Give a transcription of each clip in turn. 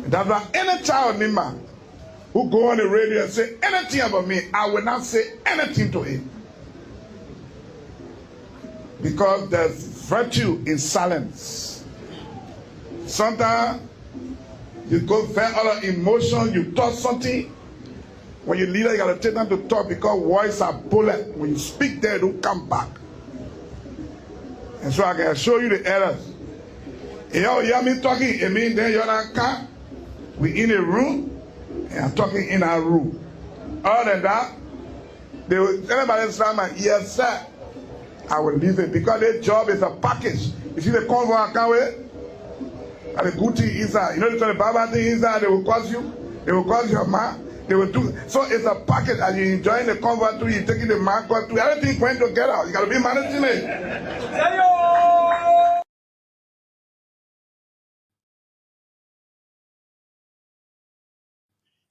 That's why any child Nima who go on the radio and say anything about me, I will not say anything to him. Because there's virtue in silence. Sometimes you go very out of emotion, you talk something. When you leader, you gotta take time to talk because words are bullet. When you speak there, don't come back. And so I can show you the errors. You hear me talking, it means then you're not car. We in a room, and I'm talking in our room. Other than that, they will everybody slam my yes sir. I will leave it because their job is a package. You see the convoy I can't wait? And the good thing inside. You know the bad thing inside, they will cause you. They will cause your man. They will do. So it's a package and you're enjoying the convoy too, you're taking the man too. Everything going together. You gotta be managing it.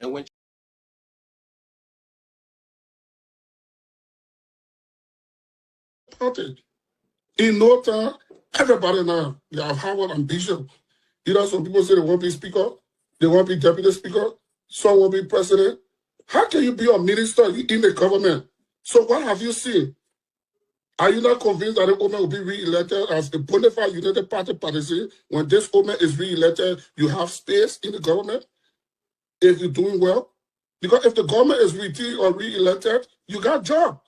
And when in no time, everybody now, they have Harvard ambition. You know, some people say they want to be speaker, they want to be deputy speaker, some want to be president. How can you be a minister in the government? So what have you seen? Are you not convinced that the woman will be re-elected as a bona fide United Party partisan? When this woman is re-elected, you have space in the government if you're doing well? Because if the government is re-elected, you got a job.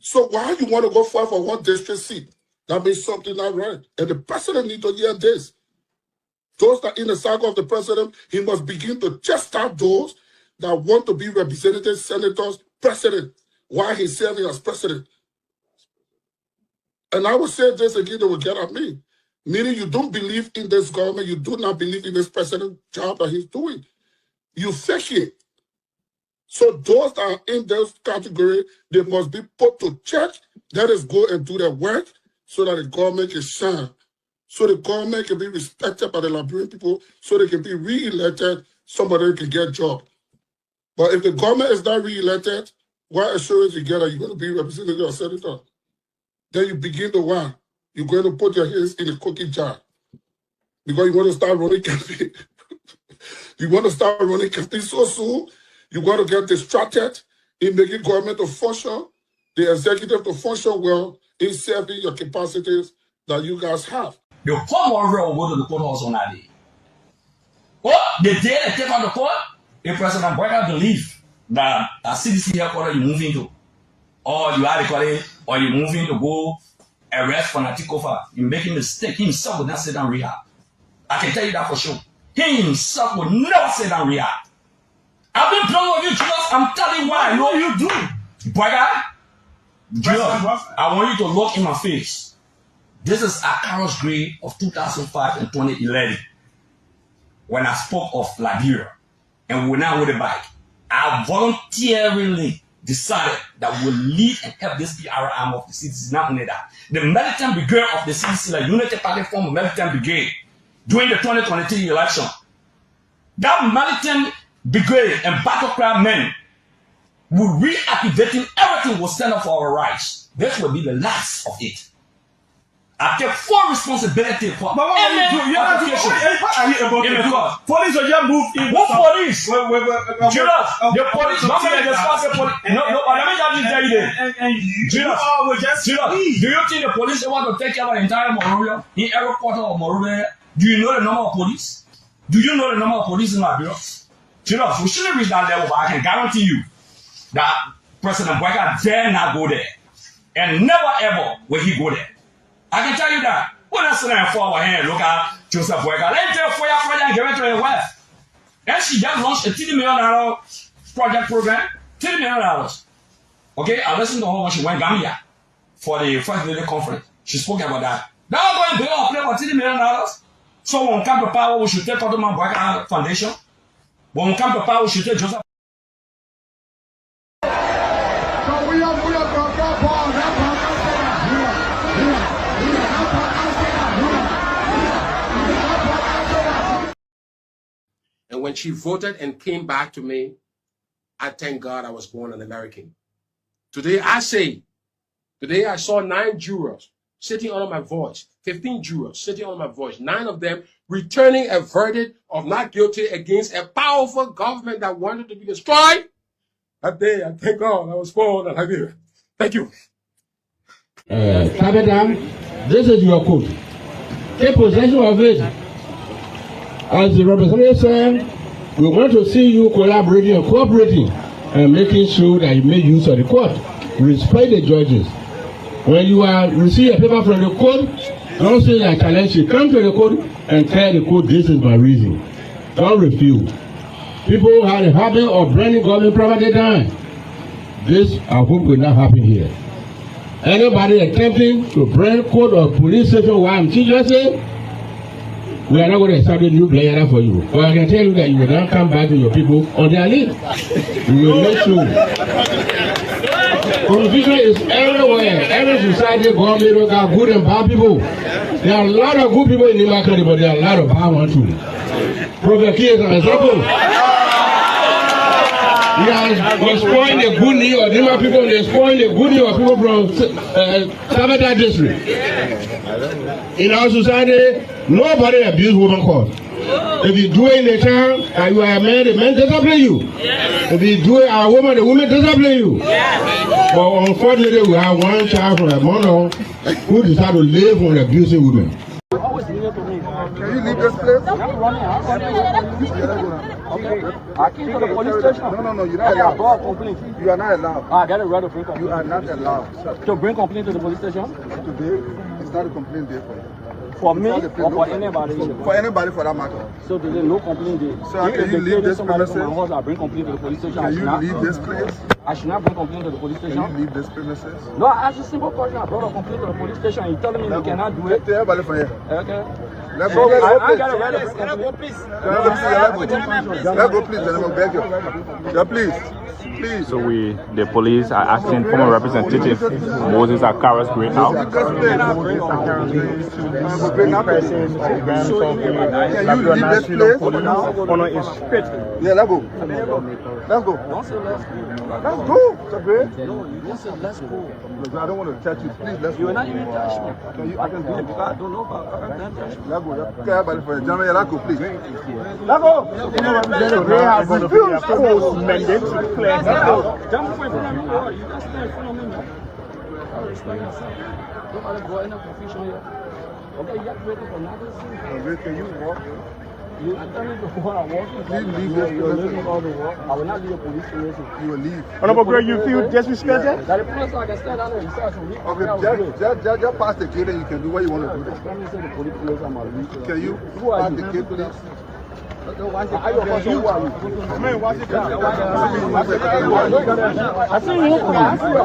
So why you want to go fight for one district seat? That means something not right. And the president needs to hear this. Those that in the cycle of the president, he must begin to just out those that want to be representatives, senators, president, while he's serving as president. And I will say this again, they will get at me. Meaning you don't believe in this government, you do not believe in this president job that he's doing. You fake it. So those that are in this category, they must be put to check. Let us go and do their work so that the government can shine. So the government can be respected by the Liberian people, so they can be re-elected, somebody can get a job. But if the government is not re-elected, what assurance you get that you're going to be representative or senator? Then you begin to want. You're going to put your hands in a cookie jar. Because you want to start running campaign. You want to start running campaign so soon. You want to get distracted in making government to function, the executive to function well in serving your capacities that you guys have. The former will go to the courthouse on that day. Oh, the day they take on the court, if President Boyka believe that a CDC headquarters you're moving to, or you are calling, or you're moving to go arrest Fanatikofa, you're making a mistake. He himself will not sit down rehab. I can tell you that for sure. He himself will never sit down rehab. I've been playing with you, Julius. I'm telling you why. I know you do. Boyka, Julius, I want you to look in my face. This is a Carol's grade of 2005 and 2011. When I spoke of Liberia and we now with a bike, I voluntarily decided that we will lead and help this PR arm of the CDC. Not only that, the militant brigade of the CDC, like United Party formed a militant brigade during the 2023 election. That militant brigade and battle cry men will reactivating everything will stand up for our rights. This will be the last of it. I take full responsibility for any application in the court. Police will just move in. What police? Julius, the police. No, let me just tell you this. Julius, do you think the police want to take care of the entire Monrovia? In every quarter of Monrovia, do you know the number of police? Do you know the number of police in Liberia? Julius, we shouldn't reach that level, but I can guarantee you that President Boyka dare not go there. And never ever will he go there. I can tell you that. When I sit there for our hand, look at Joseph Boyka. Let me tell you for your project and give it to your wife. And she just launched a $30 million project program. $30 million. Okay, I listened to her when she went Gambia for the First Lady Conference. She spoke about that. Now I'm going to play for $30 million. So when we come to power, we should take Ottoman Boyka Foundation. When we come to power, we should take Joseph. And when she voted and came back to me, I thank God I was born an American. Today I saw 9 jurors sitting under my voice, 15 jurors sitting under my voice. 9 of them returning a verdict of not guilty against a powerful government that wanted to be destroyed. That day, I thank God I was born in Liberia. Thank you. Sabedam, this is your coat. Take possession of it. As the representative said, we want to see you collaborating and cooperating and making sure that you make use of the court. Respect the judges. When you receive a paper from the court, don't say that challenge you. Come to the court and tell the court this is my reason. Don't refuse. People have a habit of burning government property down. This, I hope, will not happen here. Anybody attempting to burn court or police station while I'm teaching, we are not going to establish a new player for you. But I can tell you that you will not come back to your people on their leave. We will make sure. Confusion is everywhere. Every society, government, got good and bad people. There are a lot of good people in the country, but there are a lot of bad ones too. Prophet Key is an example. They spoiling the good news of Nima people, they spoiling the good news of people from Sabata district. In our society, nobody abuses women court. If you do it in the town and you are a man, the man discipline you. If you do it as a woman, the woman discipline you. But unfortunately, we have one child from a mother who decided to live with abusive women. Can you leave this place? Okay. I came to the police station. No, you're not allowed. I brought a complaint. You are not allowed. I got a right to bring complaint. You are not allowed, sir. To bring complaint to the police station? Today, it's not a complaint day for you. For me or for anybody? For anybody for that matter. So there's no complaint day. So can you leave this premises? I bring complaint to the police station. Can you leave this place? I should not bring complaint to the police station. Can you leave this premises? No, I asked a simple question. I brought a complaint to the police station. You telling me you cannot do it? Tell everybody for here. Okay. Let's go. I got a right to bring complaint. Let's go, please. Gentlemen, beg you. Yeah, please. Please. So the police are asking former representative Moses Akara's great house. Can you leave this place? Yeah, let's go. Let's go. Let's go. No, you don't say let's go. Look, I don't want to touch you. Please, let's go. You will not even touch me. I can do it because I don't know about that. let's go. Okay, everybody for you. Gentlemen, let's go, please. Let's go. They have refused post-mandate to clear the house. Jump away from me. You just stand in front of me. I respect myself. Nobody go in a confusion here. Okay, you have to wait for nothing. Can you walk? You are telling me to go and walk. Please leave this place. I will not leave a police station. You will leave. Honorable Gray, you feel disrespected? That the police I can stand down there and say I should leave. Okay, just pass the gate and you can do what you want to do. Let me say the police place I'm a leave. Can you Who are pass you? the gate, please? Are you a person? Who are you? Man, watch it down. I see you. I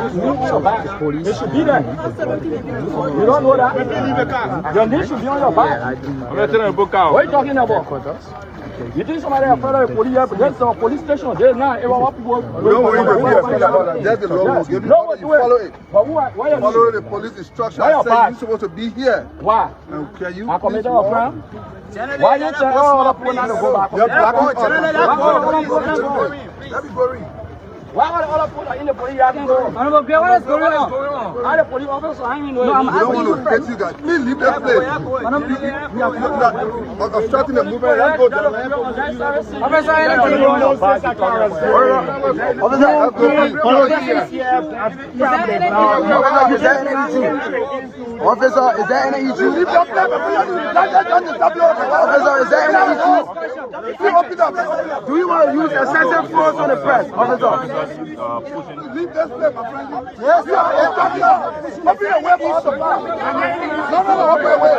see you on your back. It should be there. You don't know that? Your name should be on your back. I'm going to tell you a book out. What are you talking about? You think somebody has followed the police? There's a police station. There's not. Don't worry, just the law will give you. You follow it. But why are Follow you? the police instruction. Why your Say back? you're supposed to be here. Why? Can you? I committed a crime. Why you tell all the people not to go back? You're black on. Let me go. Why are the other people in the police? I can go. What is going on? Are the police officers? I mean, no, I'm asking you. Get you guys. Please leave that place. Obstructing the movement. Let's go. Officer, is there any issue? Leave that place. Officer, is there any issue? Do you want to use excessive force on the press? Officer. Leave this place, my friend. Yes, sir. Open away for us to pass. No, open away.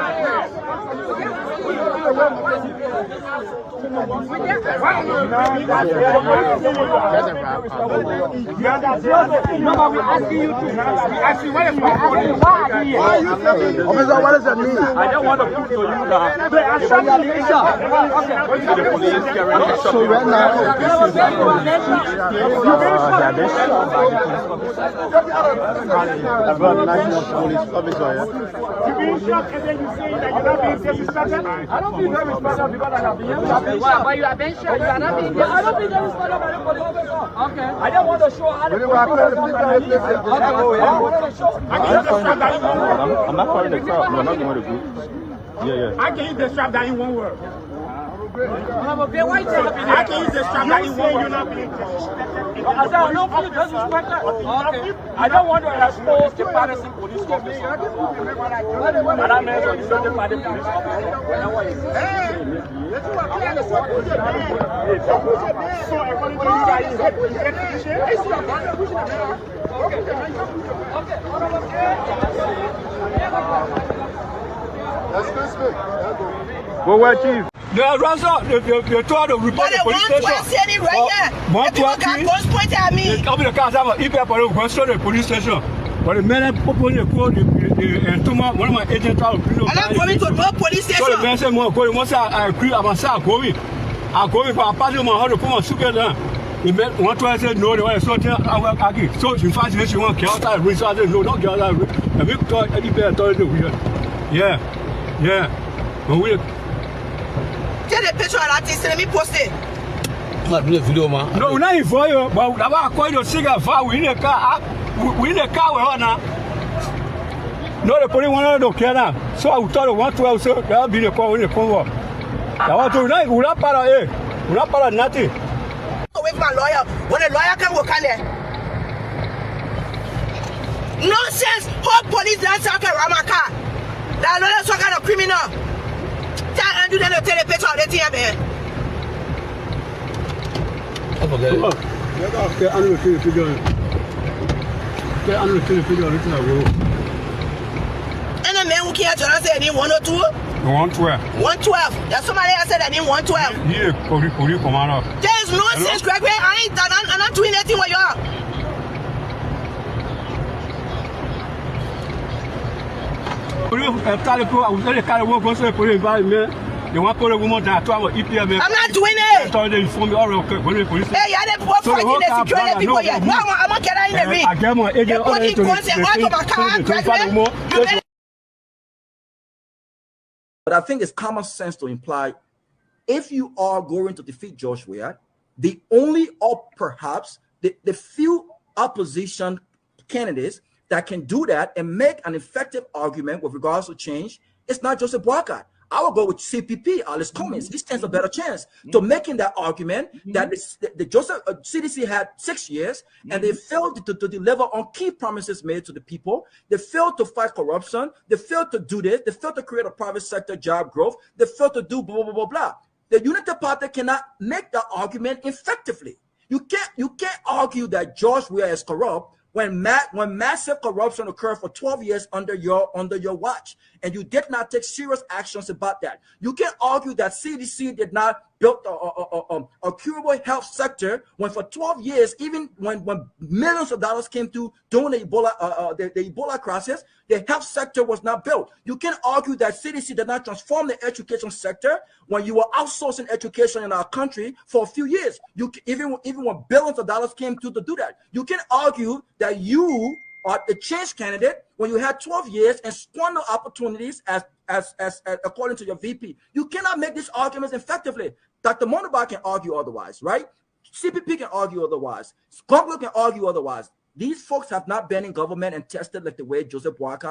Officer, what does that mean? I don't want to prove to you that So right now, national police officer. you're being shot and then you say that you're not being disrespected. I don't feel very responsible because I have been here. But you have been sure you are not being here. I don't feel very responsible by the police officer. Okay. I don't want to show how the police officer. I can understand that. I'm not calling the crowd. We're not going to group. Yeah. I can use the strap that in one word. Why I can use the strap that in one word. I don't want to expose the partisan police officer. But I'm not going to the party police Go where, Chief? They told the report the police station. One got guns pointed at me. They come in the car, the police station. But the man opened the code, one of my agents tried to clean up. I'm going to no police station. So the man said, once I agree, I'm going to for a party of my 100 pounds sugar down. The man one to say no, they want to sort out. So in fact, she want to get outside, I said, no, don't get outside. And we thought any better told you. Yeah. But we Take the picture of that thing, let me post it. no, we're not in for you, but I'm going to sing a fire. We in the car. We in the car with her now. No, the police wanted to care now. So I thought 112, so that'll be the call in the convo. I want to know, we're not part of it. We're not part of nothing. With my lawyer, when a lawyer can work on there. Nonsense! Whole police dance out around my car. That lawyer is some kind of criminal. Tell Andrew then to take a picture of the thing, man. Okay, I'm going to kill the figure. And the man who can't tell us any 102? 112. 112. That's somebody else said I need 112. Yeah, police Kamara. There is no sense, Greg. I'm not doing anything with you. I'm not doing it. Hey, you're the poor fighting the security people here. No, I'm not getting in the ring. You're putting guns and all of my car, Greg. But I think it's common sense to imply if you are going to defeat George Weah, the only or perhaps the few opposition candidates that can do that and make an effective argument with regards to change, it's not Joseph Boakai. I will go with CPP, Alice Cummings. He stands a better chance to making that argument that the Joseph CDC had 6 years and they failed to deliver on key promises made to the people. They failed to fight corruption. They failed to do this. They failed to create a private sector job growth. They failed to do blah, blah, blah, blah. The Unity Party cannot make that argument effectively. You can't argue that George Weah is corrupt when massive corruption occurred for 12 years under your watch, and you did not take serious actions about that. You can argue that CDC did not build a curable health sector when for 12 years, even when millions of dollars came to during the Ebola crisis, the health sector was not built. You can argue that CDC did not transform the education sector when you were outsourcing education in our country for a few years. Even when billions of dollars came to do that. You can argue that you are the change candidate when you had 12 years and squander opportunities as according to your VP. You cannot make these arguments effectively. Dr. Monobar can argue otherwise, right? CPP can argue otherwise. Gongloe can argue otherwise. These folks have not been in government and tested like the way Joseph Boakai.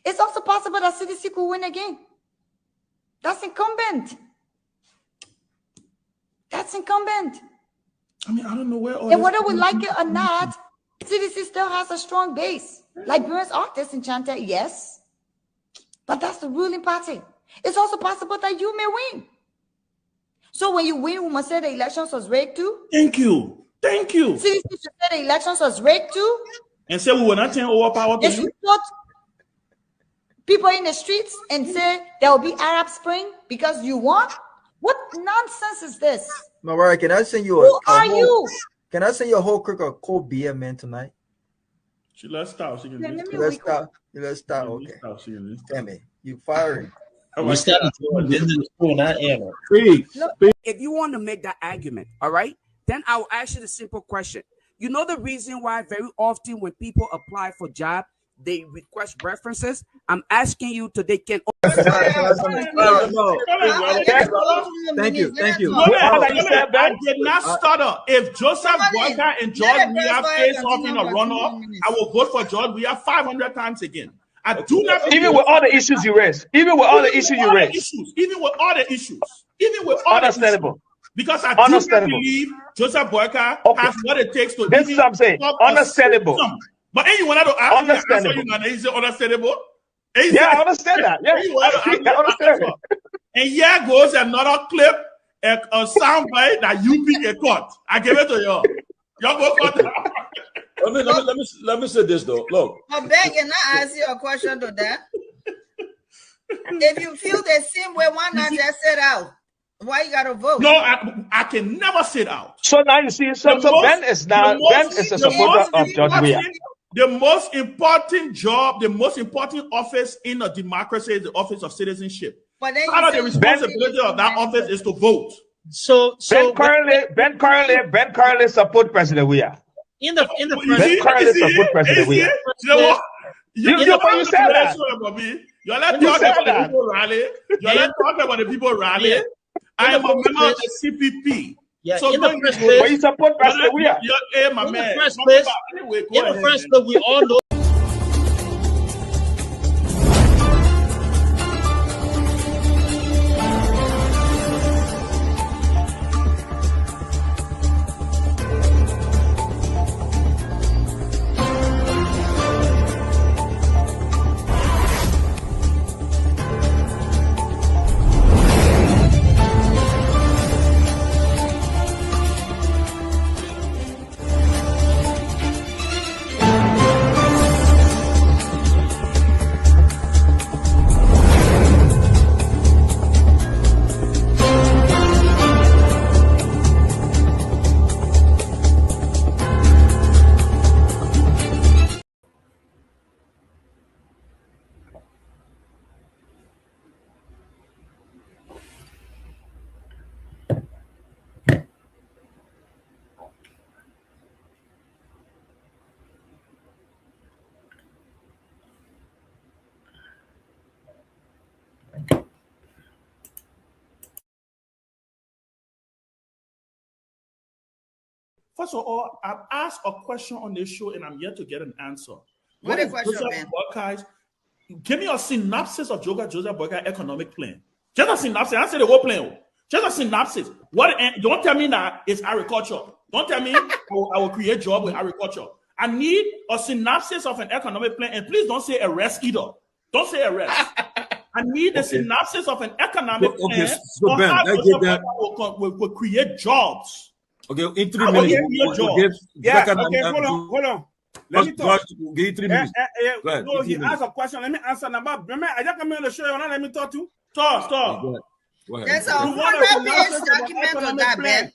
It's also possible that CDC could win again. That's incumbent. That's incumbent. I mean, I don't know where all and whether we like it or not, CDC still has a strong base. Liberians are disenchanted, yes. But that's the ruling party. It's also possible that you may win. So when you win, we must say the elections was rigged too. Thank you. Thank you. CDC should say the elections was rigged too. And say we will not turn over power to you. Put people in the streets and say there will be Arab Spring because you won. What nonsense is this? Mariah, can I send you Who are you? Can I send you a whole crick of cold beer, man, tonight? Let's start. Let's start. Okay. Damn it. You firing. We started not ever. If you want to make that argument, all right, then I will ask you the simple question. You know the reason why very often when people apply for job, they request references? I'm asking you today, can Thank you. I did not stutter. If Joseph Boakai and George Weah face off in a runoff, I will vote for George Weah 500 times again. I do not believe even with all the issues you raise. Even with all the issues you raise. Even with all the issues. Even with all understandable. The issues. Because I do not believe Joseph Boyka has what it takes to. This is what I'm saying. Understandable. But anyone I don't understandable. Is it understandable? Yeah, I understand that. Yeah, I understand. And here goes another clip, a soundbite that you pick a cut. I give it to you. Y'all go cut that. Let me say this though. Look. But Ben, can I ask you a question to that? If you feel the same way, why not just sit out? Why you gotta vote? No, I can never sit out. So now you see, so Ben is a supporter of George Weah. The most important job, the most important office in a democracy is the office of citizenship. But then part of the responsibility of that office is to vote. So Ben currently support President Weah. In the Ben currently support President Weah. You said that. You're not talking about the people rally. You're not talking about the people rally. I am a member of the CPP. Yeah, so in the first place, but you support President Weah. In the first place, we all know. First of all, I've asked a question on this show and I'm yet to get an answer. What is question, Ben? Give me a synopsis of Joseph Boyka's economic plan. Just a synopsis. I said the whole plan. Just a synopsis. Don't tell me that it's agriculture. Don't tell me I will create job with agriculture. I need a synopsis of an economic plan. And please don't say arrest either. Don't say arrest. I need a synopsis of an economic plan so Ben, how Joseph Boyka will create jobs. Okay, in 3 minutes. Hold on. Let me talk. Give you 3 minutes. No, he asked a question. Let me answer. Remember, I just come in the show. Let me talk to. Stop. Go ahead. There's a 100-page document on that, Ben.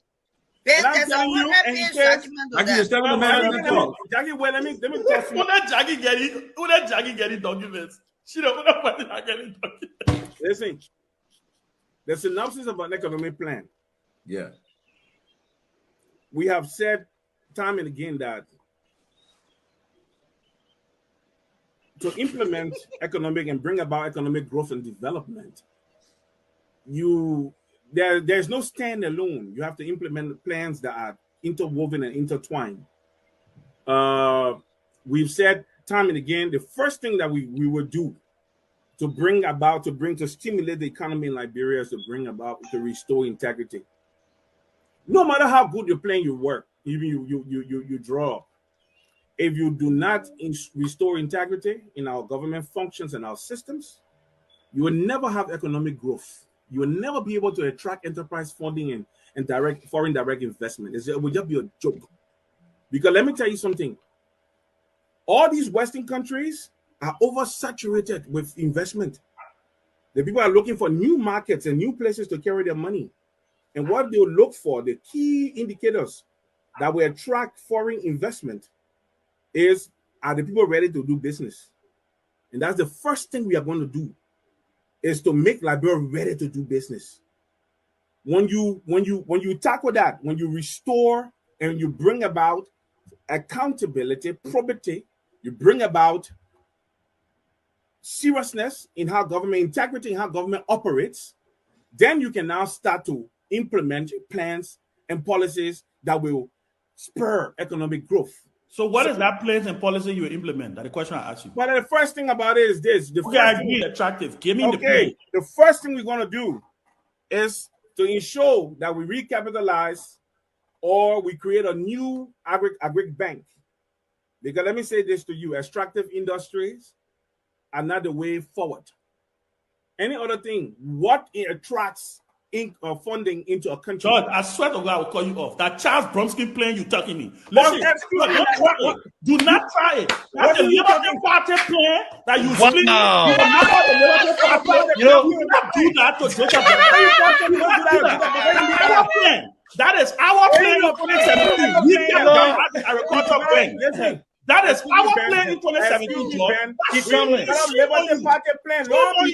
Ben, there's a 100-page document on that. Jackie, wait, let me talk. Who that Jackie getting documents? She don't know what they're getting documents. Listen, the synopsis of an economic plan. Yeah. We have said time and again that to implement economic and bring about economic growth and development, there's no standalone. You have to implement plans that are interwoven and intertwined. We've said time and again, the first thing that we would do to stimulate the economy in Liberia is to restore integrity. No matter how good your plan you work, even you draw, if you do not restore integrity in our government functions and our systems, you will never have economic growth. You will never be able to attract enterprise funding and foreign direct investment. It will just be a joke. Because let me tell you something. All these Western countries are oversaturated with investment. The people are looking for new markets and new places to carry their money. And what they'll look for, the key indicators that will attract foreign investment are the people ready to do business? And that's the first thing we are going to do, is to make Liberia ready to do business. When you tackle that, when you restore and you bring about accountability, probity, you bring about seriousness in how government, integrity in how government operates, then you can now start to implement plans and policies that will spur economic growth. So what is that plan and policy you implement? That's the question I asked you. But the first thing about it is this. I agree. Attractive. Give me the plan. The first thing we're going to do is to ensure that we recapitalize or we create a new agri bank. Because let me say this to you, extractive industries are not the way forward. Any other thing, what it attracts funding into a country. George, I swear to God, I will call you off. That Charles Bromsky plan you talking me. Listen, don't try it. Do not try it. That's the Liberty Party plan that you split. Wow. You do not do that to Jacob. That is our plan in 2017. We can go as an agricultural plan. That is our plan in 2017, George. Liberty Party plan. Shame on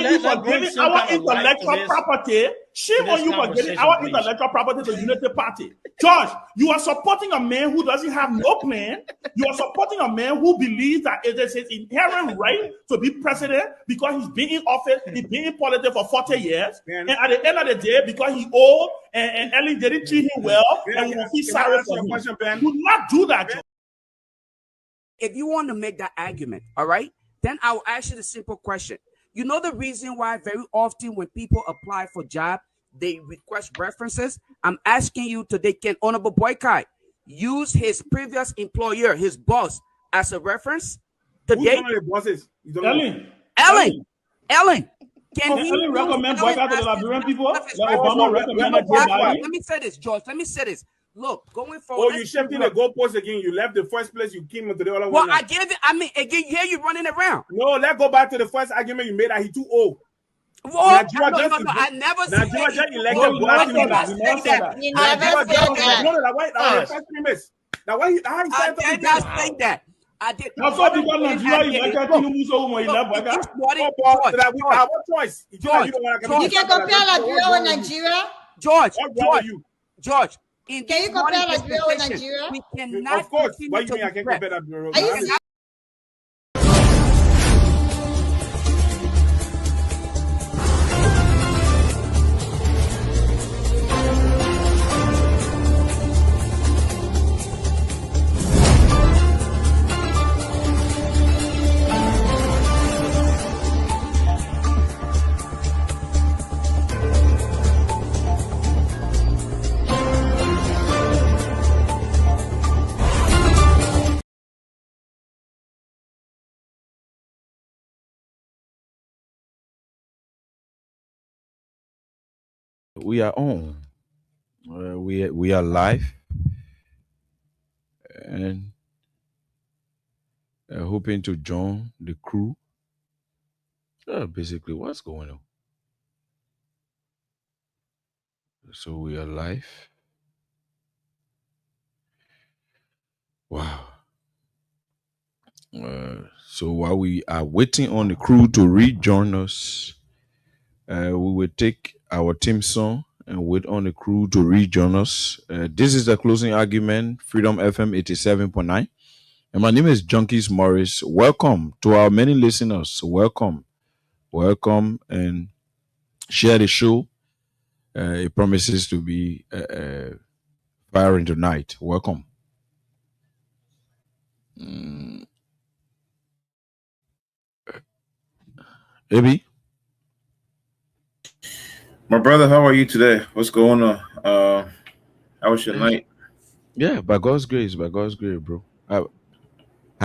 you for giving our intellectual property. Shame on you for giving our intellectual property to Unity Party. George, you are supporting a man who doesn't have no plan. You are supporting a man who believes that it is his inherent right to be president because he's been in office, he's been in politics for 40 years. And at the end of the day, because he's old and Ellie didn't treat him well, and we will feel sorry for him. Do not do that, George. If you want to make that argument, all right, then I will ask you the simple question. You know the reason why very often when people apply for job, they request references? I'm asking you today, can Honorable Boycott use his previous employer, his boss, as a reference today? Who's bosses? Ellen. Can he recommend Boycott to the Liberian people? Obama recommended Joe Biden? Let me say this, George. Let me say this. Look, going forward. Oh, you shifting the goalpost again. You left the first place. You came into the other one. Well, I gave it. I mean, again, here you're running around. No, let's go back to the first argument you made that he's too old. Well, I never said Nigeria just elected black people. You never said that. No, that why the first premise. Now why I did not say that. I did. That's what because Nigeria elected Tinubu so when he left Boycott. Our choice. You can compare Liberia with Nigeria. George. Can you compare Liberia with Nigeria? We cannot. Of course. Why you mean I can compare Liberia? We are on. We are live, and hoping to join the crew. Basically, what's going on? So we are live. Wow. So while we are waiting on the crew to rejoin us, we will take our team song and wait on the crew to rejoin us. This is the closing argument, Freedom FM 87.9. And my name is Junkies Morris. Welcome to our many listeners. Welcome and share the show. It promises to be firing tonight. Welcome. Baby. My brother, how are you today? What's going on? How was your night? Yeah, by God's grace, bro. How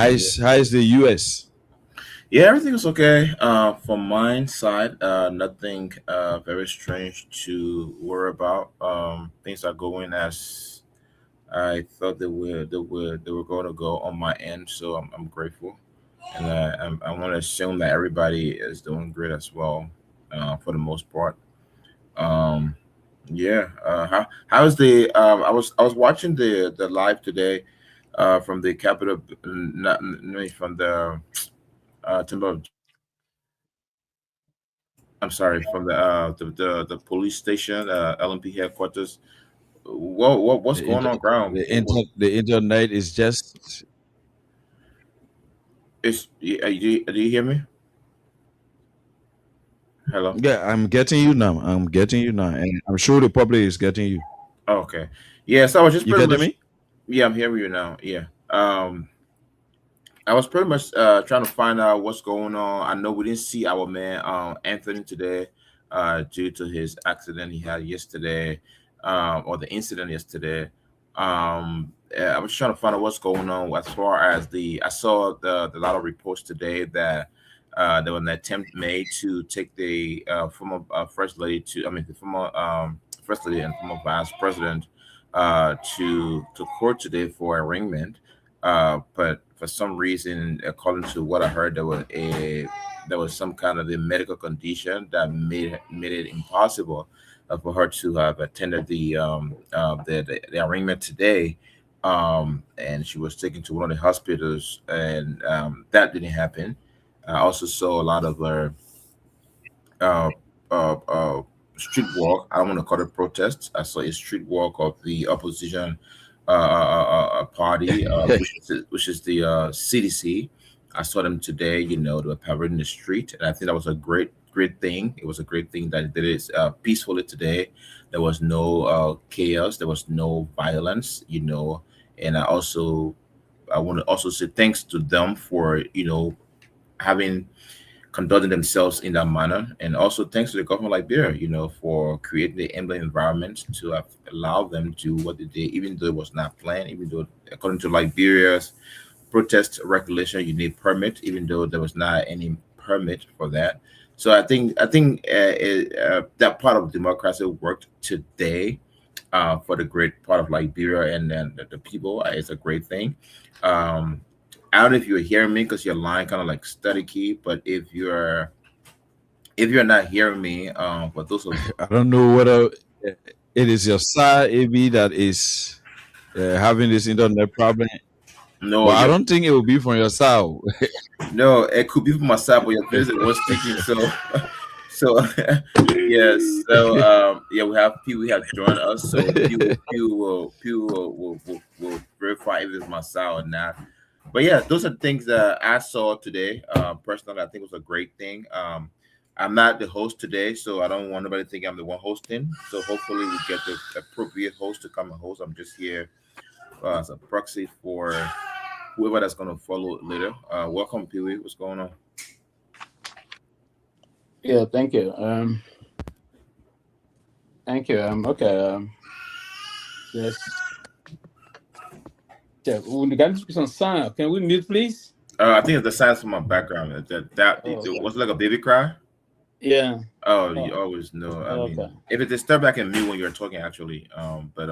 is the US? Yeah, everything is okay. From my side, nothing very strange to worry about. Things are going as I thought they were going to go on my end. So I'm grateful, and I want to assume that everybody is doing great as well, for the most part. How's the I was watching the live today from the Capitol, from the from the police station, LMP headquarters. What's going on ground? The internet is just. Do you hear me? Hello. Yeah, I'm getting you now, and I'm sure the public is getting you. Okay. Yes, I was just. You getting me? Yeah, I'm hearing you now. Yeah. I was pretty much trying to find out what's going on. I know we didn't see our man Anthony today due to his accident he had yesterday, or the incident yesterday. I was trying to find out what's going on as far as I saw the lot of reports today that there was an attempt made to take the former first lady the former first lady and former vice president to court today for arraignment. But for some reason, according to what I heard, there was some kind of a medical condition that made it impossible for her to have attended the arraignment today. And she was taken to one of the hospitals, and that didn't happen. I also saw a lot of street walk. I don't want to call it protests. I saw a street walk of the opposition party, which is the CDC. I saw them today. They were parading the street, and I think that was a great thing. It was a great thing that they did it peacefully today. There was no chaos. There was no violence. And I want to also say thanks to them for having conducting themselves in that manner, and also thanks to the government of Liberia, for creating the environment to allow them to do what they did, even though it was not planned, even though according to Liberia's protest regulation, you need permit, even though there was not any permit for that. So I think that part of democracy worked today for the great part of Liberia and the people. It's a great thing. I don't know if you're hearing me because your line kind of like staticky, but if you're not hearing me, for those of I don't know whether it is your side, AB, that is having this internet problem. No, but I don't think it will be from your side. No, it could be from my side, but your visit was speaking. So yes. So we have Pewee have joined us. So Pewee will verify if it's my side or not. But yeah, those are things that I saw today. Personally, I think it was a great thing. I'm not the host today, so I don't want nobody to think I'm the one hosting. So hopefully we get the appropriate host to come and host. I'm just here as a proxy for whoever that's going to follow later. Welcome, Pewee. What's going on? Yeah, thank you. Thank you. Okay. Yes. Yeah, can we mute, please? I think it's the sounds from my background. It was like a baby cry. Yeah. Oh, you always know. I mean, if it disturbs, I can mute when you're talking. Actually, but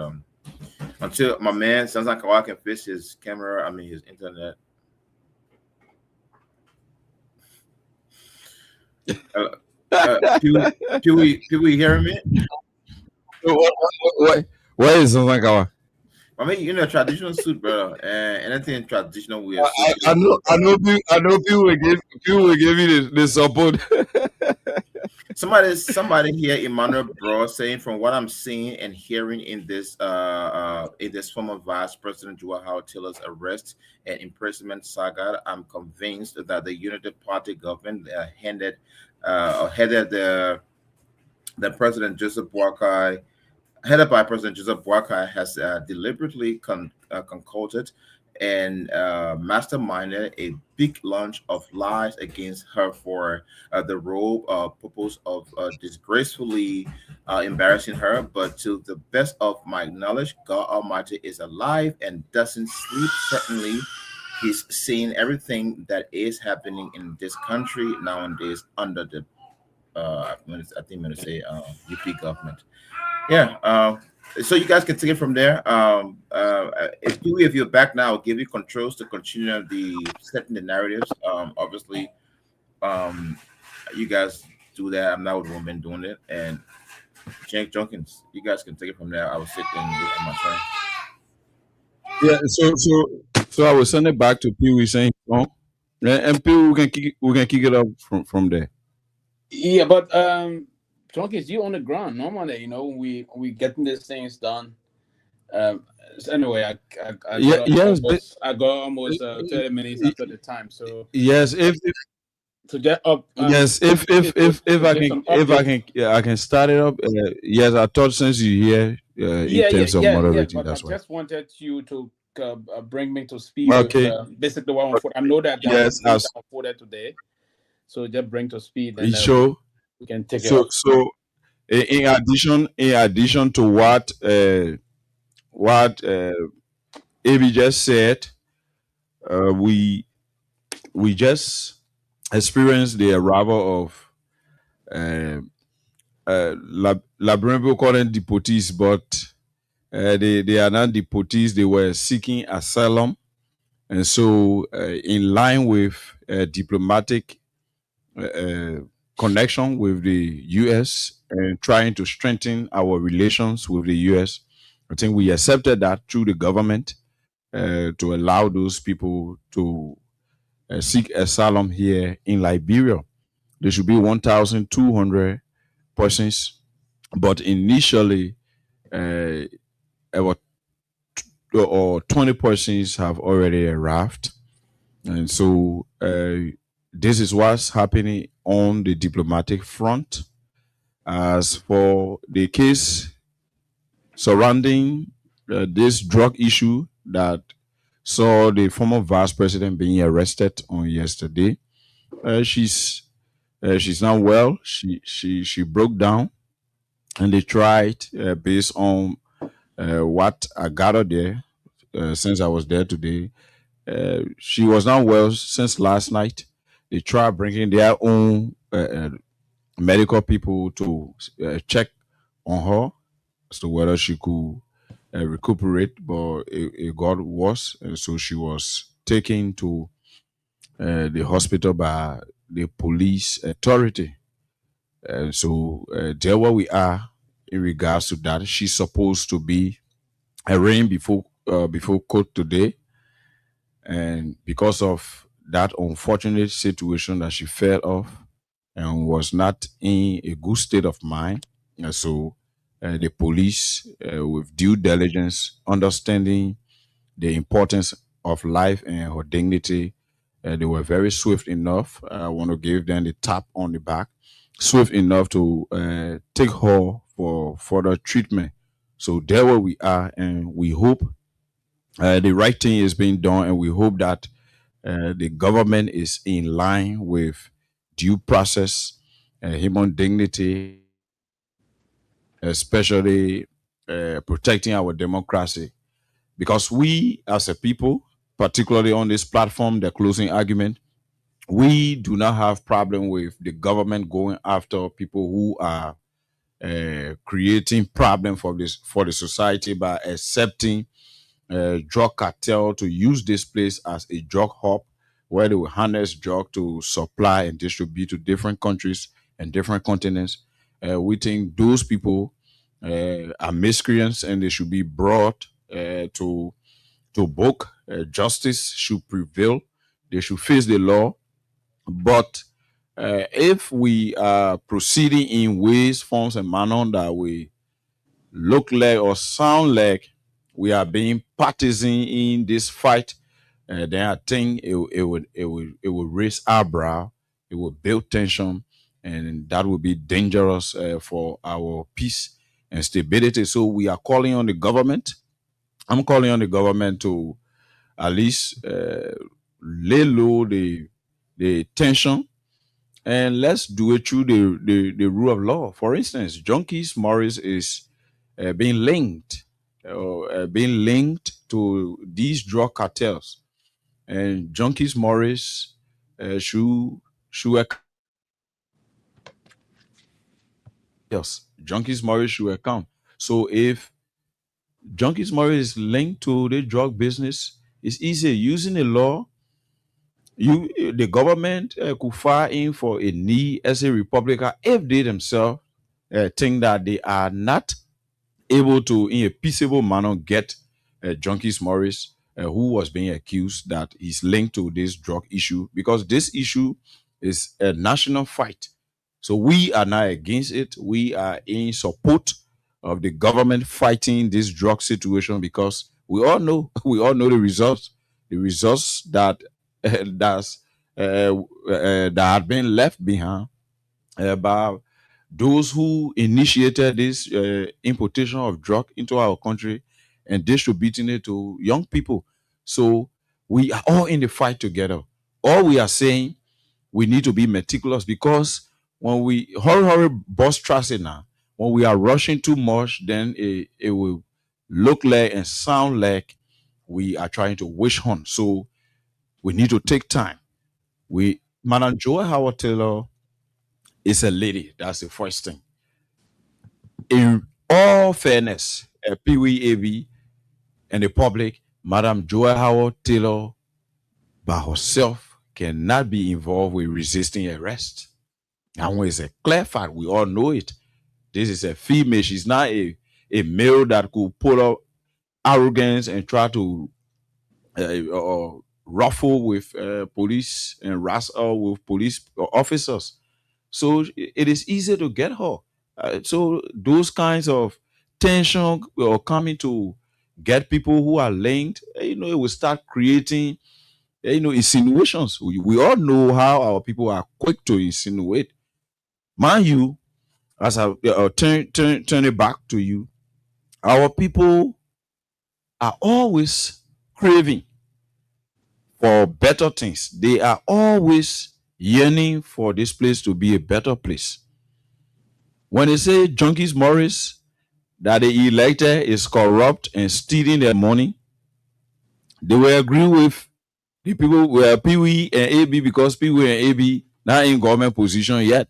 until my man sounds like I can fix his camera. I mean, his internet. Pewee hearing me? What is Sansankawa? I mean, traditional suit, bro, and anything traditional we are. I know people will give you the support. Somebody here, Emmanuel Bro, saying from what I'm seeing and hearing in this former Vice President Joao Taylor's arrest and imprisonment saga, I'm convinced that the Unity Party government headed the President Joseph Boakai. Headed by President Joseph Boakai, has deliberately concocted and masterminded a big launch of lies against her for the role purpose of disgracefully embarrassing her. But to the best of my knowledge, God Almighty is alive and doesn't sleep. Certainly, He's seeing everything that is happening in this country nowadays under the I think I'm going to say UP government. Yeah. So you guys can take it from there. If you're back now, I'll give you controls to continue setting the narratives. Obviously, you guys do that. I'm not the one been doing it. And Jake Jenkins, you guys can take it from there. I will sit and do it on my turn. Yeah. So I will send it back to Pewee saying, and Pewee we can kick it up from there. Yeah, but Jenkins, you on the ground normally. When we getting these things done. So anyway, I got almost 30 minutes after the time. So yes, if to get up. Yes, if I can start it up. Yes, I thought since you here in terms of moderating, that's I just wanted you to bring me to speed Okay. with basically what unfolded. I know that there Yes, was things that unfolded today, so just bring to speed, and we can take it off. So in addition to what Avi just said, we just experienced the arrival of Liberian people call them deportees, but they are not deportees. They were seeking asylum, and so in line with diplomatic connection with the U.S. and trying to strengthen our relations with the U.S., I think we accepted that through the government to allow those people to seek asylum here in Liberia. There should be 1,200 persons, but initially, about 20 persons have already arrived, and so this is what's happening on the diplomatic front. As for the case surrounding this drug issue that saw the former vice president being arrested on yesterday, she's not well. She broke down, and they tried based on what I gathered there since I was there today. She was not well since last night. They tried bringing their own medical people to check on her as to whether she could recuperate, but it got worse. So she was taken to the hospital by the police authority. So there where we are in regards to that. She's supposed to be arraigned before court today, and because of that unfortunate situation that she fell off and was not in a good state of mind, so the police, with due diligence, understanding the importance of life and her dignity, they were very swift enough. I want to give them the tap on the back, swift enough to take her for further treatment. So there where we are, and we hope the right thing is being done, and we hope that the government is in line with due process, human dignity, especially protecting our democracy. Because we as a people, particularly on this platform, the closing argument, we do not have problem with the government going after people who are creating problem for the society by accepting drug cartel to use this place as a drug hub where they will harness drug to supply and distribute to different countries and different continents. We think those people are miscreants, and they should be brought to book. Justice should prevail. They should face the law. But if we are proceeding in ways, forms, and manner that we look like or sound like we are being partisan in this fight, then I think it will raise our brow. It will build tension, and that will be dangerous for our peace and stability. So we are calling on the government. I'm calling on the government to at least lay low the tension, and let's do it through the rule of law. For instance, Junkies Morris is being linked to these drug cartels, and Junkies Morris should Junkies Morris should account. So if Junkies Morris is linked to the drug business, it's easy using the law. The government could file in for a knee as a Republican if they themselves think that they are not able to, in a peaceable manner, get Junkies Morris, who was being accused that he's linked to this drug issue, because this issue is a national fight. So we are not against it. We are in support of the government fighting this drug situation, because we all know the results that that had been left behind by those who initiated this importation of drug into our country, and distributing it to young people. So we are all in the fight together. All we are saying, we need to be meticulous, because when we hurry bus traffic now, when we are rushing too much, then it will look like and sound like we are trying to wish hunt. So we need to take time. Madam Joy Howard Taylor is a lady. That's the first thing. In all fairness, Pewee AB and the public, Madam Joy Howard Taylor by herself cannot be involved with resisting arrest. And when it's a clear fact, we all know it. This is a female. She's not a male that could pull up arrogance and try to ruffle with police and wrestle with police officers. So it is easy to get her. So those kinds of tension are coming to get people who are linked. It will start creating, insinuations. We all know how our people are quick to insinuate. Mind you, as I turn it back to you, our people are always craving for better things. They are always yearning for this place to be a better place. When they say Junkies Morris, that the elected is corrupt and stealing their money, they will agree with the people were Pewee and AB, because Pewee and AB not in government position yet.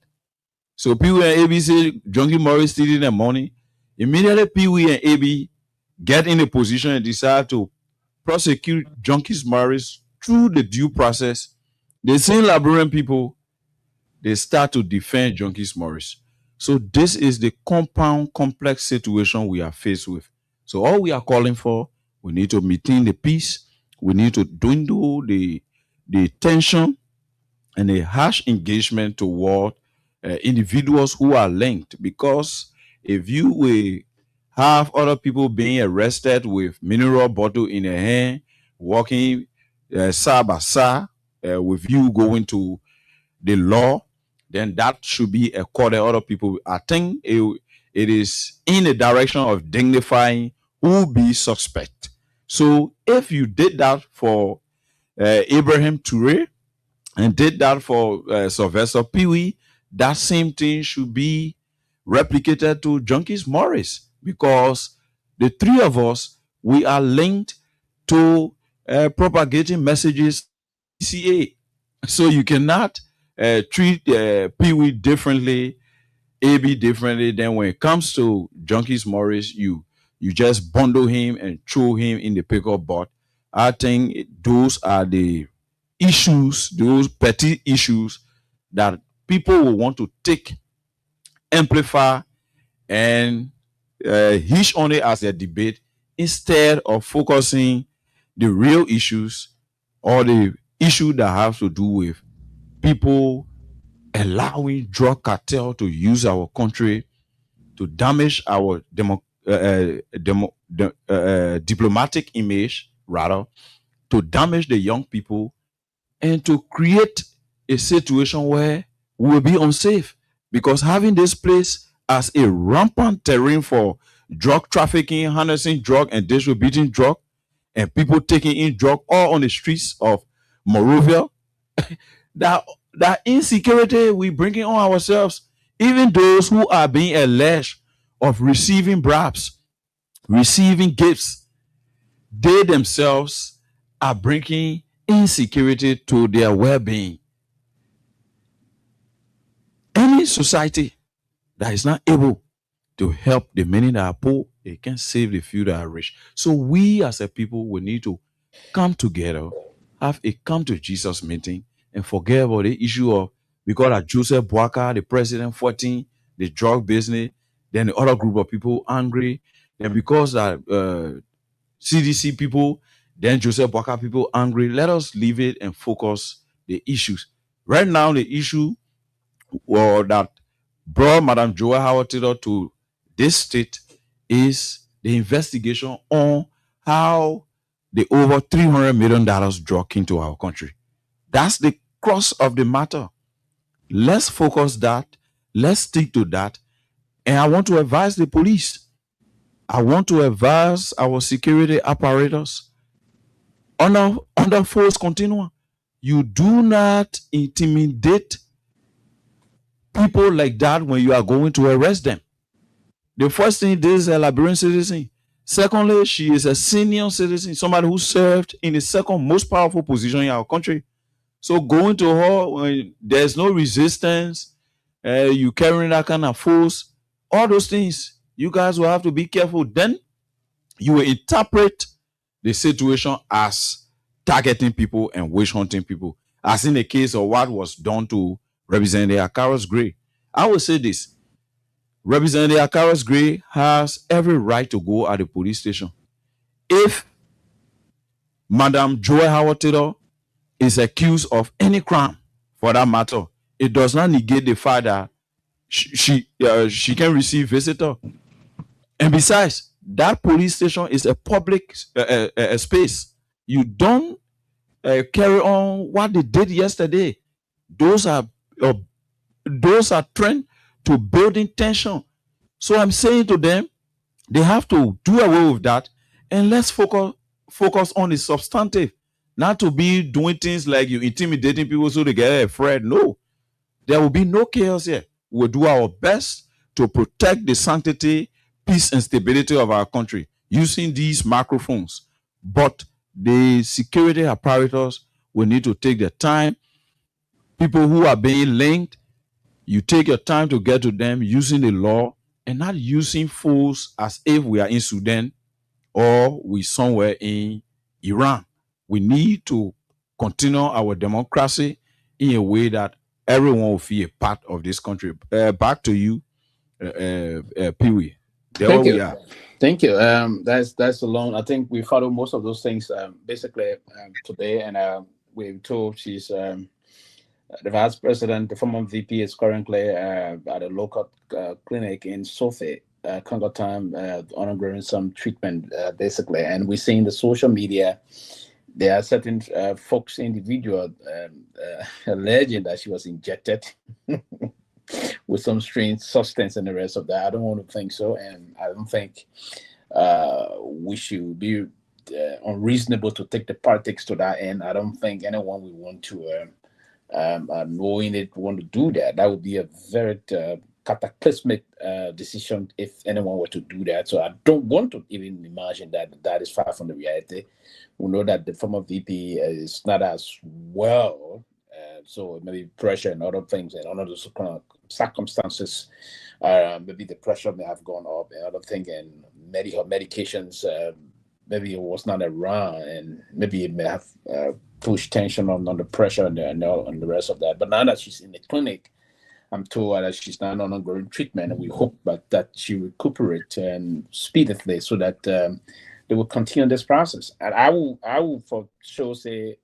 So Pewee and AB say Junkie Morris stealing their money. Immediately Pewee and AB get in a position and decide to prosecute Junkies Morris through the due process. The same Liberian people, they start to defend Junkies Morris. So this is the compound, complex situation we are faced with. So all we are calling for, we need to maintain the peace. We need to dwindle the tension and a harsh engagement toward individuals who are linked. Because if you will have other people being arrested with mineral bottle in their hand, walking side by side with you going to the law, then that should be accorded other people. I think it is in the direction of dignifying who be suspect. So if you did that for Abraham Toure and did that for Sylvester Pewee, that same thing should be replicated to Junkies Morris, because the three of us, we are linked to propagating messages CA. So you cannot treat Pewee differently, AB differently. Then when it comes to Junkies Morris, you just bundle him and throw him in the pickup box. I think those are the issues, those petty issues that people will want to take, amplify, and hitch on it as a debate, instead of focusing the real issues or the issue that have to do with people allowing drug cartel to use our country to damage our diplomatic image, rather, to damage the young people, and to create a situation where we will be unsafe. Because having this place as a rampant terrain for drug trafficking, harnessing drug and distributing drug, and people taking in drug all on the streets of Monrovia, that insecurity we bringing on ourselves. Even those who are being alleged of receiving bribes, receiving gifts, they themselves are bringing insecurity to their well-being. Any society that is not able to help the many that are poor, they can save the few that are rich. So we as a people, we need to come together, have a come to Jesus meeting, and forget about the issue of, because of Joseph Boakai, the president, 14, the drug business, then the other group of people angry, and because that CDC people, then Joseph Boakai people angry. Let us leave it and focus the issues. Right now, the issue that brought Madam Joy Howard Taylor to this state is the investigation on how the over $300 million drug into our country. That's the crux of the matter. Let's focus that. Let's stick to that. And I want to advise the police. I want to advise our security apparatus under force continuum. You do not intimidate people like that when you are going to arrest them. The first thing, this is a Liberian citizen. Secondly, she is a senior citizen, somebody who served in the second most powerful position in our country. So going to her when there's no resistance, you carrying that kind of force, all those things, you guys will have to be careful. Then you will interpret the situation as targeting people and witch hunting people, as in the case of what was done to Representative Akaros Gray. I will say this. Representative Akaros Gray has every right to go at the police station. If Madam Joy Howard Taylor is accused of any crime, for that matter, it does not negate the fact that she can receive visitor. And besides, that police station is a public space. You don't carry on what they did yesterday. Those are trend to building tension. So I'm saying to them, they have to do away with that, and let's focus on the substantive, not to be doing things like you intimidating people so they get afraid. No, there will be no chaos here. We'll do our best to protect the sanctity, peace, and stability of our country using these microphones. But the security apparatus will need to take their time. People who are being linked, you take your time to get to them using the law and not using force as if we are in Sudan or we somewhere in Iran. We need to continue our democracy in a way that everyone will feel a part of this country. Back to you, Pewee. Thank you. Thank you. That's alone. I think we follow most of those things basically today, and we're told she's the vice president, the former VP, is currently at a local clinic in Sophie, Congo time, undergoing some treatment, basically. And we're seeing the social media, there are certain folks, individual, alleging that she was injected with some strange substance and the rest of that. I don't want to think so, and I don't think we should be unreasonable to take the politics to that end. I don't think anyone will want to knowing it want to do that. That would be a very cataclysmic decision if anyone were to do that. So I don't want to even imagine that is far from the reality. We know that the former VP is not as well, so maybe pressure and other things and under those kind of circumstances, maybe the pressure may have gone up and other things, and medications maybe it was not around, and maybe it may have pushed tension on the pressure and the rest of that. But now that she's in the clinic, I'm told that she's now on ongoing treatment, and we hope that she recuperates and speedily so that they will continue this process. And I will for sure say,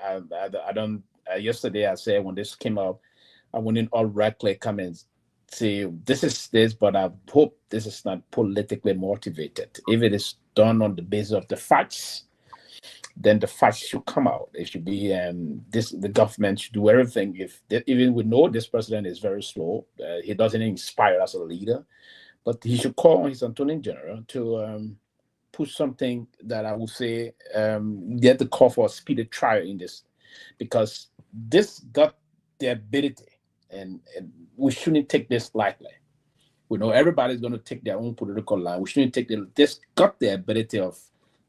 I don't. Yesterday I said when this came up, I wouldn't outrightly come and say this is this, but I hope this is not politically motivated. If it is done on the basis of the facts, then the facts should come out. It should be the government should do everything. Even we know this president is very slow, he doesn't inspire as a leader, but he should call on his attorney general to put something that I would say get the call for a speedy trial in this, because this got the ability, and we shouldn't take this lightly. We know everybody's going to take their own political line. We shouldn't take this got the ability of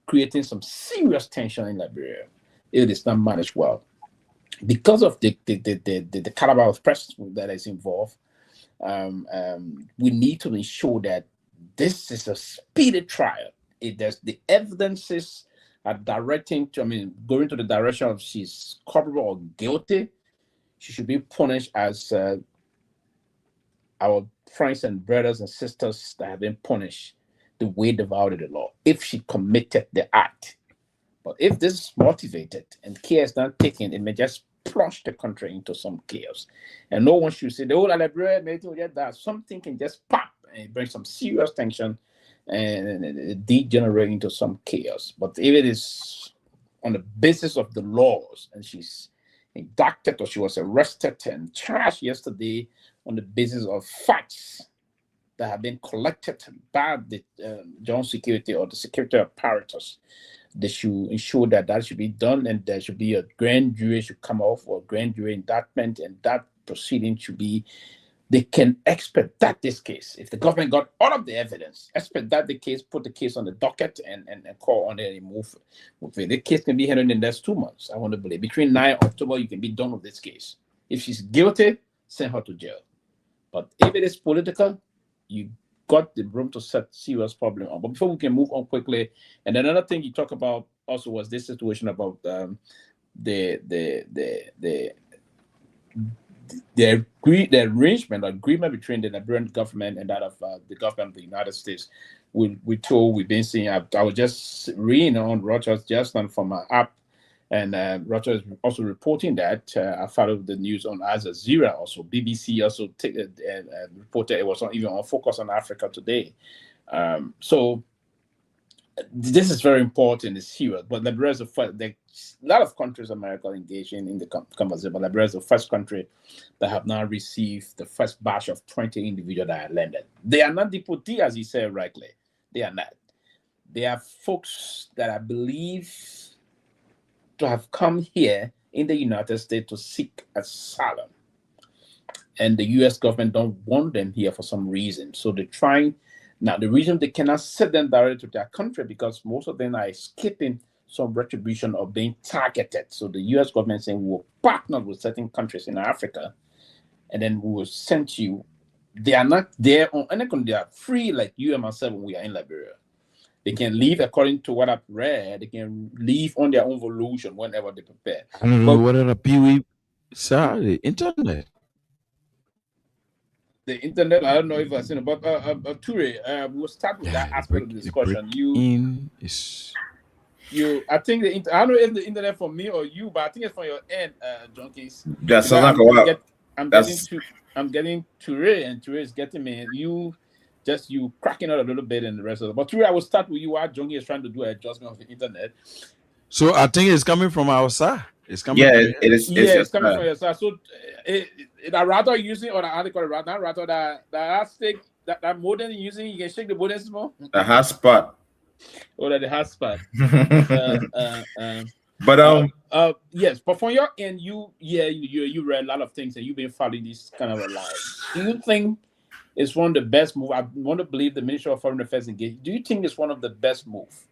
creating some serious tension in Liberia. It is not managed well because of the caliber of press that is involved. We need to ensure that this is a speedy trial. There's the evidences are directing to, going to the direction of she's culpable or guilty. She should be punished as our friends and brothers and sisters that have been punished the way they violated the law if she committed the act. But if this is motivated and care is not taken, it may just plunge the country into some chaos. And no one should say the whole Liberia may do that. Something can just pop and bring some serious tension and degenerate into some chaos. But if it is on the basis of the laws and she's indicted or she was arrested and charged yesterday on the basis of facts, that have been collected by the Joint Security or the security apparatus, they should ensure that that should be done, and there should be a grand jury should come off, or grand jury indictment, and that proceeding should be, they can expedite this case. If the government got all of the evidence, expedite the case, put the case on the docket, and call on it and move it. The case can be handled in the next 2 months, I want to believe. Between 9 October, you can be done with this case. If she's guilty, send her to jail. But if it is political, you got the room to set serious problem on. But before we can move on quickly, and another thing you talk about also was this situation about the arrangement or agreement between the Liberian government and that of the government of the United States. We've been seeing. I was just reading on Reuters just on from my app, and Reuters is also reporting that. I followed the news on Al Jazeera, also BBC also reported it was not even on Focus on Africa today. So this is very important. It's serious. But Liberia is a lot of countries in America engaging in the conversation, but Liberia is the first country that have now received the first batch of 20 individuals that are landed. They are not deportees, as you said rightly. They are not. They are folks that I believe to have come here in the United States to seek asylum. And the U.S. government don't want them here for some reason. So they're trying. Now, the reason they cannot send them directly to their country because most of them are escaping some retribution or being targeted. So the U.S. government saying we'll partner with certain countries in Africa, and then we will send you. They are not there on anything. They are free like you and myself when we are in Liberia. They can leave according to what I've read. They can leave on their own volition whenever they prepare. I don't know whether the Pewee, the internet. The internet, I don't know if I've seen it, but Ture, we'll start with that aspect of the discussion. I think I don't know if the internet for me or you, but I think it's from your end, Junkies. That sounds like a lot. I'm getting Ture, and Ture is getting me. You cracking out a little bit, and the rest of it. But Ture, I will start with you. While Junkie is trying to do an adjustment of the internet. So I think it's coming from outside. It's coming. Yeah, it is. It's coming from your side. So, that router using or the article router that stick that modem using, you can shake the modem small. The hotspot. Or the hotspot. But yes, but from your end, you read a lot of things and you've been following this kind of a line. Do you think it's one of the best moves? I want to believe the Ministry of Foreign Affairs engaged. Do you think it's one of the best moves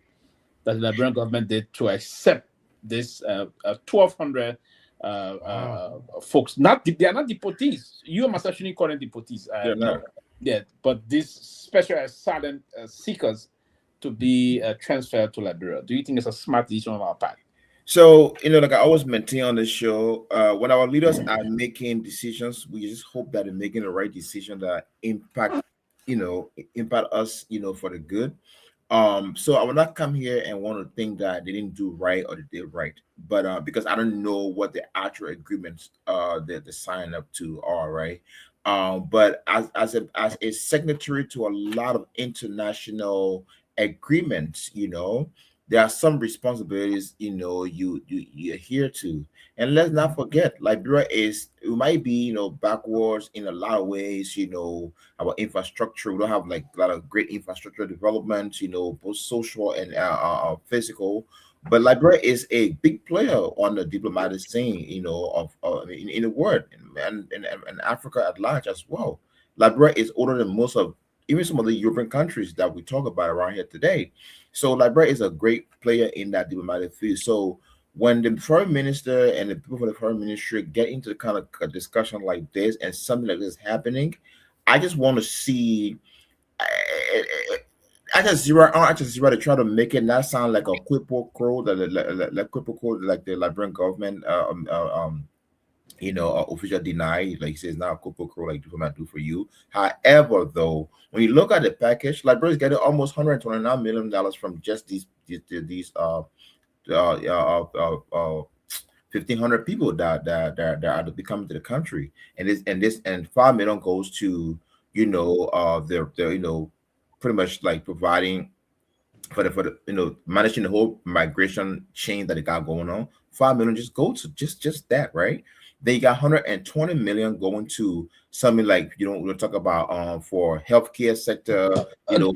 that the Liberian government did to accept this 1,200 folks? They are not deportees. You and myself shouldn't call them deportees. But these special asylum seekers to be transferred to Liberia. Do you think it's a smart decision on our part? So, like I always maintain on the show, when our leaders are making decisions, we just hope that they're making the right decision that impact us, for the good. So I will not come here and want to think that they didn't do right or they did right, but because I don't know what the actual agreements that they signed up to are, right? But as a signatory to a lot of international agreements, there are some responsibilities, you adhere to. And let's not forget, Liberia it might be, backwards in a lot of ways, our infrastructure. We don't have like a lot of great infrastructure development, both social and physical. But Liberia is a big player on the diplomatic scene, in the world and Africa at large as well. Liberia is older than most of even some of the European countries that we talk about around here today. So Liberia is a great player in that diplomatic field. So when the foreign minister and the people from the foreign ministry get into the kind of a discussion like this and something like this happening, I just want to see Al Jazeera to try to make it not sound like a quid pro quo, like the Liberian government official deny, like he says now quid pro quo like diplomat do for you. However, though, when you look at the package, Liberia is getting almost $129 million from just these 1,500 people that are to be coming to the country, and 5 million goes to their pretty much like providing for the managing the whole migration chain that they got going on. 5 million just go to just that, right? Then you got 120 million going to something like, you know, we'll talk about for healthcare sector, you know.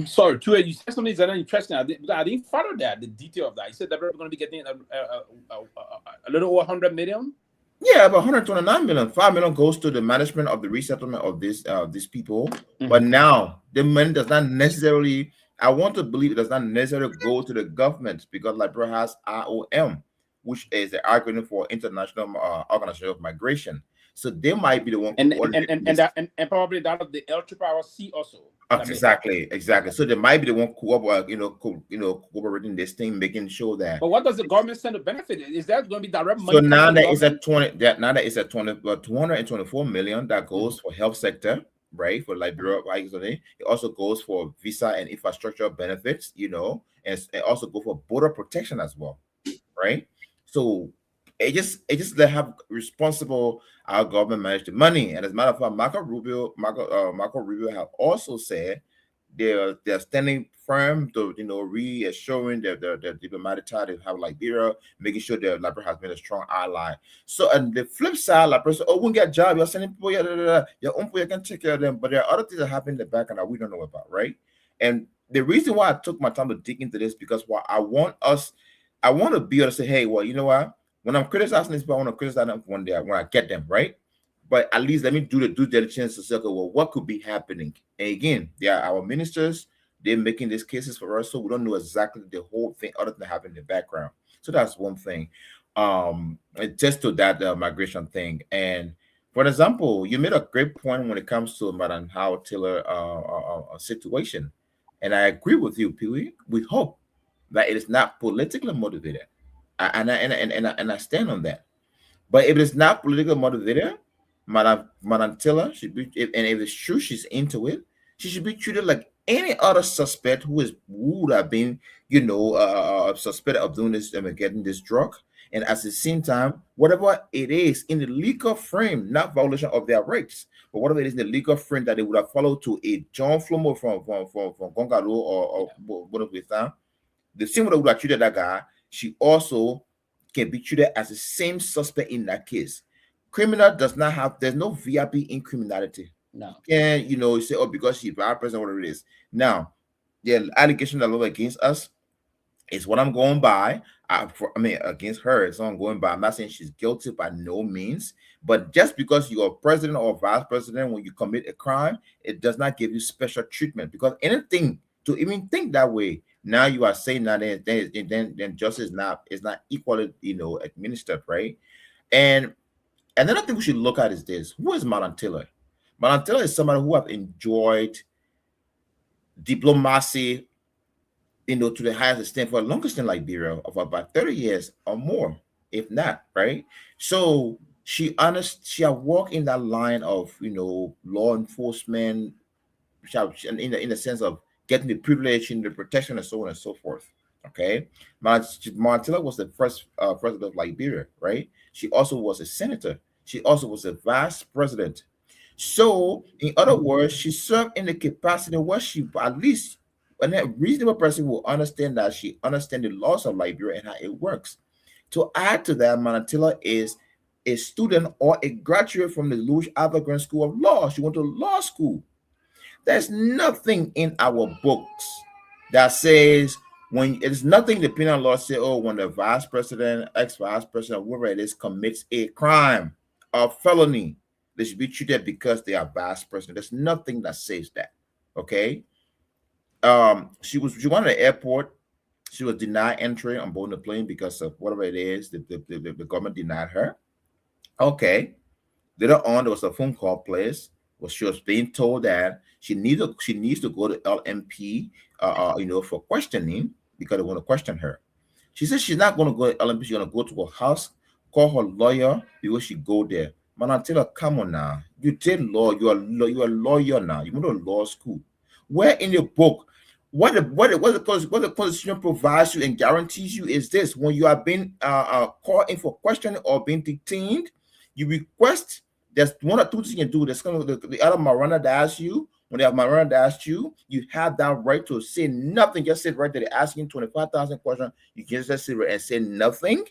Sorry, Pewee, you said something that's interesting. I didn't follow that, the detail of that. You said that we're going to be getting a little over 100 million. Yeah, about 129 million. 5 million goes to the management of the resettlement of these people. But now the money does not necessarily, I want to believe it does not necessarily go to the government, because Liberia has IOM, which is the acronym for International Organization of Migration. So they might be the one, and probably that of the LCCC also. Exactly. So they might be the one cooperating this thing, making sure that. But what does the government stand to benefit? Is that going to be direct money? So now that is at 224 million that goes for health sector, right? For Liberia, right? It also goes for visa and infrastructure benefits, you know, and it also go for border protection as well, right? So it just they have responsible our government manage the money. And as a matter of fact, Marco Rubio have also said they're standing firm to, you know, reassuring the diplomatic tie they have Liberia, making sure that Liberia has been a strong ally. So on the flip side, Liberia said, oh, we get a job, you're sending people, your own people, you can take care of them. But there are other things that happen in the background that we don't know about, right? And the reason why I took my time to dig into this, because what I want to be able to say, hey, well, you know what? When I'm criticizing this, I want to criticize them one day when I get them, right? But at least let me do the due diligence to say, okay, well, what could be happening? And again, they are our ministers. They're making these cases for us, so we don't know exactly the whole thing other than having the background. So that's one thing. Just to that migration thing. And for example, you made a great point when it comes to Madam Howard Taylor situation. And I agree with you, Pewee. We hope that it is not politically motivated. And I stand on that. But if it's not politically motivated, Madam Taylor should be, if it's true she's into it, she should be treated like any other suspect who would have been, you know, suspected of doing this and getting this drug. And at the same time, whatever it is in the legal frame, not violation of their rights, but whatever it is in the legal frame that they would have followed to a John Flomo from Gongloe or whatever, the same way they would have treated that guy, she also can be treated as the same suspect in that case. Criminal does not have, there's no VIP in criminality. No. And, you know, you say, oh, because she's bad person, whatever it is. Now, the allegation that are against us is what I'm going by. Against her, it's what I'm going by. I'm not saying she's guilty by no means, but just because you're president or vice president, when you commit a crime, it does not give you special treatment, because anything to even think that way, now you are saying that then justice is not equally, you know, administered, right? And another thing we should look at is this: who is Madam Taylor? Madam Taylor is somebody who have enjoyed diplomacy, you know, to the highest extent for the longest in Liberia, of about 30 years or more, if not, right? So she has walked in that line of, you know, law enforcement, in the sense of getting the privilege and the protection and so on and so forth. Okay, Madam Taylor was the first president of Liberia, right? She also was a senator. She also was a vice president. So, in other words, she served in the capacity where she, at least, a reasonable person will understand that she understands the laws of Liberia and how it works. To add to that, Madam Taylor is a student or a graduate from the Louis Alvarez School of Law. She went to law school. There's nothing in our books that says, when it's nothing the penal law say, oh, when the vice president, ex-vice president, whoever it is, commits a crime or felony, they should be treated because they are vice president. There's nothing that says that. Okay. She went to the airport. She was denied entry on board the plane because of whatever it is, the government denied her. Okay. Later on, there was a phone call placed where she was being told that she needs to go to LMP, you know, for questioning, because they want to question her. She says she's not going to go to LMP. She's going to go to her house, call her lawyer before she go there. Madam Taylor, come on now. You did law. You are a lawyer now. You went to law school. Where in your book, what the Constitution provides you and guarantees you is this: when you are being called in for questioning or being detained, you request. There's one or two things you can do. There's the other Miranda that asks you. When they have Miranda that asks you, you have that right to say nothing. Just sit right there. They're asking 25,000 questions. You can just sit right and say nothing.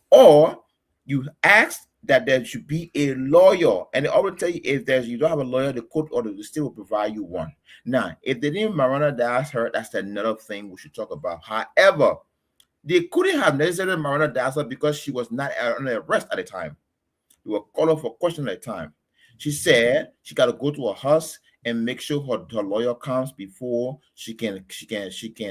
Or you asked that there should be a lawyer, and they always tell you if you don't have a lawyer, the court or the state will provide you one. Now, if they didn't Miranda Dahn her, that's another thing we should talk about. However, they couldn't have necessarily Miranda Dahn her because she was not under arrest at the time. They were calling for question at the time. She said she got to go to her house and make sure her lawyer comes before she can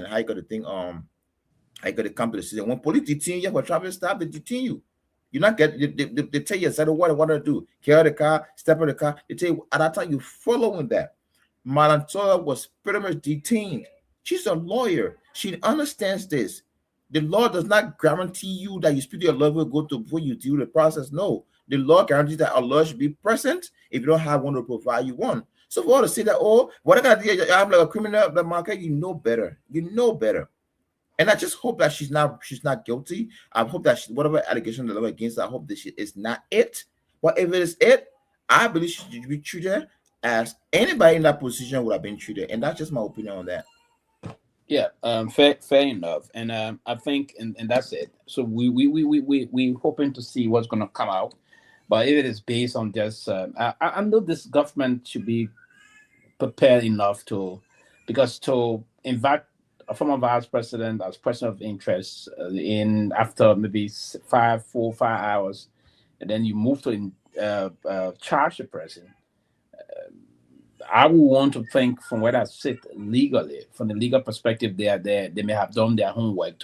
how you got the thing I got to come to the city. When police detain you for traffic stop, they detain you. You not get they tell you exactly what they want to do. Carry the car, step in the car. They tell you at that time you following that. Malantola was pretty much detained. She's a lawyer. She understands this. The law does not guarantee you that you speak to your lawyer go to before you do the process. No, the law guarantees that a lawyer should be present. If you don't have one, to provide you one. So for all to say that, oh, what I got to do, I'm like a criminal, the market, you know better. You know better. And I just hope that she's not guilty. I hope that whatever allegation that against her, I hope that she is not it. But if it is it, I believe she should be treated as anybody in that position would have been treated. And that's just my opinion on that. Yeah, fair enough. And I think and that's it. So we hoping to see what's gonna come out. But if it is based on just I know this government should be prepared enough to invite a former vice president as person of interest in after maybe 4 or 5 hours, and then you move to charge the president. I would want to think from where I sit legally, from the legal perspective, they may have done their homework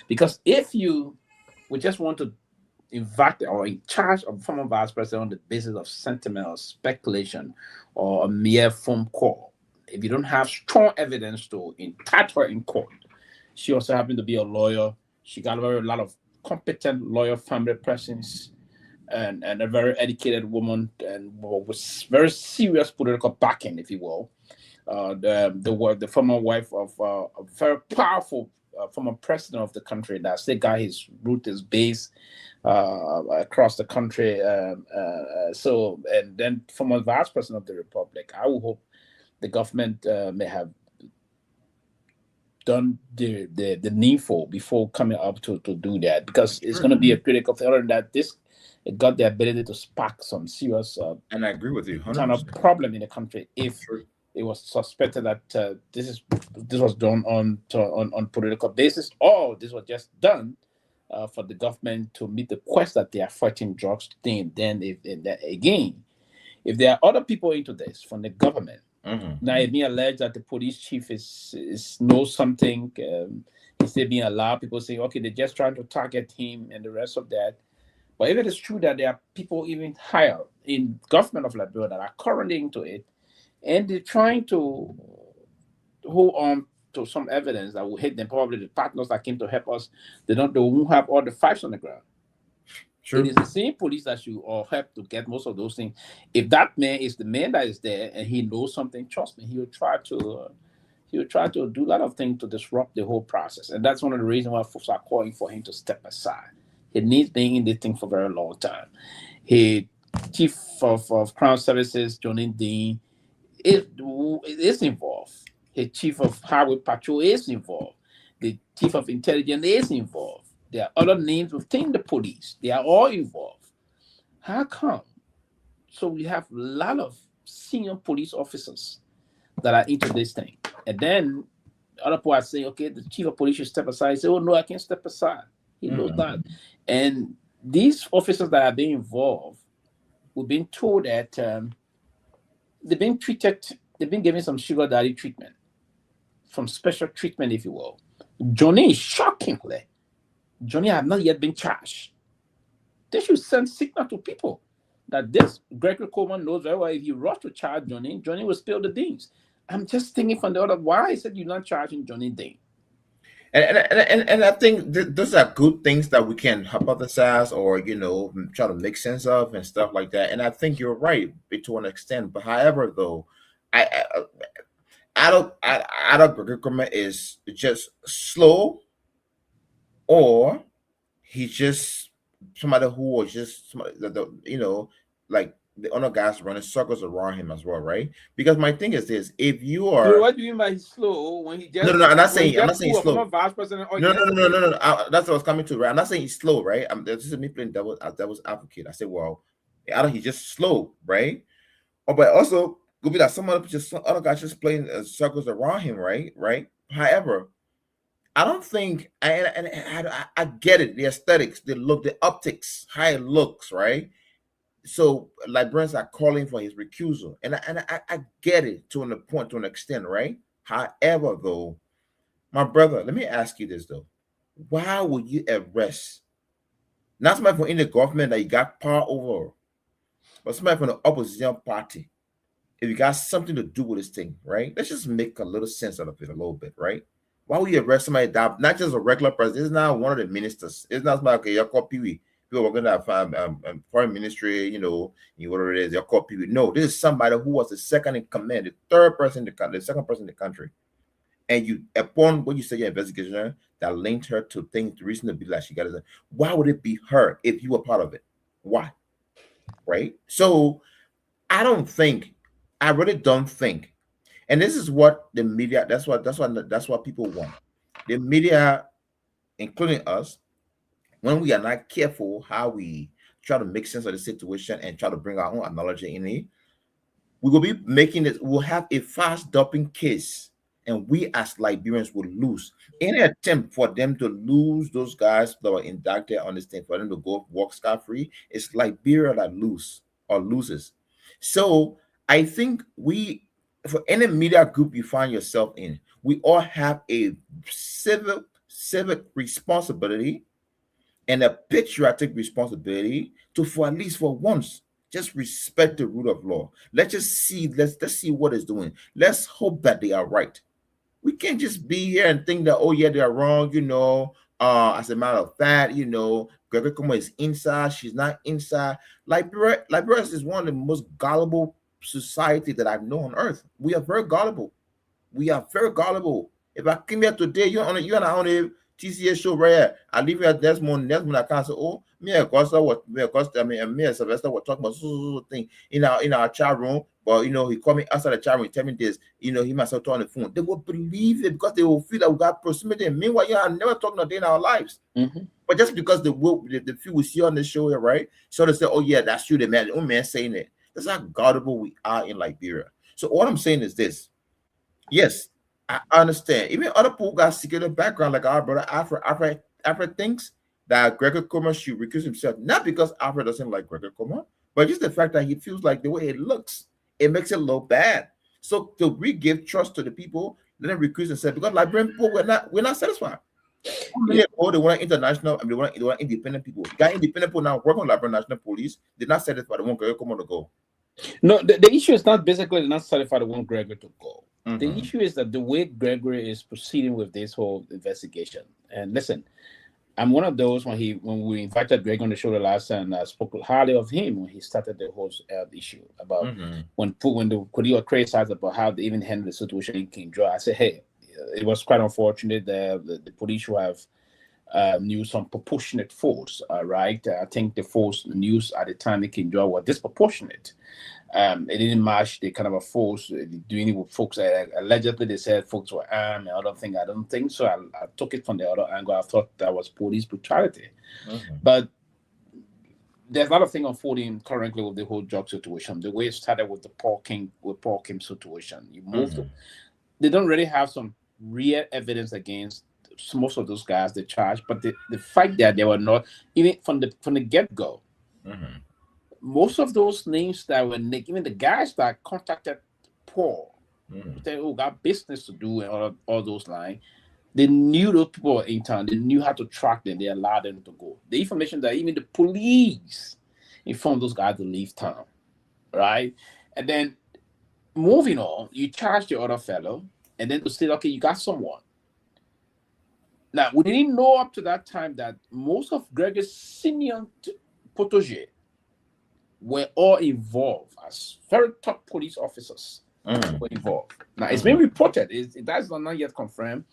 because if you would just want to invite or in charge of former vice president on the basis of sentiment or speculation or a mere phone call, if you don't have strong evidence to indict her in court, she also happened to be a lawyer. She got a lot of competent lawyer family presence and a very educated woman and with very serious political backing, if you will. The former wife of a very powerful former president of the country that still got his root is based across the country. So, and then former vice president of the republic. I would hope the government may have done the needful before coming up to do that, because it's going to be a critical thing that it got the ability to spark some serious and I agree with you 100%. Kind of problem in the country if it was suspected that this was done on political basis, or this was just done for the government to meet the quest that they are fighting drugs thing. Then if there are other people into this from the government. Now it's being alleged that the police chief knows something. He's still being allowed. People say, okay, they're just trying to target him and the rest of that. But if it is true that there are people even higher in government of Liberia that are currently into it, and they're trying to hold on to some evidence that will hit them, probably the partners that came to help us, they won't have all the facts on the ground. Sure. It is the same police that should help to get most of those things. If that man is the man that is there and he knows something, trust me, he will try to do a lot of things to disrupt the whole process. And that's one of the reasons why folks are calling for him to step aside. He needs being in this thing for a very long time. He chief of Crown Services, Dahn, is involved. The chief of Highway Patrol is involved. The chief of intelligence is involved. There are other names within the police. They are all involved. How come? So we have a lot of senior police officers that are into this thing. And then other people are saying, okay, the chief of police should step aside. He say, oh, no, I can't step aside. He knows that. And these officers that are being involved, we've been told that they've been given some sugar daddy treatment, some special treatment, if you will. Johnny, shockingly, Johnny have not yet been charged. They should send signal to people that this Gregory Coleman knows very well. If you rush to charge Johnny will spill the beans. I'm just thinking from the other, why is it you're not charging Johnny Dahn? And I think those are good things that we can hypothesize or try to make sense of and stuff like that. And I think you're right to an extent. But however, though, I don't Gregory Coleman is just slow, or he's just somebody who was just somebody, like the other guys running circles around him as well, right? Because my thing is this: if you are, so what do you mean by he's slow when he just no, I'm not saying slow. Vice president No. That's what I was coming to, right? I'm not saying he's slow, right? This is me playing devil's advocate. I said, well, either he's just slow, right? Or but also could be that some other guys just playing circles around him, right? Right. However, I don't think I get it. The aesthetics, the look, the optics, how it looks, right? So librarians are calling for his recusal, and I get it to an point, to an extent, right? However, though, my brother, let me ask you this though: why would you arrest not somebody from in the government that you got power over, but somebody from the opposition party? If you got something to do with this thing, right? Let's just make a little sense out of it a little bit, right? Why would you arrest somebody that not just a regular president? It's not one of the ministers. It's not somebody, okay, you're called Pewee. People are going to have foreign ministry, whatever it is, you're called Pewee. No, this is somebody who was the second in command, the third person in the country, the second person in the country. And you, upon what you say your investigation that linked her to things, the reason to be like she got it. Why would it be her if you were part of it? Why? Right? So I really don't think, and this is what the media, that's what people want. The media, including us, when we are not careful how we try to make sense of the situation and try to bring our own analogy in it, we will be making it, we'll have a fast dumping case, and we as Liberians will lose. Any attempt for them to lose those guys that were indicted on this thing, for them to go walk scot-free, it's Liberia that loses. So I think for any media group you find yourself in, we all have a civic responsibility and a patriotic responsibility to, for at least for once, just respect the rule of law. Let's see what it's doing. Let's hope that they are right. We can't just be here and think that, oh yeah, they are wrong, as a matter of fact, Gregory Kromah is inside, she's not inside. Liberia is one of the most gullible society that I've known on earth. We are very gullible. If I came here today, you're on a TCA show right here. I leave here Desmond I can't say, oh, me and Sylvester were talking about so thing in our chat room, but he called me outside the chat room and tell me this, he must have talked on the phone. They will believe it because they will feel that we got proximity. Meanwhile, I never talked a day in our lives. Mm-hmm. But just because the few we see on the show here, right? So they say, oh yeah, that's true, the man saying it. That's how gullible we are in Liberia. So what I'm saying is this. Yes, I understand. Even other people got security background, like our brother Alfred thinks that Gregory Kromah should recuse himself, not because Alfred doesn't like Gregory Kromah, but just the fact that he feels like the way it looks, it makes it look bad. So to re-give trust to the people, let them recuse themselves, because Liberian people, we're not satisfied. They want international, they want independent people. You got independent people now working on Liberian National Police. They're not satisfied. They want Gregory Kromah to go. No, the issue is not basically they're not satisfied. They want Gregory to go. Mm-hmm. The issue is that the way Gregory is proceeding with this whole investigation. And listen, I'm one of those when we invited Greg on the show the last time, I spoke highly of him when he started the whole issue about when the Korea criticized about how they even handled the situation in King Joe. I said, hey, it was quite unfortunate that the police should have used some proportionate force, right? I think the force used at the time in King Joe were disproportionate. It didn't match the kind of a force doing it with folks. Allegedly, they said folks were armed. I don't think so. I took it from the other angle. I thought that was police brutality. But there's a lot of things unfolding currently with the whole drug situation. The way it started with the Paul Kim situation. You moved. They don't really have some real evidence against most of those guys they charged, but the fact that they were not, even from the get-go. Most of those names that were even the guys that contacted Paul, they all got business to do and all those lines. They knew those people were in town. They knew how to track them. They allowed them to go. The information that even the police informed those guys to leave town, right? And then moving on, you charge the other fellow, and then to say, okay, you got someone. Now, we didn't know up to that time that most of Greg's senior protégés were all involved as very top police officers were involved. Now, it's been reported, that's not yet confirmed,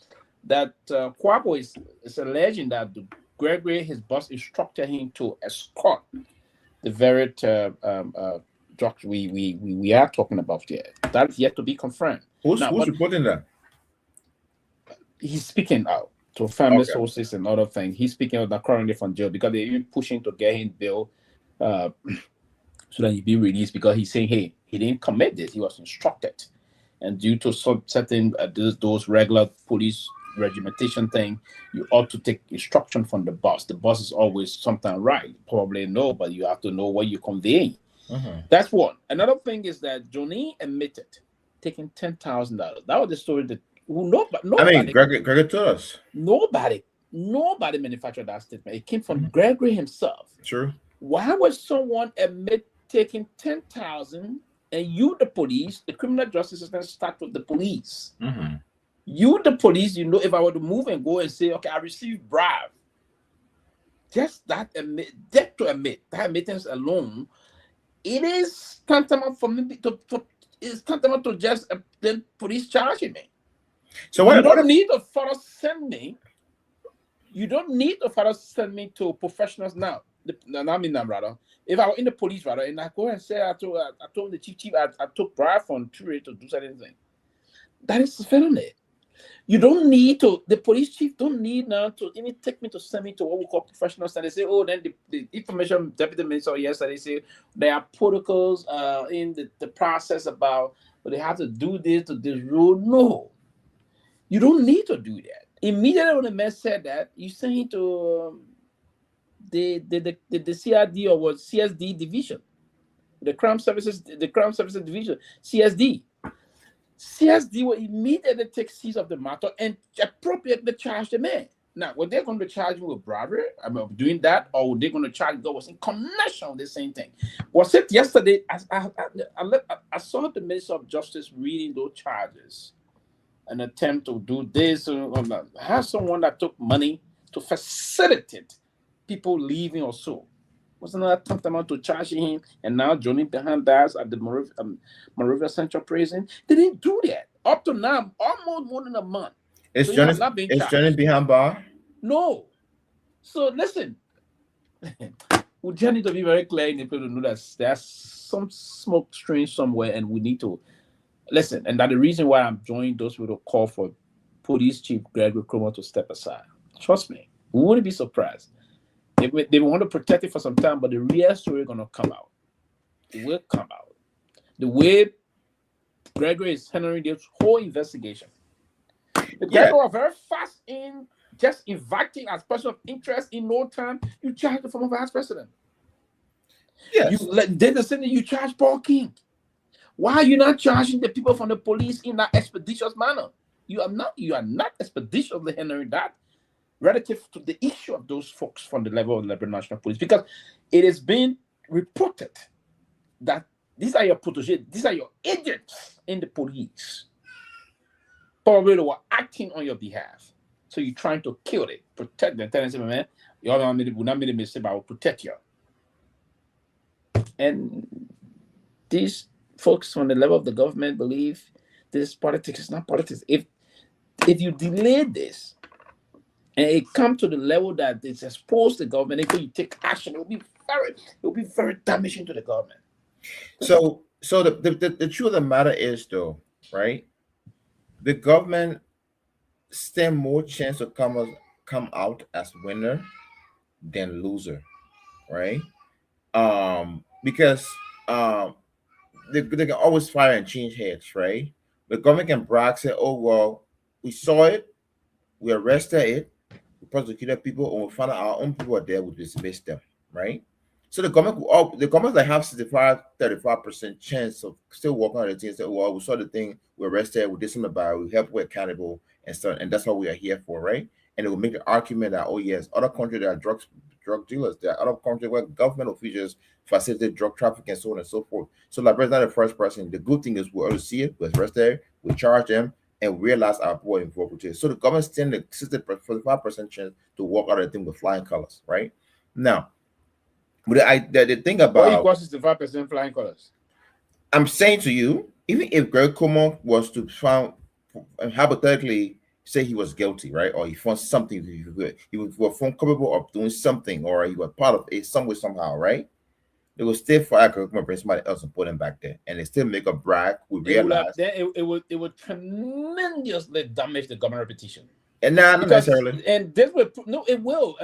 that Kwabo is alleging that Gregory, his boss, instructed him to escort the very drugs we are talking about here. That's yet to be confirmed. Who's reporting that? He's speaking out to family sources and other things. He's speaking out currently from jail because they're even pushing to get him bail so that he be released, because he's saying, hey, he didn't commit this, he was instructed. And due to some certain those regular police regimentation thing, you ought to take instruction from the boss. The boss is always something right. Probably no, but you have to know what you're conveying. That's one. Another thing is that Johnny admitted taking $10,000. That was the story that nobody. I mean, Gregory told us. Nobody manufactured that statement. It came from Gregory himself. True. Why would someone admit taking 10,000 and you, the police, the criminal justice system start with the police? You, the police, you know, if I were to move and go and say, okay, I received bribe, just that to admit, that admittance alone, it is tantamount for me it's tantamount to just the police charging me. So what? You don't need to further send me. You don't need to further send me to professionals now. Rather, if I were in the police, rather, and I go and say, I told the chief, I took bribe from True to do certain thing. That is felony. You don't need to. The police chief don't need now to even take me to send me to what we call professionals. And they say, oh, then the information deputy minister yesterday say there are protocols in the process about, but they have to do this to this rule. No, you don't need to do that. Immediately when the man said that, you send him to the CRD or what CSD division, the Crime Services division, CSD. CSD will immediately take seize of the matter and appropriately charge the man. Now, were they going to charge me with bribery? Doing that, or were they going to charge that was in connection with the same thing? Was it yesterday? I saw the Minister of Justice reading those charges, an attempt to do this. Have someone that took money to facilitate people leaving or so. Wasn't that tantamount to charging him? And now Johnny behind bars at the Monrovia Central Prison. They didn't do that. Up to now, almost more than a month. Is Johnny behind bar? No. So listen, we just need to be very clear in the people to know that there's some smoke screen somewhere, and we need to listen. And that the reason why I'm joining those with a call for Police Chief Seleke Kromah to step aside. Trust me, we wouldn't be surprised. They want to protect it for some time, but the real story is going to come out. It will come out. The way Gregory is handling this whole investigation. The Gregory are very fast in just inviting as person of interest in no time. You charge the former vice president. Yes. You charge Paul King. Why are you not charging the people from the police in that expeditious manner? You are not expeditiously handling that relative to the issue of those folks from the level of the Liberia National Police, because it has been reported that these are your protégés, these are your agents in the police. Probably they were acting on your behalf. So you're trying to kill it, protect them, telling them, man, you all not made a mistake, but I will protect you. And these folks from the level of the government believe this politics is not politics. If you delay this, and it comes to the level that it's exposed to the government, if you take action, it will be very damaging to the government. So the truth of the matter is, though, right? The government stand more chance to come out as winner than loser, right? Because they can always fire and change heads, right? The government can brag, say, "Oh well, we saw it, we arrested it, we prosecuted people, and we found out our own people are there, we dismissed them," right? So the government that have 35% chance of still working on the thing, say, "Well, we saw the thing, we arrested, we did something about it, we helped, we're accountable, and stuff, and that's what we are here for," right? And it will make the argument that, oh yes, other countries there are drug dealers, there are other countries where government officials facilitate drug trafficking and so on and so forth. So Liberia is not the first person. The good thing is we already see it, we arrest them, we charge them, and we realize our boy involved with it. So the government stands the 45% chance to walk out of the thing with flying colors, right? Now, but the thing about what equals 65% flying colors? I'm saying to you, even if Seleke Kromah was to found hypothetically say he was guilty, right, or he found something, he was found capable of doing something, or he was part of it some way somehow, right? They will still fire Kromah, bring somebody else and put him back there, and they still make a brag. We realize it would tremendously damage the government repetition. And not necessarily. And this will it will.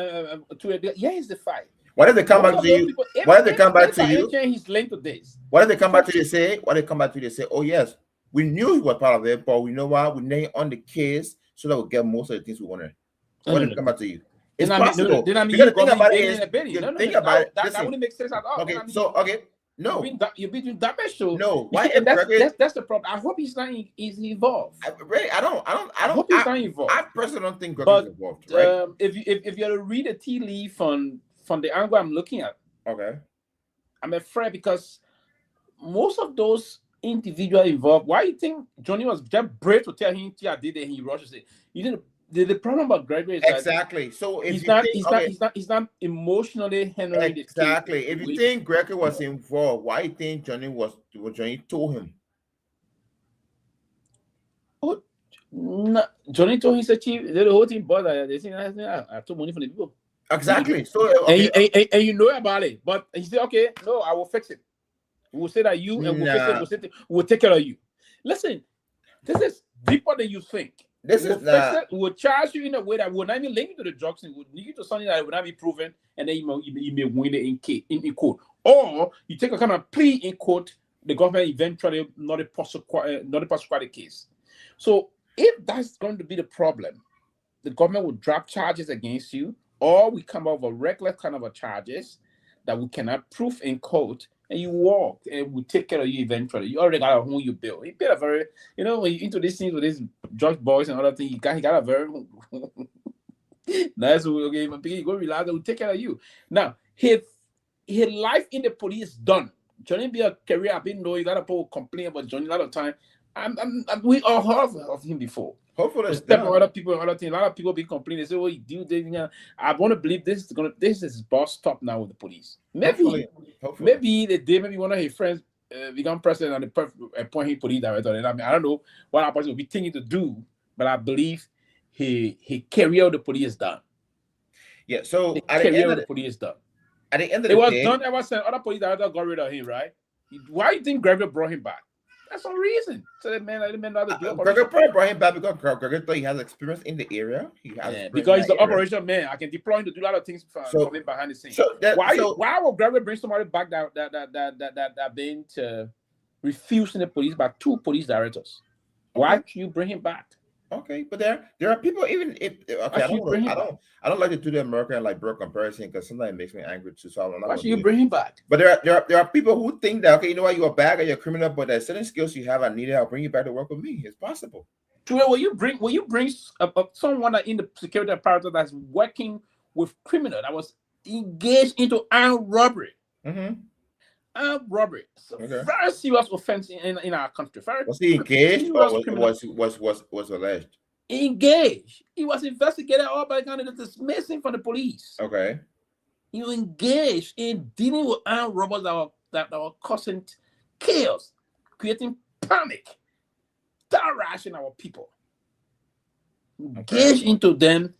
Here's the fight. What if they come back to you? What if they come back to you? He's linked to this. What if they come back to you? What if they come back to you? They say, "Oh yes, we knew he was part of it, but we know why we named on the case so that we'll get most of the things we wanted." What if they come back to you? It's possible. Then you gotta think about it. Think about it. That wouldn't make sense at all. Okay, no. You're between damage. So no. Why? That's the problem. I hope he's not involved. I don't hope he's not involved. I personally don't think Gregory is involved. Right? If you're to read a tea leaf from the angle I'm looking at, okay, I'm afraid because most of those individuals involved. Why you think Johnny was just brave to tell him I did it and he rushes it? You didn't. The problem about Gregory is exactly. So if he's not emotionally handling exactly. If you think Gregory was involved, why you think Johnny told him? Oh, no, Johnny told him the whole thing, but they think I took money from the people. Exactly. So and you know about it, but he said, "Okay, no, I will fix it. We'll say that you and we'll fix it. We'll take care of you." Listen, this is deeper than you think. We'll charge you in a way that will not even link you to the drugs and will link you to something that will not be proven, and then you may win it in court. Or you take a kind of plea in court, the government eventually not a prosecuted case. So if that's going to be the problem, the government will drop charges against you, or we come up with a reckless kind of a charges that we cannot prove in court, and you walk, and we take care of you eventually. You already got a home you build. You build a very, when you into these things with these drug boys and other things, he got a very nice. Okay, you go relax, we'll take care of you. Now, his life in the police done. Johnny be a career. I've been knowing a lot of people complain about Johnny a lot of time. We all heard of him before. Hopefully, step on other people and other things. A lot of people be complaining. They say, "Oh, you do this." I want to believe this is boss stop now with the police. Maybe the day maybe one of his friends become president and appoint him police director. And I don't know what our person will be thinking to do, but I believe he carry out the police done. Yeah. So at the end of the police done. At the end of the day, it was done ever since other police director got rid of him, right? Why do you think Gregory brought him back? That's some reason. So that man not the Gregory probably brought him back because Gregory thought he has experience in the area. Because he's the operation man. I can deploy him to do a lot of things for him behind the scenes. Why would Gregory bring somebody back that been refusing the police by 2 police directors? Why should you bring him back? Okay, but there are people even if I don't like to do the American comparison because sometimes it makes me angry too. So why should you bring him back? But there are people who think that you know what, you're a bad guy, you're a criminal, but there's certain skills you have. I need it. I'll bring you back to work with me. It's possible. True. Will you bring someone in the security apparatus that's working with criminal that was engaged into armed robbery? Mm-hmm. Armed robbery. So very serious offense in our country. Was he engaged or was alleged? Engaged. He was investigated all by kind of dismissing from the police. Okay. He was engaged in dealing with armed robbers that were causing chaos, creating panic, terrorizing our people. Engaged into them,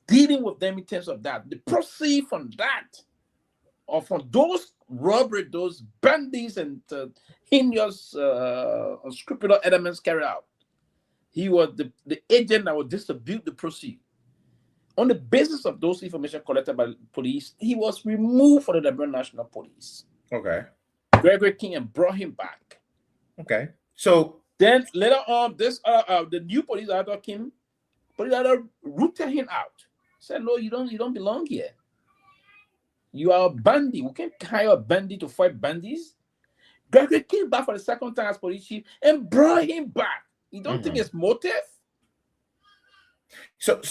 dealing with them in terms of that. The proceed from that, or from those robbery, those bandits and heinous, unscrupulous elements carried out. He was the agent that would distribute the proceeds. On the basis of those information collected by the police, he was removed from the Liberia National Police. Okay. Gregory King and brought him back. Okay. So then later on, the new police director came. Police director rooted him out. Said, "No, you don't belong here. You are a bandit. We can't hire a bandit to fight bandits." Gregory came back for the second time as police chief and brought him back. You don't think it's motive? So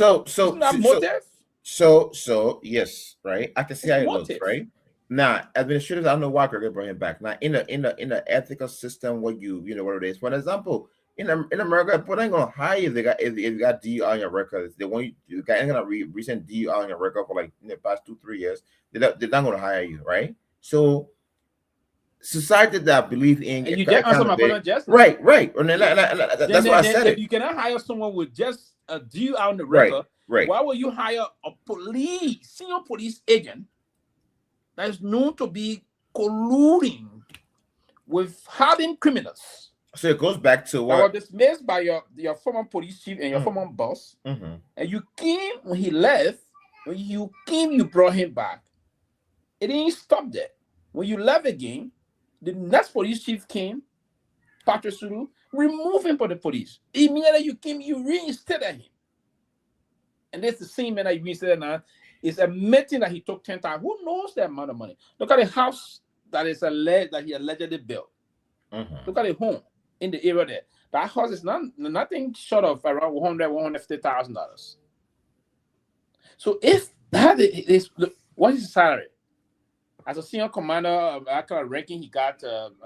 yes, right. I can see how it looks, right? Now, administrators, I don't know why Gregory brought him back. Now, in the ethical system, what you know what it is. For example, in America, people ain't gonna hire you if you got DUI on your record. They want you ain't gonna recent DUI on your record for in the past 2-3 years. They're not gonna hire you, right? So society that believe in and you get answer my question, just right. And that's why I said it. You cannot hire someone with just a DUI on the record. Right. Why would you hire a senior police agent that is known to be colluding with hardened criminals. So it goes back to That what were dismissed by your former police chief and your former boss. Mm-hmm. And you came when he left. When you came, you brought him back. It didn't stop there. When you left again, the next police chief came, Patrick Sulu, removed him from the police. Immediately you came, you reinstated him. And that's the same man that you reinstated now is admitting that he took 10,000. Who knows that amount of money? Look at the house that is alleged that he allegedly built. Mm-hmm. Look at the home in the area there. That house is nothing short of around $150,000. So if that is what is his salary? As a senior commander, actual ranking, he got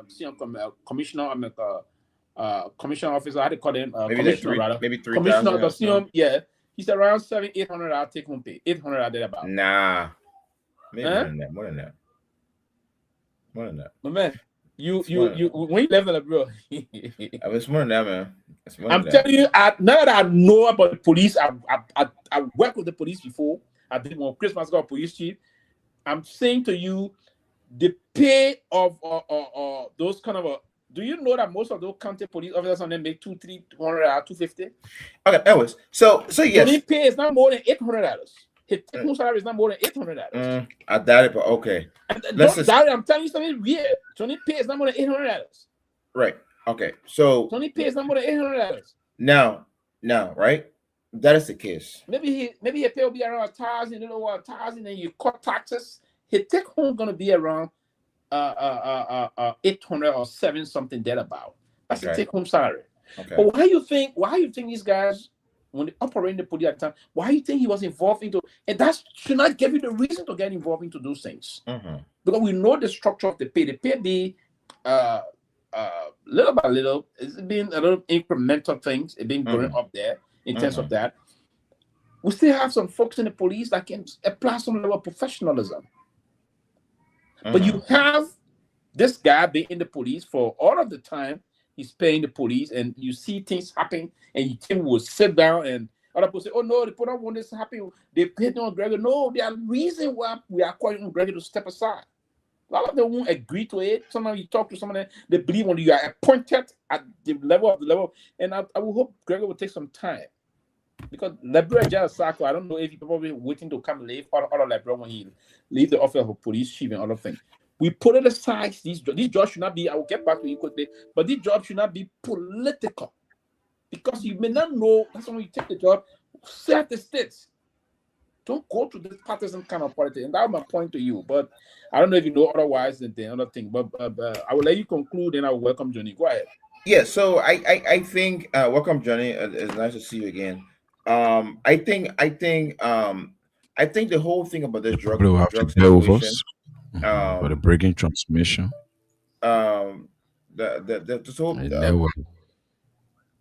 senior commissioner, commissioner officer. How do you call him? Maybe 3,000. Commissioner, senior, yeah. He's around $700-800. I'll take home pay. $800 there about. Nah, maybe more than that. My man, you when you level bro. It's more than that, man. I'm telling you, now that I know about the police, I worked with the police before. I did one Christmas got police chief. I'm saying to you, the pay of those kind of do you know that most of those county police officers on them make $200-300, $250? Okay, anyways, so yes. Tony pay is not more than $800. His take-home salary is not more than $800. I doubt it, but okay. I'm telling you something weird. Tony pay is not more than $800. Right. Okay. So Tony pay is not more than $800. Now, right? That is the case. Maybe your pay will be around $1,000, and you cut taxes. His take home gonna be around 800 or 7 something thereabout. That's the take home salary. Okay. But why you think these guys, when they operate in the police at the time, why you think he was involved into, and that should not give you the reason to get involved into those things. Mm-hmm. Because we know the structure of the pay. The pay be little by little, it's been a little incremental things. It's been going up there in terms of that. We still have some folks in the police that can apply some level of professionalism. But you have this guy being in the police for all of the time he's paying the police, and you see things happen, and you think will sit down, and other people say, "Oh no, the people don't want this to happen. They paid on Gregor." No, there are reasons why we are calling Gregor to step aside. A lot of them won't agree to it. Sometimes you talk to someone, they believe when you are appointed at the level, and I will hope Gregor will take some time. Because Liberia General Sako, I don't know if he's probably waiting to come leave or Liberia when he leave the office of police chief and other things. We put it aside. These jobs should not be, I will get back to you quickly, but these jobs should not be political. Because you may not know, that's when you take the job, set the states. Don't go to this partisan kind of politics. And that was my point to you. But I don't know if you know otherwise than the other thing. But I will let you conclude, and I will welcome Johnny. Go ahead. Yeah, so I think welcome, Johnny. It's nice to see you again. I think the whole thing about this drug situation, for the breaking transmission. This whole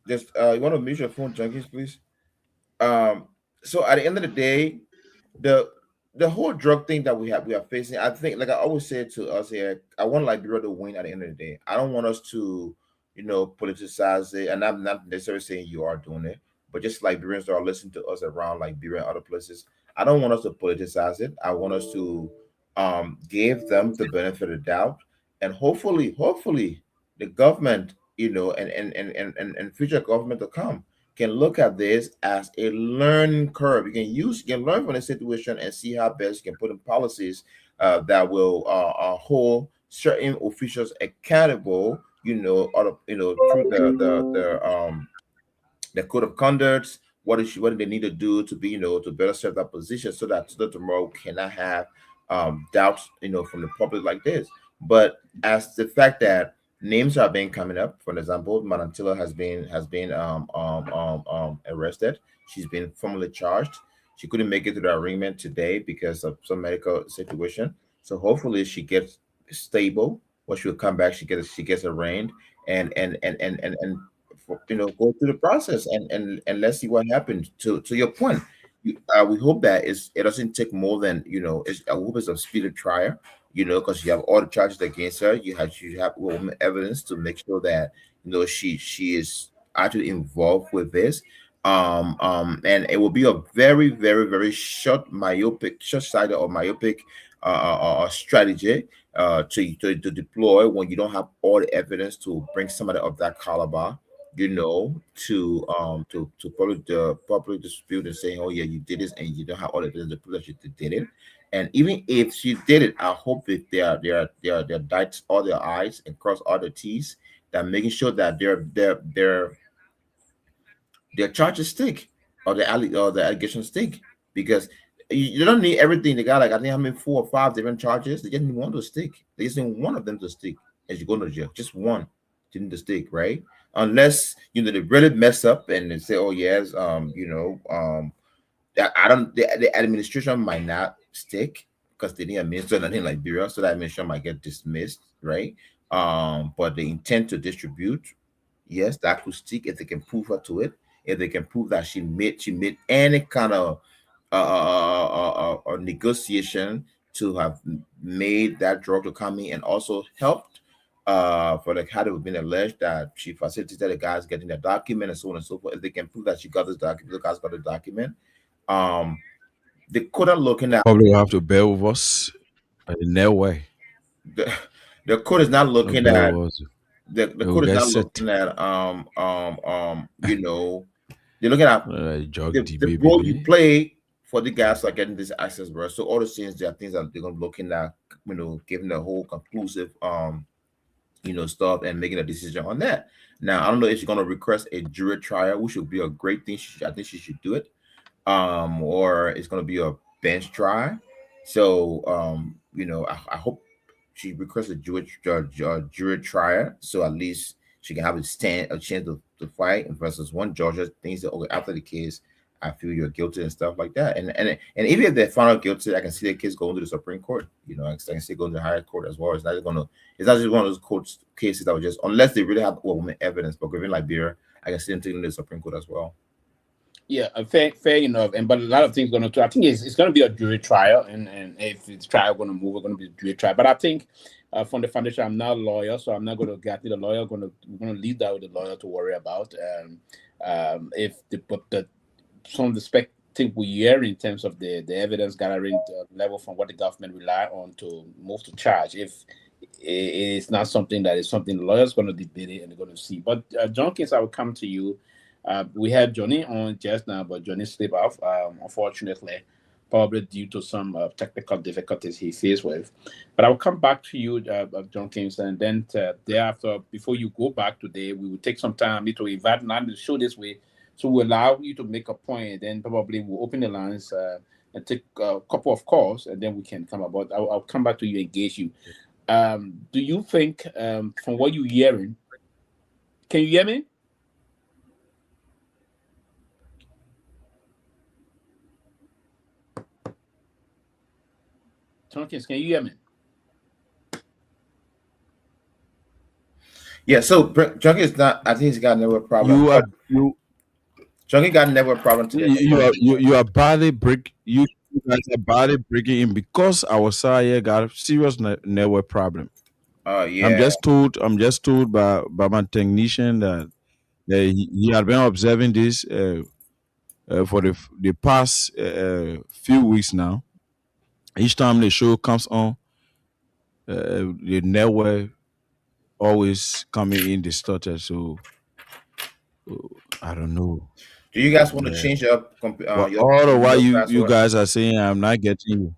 just you want to mute your phone, junkies, please. So at the end of the day, the whole drug thing that we are facing, I think, like I always say to us here, I want Liberia to win at the end of the day. I don't want us to, politicize it, and I'm not necessarily saying you are doing it. But just like Liberians that are listening to us around Liberia and other places, I don't want us to politicize it. I want us to give them the benefit of the doubt, and hopefully the government, and future government to come can look at this as a learning curve. You can learn from the situation and see how best you can put in policies that will hold certain officials accountable, through the code of conduct, what do they need to do to be, to better serve that position, so that tomorrow we cannot have doubts, from the public like this. But as the fact that names are being coming up, for example, Manantila has been arrested. She's been formally charged. She couldn't make it to the arraignment today because of some medical situation. So hopefully she gets stable. When she'll come back, she gets arraigned and go through the process and let's see what happens. To your point, we hope that it doesn't take more than I hope it's a speedy trial, because you have all the charges against her. You have evidence to make sure that she is actually involved with this. And it will be a very, very, very short-sighted or myopic strategy to deploy when you don't have all the evidence to bring somebody of that caliber, to public dispute and saying, oh yeah, you did this, and you don't have all the evidence to prove that you did it. And even if she did it, I hope that they dots all their I's and cross all the T's, that making sure that their charges stick, or the allegations stick, because you don't need everything. They got, like, I think, how many 4 or 5 different charges. They just need one to stick. They just need one of them to stick as you go to jail. Just one to stick, right? Unless they really mess up and they say, oh yes, the administration might not stick because they didn't administer nothing like Liberia, so that administration might get dismissed, right? But the intent to distribute, yes, that could stick if they can prove her to it. If they can prove that she made any kind of negotiation to have made that drug to come in, and also helped for like had it been alleged that she facilitated the guys getting the document and so on and so forth. If they can prove that she got this document, the guys got the document. The court are looking at, probably have to bear with us in no way. The court is not looking at the court is not set. looking at they're looking at the role you play for the guys that are getting this access, bro. So all the things, there are things that they're gonna be looking at, giving the whole conclusive stuff and making a decision on that. Now, I don't know if she's gonna request a jury trial, which would be a great thing. I think she should do it. Or it's gonna be a bench trial. So I hope she requests a jury trial, so at least she can have a chance to fight, versus one judge thinks that, okay, after the case, I feel you're guilty and stuff like that. And even if they found out guilty, I can see the case going to the Supreme Court. I can see going to the higher court as well. It's not just one of those court cases that would just, unless they really have evidence. But given Liberia, I can see them taking to the Supreme Court as well. Yeah, fair enough. But a lot of things going to. I think it's going to be a jury trial, and if it's trial going to move, it's going to be a jury trial. But I think from the foundation, I'm not a lawyer, so I'm not going to get the lawyer. We're going to leave that with the lawyer to worry about. If some of the thing we hear in terms of the evidence gathering level from what the government rely on to move to charge, if it's not something that is something the lawyer's going to debate it and they're going to see. But Jenkins, I will come to you. We had Johnny on just now, but Johnny slipped off, unfortunately, probably due to some technical difficulties he faced with. But I'll come back to you, Jenkins, and then thereafter, before you go back today, we will take some time to invite Nan to the show this way. So we'll allow you to make a point, and then probably we'll open the lines and take a couple of calls, and then we can come about. I'll come back to you, engage you. Do you think, from what you're hearing, can you hear me? Tonkins, can you hear me? Yeah, so Junkie is not. I think he's got a network problem. Junkie got a network problem today. You are badly break. You guys are badly breaking in because our side got a serious network problem. Yeah. I'm just told by my technician that he had been observing this for the past few weeks now. Each time the show comes on, the network always coming in distorted. So I don't know. Do you guys want to change up? Otherwise, you guys are saying I'm not getting you.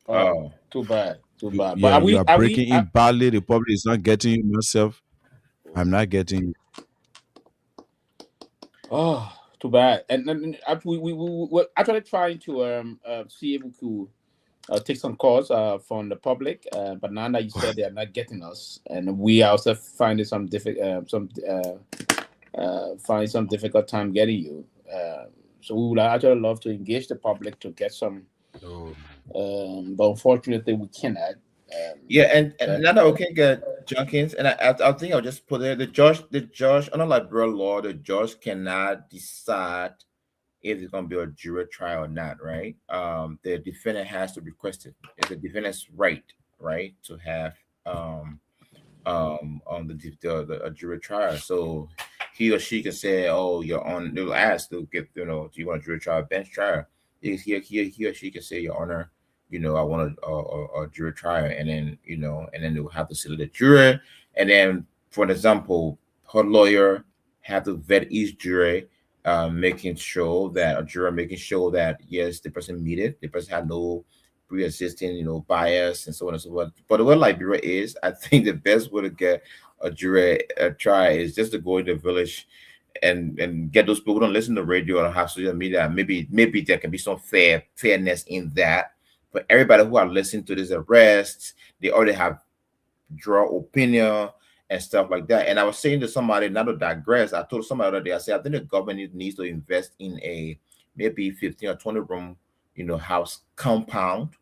Oh, too bad. But you are breaking in badly. The public is not getting you. Myself, I'm not getting you. Oh, too bad. And we're actually trying to see if we could take some calls from the public, but now that you said they are not getting us, and we also finding some difficult time getting you. So we would actually love to engage the public to get some, but unfortunately we cannot. And now that we can get Jenkins, and I think I'll just put it: the judge, under Liberia law, the judge cannot decide if it's going to be a jury trial or not, right? The defendant has to request it. It's the defendant's right to have a jury trial. So he or she can say, "Oh, you're on." They'll ask, they'll get, do you want a jury trial, bench trial? He or she can say, "Your Honor, I want a jury trial," and then and then they'll have to select the jury, and then, for example, her lawyer have to vet each jury, making sure that yes, the person meet it, the person had no pre-existing bias and so on and so forth. But the way Liberia is, I think the best way to get a jury trial is just to go in the village and get those people who don't listen to radio or have social media. Maybe there can be some fairness in that. But everybody who are listening to this arrest, they already have draw opinion and stuff like that. And I was saying to somebody, not to digress, I told somebody the other day, I said, I think the government needs to invest in a maybe 15 or 20 room, house compound,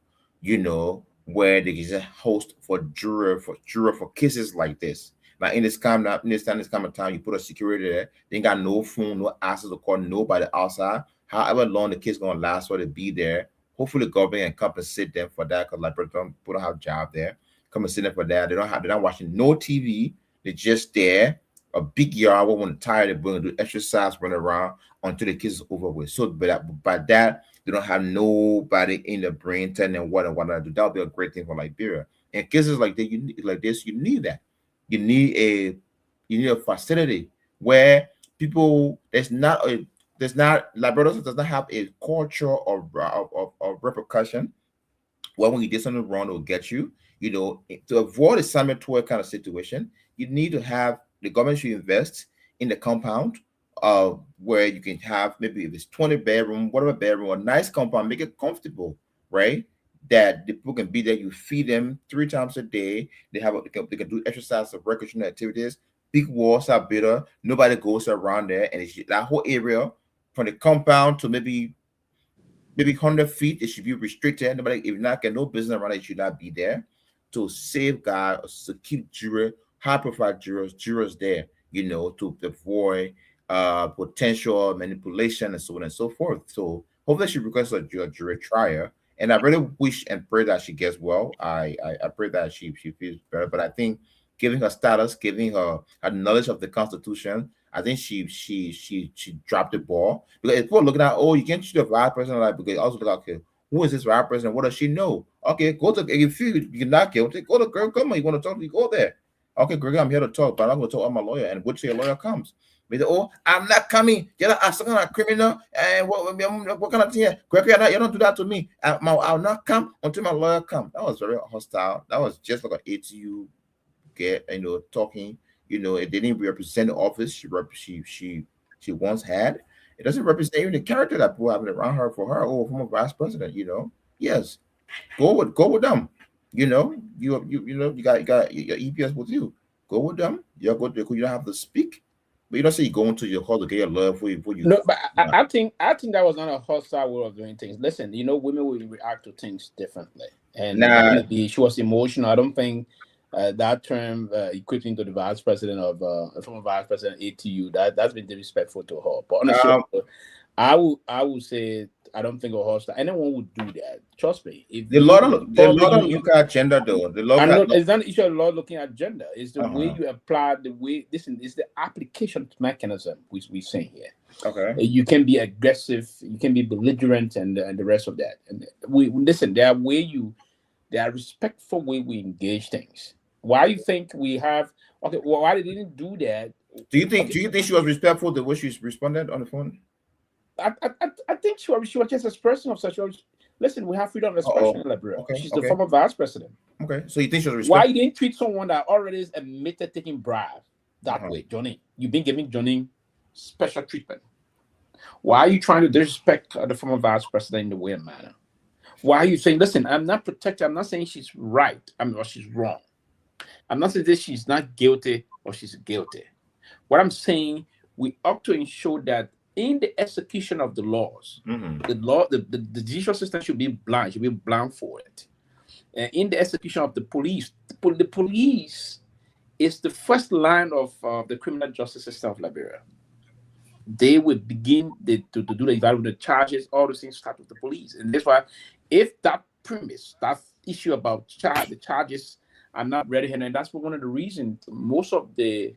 where they can just host for juror for cases like this. Now in this kind of time, you put a security there. They ain't got no phone, no access to call nobody outside. However long the case gonna last for to be there. Hopefully the government can compensate them for that, because like people don't have a job there. Compensate them for that. They're not watching no TV. They're just there. A big yard when they're tired, they're going to do exercise, run around until the case is over with. So by that, they don't have nobody in the brain telling them what and what to do. That would be a great thing for Liberia. In cases like this, you need that. You need a facility where people Liberia does not have a culture of repercussion. Well, when you did something wrong, it'll get you. To avoid a cemetery kind of situation, you need to have the government should invest in the compound, where you can have, maybe if it's 20 bedroom, whatever bedroom, a nice compound, make it comfortable, right? That the people can be there. You feed them 3 times a day. They can do exercise or recreational activities. Big walls are better. Nobody goes around there, and it's that whole area from the compound to maybe 100 feet, it should be restricted. Nobody, if not, get no business around it, should not be there, to safeguard or to keep high-profile jurors there, to avoid potential manipulation and so on and so forth. So hopefully she requests a jury trial, and I really wish and pray that she gets well. I pray that she feels better. But I think, giving her status, giving her knowledge of the Constitution, I think she dropped the ball, because people are looking at, oh, you can't shoot a vice president, like, because also look, okay, who is this vice president? What does she know? Okay, go to, if you're not guilty, go to Greg. Come on, you want to talk? You go there. Okay, Greg, I'm here to talk, but I'm going to talk to my lawyer, and wait till your lawyer comes. But oh, I'm not coming. You're not some kind of criminal, and what kind of thing? Greg, you don't do that to me. I'll not come until my lawyer comes. That was very hostile. That was just like an ATU get, talking. It didn't represent the office she once had. It doesn't represent even the character that people have around her for her. Oh, former vice president. Yes, go with them. You got your EPS with you. Go with them. You don't have to speak, but you don't say you go into your hall to get your love for you. No, but I think that was not a hostile way of doing things. Listen, women will react to things differently, and she was emotional. I don't think that term equating to the vice president of former vice president ATU, that's been disrespectful to her. But honestly, I would say I don't think a hostile anyone would do that. Trust me. If the law don't look at gender though. It's not an issue of law looking at gender. It's the way you apply the way. Listen, it's the application mechanism which we say here. Okay. You can be aggressive, you can be belligerent, and the rest of that. And we listen. There are respectful way we engage things. Why you think we have? Okay, well, why they didn't do that? Do you think she was respectful the way she responded on the phone? I think she was just expressing of such. Listen, we have freedom of expression in Liberia. Okay, she's the former vice president. Okay, so you think she was respectful? Why you didn't treat someone that already is admitted taking bribe that way, Johnny? You've been giving Johnny special treatment. Why are you trying to disrespect the former vice president in the way and manner? Why are you saying, listen, I'm not protecting, I'm not saying she's right, or she's wrong. I'm not saying that she's not guilty or she's guilty. What I'm saying, we ought to ensure that in the execution of the laws, the judicial system should be blind for it. And in the execution of the police is the first line of the criminal justice system of Liberia. They would begin to do the evaluation, the charges, all those things start with the police. And that's why, if that premise, that issue about the charges are not ready, and that's one of the reasons most of the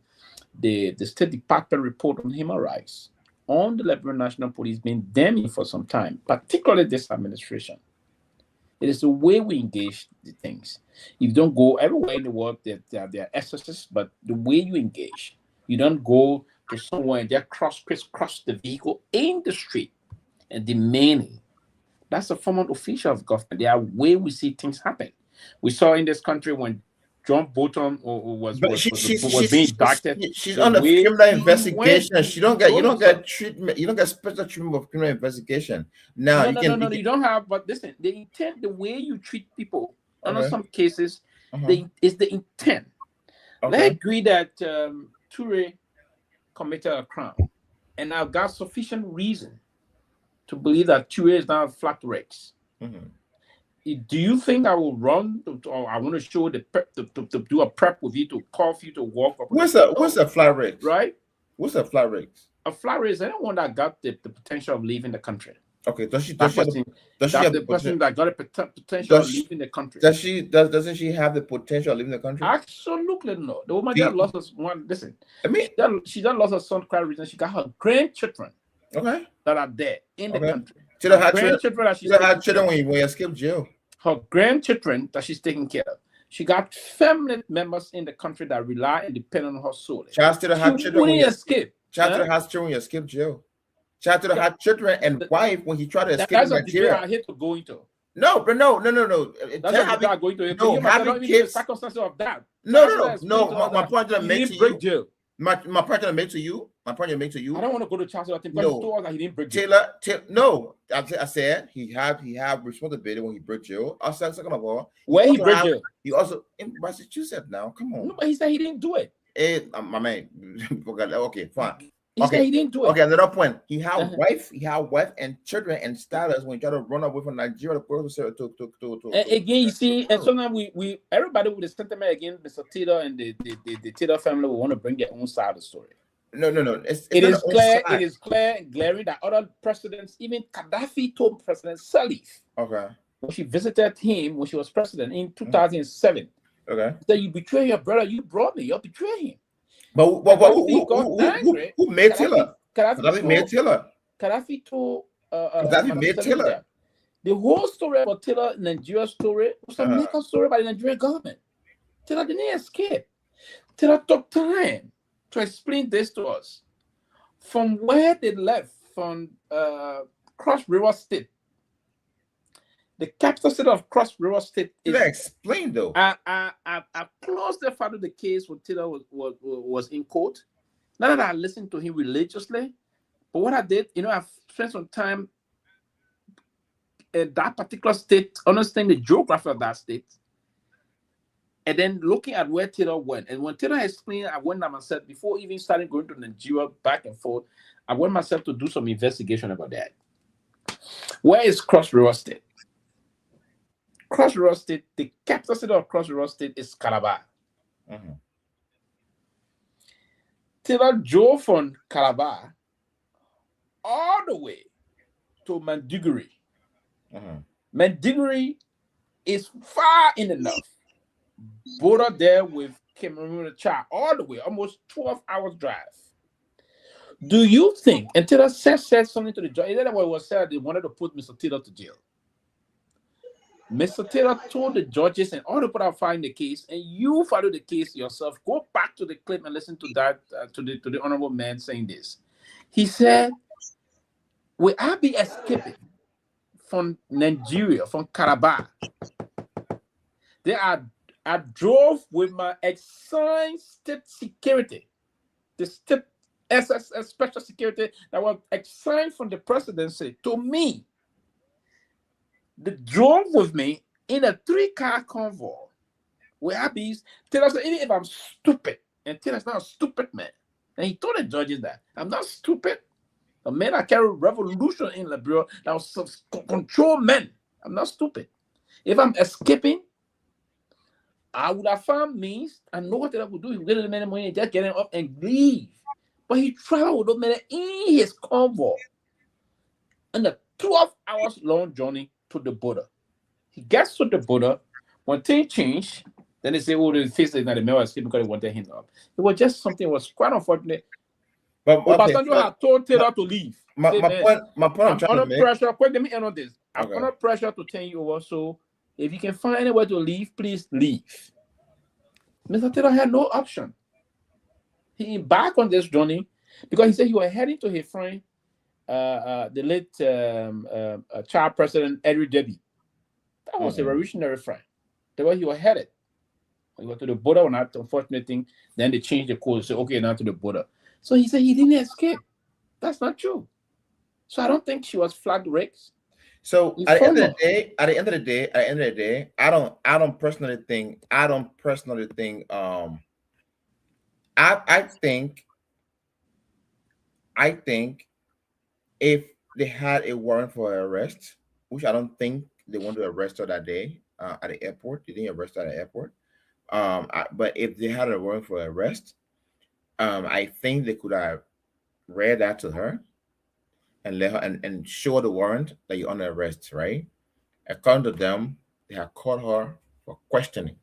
the State Department report on human rights on the Liberian National Police been damning for some time, particularly this administration. It is the way we engage the things. You don't go everywhere in the world, there are excesses, but the way you engage, you don't go to somewhere and just cross the vehicle in the street and demanding. That's a form of official of government. There are way we see things happen. We saw in this country when John Bolton was being indicted. She's on a criminal investigation. You don't get treatment. You don't get special treatment of criminal investigation. Now no, you don't have. But listen, the intent, the way you treat people, in some cases, is the intent. Let's agree that Toure committed a crime, and I've got sufficient reason to believe that Toure is now a flat Rex. Do you think I will run or I want to show the prep to do a prep with you to call for you to walk up? What's a flat Rex? Right? What's a flat Rex? A flat Rex is anyone that got the potential of leaving the country. Okay, doesn't she that have the person that got a potential of leaving the country? Doesn't she have the potential of leaving the country? Absolutely no. The woman just lost us one. Listen, she just lost her son quite recently. She got her grandchildren. Okay. That are there in the country. She had children when you escaped jail. Her grandchildren that she's taking care of. She got family members in the country that rely and depend on her solely. Child still had children when escape. Child still has children when you escape jail. Child still had children and wife when he tried to escape That's Nigeria. I hate to go into. No, but no. That's what I'm going to. No, having kids. The circumstances of that. No. My point that made to you. Jail. My point that made to you. My point that made to you. I don't want to go to Charles. I think he told us that he didn't break jail. No, I said he had responsibility when he broke jail. I said second of all, where he broke jail. He also in Massachusetts now. Come on. No, but he said he didn't do it. My man. Okay, fine. He said he didn't do it. Okay, another point. He had wife and children and status when he tried to run away from Nigeria and again, you see, and sometimes we everybody with the sentiment against Mr. Tito and the Tito family will want to bring their own side of the story. No. It is clear and glaring that other presidents, even Gaddafi told President Salif, when she visited him when she was president in 2007, that you betray your brother, you brought me, you betray him. But who made Taylor? Gaddafi made Taylor. Gaddafi told Gaddafi made Taylor. The whole story about Taylor, Nigeria story, was a make-up story by the Nigerian government. Taylor didn't escape. Taylor took time to explain this to us. From where they left, from Cross River State, the capital city of Cross River State is explained though. I closely followed the case when Taylor was in court. Not that I listened to him religiously, but what I did, I spent some time in that particular state, understanding the geography of that state, and then looking at where Taylor went. And when Taylor explained, I went by myself, before even starting going to Nigeria back and forth, I went myself to do some investigation about that. Where is Cross River State? Cross River State, the capital city of Cross River State is Calabar. Taylor drove from Calabar all the way to Maiduguri. Maiduguri is far in the north. Border there with Cameroon, Chad, all the way, almost 12 hours drive. Do you think, and Taylor said something to the judge, that what was said, they wanted to put Mr. Taylor to jail. Mr. Taylor told the judges and all the people that filed the case, and you follow the case yourself. Go back to the clip and listen to that, to the honorable man saying this. He said, "Will I be escaping from Nigeria, from Calabar? I drove with my assigned state security, the state SSS special security that was assigned from the presidency to me. They drove with me in a 3-car convoy. Where I be, Taylor said, even if I'm stupid, and Taylor's not a stupid man, and he told the judges that I'm not stupid. A man that carry revolution in Liberia that was control men. I'm not stupid. If I'm escaping, I would have found means. I know what Taylor would do. He would get the money and just get him up and leave. But he traveled with those men in his convoy on a 12 hours long journey to the border. He gets to the border. When things change, Then they say, oh, the face is not the mayor escape because they wanted him up. It was just something that was quite unfortunate. But Obasanjo had told Taylor to leave. My point I'm trying to make. Pressure. Quick, let me end on this. I'm Okay. under pressure to turn you over. So if you can find anywhere to leave, please leave. Mr. Taylor had no option. He embarked on this journey because he said he was heading to his friend, the late child president Edward Deby. That was a revolutionary friend. That's where he was headed. He went to the border on that unfortunate thing. Then they changed the code. So okay, now to the border. So he said he didn't escape. That's not true. So I don't think she was flag raped. So at the end of the day, I don't personally think I think if they had a warrant for her arrest, which I don't think they want to arrest her that day at the airport, they didn't arrest her at the airport. But if they had a warrant for arrest, I think they could have read that to her and let her and show the warrant that you're under arrest, right? According to them, they had caught her for questioning,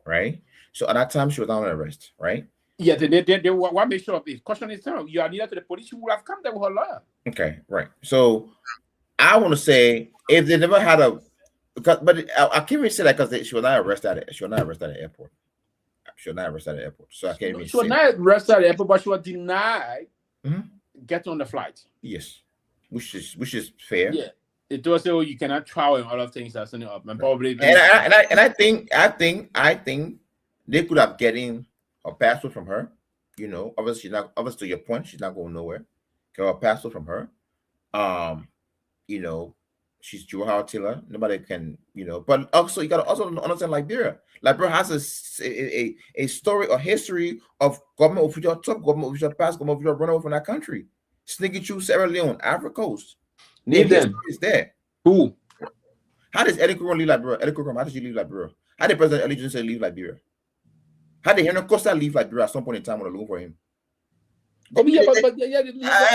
right? So at that time, she was under arrest, right? Yeah, they want to make sure of this. Question is, you are needed to the police, she would have come there with her lawyer. Okay, right. So I want to say if they never had a, because, but I can't really say that because she was not arrested. She was not arrested at the airport. She was not arrested at the airport. So I can't even. She was not arrested at the airport, but she was denied getting on the flight. Yes, which is fair. Yeah, it was say, oh, you cannot travel and all of things that's in it up, and probably. And I think they could have getting a passport from her. You know, obviously to your point, she's not going nowhere. Get a passport from her. You know, she's Joe Taylor. Nobody can, you know. But also, you got to also understand Liberia. Liberia has a story or history of government official, top government official, past government official run over from that country, sneaking through Sierra Leone, Africa Coast. Name them. Is there? Who? How does Seleke Kromah leave Liberia? Seleke Kromah, how did she leave Liberia? How did President Ellen Johnson leave Liberia? How did Henry Costa leave Liberia at some point in time when they're looking for him?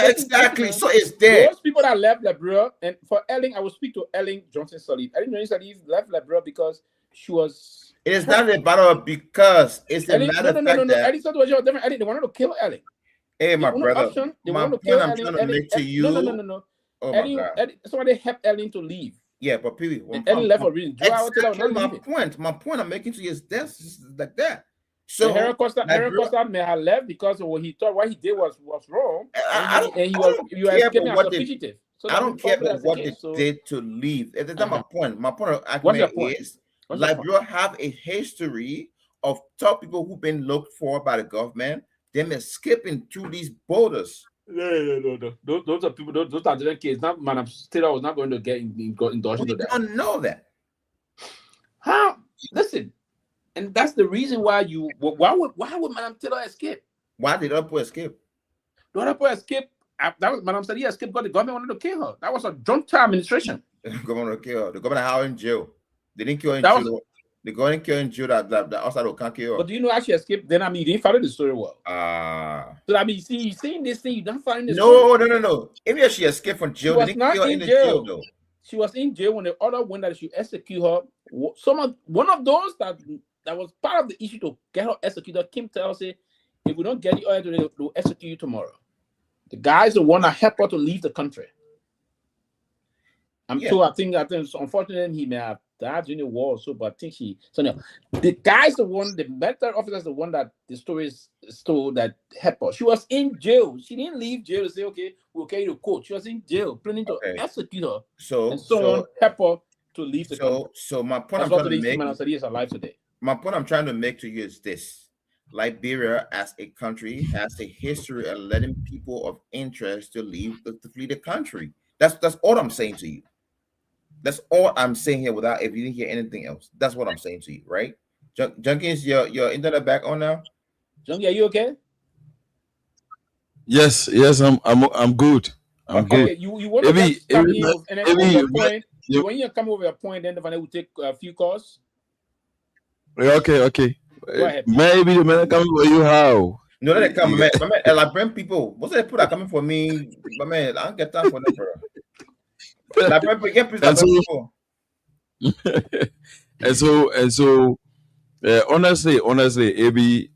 Exactly. So it's there. Those people that left Liberia, and for Ellen, I will speak to Ellen Johnson Sirleaf. Ellen Johnson Sirleaf left Liberia because she was. It is not a matter because it's a matter of fact that Ellen said was different. Ellen, they wanted to kill Ellen. Hey, my brother. My point I'm trying to make to you. No. Oh Ellen, my God. Ellen, somebody helped Ellen to leave. Yeah, but Pewee, Ellen left for a reason. Exactly my point I'm making to you is this is like that. So Henry Costa may have left because what he thought what he did was wrong, and he was escaping as a fugitive. So I don't care about what they did to leave. That's not my point. My point of argument is Liberia have a history of top people who've been looked for by the government, them escaping through these borders. No. Those are people. Those are different cases. Not Madam Taylor was not going to get endorsed into that. I don't know that. How? Listen, and that's the reason why why would Madam Taylor escape? Why did Dopoh escape? Dopoh escape. That was Madam Taylor escaped because the government wanted to kill her. That was a junta administration. The government kill her. The government had her in jail. They didn't kill her in jail. They go and kill in jail that outside of can't kill her. But do you know how she escaped? Then you didn't follow the story well. So you saying this thing, you don't follow this story. No. Even if she escaped from jail, they didn't kill her in the jail though. She was in jail when the order went that she execute her. One of those that was part of the issue to get her executed came to us say, if we don't get the order, they'll execute you tomorrow. The guy's the one that helped her to leave the country. I think unfortunately he may have died during the war or so, but I think the guy's the one, the military officer is the one that the story is told that helped her. She was in jail. She didn't leave jail to say, okay, we'll carry the court. She was in jail planning to execute her. So someone helped her to leave the country. So my point I'm trying to make. Is alive today. My point I'm trying to make to you is this: Liberia, as a country, has a history of letting people of interest to flee the country. That's all I'm saying to you. That's all I'm saying here. Without if you didn't hear anything else, that's what I'm saying to you, right? Junkins, your internet back on now? Junkie, are you okay? Yes, I'm good. I'm good. You want to come in and then point. When you come over a point, then Vanessa will take a few calls. Okay. Go ahead. Maybe the man coming for you how? No, they come, man. Like bring people. What's that people that coming for me? But man, I don't get time for them, bro. Like bring people. And so honestly, AB,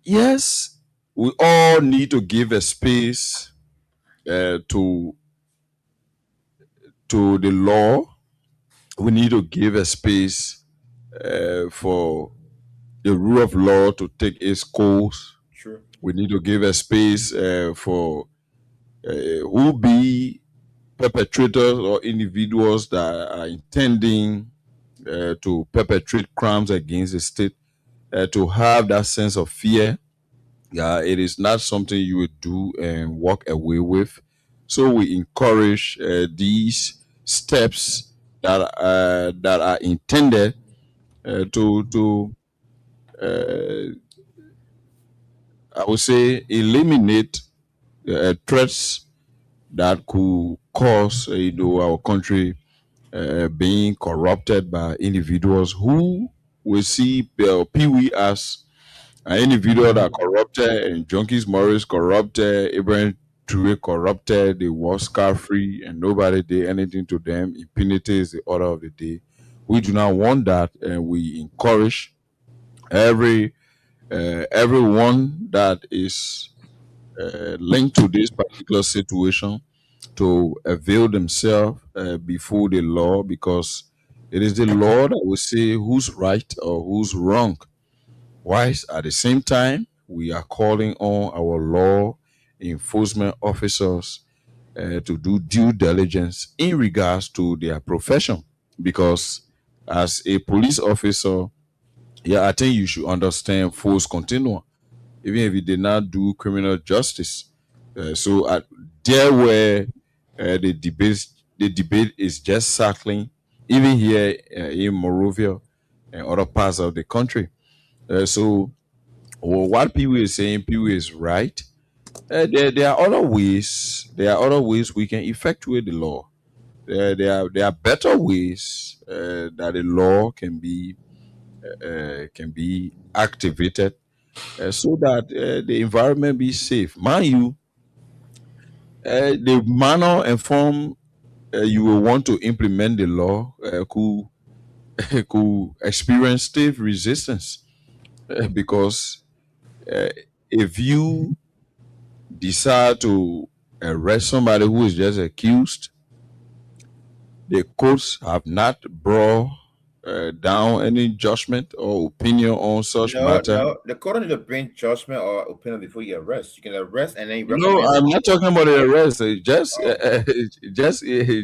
yes, we all need to give a space to the law. We need to give a space for the rule of law to take its course. Sure. We need to give a space for who be perpetrators or individuals that are intending to perpetrate crimes against the state to have that sense of fear. Yeah, it is not something you would do and walk away with. So we encourage these steps that are intended to I would say eliminate threats that could cause our country being corrupted by individuals who will see Pewee as an individual that corrupted, and Junkies Morris corrupted, Ibrahim Traore corrupted, they were scar-free, and nobody did anything to them. Impunity is the order of the day. We do not want that, and we encourage everyone that is linked to this particular situation to avail themselves before the law, because it is the law that will say who's right or who's wrong. Whilst at the same time, we are calling on our law enforcement officers to do due diligence in regards to their profession. Because as a police officer, I think you should understand force continuum, even if you did not do criminal justice. So there where the debate is just circling, even here in Morovia and other parts of the country. So what Pewee is saying, Pewee is right. There are other ways. There are other ways we can effectuate the law. There are better ways that the law can be activated so that the environment be safe. Mind you, the manner and form you will want to implement the law could experience stiff resistance because if you decide to arrest somebody who is just accused, the courts have not brought down any judgment or opinion on such matter. No, the court need to bring judgment or opinion before you arrest. You can arrest and then No, I'm not talking about the arrest.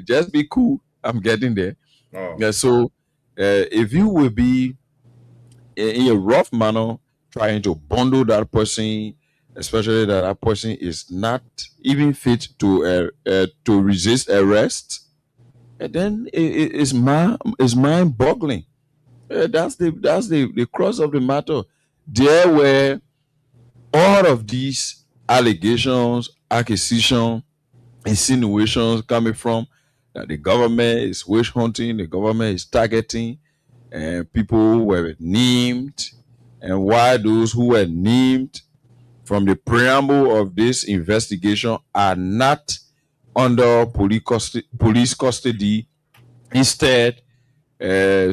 Just be cool. I'm getting there. Oh. Yeah. So, if you will be in a rough manner trying to bundle that person, especially that person is not even fit to resist arrest, and then it's mind-boggling. That's the crux of the matter. There were all of these allegations, accusations, insinuations coming from that the government is witch hunting, the government is targeting, and people were named. And why those who were named from the preamble of this investigation are not under police custody. Instead,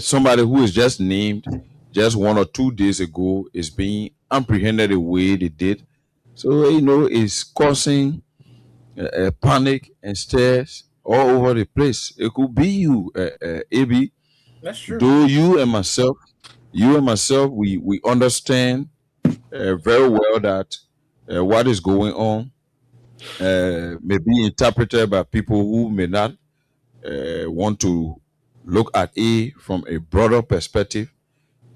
somebody who is just named just 1 or 2 days ago is being apprehended the way they did. So, it's causing panic and stares all over the place. It could be you, AB. That's true. Though you and myself, we understand very well that what is going on may be interpreted by people who may not want to look at it from a broader perspective.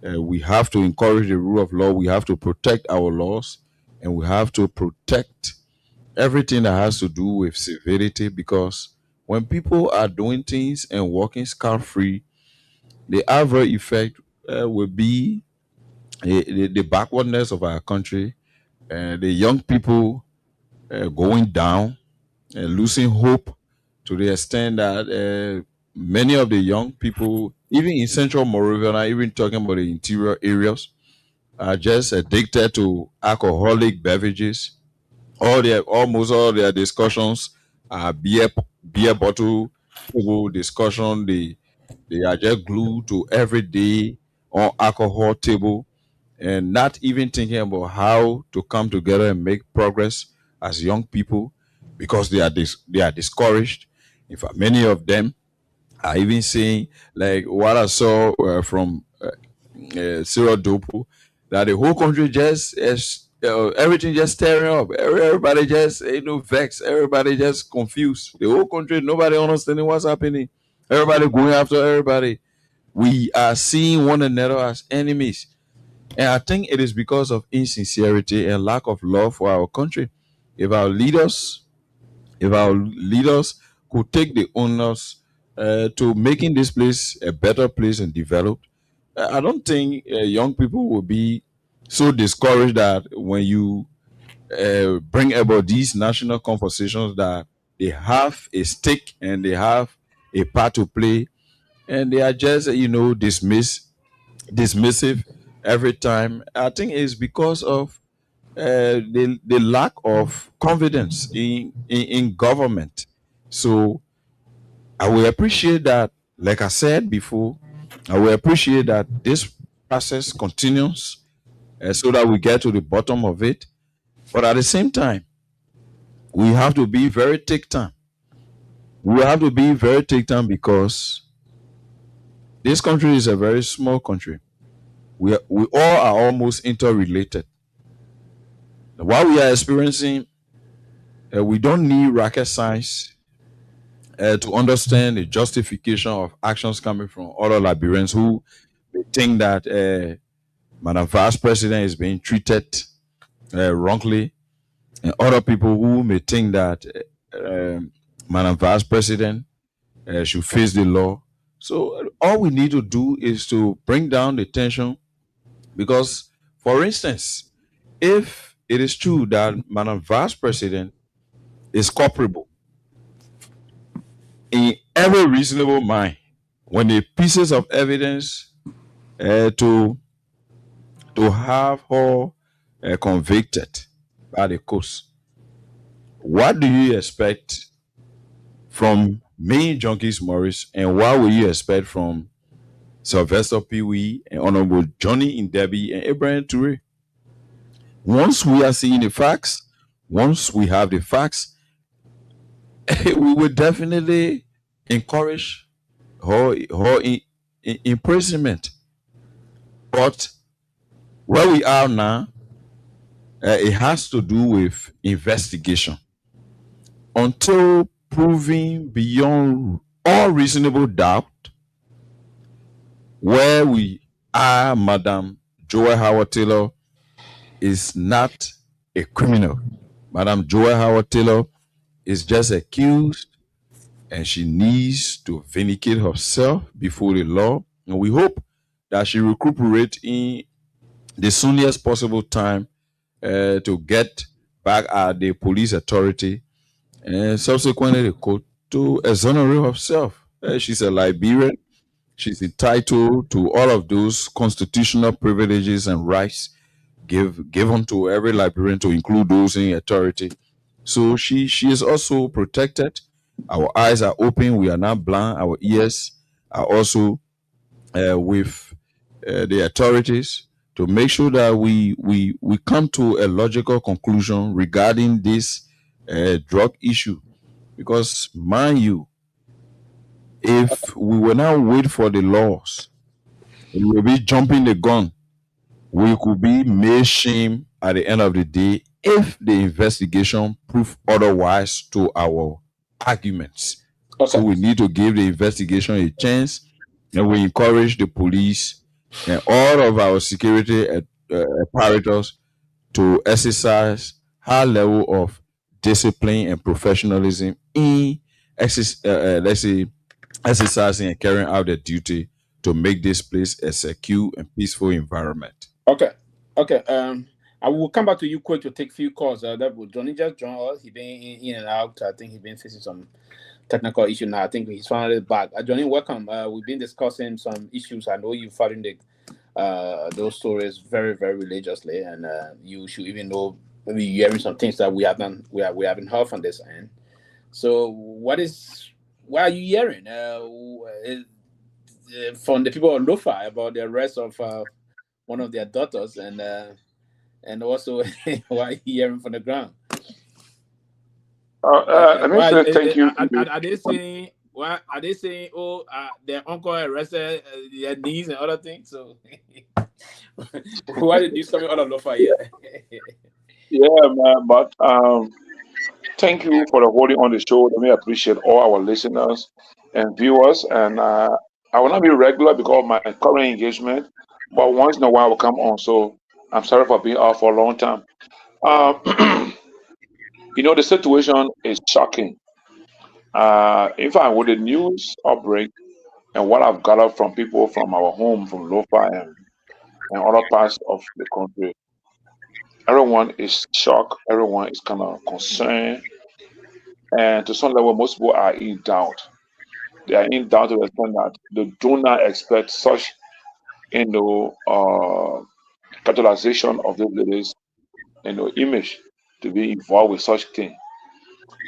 We have to encourage the rule of law. We have to protect our laws, and we have to protect everything that has to do with civility, because when people are doing things and walking scot-free, the adverse effect will be the backwardness of our country, the young people going down and losing hope to the extent that many of the young people, even in central Morovia, not even talking about the interior areas, are just addicted to alcoholic beverages. Almost all their discussions are beer bottle discussion. They are just glued to everyday on alcohol table, and not even thinking about how to come together and make progress as young people, because they are discouraged. In fact, many of them are even saying, like what I saw from Cyril Dopoh, that the whole country just is everything just stirring up. Everybody just vexed. Everybody just confused. The whole country, nobody understanding what's happening. Everybody going after everybody. We are seeing one another as enemies. And I think it is because of insincerity and lack of love for our country. If our leaders could take the onus to making this place a better place and developed, I don't think young people will be so discouraged that when you bring about these national conversations, that they have a stake and they have a part to play, and they are just dismissive every time. I think it's because of the lack of confidence in government. So I will appreciate that, like I said before, I will appreciate that this process continues so that we get to the bottom of it. But at the same time, we have to be very take time. We have to be very take time because this country is a very small country. We all are almost interrelated. What we are experiencing, we don't need rocket science to understand the justification of actions coming from other Liberians who think that Madam Vice President is being treated wrongly, and other people who may think that Madam Vice President should face the law. So all we need to do is to bring down the tension, because, for instance, if it is true that Madam Vice President is culpable, in every reasonable mind, when the pieces of evidence to have her convicted by the courts, what do you expect from me, Junkies Morris, and what will you expect from Sylvester Pewee and Honorable Johnny Ndebi and Abraham Toure? Once we are seeing the facts, once we have the facts, we will definitely encourage her imprisonment. But where we are now, it has to do with investigation. Until proving beyond all reasonable doubt where we are, Madam Joy Howard Taylor is not a criminal. Madam Joy Howard Taylor is just accused, and she needs to vindicate herself before the law. And we hope that she recuperates in the soonest possible time to get back at the police authority, and subsequently the court to exonerate herself. She's a Liberian. She's entitled to all of those constitutional privileges and rights given to every Liberian, to include those in authority. So she is also protected. Our eyes are open. We are not blind. Our ears are also with the authorities to make sure that we come to a logical conclusion regarding this drug issue. Because, mind you, if we will now wait for the laws, we will be jumping the gun. We could be made shame at the end of the day if the investigation prove otherwise to our arguments. Okay. So we need to give the investigation a chance, and we encourage the police and all of our security apparatus to exercise high level of discipline and professionalism in exercising and carrying out their duty to make this place a secure and peaceful environment. Okay. I will come back to you quick to take a few calls. That will Johnny just joined us. He's been in and out. I think he's been facing some technical issue now. I think he's finally back. Johnny, welcome. We've been discussing some issues. I know you're following those stories very, very religiously, and you should even know, maybe you're hearing some things that we haven't heard from this end. So what are you hearing? from the people of Lofa about the arrest of one of their daughters, and also what hearing from the ground. Let me say thank you. Are they saying? What are they saying? Oh, their uncle arrested their niece and other things. So why did you come out of Lofa here? Yeah, man. But thank you for the holding on the show. Let me appreciate all our listeners and viewers. And I will not be regular because of my current engagement, but once in a while I will come on. So I'm sorry for being out for a long time. The situation is shocking. In fact, with the news outbreak and what I've gathered from people from our home, from Lofa and other parts of the country, everyone is shocked. Everyone is kind of concerned. And to some level, most people are in doubt. They are in doubt to the extent that they do not expect such, capitalization of the ladies, image to be involved with such thing.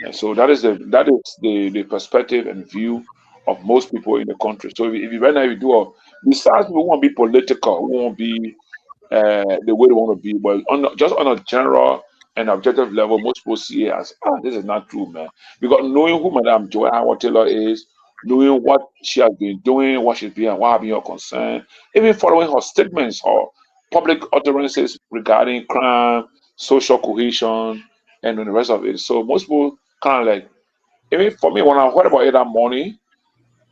And so that is the perspective and view of most people in the country. So if you right now you do besides people who want to be political, who want to be the way they want to be, but just on a general and objective level, most people see it as this is not true, man. Because knowing who Madame Joanna Taylor is, knowing what she has been doing, what she's been, why being concerned, even following her statements, her public utterances regarding crime, social cohesion, and the rest of it. So most people kind of like, even for me, when I heard about it that morning,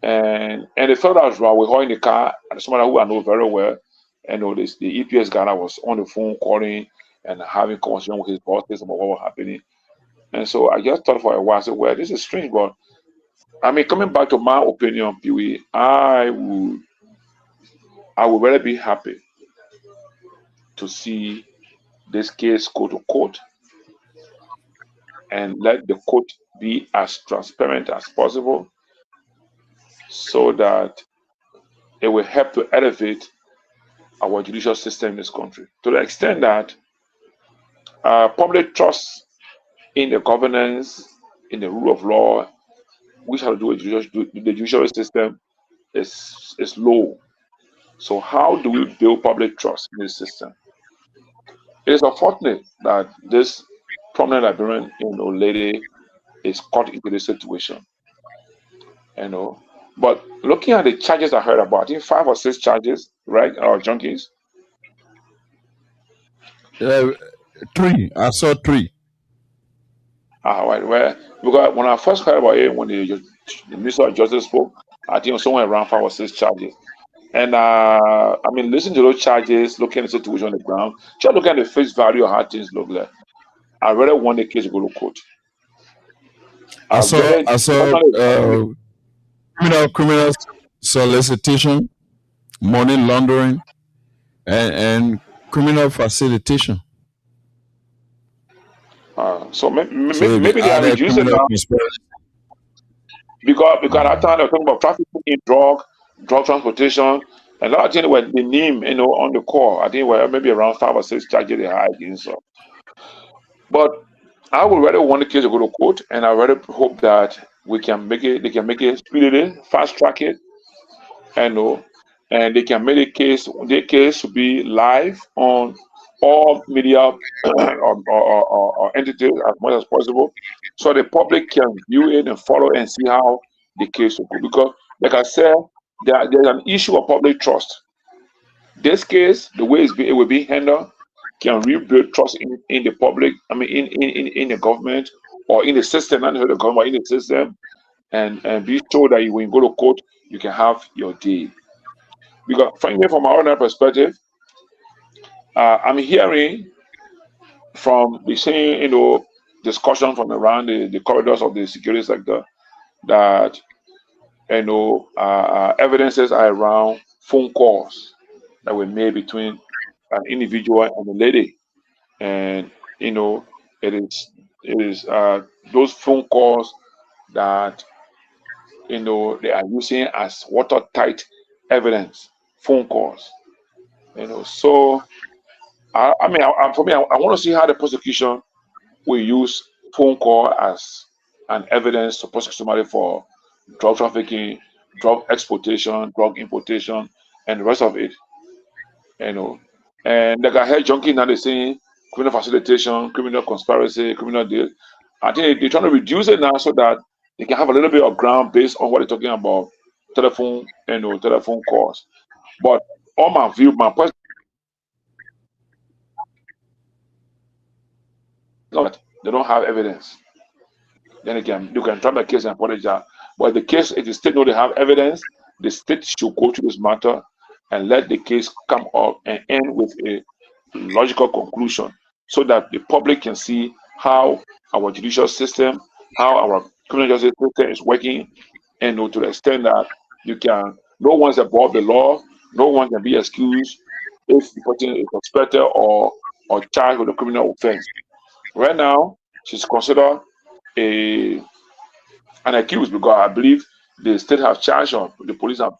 and they felt I was wrong with her in the car, and somebody who I know very well, and the EPS guy that was on the phone calling and having conversation with his bosses about what was happening. And so I just thought for a while, I said, well, this is strange, but I mean, coming back to my opinion, Pewee, I would really be happy to see this case go to court and let the court be as transparent as possible so that it will help to elevate our judicial system in this country to the extent that public trust in the governance, in the rule of law, which has to do with the judicial system is low. So how do we build public trust in this system? It is unfortunate that this prominent Liberian lady is caught into this situation. But looking at the charges I heard about, I think 5 or 6 charges, right? Or junkies. 3. I saw 3. Right. Well, because when I first heard about it, when the Minister of Justice spoke, I think it was somewhere around 5 or 6 charges. And I mean, listening to those charges, looking at the situation on the ground, just looking at the face value of how things look like, I really want the case to go to court. I saw criminal solicitation, money laundering, and criminal facilitation. So maybe they are reducing now. Because at that time they were talking about trafficking in drug transportation, and a lot of things were the name, on the call. I think were maybe around 5 or 6 charges they had against them. But I would rather want the case to go to court, and I rather hope that they can make it speedily, fast track it, and they can make the case to be live on all media or entities as much as possible, so the public can view it and follow and see how the case will go. Because, like I said, there's an issue of public trust. This case, the way it will be handled, can rebuild trust in the public. I mean, in the government or in the system, not in the government, in the system, and be sure that when you go to court, you can have your day. Because, frankly, from my own perspective, I'm hearing from the same, discussion from around the corridors of the security sector that, evidences are around phone calls that were made between an individual and a lady, and it is those phone calls that they are using as watertight evidence. Phone calls, so. I mean, for me, I want to see how the prosecution will use phone call as an evidence to prosecute somebody for drug trafficking, drug exportation, drug importation, and the rest of it. You know, and like I heard junkie now they saying criminal facilitation, criminal conspiracy, criminal deal. I think they're trying to reduce it now so that they can have a little bit of ground based on what they're talking about, telephone, telephone calls. But all my view, my person, not they don't have evidence. Then again, you can try the case and apologize. But the case, if the state know they have evidence, the state should go to this matter and let the case come up and end with a logical conclusion so that the public can see how our judicial system, how our criminal justice system is working, and to the extent that no one's above the law, no one can be excused if the person is suspected or charged with a criminal offense. Right now, she's considered an accused because I believe the state have charged her. The police have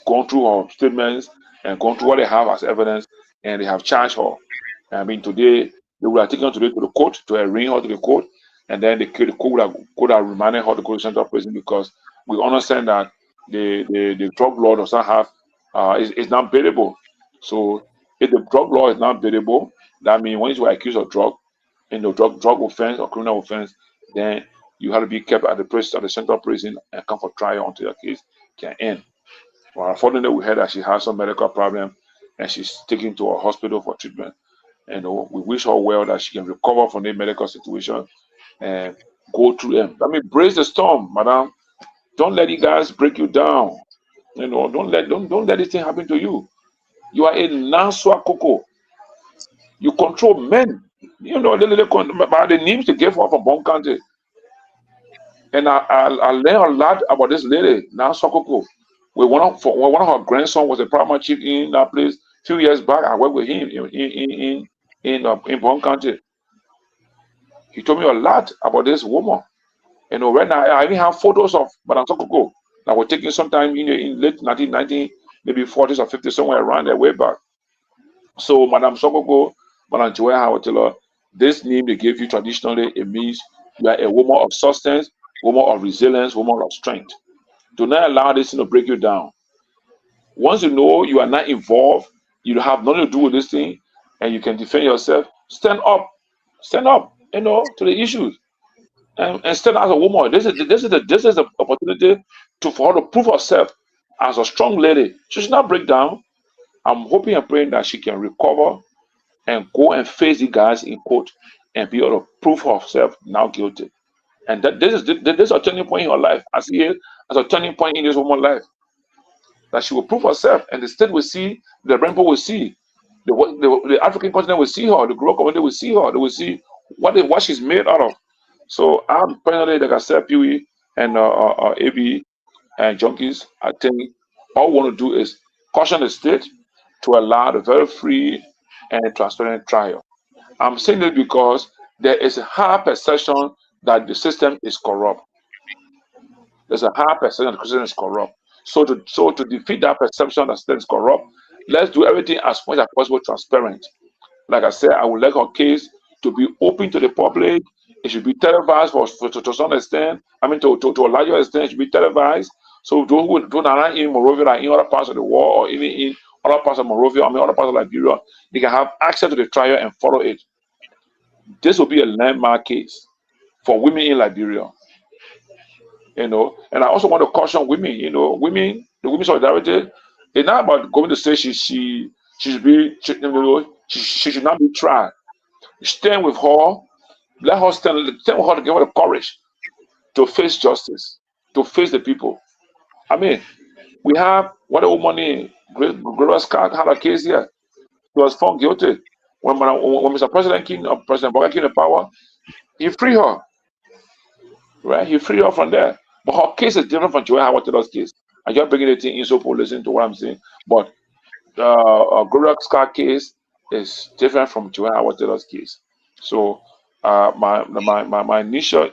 gone through her statements and gone through what they have as evidence, and they have charged her. I mean, today they would have taken her today to the court to arraign her to the court, and then the court would have remanded her to go to central prison because we understand that the drug law does not have is not bailable. So if the drug law is not bailable, that means once you are accused of drug offense or criminal offense, then you have to be kept at the prison, at the central prison, and come for trial until your case can end. Well, unfortunately, we heard that she has some medical problem and she's taken to a hospital for treatment. And we wish her well that she can recover from the medical situation and go through them. I mean, brace the storm, madam. Don't let you guys break you down. Don't let this thing happen to you. You are a Nanswa Coco. You control men. By the names they gave her from Bon Country. And I learned a lot about this lady, Nanswa Coco. One of her grandsons was a paramount chief in that place. A few years back, I worked with him in Bon Country. He told me a lot about this woman. Right now, I even have photos of Madame Sokoko that were taken sometime in late 1990, maybe 40s or 50s, somewhere around there, way back. So, Madame Sokoko, Madame Joy Howatilla, this name they gave you traditionally, it means you are a woman of substance, woman of resilience, woman of strength. Do not allow this thing to break you down. Once you know you are not involved, you have nothing to do with this thing, and you can defend yourself, stand up, to the issues. And stand as a woman. This is the opportunity for her to prove herself as a strong lady. She should not break down. I'm hoping and praying that she can recover and go and face the guys in court and be able to prove herself now guilty. And that this is a turning point in her life. I see it as a turning point in this woman's life. That she will prove herself, and the state will see, the rainbow will see, the African continent will see her, the global community will see her, they will see what she's made out of. So I'm personally, like I said, Pewee and AB and junkies, I think all we want to do is caution the state to allow the very free and transparent trial. I'm saying this because there is a high perception that the system is corrupt. There's a high perception that the system is corrupt. So to defeat that perception that the system is corrupt, let's do everything as much as possible transparent. Like I said, I would like our case to be open to the public. It should be televised to some extent. I mean, to a larger extent, it should be televised. So those who are not in Monrovia, like in other parts of the world, or even in other parts of Monrovia, other parts of Liberia, they can have access to the trial and follow it. This will be a landmark case for women in Liberia. And I also want to caution women. The women solidarity. It's not about going to say she should not be tried. Stand with her. Let her stand with her to give her the courage to face justice, to face the people. I mean, we have what a woman in Great Scott had a case here. She was found guilty. When Mr. President Boga came to power, he freed her. Right? He freed her from there. But her case is different from Joy Howard-Taylor's case. I just bringing it in so people listen to what I'm saying. But Great Scott case is different from Joy Howard-Taylor's case. So my initial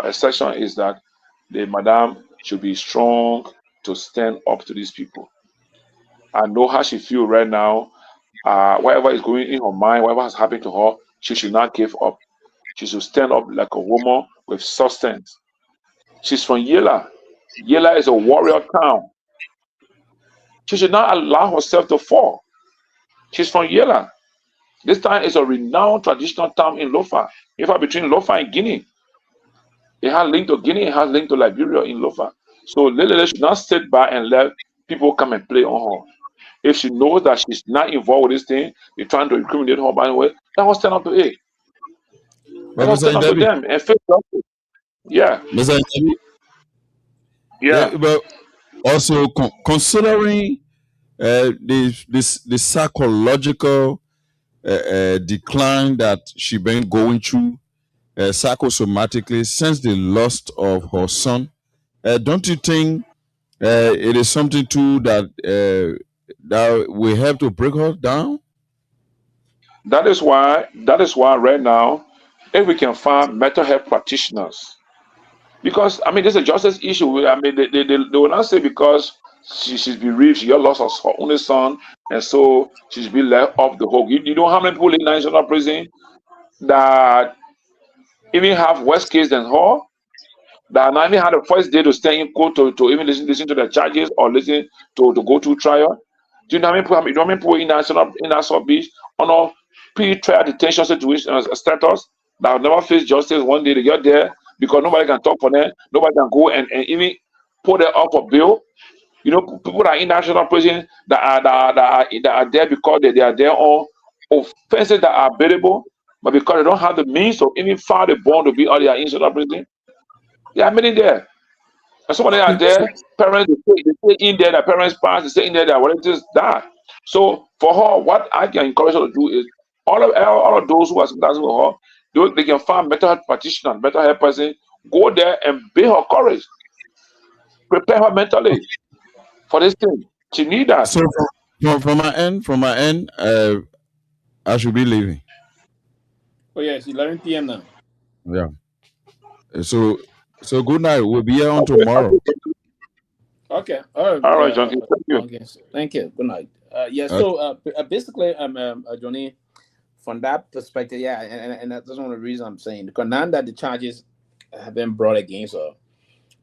assertion is that the madam should be strong to stand up to these people. I know how she feels right now. Whatever is going in her mind, whatever has happened to her, she should not give up. She should stand up like a woman with substance. She's from Yela. Yela is a warrior town. She should not allow herself to fall. She's from Yela. This town is a renowned traditional town in Lofa. In fact, between Lofa and Guinea, it has link to Guinea, it has link to Liberia in Lofa. So Lele should not sit by and let people come and play on her. If she knows that she's not involved with this thing, they're trying to incriminate her by the way, that was stand up to it. Let us stand up to them and face justice. Yeah. Yeah, but also considering the psychological decline that she been going through psychosomatically since the loss of her son, don't you think it is something too that that we have to break her down? That is why right now, if we can find mental health practitioners, because I mean this is a justice issue. I mean they will not say because she's bereaved, she lost her only son, and so she's been left off the hook. You know how many people in national prison that even have worse case than her, that not even had the first day to stay in court to even listen to the charges or listen to go to trial. Do you know how many people in Nassau Beach on a pre-trial detention situation status that have never faced justice? One day they get there because nobody can talk for them, nobody can go and even put them up for bail. You know, people that are in national prison that are there because they are there on offenses that are bailable, but because they don't have the means of even file the bond to be on their national prison, there are many there. And some of them are there, parents, they stay in there, their parents pass, they stay in there, their relatives die. So for her, what I can encourage her to do is all of those who are sympathizing with her, they can find mental health practitioner, mental health person, go there and build her courage, prepare her mentally for this thing. She need that. So from my end, I should be leaving. Oh yeah, it's 11 p.m. now. Yeah. So good night. We'll be here on tomorrow. Okay. All right, Johnny. Thank you. Okay. Thank you. Good night. So basically, Johnny, from that perspective, yeah, and that's one of the reasons I'm saying, because now that the charges have been brought against her,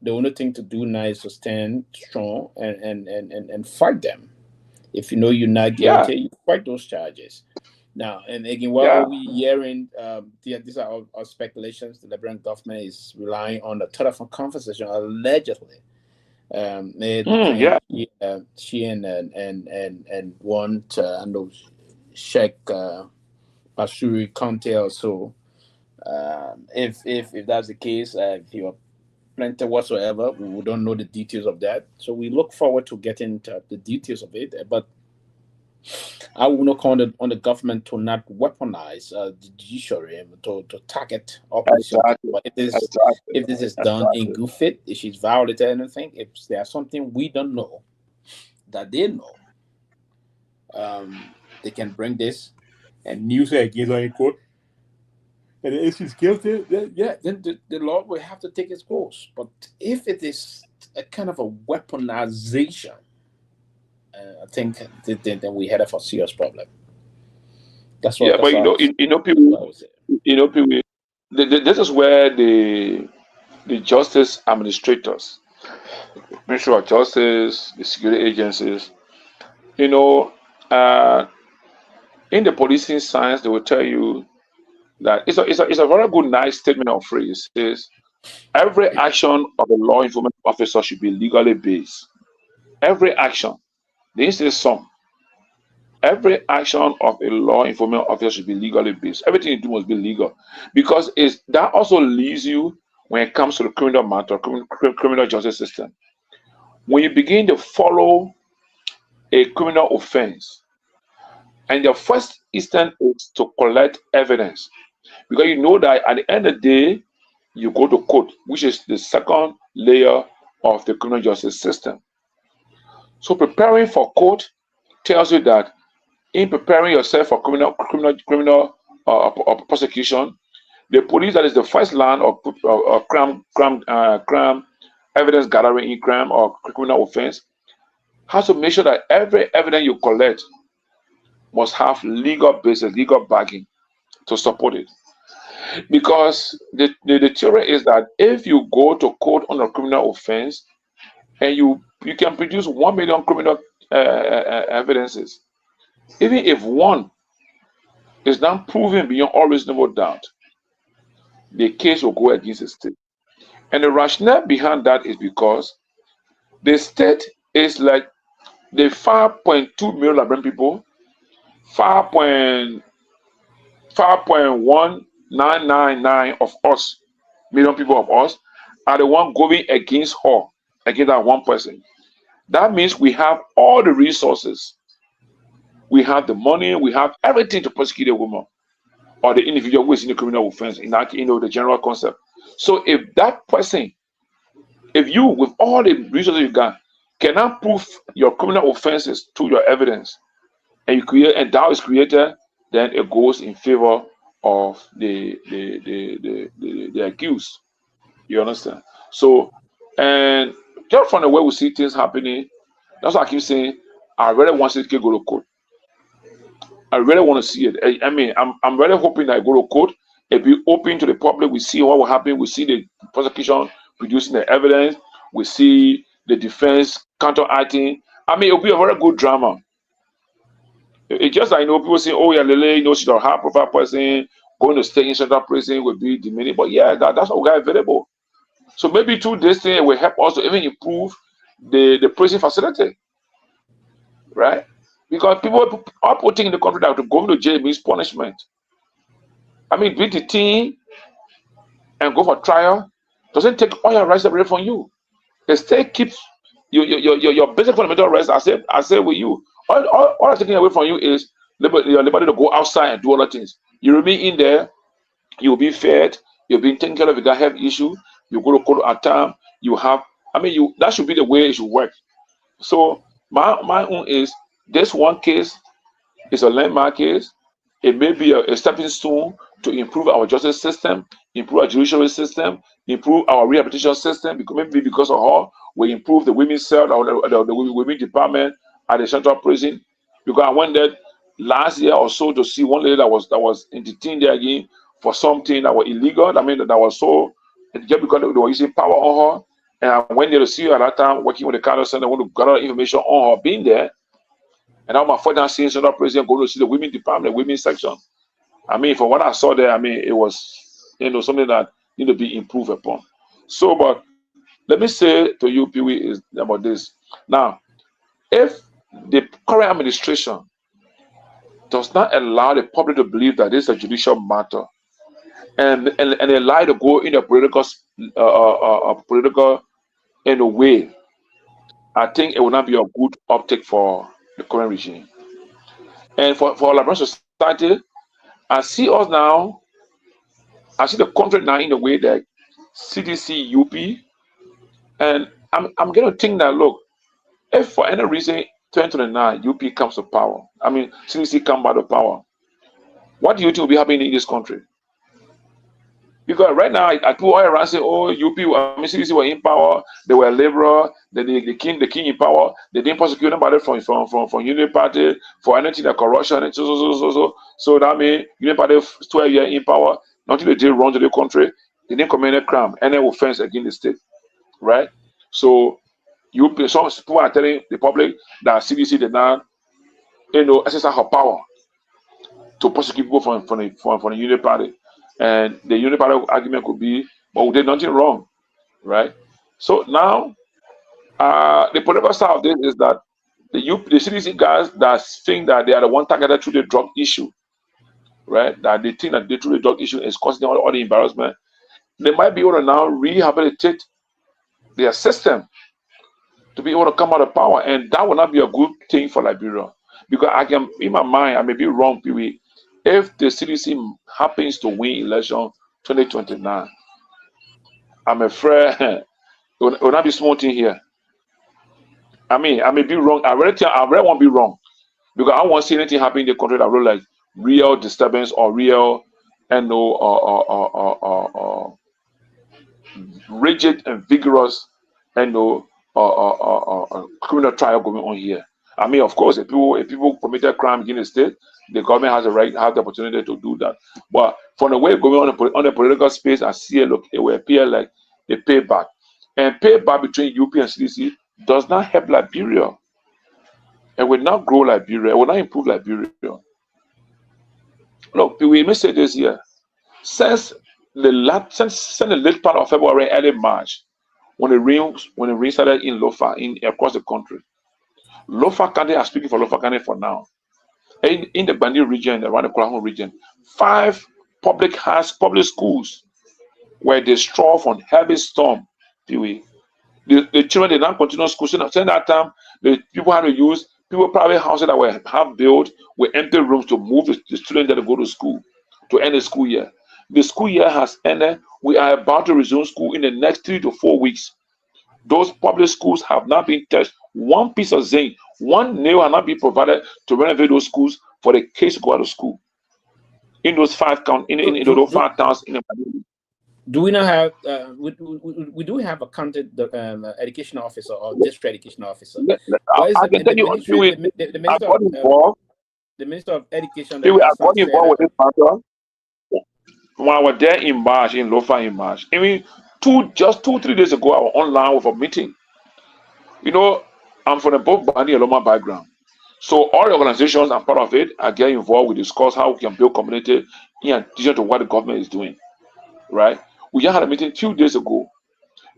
the only thing to do now is to stand strong and fight them. If you know you're not guilty, you fight those charges. Now, and again, what are we hearing? These are our speculations. The Liberian government is relying on the telephone conversation allegedly. She and one Sheikh Bashiri Conte also. If that's the case, if you're plenty whatsoever, we don't know the details of that. So we look forward to getting to the details of it. But I will not call on the government to not weaponize the judiciary to target opposition. But if this is done in good faith, if she's violated anything, if there's something we don't know that they know, they can bring this and use it against her in court. And if she's guilty, then the law will have to take its course. But if it is a kind of a weaponization, I think then we headed for a serious problem. That's what. Yeah, but people, this is where the justice administrators, Ministry of Justice, the security agencies, in the policing science, they will tell you that it's a very good, nice statement of phrase. It says every action of a law enforcement officer should be legally based. Every action. This is some. Every action of a law enforcement officer should be legally based. Everything you do must be legal, because that also leaves you when it comes to the criminal matter, criminal justice system. When you begin to follow a criminal offense, and the first instant is to collect evidence, because you know that at the end of the day, you go to court, which is the second layer of the criminal justice system. So preparing for court tells you that in preparing yourself for criminal prosecution, the police, that is the first line of crime evidence gathering in crime or criminal offense, has to make sure that every evidence you collect must have legal basis, legal backing to support it. Because the theory is that if you go to court on a criminal offense and you can produce 1 million criminal evidences. Even if one is not proven beyond all reasonable doubt, the case will go against the state. And the rationale behind that is because the state is like the 5.2 million Liberian people, 5.1999 of us, million people of us, are the one going against her, against that one person. That means we have all the resources. We have the money, we have everything to prosecute a woman or the individual who is in the criminal offense, in that, the general concept. So if that person, if you, with all the resources you got, cannot prove your criminal offenses to your evidence, and you create, and doubt is created, then it goes in favor of the accused. You understand? So, and just from the way we see things happening, that's why I keep saying, I really want to go to court. I really want to see it. I mean, I'm really hoping that I go to court. It be open to the public. We see what will happen. We see the prosecution producing the evidence. We see the defense counteracting. I mean, it'll be a very good drama. It's just, I know people say, oh yeah, Lele, she's a high profile person, going to stay in central prison will be diminished. But yeah, that's what we got available. So maybe through this thing, it will help us to even improve the prison facility, right? Because people are putting in the country that to go to jail means punishment. I mean, beat the team and go for trial doesn't take all your rights away from you. The state keeps your basic fundamental rights. I say with you, all I'm taking away from you is your liberty to go outside and do other things. You remain in there, you'll be fed, you'll be taken care of. If you got health issue, you go to court at time. You have, I mean, that should be the way it should work. So my own is, this one case is a landmark case. It may be a stepping stone to improve our justice system, improve our judicial system, improve our rehabilitation system. Because maybe because of her, we improve the women's cell, the women's department at the central prison. Because I went there last year or so to see one lady that was detained there again for something that was illegal. I mean, that was so, just because they were using power on her. And I went there to see her at that time, working with the Carlos Center, I want to gather information on her being there. And now my father seeing central president going to see the women department, women's section. I mean, from what I saw there, I mean, it was, something that need to be improved upon. So, but let me say to you, Pewee, is about this. Now, if the current administration does not allow the public to believe that this is a judicial matter, and they lie to go in a political in a way, I think it will not be a good uptake for the current regime. And for Liberian society, I see us now, I see the country now in a way that CDC, UP, and I'm going to think that, look, if for any reason 2029 UP comes to power, I mean CDC come back to power, what do you think will be happening in this country? Because right now, I put all around say, oh, UP, I mean, CDC were in power, they were liberal, the king in power, they didn't prosecute anybody from Union Party for anything like corruption, and so that means Union Party 12 years in power, nothing they did wrong to the country, they didn't commit any crime, any offense against the state, right? So some people are telling the public that CDC did not, exercise her power to prosecute people from the Union Party. And the Union Party argument could be, but we did nothing wrong, right? So now, the political side of this is that the CDC guys that think that they are the one targeted through the drug issue, right? That they think that through the drug issue is causing all the embarrassment. They might be able to now rehabilitate their system to be able to come out of power, and that will not be a good thing for Liberia. Because I can, in my mind, I may be wrong, Pewee. If the CDC happens to win election 2029, I'm afraid it will not be small thing here. I mean, I may be wrong. I really won't be wrong, because I won't see anything happen in the country that will like real disturbance or real, rigid and vigorous, criminal trial going on here. I mean, of course, if people commit a crime in the state, the government has the right, have the opportunity to do that. But from the way going on the political space, I see it will appear like a payback. And payback between UP and CDC does not help Liberia. It will not grow Liberia. It will not improve Liberia. Look, we may say this here. Since the late part of February, early March, when the rain started in Lofa, across the country, Lofa County, I'm speaking for Lofa County for now. In the Bandi region, around the Kohlahun region, 5 public schools were destroyed from heavy storm. Pewee. The children did not continue school. Since that time, the people had to use private houses that were half built with empty rooms to move the students that go to school to end the school year. The school year has ended. We are about to resume school in the next 3 to 4 weeks. Those public schools have not been touched. One piece of zinc, one nail has not been provided to renovate those schools for the kids to go out of school. In those 5 towns, in those 5 towns in the do we not have we do have a county education officer or district education officer? I can tell you, the Minister of Education. I got involved with this matter when I was there in March, in Lofa in March. I mean, just 2-3 days ago, I was online with a meeting. You know, I'm from the both Bandi and Loma background. So all the organizations I'm part of it, I get involved. We discuss how we can build community in addition to what the government is doing. Right? We just had a meeting 2 days ago.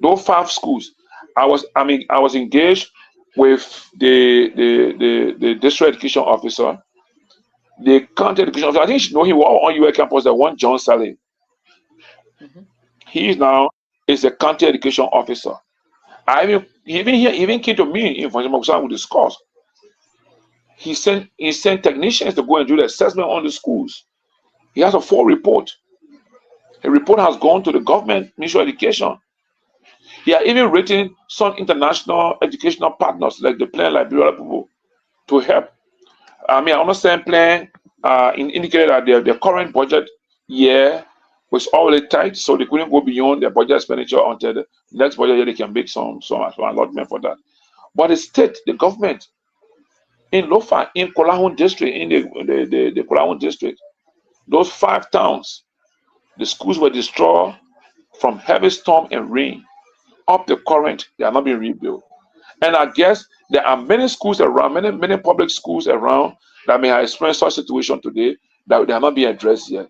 Those 5 schools. I was engaged with the district education officer, the county education officer. I think you know him on UA campus, the one John Sally. He is now a county education officer. He even came to me in Vanjama we discussed. He sent technicians to go and do the assessment on the schools. He has a full report. A report has gone to the government, Ministry of Education. He has even written some international educational partners like the Plan Liberia people to help. I understand Plan indicated that their current budget year was already tight, so they couldn't go beyond their budget expenditure until the next budget year they can make some allotment for that. But the state, the government, in Lofa, in Kohlahun district, in the Kohlahun district, those 5 towns, the schools were destroyed from heavy storm and rain. Up the current, they are not being rebuilt. And I guess there are many schools around, many public schools around that may have experienced such situation today that they are not being addressed yet.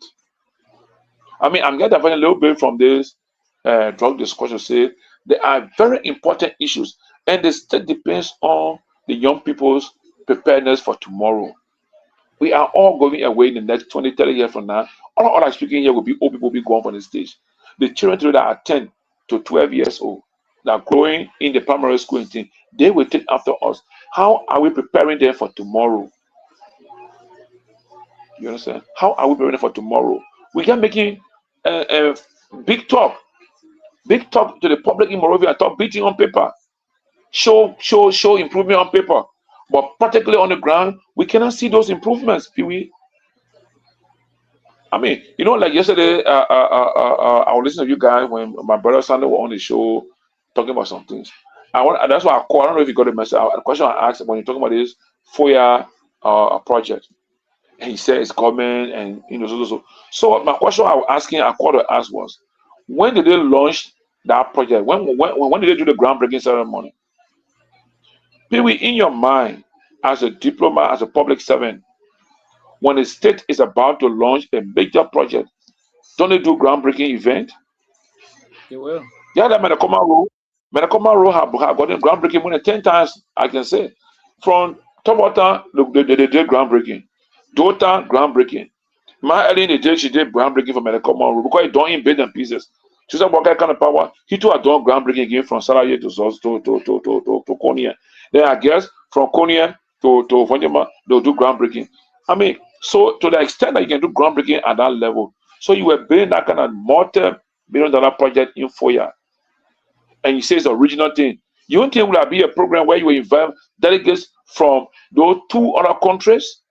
I'm getting a little bit from this drug discussion. Say there are very important issues, and the state depends on the young people's preparedness for tomorrow. We are all going away in the next 20, 30 years from now. All I'm speaking here will be old people will be gone from the stage. The children that are 10 to 12 years old, that are growing in the primary school and thing, they will take after us. How are we preparing them for tomorrow? You understand? How are we preparing them for tomorrow? We can making big talk to the public in Morovia, talk beating on paper, show improvement on paper, but particularly on the ground, we cannot see those improvements. Pewee. Like yesterday, I was listening to you guys when my brother Sunday was on the show talking about some things. That's why I called. I don't know if you got the message. The question I asked when you're talking about this FOIA project, and he said it's government, and So my question I was asking, I called to ask was, when did they launch that project? When did they do the groundbreaking ceremony? Pewee, in your mind, as a diplomat, as a public servant, when the state is about to launch a major project, don't they do groundbreaking event? They will. Yeah, that Menacoma Road have gotten groundbreaking more than 10 times, I can say. From Tobota, they did groundbreaking. Dota, groundbreaking. My early in the day, she did groundbreaking for Menacoma Road because it don't in bits and pieces. She said, what kind of power? He too had done groundbreaking again from Salaye to Konya. Then I guess from Konya to Vonjama, they'll do groundbreaking. So to the extent that you can do groundbreaking at that level, so you were building that kind of multi-billion-dollar project in FOIA, and you say it's a regional thing. You don't think will be a program where you will invite delegates from those 2 other countries,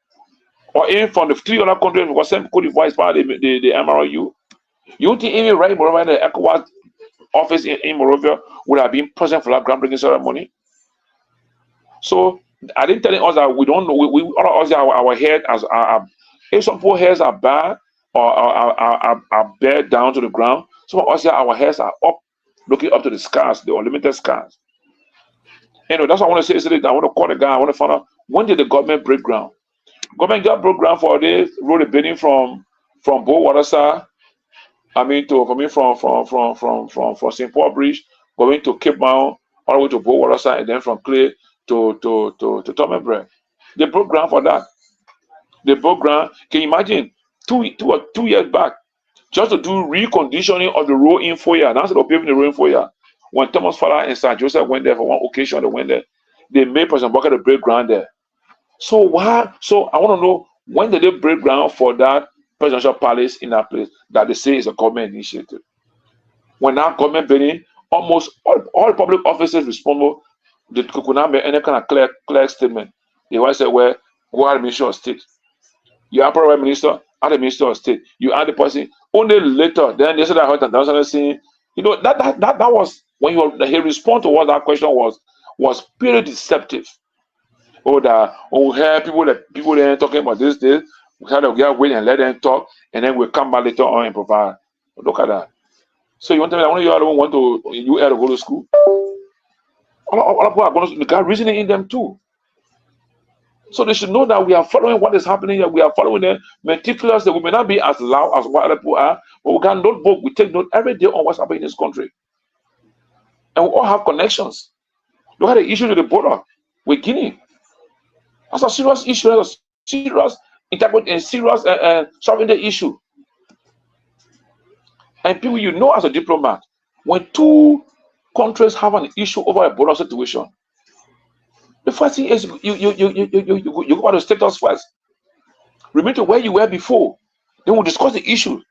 or even from the 3 other countries, because some Cote d'Ivoire is part of the MRU? You don't think even right Morovia, the ECOWAS office in Morovia would have been present for that groundbreaking ceremony? So I didn't telling us that we don't know. We all of us our head are if some people's heads are bad or are bare down to the ground, some of us our heads are up, looking up to the skies, the unlimited skies. You know, that's what I want to say today. I want to call the guy. I want to find out when did the government break ground. Government got broke ground for this road building from Bow Waterside. I mean, to coming from St. Paul Bridge, going to Cape Mount, all the way to Bow Waterside, and then from Clay to Tomalin. They broke ground for that. They broke ground. Can you imagine 2 years back, just to do reconditioning of the road in Foya? That's the paving the road in Foya. When Thomas Fowler and Sir Joseph went there for one occasion, they went there. They made President Walker to break ground there. So why? So I want to know, when did they break ground for that presidential palace in that place that they say is a government initiative? When that government building, almost all public officers responsible, they could not make any kind of clear statement. They want to say, well, go out the Ministry of State. You are Prime Minister, at the Ministry of State. You are the person. Only later, then they said that I heard and saying, you know, that was when he responded to what that question was purely deceptive. Oh, that we hear people there talking about this. We had to wait and let them talk, and then we'll come back later on and provide. Look at that. So you want to tell me, I want you to go to school? All people are going to, they got reasoning in them too. So they should know that we are following what is happening here. We are following them meticulously. We may not be as loud as what other people are, but we can notebook. We take note every day on what's happening in this country. And we all have connections. Look at the issue to the border with Guinea. That's a serious issue. That's a serious integrity and serious sovereignty issue. And people, you know, as a diplomat, when two countries have an issue over a border situation, the first thing is you go to status first. Remember where you were before. Then we'll discuss the issue.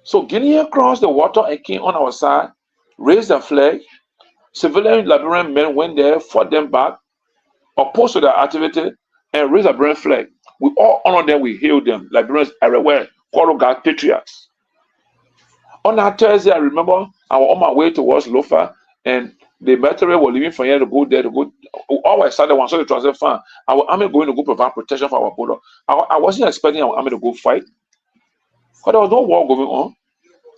So Guinea crossed the water and came on our side, raised the flag. Civilian Liberian men went there, fought them back, opposed to their activity, and raised a Liberian flag. We all honor them, we hail them. Liberians everywhere, call God patriots. On that Thursday, I remember I was on my way towards Lofa, and the military were leaving from here to go there to go. All I started once, so the transit fan. Our army going to go provide protection for our border. I wasn't expecting our army to go fight, because there was no war going on.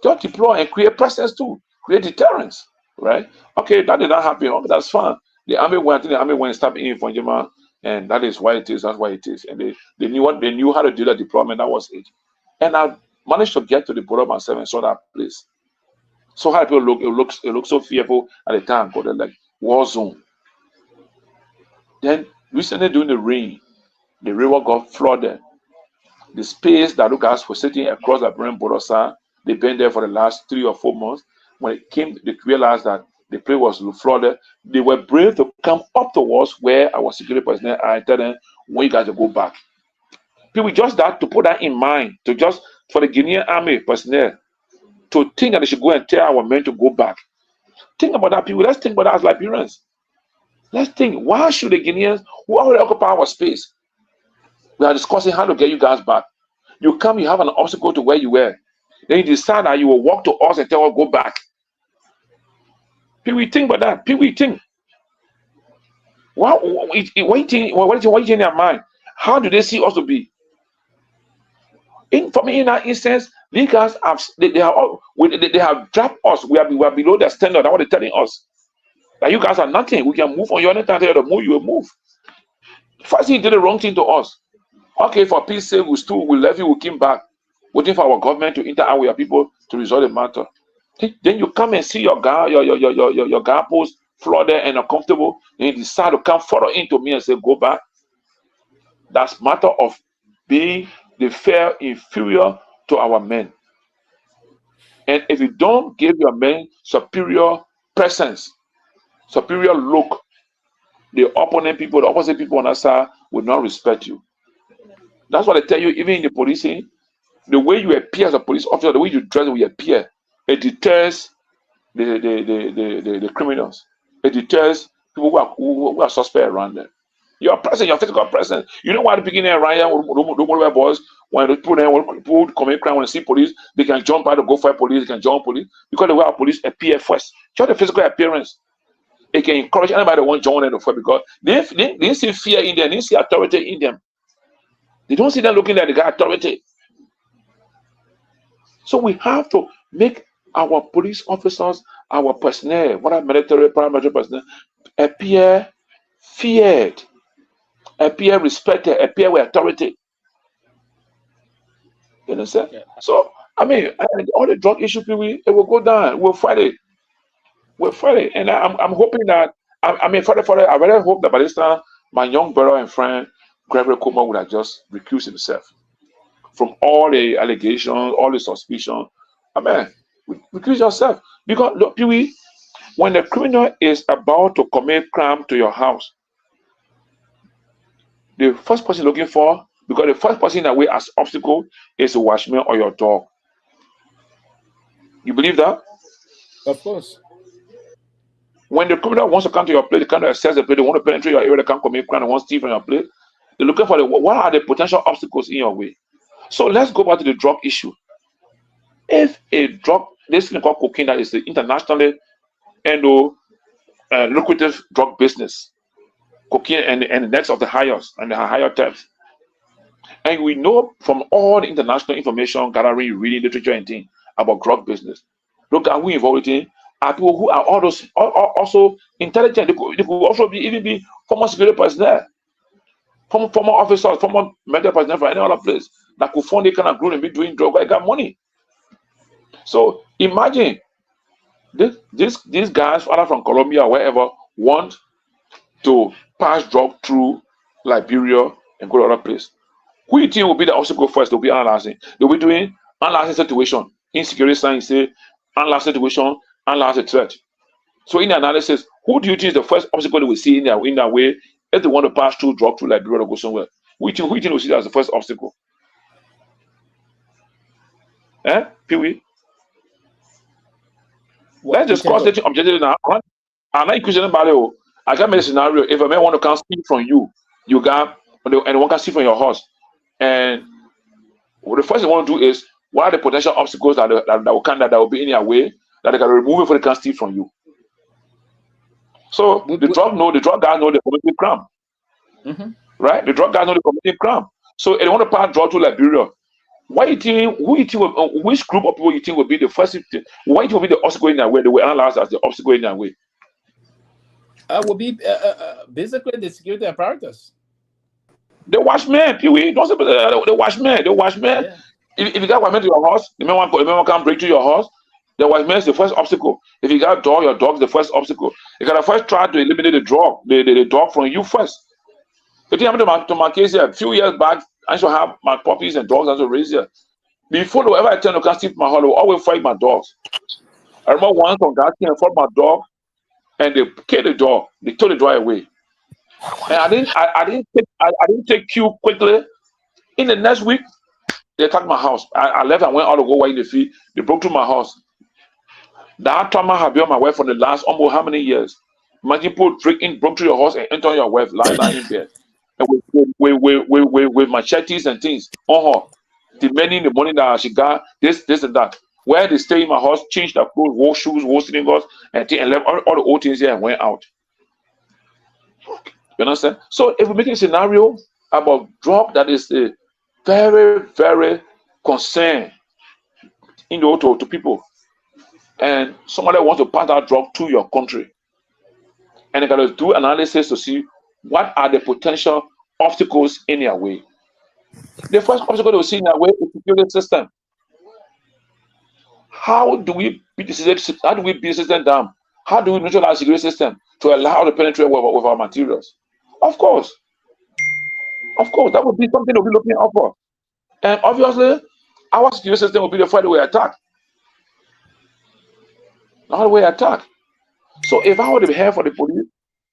Just deploy and create presence too, create deterrence, right? Okay, that did not happen. Okay, that's fine. The army went and stopped in from Jema, and that is why it is. That's why it is. And they knew how to do the deployment. That was it. And I managed to get to the border myself and saw that place. So how people look, it looks so fearful at the time, because they're like war zone. Then recently during the rain, the river got flooded. The space that look guys were sitting across the Liberian border side, they've been there for the last 3 or 4 months. When it came, they realized that the place was flooded. They were brave to come up towards where our security personnel are and tell them, when you guys to go back. People just that to put that in mind, to just for the Guinean army personnel to think that they should go and tell our men to go back. Think about that, people. Let's think about that as Liberians. Let's think, why should the Guineans who already occupy our space? We are discussing how to get you guys back. You come, you have an obstacle to where you were. Then you decide that you will walk to us and tell us go back. People think about that. People think. What in their mind? How do they see us to be? For me, in that instance, these guys have they have dropped us. We are below their standard. That's what they're telling us. That you guys are nothing. We can move on your own time. To move, you will move. First, he did the wrong thing to us. Okay, for peace sake, we left you. We came back, waiting for our government to interact with your people to resolve the matter. Then you come and see your guy post flooded and uncomfortable, and you decide to come further into me and say go back. That's matter of being the fair inferior to our men. And if you don't give your men superior presence, superior look, the opponent people, the opposite people on that side will not respect you. That's what I tell you, even in the policing, the way you appear as a police officer, the way you dress, the way you appear, it deters the criminals. It deters people who are suspect around them. Your presence, your physical presence. You know why the beginning of Ryan, don't boys, when people commit crime, when they see police, they can jump out to go fight police, they can jump police, because the way our police appear first. Just the physical appearance. It can encourage anybody who wants to join them to fight, because they didn't see fear in them, they didn't see authority in them. They don't see them looking at the guy authority. So we have to make our police officers, our personnel, what are military, paramilitary personnel, appear feared, appear respected, appear with authority. You understand? Yeah. So, I mean, all the drug issue, Pewee, it will go down. We'll fight it. We'll fight it. And I'm hoping that, I mean, for I really hope that by this time, my young brother and friend, Gregory Kromah, would have just recused himself from all the allegations, all the suspicion. I mean, recuse yourself. Because, look, Pewee, when the criminal is about to commit crime to your house, the first person looking for, because the first person that way as obstacle is a watchman or your dog. You believe that? Of course. When the criminal wants to come to your place, they come to access the place, they want to penetrate your area, they can't commit crime, they want to steal from your place. They're looking for what are the potential obstacles in your way. So let's go back to the drug issue. If a drug, this thing called cocaine, that is the internationally lucrative drug business, cocaine and the next of the highest and the higher terms. And we know from all the international information gathering, reading literature and things about drug business. Look, are we involved in are people who are all those also intelligent? They could also even be former security personnel, former officers, former medical personnel from any other place that could fund the kind of group and be doing drugs. I got money. So imagine these guys, either from Colombia or wherever, want to pass drug through Liberia and go to other place. Who you think will be the obstacle first? They'll be analyzing. They'll be doing analyzing situation, insecurity science, say analyze situation, analyze the threat. So in the analysis, who do you think is the first obstacle they will see in that way if they want to pass through drug through Liberia or go somewhere? Who you think will see that as the first obstacle? Pewee? Let's discuss the objective now. I'm not accusing anybody. I can make a scenario. If a man want to come steal from you, you got and one can steal from your house. And the first thing I want to do is what are the potential obstacles that will be in your way that they can remove before they can steal from you. So the drug guys know they're committing crime. Right? The drug guys know they're committing crime. So if they want to pass drug to Liberia, which group of people you think will be the first? Why you think will be the obstacle in their way? They will analyze as the obstacle in their way. Will be basically the security apparatus. The watchman, Pewee. Don't say the watchman. The watchman. Yeah. If you got watchman to your house, the man can break to your house. The watchman is the first obstacle. If you got a dog, your dog is the first obstacle. You gotta first try to eliminate the dog from you first. The thing happened to my case here a few years back. I used to have my puppies and dogs I used to raise here. Before they ever attempt to come steal my house, they will always fight my dogs. I remember once on that thing, I fought my dog, and they killed the dog. They took the dog away. And I didn't take cue quickly. In the next week, they attacked my house. I left and went out to go away in the field. They broke through my house. That trauma have been on my wife for the last almost how many years? Imagine people broke through your house and enter your wife lying in bed. And with machetes and things on her, demanding the money that she got, this and that. Where they stay in my house, changed their clothes, wore shoes, wore sneakers, and left all the old things here and went out. You understand? So if we make a scenario about drug that is a very, very concern, to people, and somebody wants to pass that drug to your country, and they got to do analysis to see what are the potential obstacles in their way. The first obstacle they will see in their way is the security system. How do we beat the system down? How do we neutralize the security system to allow the penetrate with our materials? Of course, that would be something we'll be looking out for. And obviously, our security system will be the first way attack. Not the way attack. So if I were to be here for the police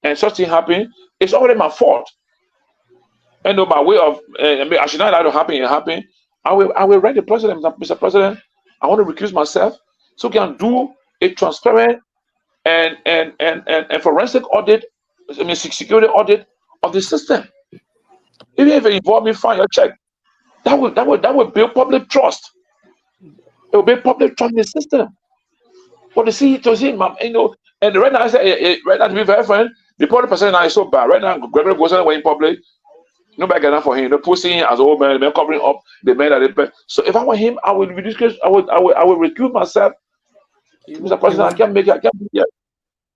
and such thing happen, it's already my fault. And by way of, I should not allow it to happen. I will write the president, Mr. President, I want to recuse myself so we can do a transparent and forensic audit, security audit of the system. Even if it involves me filing a check, that would build public trust. It will build public trust in the system. But to see, and right now, I say, right now, to be very frank, the public percent now is so bad. Right now, Gregory goes anywhere in public, nobody got for him. They're pushing him as an old man, the man covering up the man that they pay. So if I were him, I would recuse myself. Mr. President, I can't be here.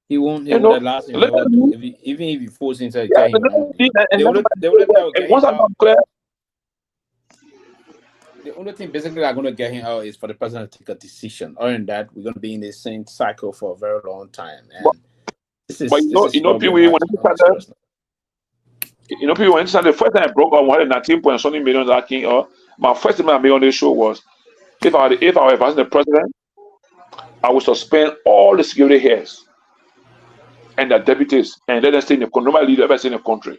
He won't. He You know, won't last him. let them do. Even if he forces himself, Yeah, tell him out. and They wouldn't tell get him once I'm out. clear. The only thing basically I'm going to get him out is for the president to take a decision. Other than that, we're going to be in the same cycle for a very long time. And But you know, Pewee, when it started, Pewee, when it started, the first time I broke on 119 million that king, my first thing I made on this show was, if I were advising the president, I would suspend all the security heads and the deputies and let them stay in the country. Nobody leader ever stay in the country.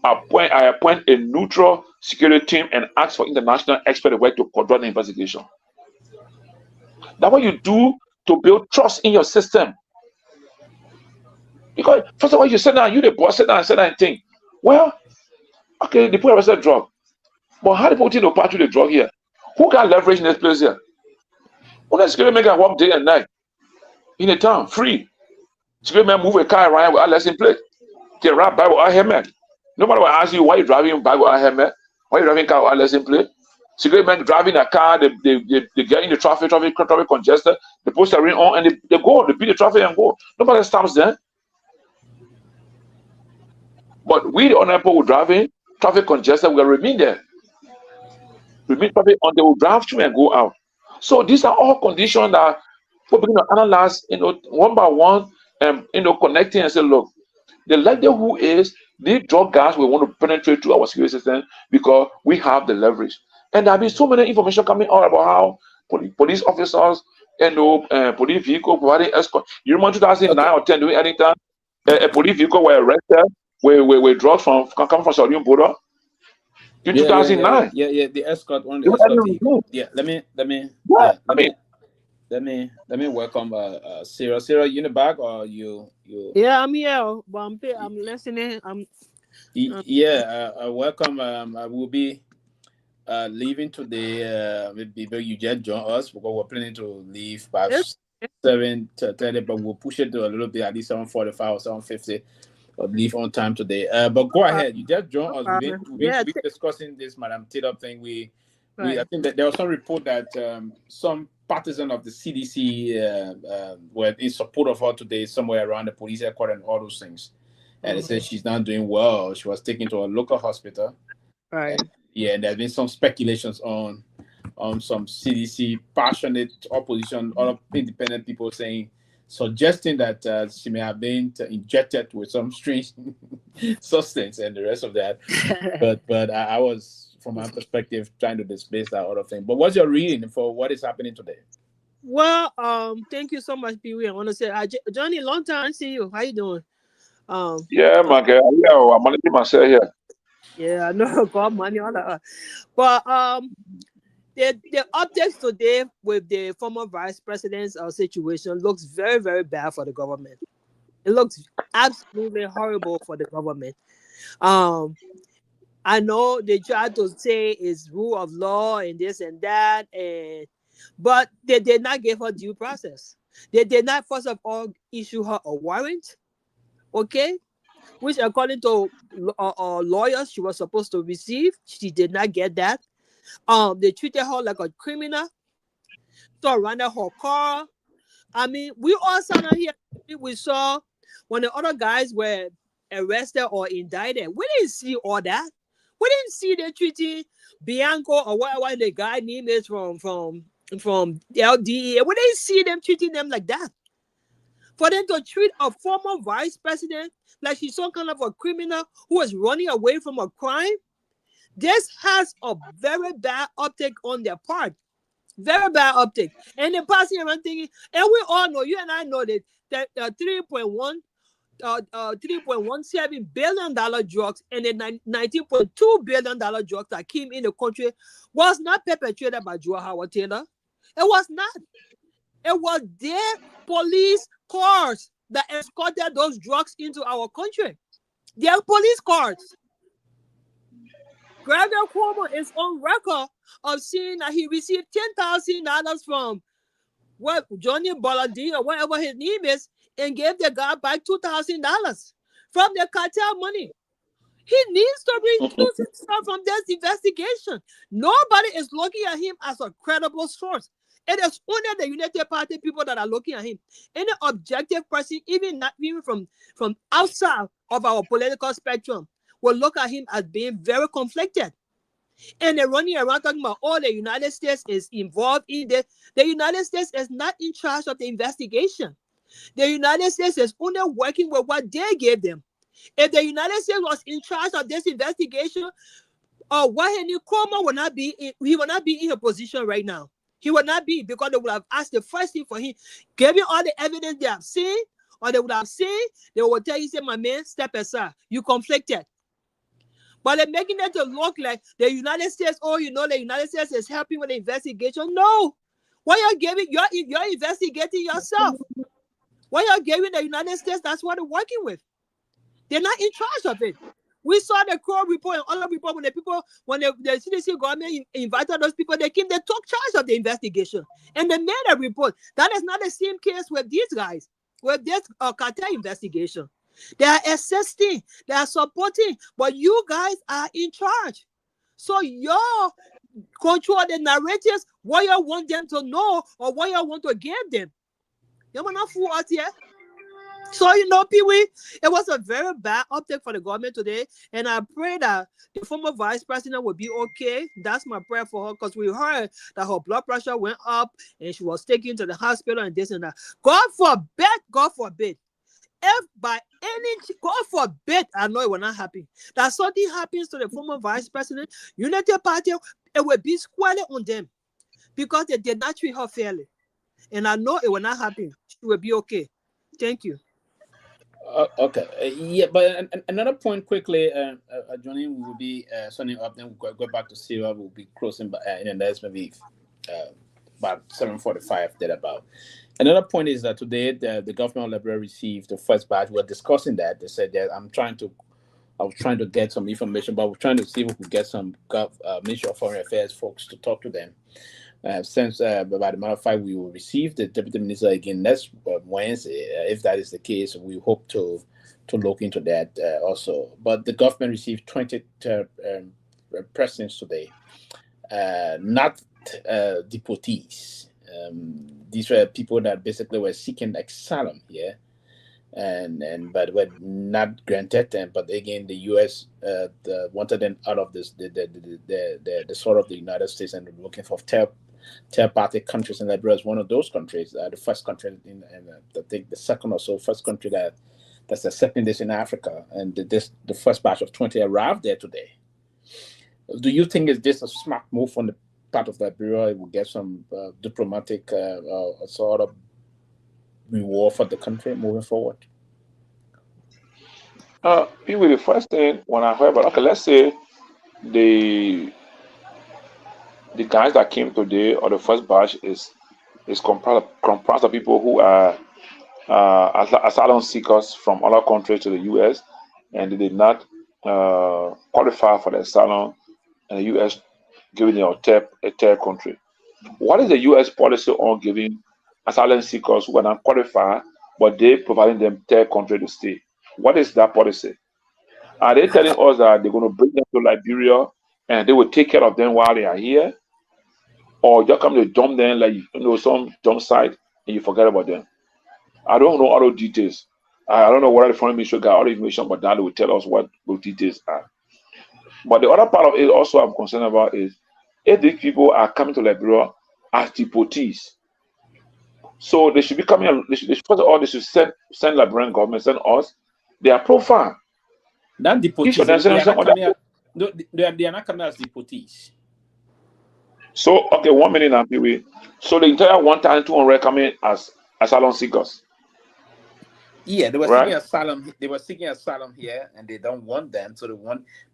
I appoint a neutral security team and ask for international expert work to conduct the investigation. That's what you do to build trust in your system. Because first of all, you sit down, you the boss, sit down and think, well, okay, the people arrested drug. But how the people think they'll pass through the drug here? Who got leverage in this place here? Who can security man work day and night in the town, free? Security man move a car around with a license plate. Get right by with a helmet. Nobody will ask you why you driving by with a helmet, why you driving car with a license plate. Security men driving a car, they get in the traffic congested, they post a ring on and they go, they beat the traffic and go. Nobody stops them. But we, the other people driving, traffic congested, we will remain there. Remain traffic until they will drive through and go out. So these are all conditions that people begin to analyze, one by one, and connecting and say, look, the likelihood is these drug guys will want to penetrate through our security system because we have the leverage. And there have been so many information coming out about how police officers police vehicle providing escort. You remember 2009 or 10 doing anything? A police vehicle were arrested with drugs coming from Saudi border. In 2009. Yeah, the escort one. The escort vehicle. Yeah, let me welcome Sarah. Sarah, you in the back or you? Yeah, I'm here, but I'm listening. Welcome. I will be leaving today. Maybe you just join us because we're planning to leave by 7:30, but we'll push it to a little bit, at least 7:45 or 7:50. Or leave on time today. But go ahead. You just join us. We've been discussing this Madam Taylor thing. I think that there was some report that some partisan of the CDC were in support of her today, somewhere around the police headquarters and all those things. And they said she's not doing well. She was taken to a local hospital. Right. And there's been some speculations on some CDC passionate opposition, other independent people suggesting that she may have been injected with some strange substance and the rest of that. but I was, from my perspective, trying to displace that other thing. But what's your reading for what is happening today? Well, thank you so much, Pewee. I want to say, Johnny, long time see you. How you doing? Yeah, my girl. Yeah, I'm managing myself here. Yeah, I know, got money, all that. But the updates today with the former vice president's situation looks very, very bad for the government. It looks absolutely horrible for the government. I know they try to say it's rule of law and this and that, but they did not give her due process. They did not, first of all, issue her a warrant, okay, which according to lawyers she was supposed to receive. She did not get that. They treated her like a criminal. So around her car. I mean, we all sat down here. We saw when the other guys were arrested or indicted. We didn't see all that. We didn't see them treating Bianco or whatever the guy name is from LDE. We didn't see them treating them like that. For them to treat a former vice president like she's some kind of a criminal who is running away from a crime, this has a very bad uptake on their part. Very bad uptake. And they're passing around thinking, and we all know, you and I know that $3.17 billion drugs and the $19.2 billion drugs that came in the country was not perpetrated by Joe Howard Taylor. It was not. It was their police cars that escorted those drugs into our country. Their police cars. Seleke Kromah is on record of saying that he received $10,000 from Johnny Boladi or whatever his name is, and gave the guy back $2,000 from the cartel money. He needs to recuse himself from this investigation. Nobody is looking at him as a credible source. It is only the United Party people that are looking at him. Any objective person, even from outside of our political spectrum, will look at him as being very conflicted. And they're running around talking about, oh, the United States is involved in this. The United States is not in charge of the investigation. The United States is only working with what they gave them. If the United States was in charge of this investigation, Seleke Kromah will not be in a position right now. He would not be, because they would have asked the first thing for him, given all the evidence they have seen, or they would have seen, they would tell you, say, my man, step aside. You conflicted. But they're making it to look like the United States, the United States is helping with the investigation. No. Why you're giving, you're investigating yourself. Why you're giving the United States, that's what they're working with. They're not in charge of it. We saw the Crow report and other report when the CDC government invited those people, they took charge of the investigation. And they made a report. That is not the same case with these guys, with this cartel investigation. They are assisting, they are supporting, but you guys are in charge. So you control the narratives, what you want them to know or what you want to give them. You want to fool out here? So, Pewee, it was a very bad uptake for the government today. And I pray that the former vice president will be okay. That's my prayer for her, because we heard that her blood pressure went up and she was taken to the hospital and this and that. God forbid, if by any, God forbid, I know it will not happen, that something happens to the former vice president, United Party, it will be squarely on them because they did not treat her fairly. And I know it will not happen. She will be okay. Thank you. Okay. Yeah, but another point quickly, Johnny, we will be signing up, then we'll go back to Syria. We'll be closing in the next maybe about 7:45, thereabout. Another point is that today the government of Liberia received the first batch. We're discussing that. They said that I was trying to get some information, but we're trying to see if we could get some Ministry of Foreign Affairs folks to talk to them. Since, by the matter of fact, we will receive the deputy minister again next Wednesday. If that is the case, we hope to look into that also. But the government received 20 persons today, not deportees. These were people that basically were seeking asylum here, but were not granted them. But again, the U.S. wanted them out of this the sort of the United States, and looking for third-party countries, and Liberia is one of those countries. The first country, I think the second or so, first country that's accepting this in Africa, and the first batch of 20 arrived there today. Do you think is this a smart move on the part of Liberia? It will get some diplomatic sort of reward for the country moving forward? The first thing when I heard about, let's say the guys that came today, or the first batch, is comprised of people who are asylum seekers from other countries to the U.S. and they did not qualify for the asylum, and the U.S. giving them a third country. What is the U.S. policy on giving asylum seekers who are not qualified, but they providing them third country to stay? What is that policy? Are they telling us that they're going to bring them to Liberia and they will take care of them while they are here? Or just come to dump them like some dump site and you forget about them? I don't know all the details. I don't know whether the foreign ministry got all the information, but that will tell us what those details are. But the other part of it also I'm concerned about is if these people are coming to Liberia as deportees, so they should be coming. First of all, they should send Liberian government, send us their profile. That deportees, they are not coming as deportees. So, okay, 1 minute now, Pewee. So the entire 1,200 coming as asylum seekers. Yeah, they were seeking asylum. They were seeking asylum here, and they don't want them. So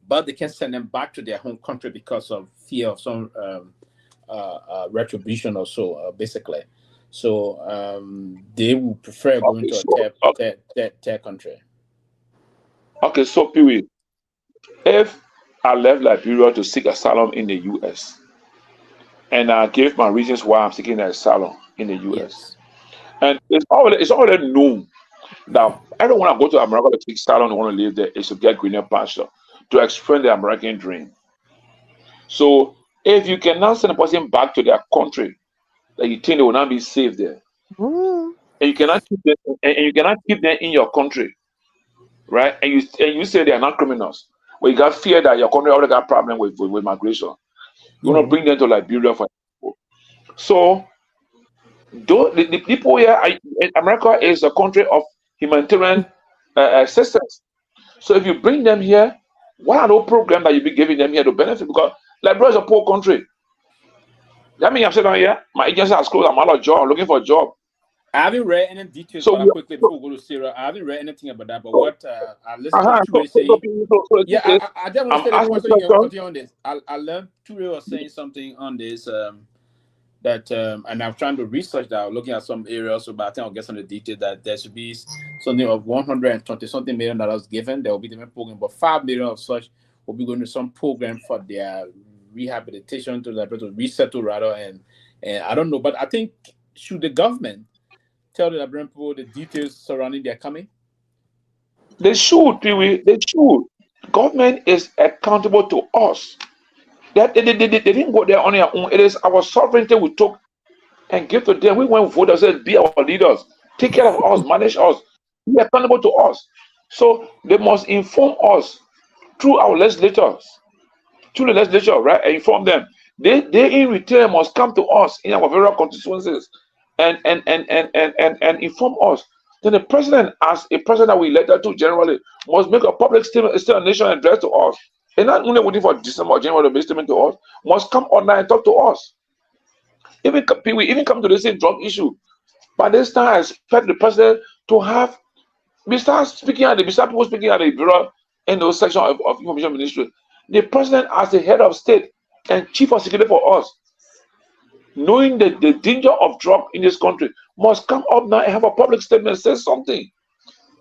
but they can send them back to their home country because of fear of some retribution or so, basically. So they would prefer going to a third country. Okay, so Pewee, if I left Liberia to seek asylum in the U.S. and I gave my reasons why I'm seeking asylum in the U.S. and it's already known that everyone that go to America to seek asylum and want to live there is to get greener pasture, to experience the American dream. So if you cannot send a person back to their country that you think they will not be safe there. Mm. And you cannot keep them, and you cannot keep them in your country, right? And you say they are not criminals. Well, you got fear that your country already got problem with migration. You want to bring them to Liberia for example. So though the people here, America is a country of humanitarian assistance. So if you bring them here, what are those programs that you be giving them here to benefit? Because Liberia is a poor country. That means I'm sitting down here, my agency has closed, I'm out of job, I'm looking for a job. I haven't read any details So quickly before we go to Syria. I haven't read anything about that. But what I listened to Ture say, I just want to say this one so you can continue on this. I learned Ture was saying something on this that and I'm trying to research that, looking at some areas, so but I think I'll get some of the detail that there should be something of $120-something million given. There will be different program, but $5 million of such will be going to some program for their rehabilitation to resettle rather, and I don't know, but I think should the government tell the Liberian people the details surrounding their coming? They should, Pewee. They should. Government is accountable to us. They didn't go there on their own. It is our sovereignty we took and give to them. We went vote and said, be our leaders, take care of us, manage us, be accountable to us. So they must inform us through our legislators, through the legislature, right? And inform them. They in return must come to us in our various constituencies and inform us. Then the president, as a president that we elected to generally, must make a public statement, a nation address to us. And not only waiting for December or January to make statement to us, must come online and talk to us. Even come to the same drug issue. By this time, I expect the president to have start people speaking at the bureau in those sections of information ministry. The president, as the head of state and chief of security for us, knowing the danger of drug in this country, must come up now and have a public statement, say something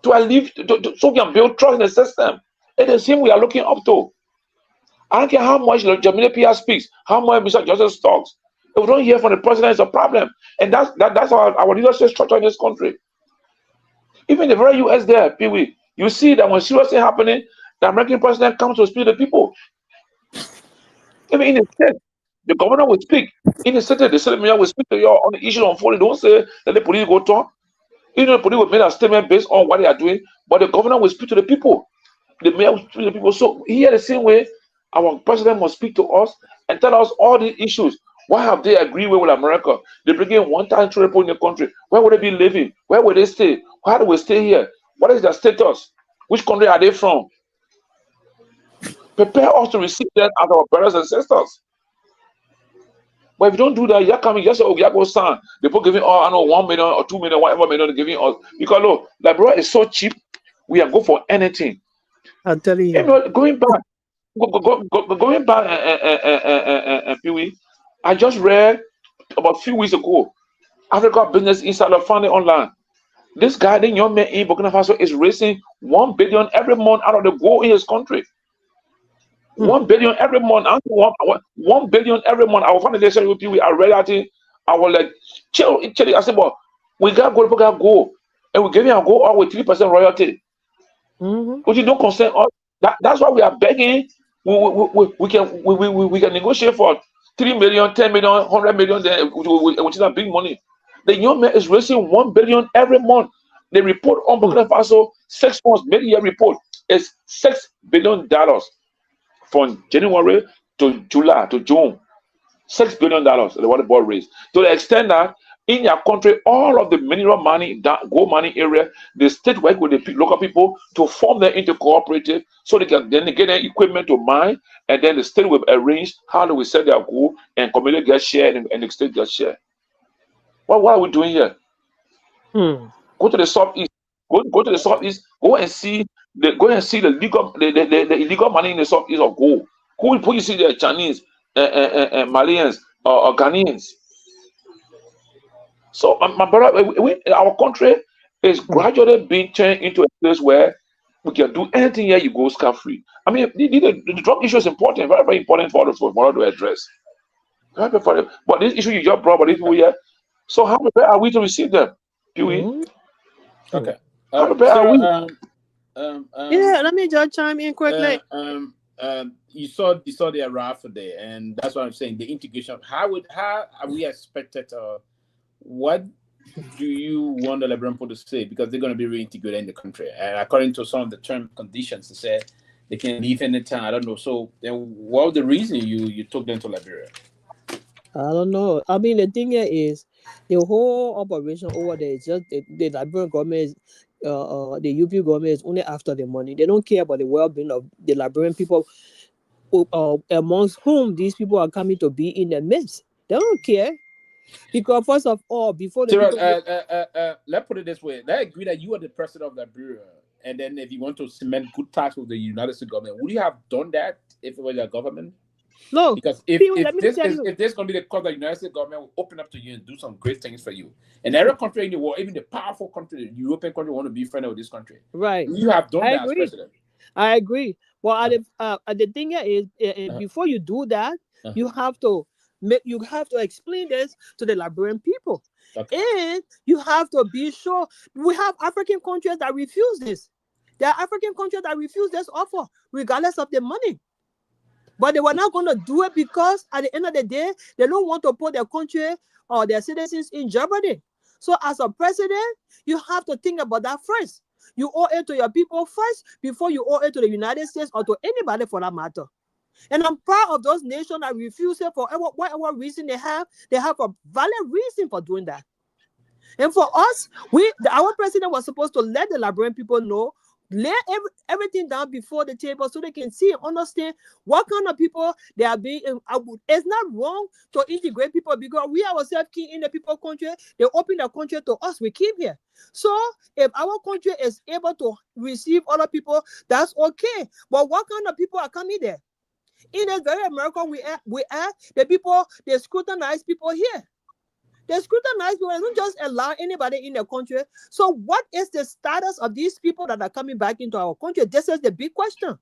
to alleviate, so we can build trust in the system. It is him we are looking up to. I don't care how much Jamila Pierre speaks, how much Mr. Joseph talks. If we don't hear from the president, it's a problem. And that's our leadership structure in this country. Even the very US there, Pewee, you see that when serious thing happening, the American president comes to speak to the people. Even in the state, the governor will speak. In the city, the city mayor will speak to you on the issue unfolding. Don't say that the police go talk. Even the police will make a statement based on what they are doing, but the governor will speak to the people. The mayor will speak to the people. So here, the same way, our president must speak to us and tell us all the issues. Why have they agreed with America? They bring in 1,000 people in the country. Where would they be living? Where would they stay? How do we stay here? What is their status? Which country are they from? Prepare us to receive them as our brothers and sisters. But if you don't do that, you're coming, just say, oh, go stand. People giving, I know, 1 million or 2 million, whatever million they're giving us. Because look, Liberia is so cheap, we are go for anything. I'm telling you. Going back, Pewee, I just read about a few weeks ago, Africa Business Insider found it online. This guy, the young man in Burkina Faso, is raising $1 billion every month out of the gold in his country. 1 billion every month. 1 billion every month. Our foundation with Pewee, I read that. I was like, chill. I said, but we got gold, and we give you a gold all with 3% royalty. But you don't concern us. That's why we are begging. We can negotiate for 3 million, 10 million, 100 million, which is a big money. The young man is raising $1 billion every month. The report on Burkina Faso, 6 months, mid-year report, is $6 billion from January to July to June. $6 billion the water board raised. To the extent that in your country, all of the mineral money, that gold money area, the state work with the local people to form them into cooperative, so they can then get their equipment to mine, and then the state will arrange how do we sell their gold, and community get share and the state get share. What are we doing here? Go to the southeast. Go to the southeast. Go and see the illegal money in the southeast of gold. Who you see there? Chinese, Malians, or Ghanaians. So my brother, our country is gradually being turned into a place where we can do anything here. You go scot-free. I mean, the drug issue is important, very, very important for us to address. But this issue you just brought, but these people here. So how prepared are we to receive them? Pewee? Okay. How prepared are we? Yeah, let me just chime in quickly. you saw the arrival there, and that's what I'm saying. The integration. How are we expected? What do you want the Liberian people to say? Because they're going to be reintegrated in the country, and according to some of the term conditions, they said they can leave anytime. I don't know. So then, what was the reason you took them to Liberia? I don't know. I mean, the thing here is the whole operation over there is just the Liberian government is, the UP government is only after the money. They don't care about the well-being of the Liberian people, amongst whom these people are coming to be in the midst. They don't care. Because first of all, before the people... let's put it this way. Let's agree that you are the president of Liberia, and then if you want to cement good ties with the United States government, would you have done that if it was your government? No. Because if this going to be the cause, the United States government will open up to you and do some great things for you. And every country in the world, even the powerful country, the European country, want to be friendly with this country. Right. You have done that as president. I agree. Well, the thing is, before you do that, you have to explain this to the Liberian people. Okay. And you have to be sure. We have African countries that refuse this. There are African countries that refuse this offer, regardless of the money. But they were not going to do it because at the end of the day, they don't want to put their country or their citizens in jeopardy. So as a president, you have to think about that first. You owe it to your people first before you owe it to the United States or to anybody for that matter. And I'm proud of those nations that refuse it for whatever reason they have a valid reason for doing that. And for us, our president was supposed to let the Liberian people know, lay everything down before the table so they can see and understand what kind of people they are being. It's not wrong to integrate people because we ourselves keep in the people country. They open the country to us. We keep here. So if our country is able to receive other people, that's okay. But what kind of people are coming there? In this very America we are the people, they scrutinize people here. They scrutinize people. They don't just allow anybody in the country. So what is the status of these people that are coming back into our country? This is the big question.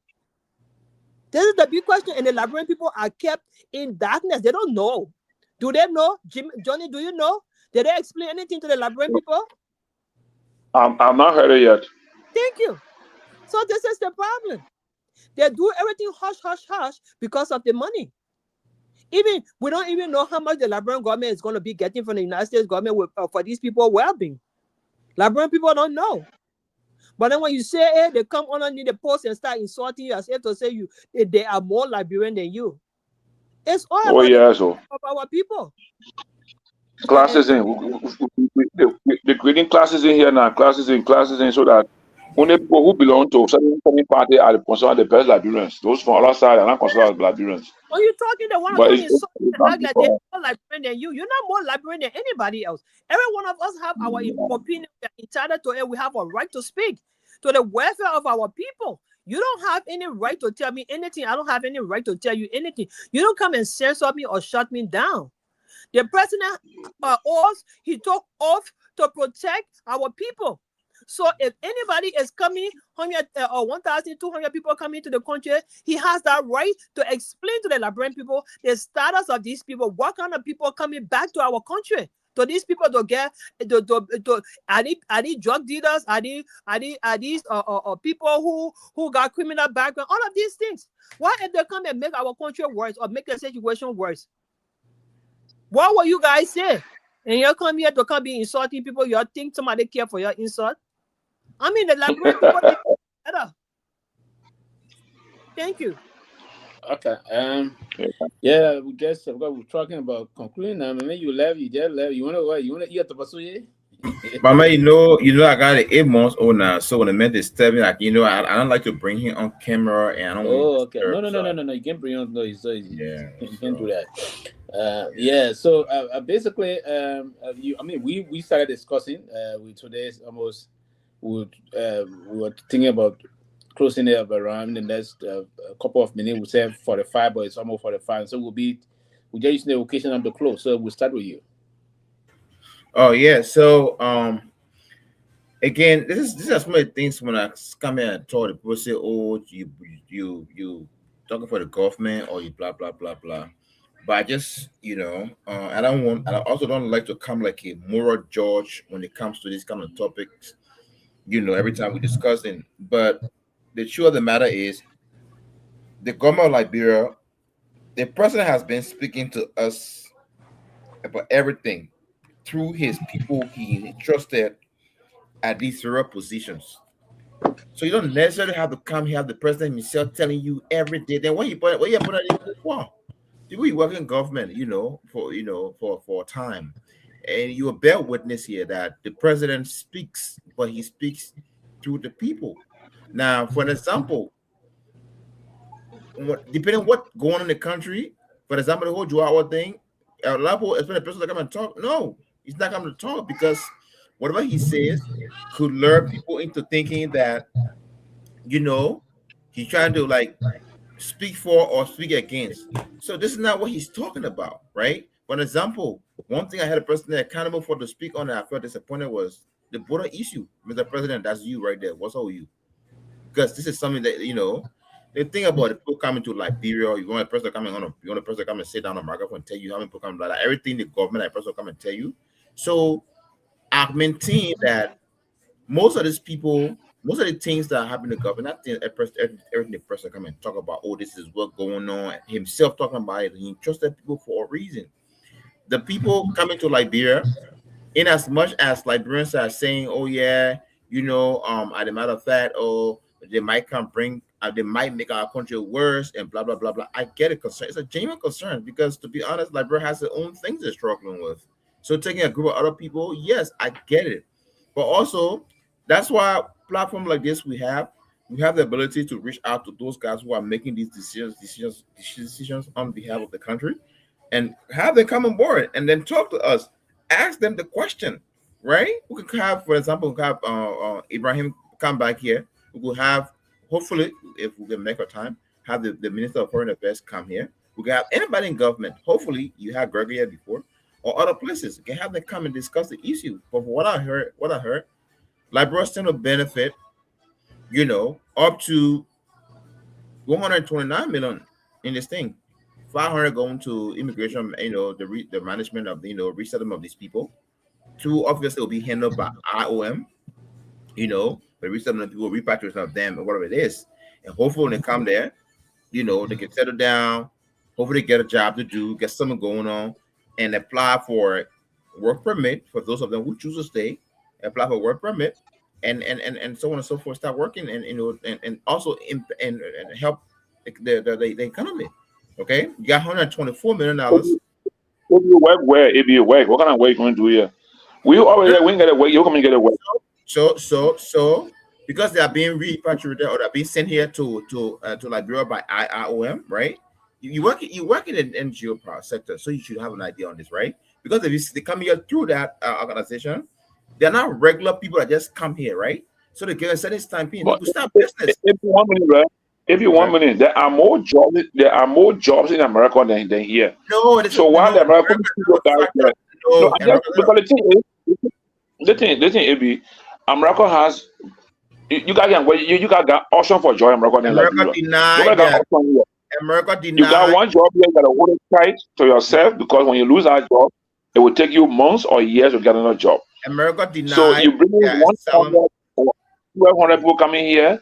This is the big question. And the Liberian people are kept in darkness. They don't know. Do they know? Johnny, do you know? Did they explain anything to the Liberian people? I'm not heard it yet. Thank you. So this is the problem. They do everything hush, hush, hush because of the money. Even we don't even know how much the Liberian government is going to be getting from the United States government for these people's well-being. Liberian people don't know. But then when you say, hey, they come underneath the post and start insulting you as if to say they are more Liberian than you. It's all about of our people. Classes in. They're creating classes in here now. Classes in so that only people who belong to certain party are considered the best Liberians. Those from other side are not considered Liberians. When you're talking, the one who is like they're more Liberian than you. You're not more Liberian than anybody else. Every one of us have our opinion. We're entitled to it. We have a right to speak to the welfare of our people. You don't have any right to tell me anything. I don't have any right to tell you anything. You don't come and censor me or shut me down. The president he took oath to protect our people. So if anybody is coming, 1,200 people coming to the country, he has that right to explain to the Liberian people the status of these people. What kind of people coming back to our country? So these people to get are these drug dealers? Are these people who got criminal background? All of these things. What if they come and make our country worse or make the situation worse? What will you guys say? And you come here to come be insulting people. You think somebody care for your insult? I mean, the Liberian people better. Thank you. Okay. Yeah, we just we're talking about concluding. Maybe you left. You just left. You wanna eat the pasuye? Mama, you know, I got an 8 months old now. So when I met this Steven, I don't like to bring him on camera, and I don't. Oh, okay. No. You can bring him. No, you can do that. Yeah. So basically, we started discussing. Today's almost. We were thinking about closing it up around the next couple of minutes. We said 45, but it's almost 45. So we're just using the occasion of the close. So we'll start with you. Oh yeah. So again, this is some of the things when I come here and talk. People say, "Oh, you talking for the government or you blah blah blah blah." But I just I also don't like to come like a moral judge when it comes to this kind of topics. Every time we discuss it. But the truth of the matter is, the government of Liberia, the president has been speaking to us about everything through his people he trusted at these various positions. So you don't necessarily have to come here, have the president himself telling you every day. Then when you put it, wow, people you work in government, for time, and you will bear witness here that the president speaks, but he speaks through the people. Now, for an example, depending on what's going on in the country, for example, the whole Joao thing, a lot of people expect the president to come and talk. No, he's not coming to talk because whatever he says could lure people into thinking that, he's trying to like speak for or speak against. So this is not what he's talking about, right? For an example, one thing I had a person accountable for to speak on that I felt disappointed was the border issue. Mr. President, that's you right there. What's all you? Because this is something that, the thing about people coming to Liberia, you want a person coming on, you want a person to come and sit down on microphone and tell you how many people come, like everything the government, that person will come and tell you. So I've maintained that most of these people, most of the things that happen in the government, I think everything the person come and talk about, oh, this is what's going on, himself talking about it, he trusted people for a reason. The people coming to Liberia, in as much as Liberians are saying, oh yeah, as a matter of fact, oh, they might they might make our country worse and blah blah blah blah. I get it, concern. It's a genuine concern because, to be honest, Liberia has its own things they're struggling with. So taking a group of other people, yes, I get it, but also that's why platform like this we have the ability to reach out to those guys who are making these decisions on behalf of the country, and have them come on board and then talk to us, ask them the question, right? We could have, for example, Ibrahim come back here. We could have, hopefully, if we can make our time, have the Minister of Foreign Affairs come here. We can have anybody in government. Hopefully, you had Garguah here before, or other places. We can have them come and discuss the issue. But for what I heard, Liberia stand to benefit, up to 129 million in this thing. 500 going to immigration, the management of resettlement of these people. 2 obviously will be handled by IOM, the resettlement of people, repatriation of them, or whatever it is. And hopefully when they come there, they can settle down, hopefully get a job to do, get something going on, and apply for work permit for those of them who choose to stay, apply for work permit, and so on and so forth, start working and also and help the economy. Okay, you got $124 million. If you work where? If you work, what kind of work you going to do here? We ain't get a work. You come and get a work. So because they are being repatriated or they're being sent here to Liberia by IOM, right? You work in an NGO sector, so you should have an idea on this, right? Because if they come here through that organization, they're not regular people that just come here, right? So they get a certain time period to start business. If you want money, right? If you want money, there are more jobs. There are more jobs in America than here. No, so why the American people direct? No, because the thing, AB, America has. You guys can you guys got option for job America. America denied that. America denied. You got one job here, you got to hold it tight to yourself because when you lose that job, it will take you months or years to get another job. America denied. So you bring in 1,200 people coming here.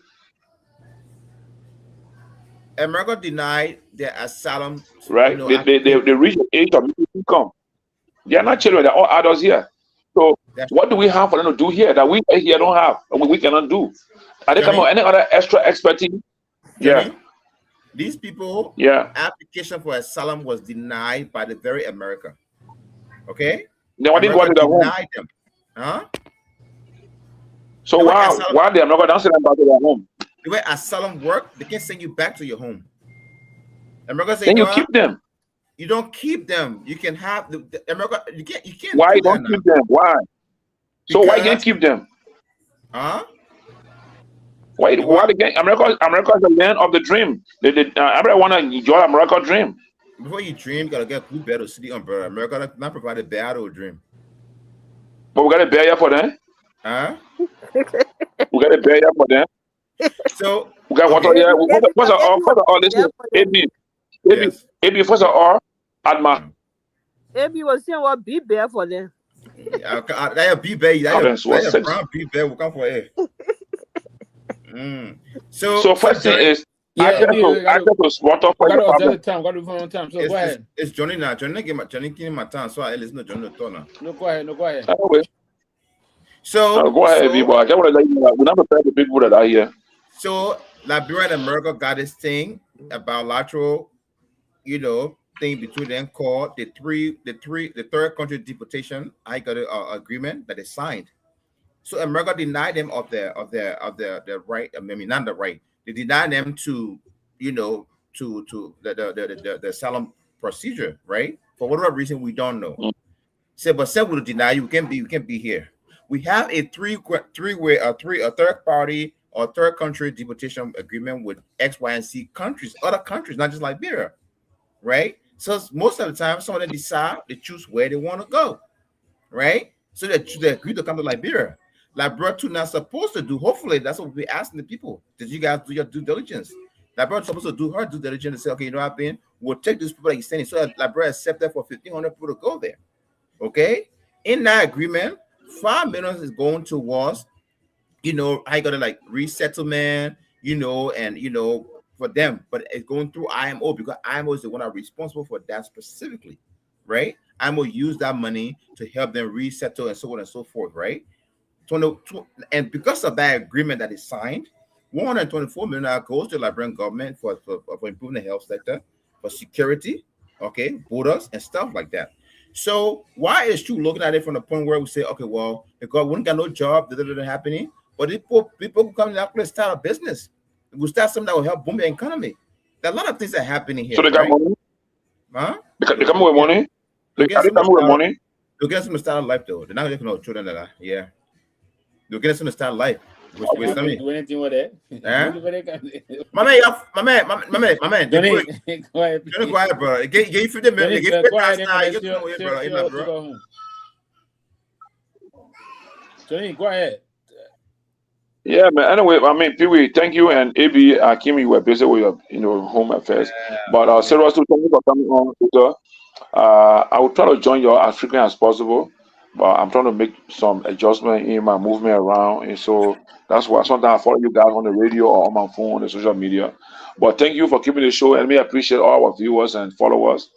America denied their asylum. Right? They reach the age of income. They are not children, they're all adults here. So what do we have for them to do here that we here don't have, we cannot do? Are they coming with any other extra expertise? Yeah. These people, application for asylum was denied by the very America. Okay? Then why didn't go to their home? Them. Huh? So why they are not going to send them back to their home? The way asylum work, they can send you back to your home. America say, then you keep them. You don't keep them. You can have the America. You can't. Why you don't keep them? Why? So why you can't keep them? Huh? Why they get America is the land of the dream. Everyone want to enjoy America dream. Before you dream, you gotta get blue bed or city umbrella. America not provide a bed or dream. But we got a bear here for them. Huh? We got a bear here for them. So we got water here. What's all this? AB first of all, Adma. AB was saying what be bear for them. That be bear. That brown be bear will come for it. So first thing is Yeah, access to water for your problem. time. Got to do on time. So go ahead. It's Johnny now. Johnny give my time, so I listen to Johnny Turner. No, go ahead. Anyway. So go ahead, people. I just want to let you know we're not prepared the people that are here. So Liberia and America got this thing, a bilateral, thing between them called the third country deportation. I got an agreement that they signed. So America denied them of their right. I mean, not the right. They denied them to the asylum procedure, right? For whatever reason, we don't know. But some will deny you. We can't be here. We have a third party or third country deportation agreement with X, Y, and Z countries, other countries, not just Liberia, right? So most of the time, some of them decide, they choose where they want to go, right? So they agree to come to Liberia. Liberia too not supposed to do. Hopefully, that's what we're asking the people. Did you guys do your due diligence? Liberia supposed to do her due diligence and say, okay, you know what, Ben, we'll take these people that you're sending. So that Liberia accepted for 1,500 people to go there. Okay, in that agreement, $5 million is going towards, I got to resettlement, and for them, but it's going through IMO because IMO is the one that's responsible for that specifically, right? IMO use that money to help them resettle and so on and so forth, right? And because of that agreement that is signed, $124 million goes to the Liberian government for improving the health sector, for security, okay, borders and stuff like that. So why is you looking at it from the point where we say, okay, well, because we ain't got no job, that happening, but people who come to that place start a business. We start something that will help boom the economy. There are a lot of things that are happening here. So they got money? Huh? They come with money? They come with money? They'll get some to start a life though. They're not going to get children that are, yeah. They'll get some to start a life. With do anything with it. My man. Johnny, go ahead. Johnny, go ahead, bro. Get you 50 minutes. Get you last night. You get bro. Johnny, go ahead. Yeah, man. Anyway, I mean, Pewee, thank you, and AB, Akim, you were busy with your home affairs. But seriously, thank you for coming on, Peter. I will try to join you as frequently as possible, but I'm trying to make some adjustment in my movement around, and so that's why sometimes I follow you guys on the radio or on my phone on the social media. But thank you for keeping the show, and we appreciate all our viewers and followers.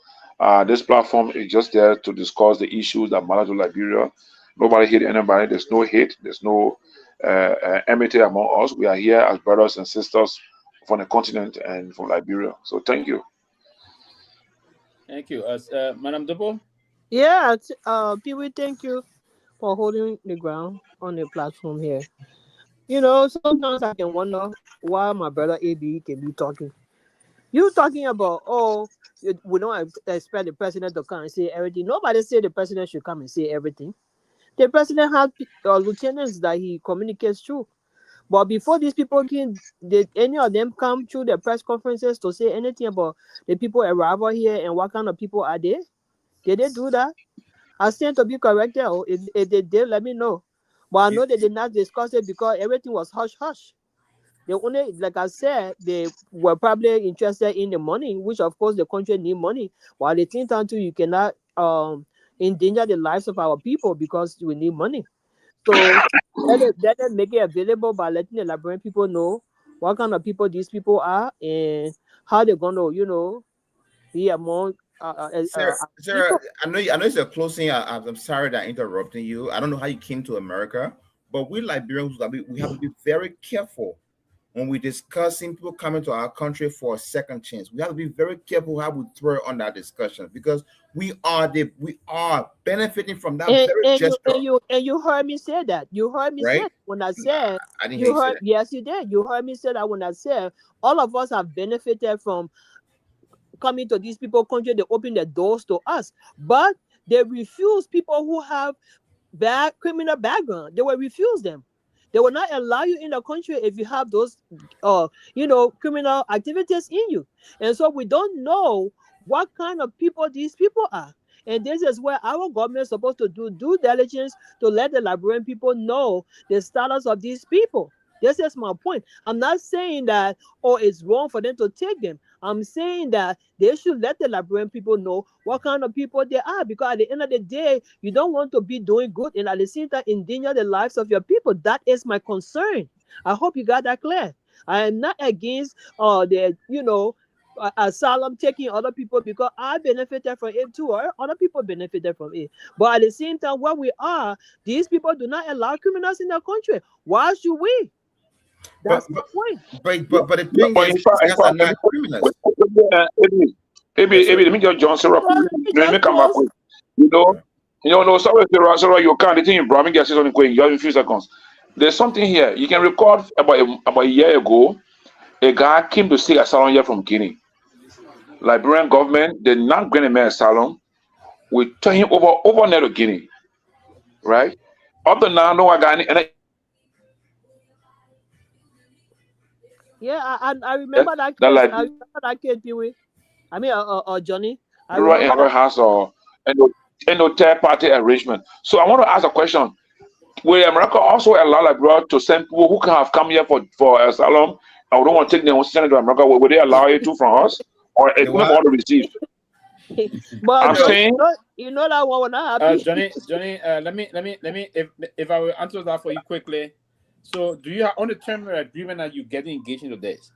This platform is just there to discuss the issues that matter to Liberia. Nobody hate anybody. There's no hate. There's no enmity among us. We are here as brothers and sisters from the continent and from Liberia. So thank you. Thank you. Madam Dopoh? Yeah, Pewee, thank you for holding the ground on the platform here. Sometimes I can wonder why my brother AB can be talking. You talking about, we don't expect the president to come and say everything. Nobody said the president should come and say everything. The president has lieutenants that he communicates through. But before these people did any of them come through the press conferences to say anything about the people arrival here and what kind of people are they? Did they do that? I stand to be corrected. If they did, let me know. But I know they did not discuss it because everything was hush-hush. They only, like I said, they were probably interested in the money, which of course the country need money. But at the same time too, you cannot endanger the lives of our people because we need money. So let them make it available by letting the Liberian people know what kind of people these people are and how they're going to, be among. Sarah, I know it's a closing. I'm sorry that I'm interrupting you. I don't know how you came to America, but we Liberians, we have to be very careful when we're discussing people coming to our country for a second chance. We have to be very careful how we throw on that discussion because we are benefiting from that very gesture. And you heard me say that. You heard me say that when I said. I didn't hear you say that. Yes, you did. You heard me say that when I said all of us have benefited from coming to these people's country. They open their doors to us, but they refuse people who have bad criminal background. They will refuse them. They will not allow you in the country if you have those, criminal activities in you. And so we don't know what kind of people these people are. And this is where our government is supposed to do due diligence to let the Liberian people know the status of these people. This is my point. I'm not saying that, it's wrong for them to take them. I'm saying that they should let the Liberian people know what kind of people they are, because at the end of the day, you don't want to be doing good and at the same time endanger the lives of your people. That is my concern. I hope you got that clear. I am not against the asylum taking other people, because I benefited from it too, or other people benefited from it. But at the same time, where we are, these people do not allow criminals in their country. Why should we? That's the point. But the thing is, these guys are not criminals. Let me just Johnson up. Let me come back quick. No, sorry, you can't. The thing you brought me get something quick. You have a few seconds. There's something here. You can record about a year ago, a guy came to seek asylum here from Guinea. Liberian government, they're not granting him asylum. We turn him over there to Guinea, right? Up to now, no one got any. Yeah, I remember that case. Like, I remember that case, Pewee. I mean, Johnny. I right in remember our house or no third party arrangement. So I want to ask a question. Will America also allow Liberia to send people who can have come here for asylum? I don't want to take them and send them to America. Will they allow it to from us, or it will want to receive? But I'm saying, you know that one will not happen. Johnny, let me. If I will answer that for you quickly. So, do you have on the term of agreement that you get engaged into this?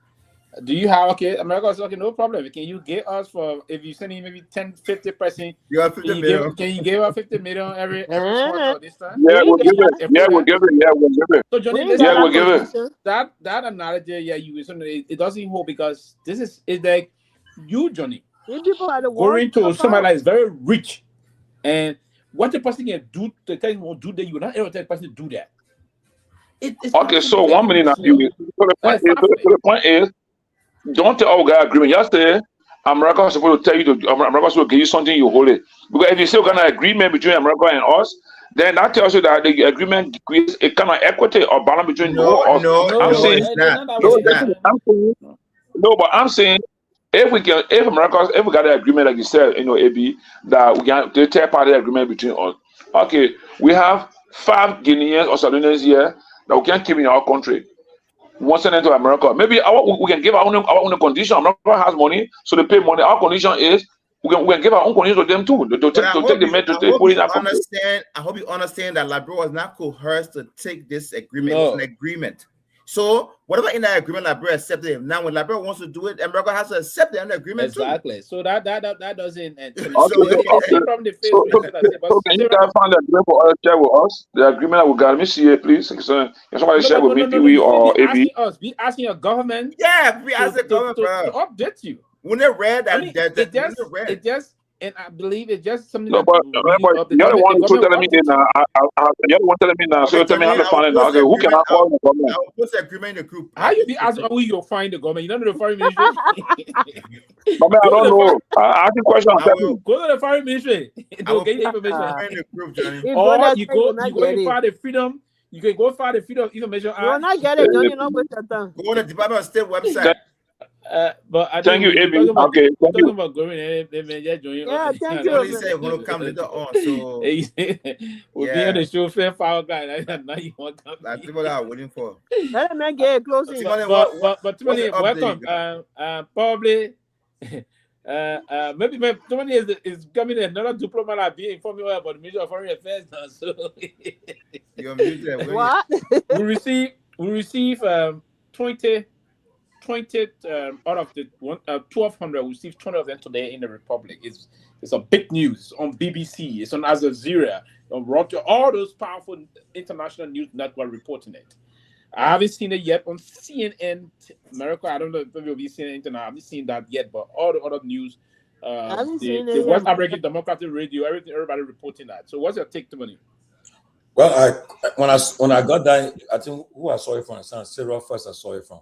Do you have America is okay, no problem. Can you give us for if you send in maybe 10-50%? You have 50 million. Can you give us 50 million every month this time? Yeah, we'll give it. Yeah, we'll give it. Yeah, we'll give it. So Johnny, we'll give it. That analogy, it doesn't hold because it's like you, Johnny, going to somebody that is very rich, and what the person can do to tell you do that, you will not ever tell the person to do that. Okay, so 1 minute now. So the point is, don't tell our guy agreement. Just say America is supposed to tell you America is supposed to give you something, you hold it. Because if you still got an agreement between America and us, then that tells you that the agreement creates a kind of equity or balance between us. But I'm saying if we got an agreement like you said, AB, that we can the third party agreement between us. Okay, we have 5 Guineans or Salonians here that we can keep in our country. We want to send them to America. Maybe we can give our own condition. America has money, so they pay money. Our condition is we can give our own condition to them too. To take the men to put in our country. I hope you understand that Liberia was not coerced to take this agreement. It's an agreement. So whatever in that agreement Liberia accepted it. Now when Liberia wants to do it, America has to accept the agreement too. Exactly. So that doesn't. So can you guys find the agreement for us share with us? The agreement that we got. Let me see it, please. Can somebody share with me, Pewee or AB? Be asking your government. Yeah, be asking government to update you. When they read that, it just. And I believe it's just something. No, but you're the one who's telling me now. You're the one telling me now. So you tell me how to find it now. Okay, who can I call the government? I will put the agreement in the group. How you be asking who you'll find the government? You don't know the foreign ministry. But man, I don't know. I ask you a question. Go to the foreign ministry. They'll get you information. In the group, Johnny. Or you go find the freedom. You can go find the freedom of information. You will not get it, Johnny. Not with your tongue. Go on the Department of State website. But I thank you, AB. Okay, thank you. About going, yeah, thank you. He said we're gonna come later on, so we'll be on the show. Fair foul guy. Now you want to come. That's what I'm waiting for. Let him get closing. But Tomalin, welcome. Probably. Maybe Tomalin is coming another diplomat. I'll be informing about the Ministry of Foreign Affairs now. So you're muted. What? we receive 20 out of the 1,200, we received 20 of them today in the Republic. It's a big news on BBC. It's on Al Jazeera, on Reuters, all those powerful international news networks reporting it. I haven't seen it yet on CNN America. I don't know if it will be CNN Internet. I haven't seen that yet, but all the other news, the West African Democratic Radio, everybody reporting that. So what's your take, Tomalin? Well, when I got that, I think who I saw it from, Sarah first I saw it from.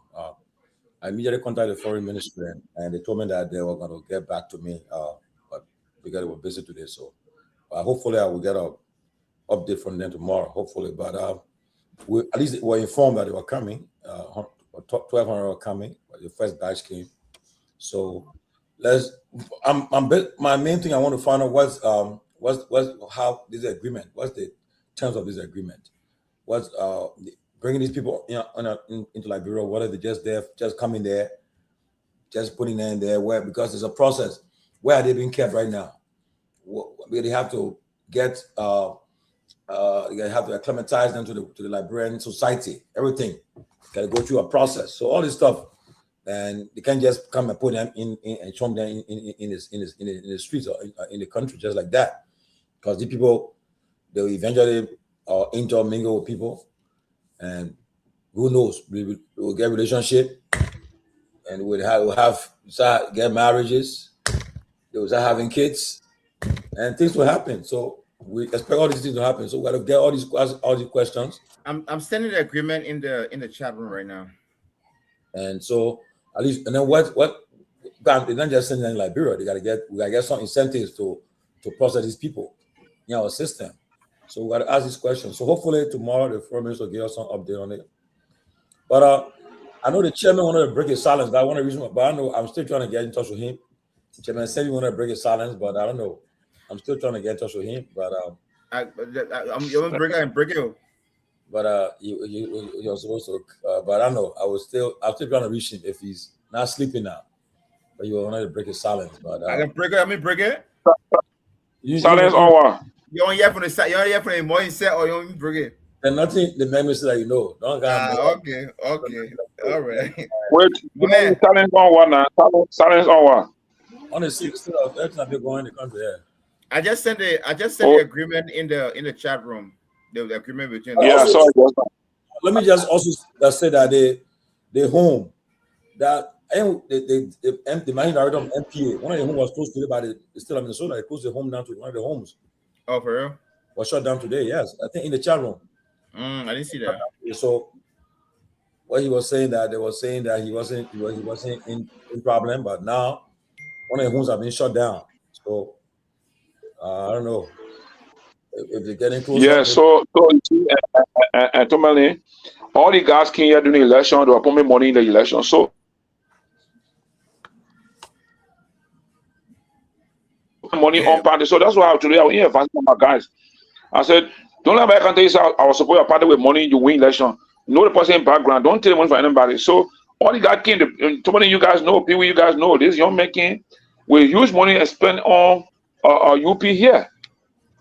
I immediately contacted the foreign ministry and they told me that they were going to get back to me, but because they were busy today. So hopefully I will get an update from them tomorrow, hopefully. But at least we're informed that they were coming. 1,200 were coming, but the first batch came. So my main thing I want to find out was how this agreement, what's the terms of this agreement? What's bringing these people into Liberia, whether they're just there, just coming there, just putting them in there, because it's a process. Where are they being kept right now? They have to get You gotta have to acclimatize them to the Liberian society. Everything gotta go through a process. So all this stuff, and they can't just come and put them in and show them in the streets or in the country just like that, because the people they'll eventually intermingle with people, and who knows, we will get relationship, and we'll start get marriages. They will start having kids, and things will happen. So we expect all these things to happen. So we got to get all these questions. I'm sending the agreement in the chat room right now. And so at least, and then what they don't just send them in Liberia. We gotta get some incentives to process these people in our system. So we gotta ask these questions. So hopefully tomorrow the Foreign Minister will give us some update on it. But I know the chairman wanted to break his silence. That's one of the reasons, but I know I'm still trying to get in touch with him. The chairman said he wanted to break his silence, but I don't know. I'm still trying to get in touch with him. But I'm gonna break it. But you're supposed to. But I don't know. I'm still trying to reach him if he's not sleeping now. But you wanted to break his silence. But I can break it. I mean, break it. Silence on what? You don't hear from the side. You don't hear from the morning set, or you don't break it. And nothing. The memory that you know. Don't okay, all right. Wait, silence on what now? Silence on what? On the 6th, everything I've been going in the country. Yeah. I just sent the agreement in the chat room. The agreement between. Yeah, sorry. Let me just also say that the home that the managing director of MPA, one of the homes was closed today by the state of Minnesota. They closed the home down to one of the homes. Oh, for real? Was shut down today. Yes, I think in the chat room. I didn't see that. So what he was saying that they were saying that he wasn't in problem, but now one of the homes have been shut down. So I don't know if they're getting close. Yeah, so Tomalin, all the guys came here during the election. They were pumping money in the election. So money on party. So that's why today I was advising my guys. I said, don't let me tell you, I was supposed to party with money. You win election. Know the person in background. Don't take the money for anybody. So all the guys came. Tomalin, you guys know. Pewee, you guys know. This young man came with huge money and spend on UP here.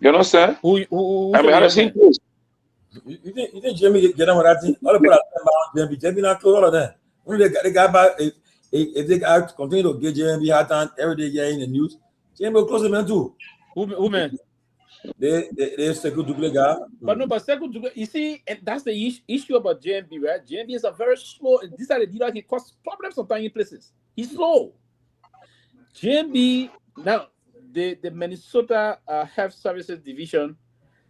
You know what I'm saying? Who I mean, had the same place. You think Jamie get on with that thing? All the people Jamie not close all of that. When they got back, if they got continue to get JMB hard time every day here in the news, Jamie will close them in too. Who man? They Sekou Double guy. But no, but Sekou Double, you see, and that's the issue about JMB, right? JMB is a very slow. These are the leaders. He causes problems sometimes in places. He's slow. JMB now. The Minnesota Health Services Division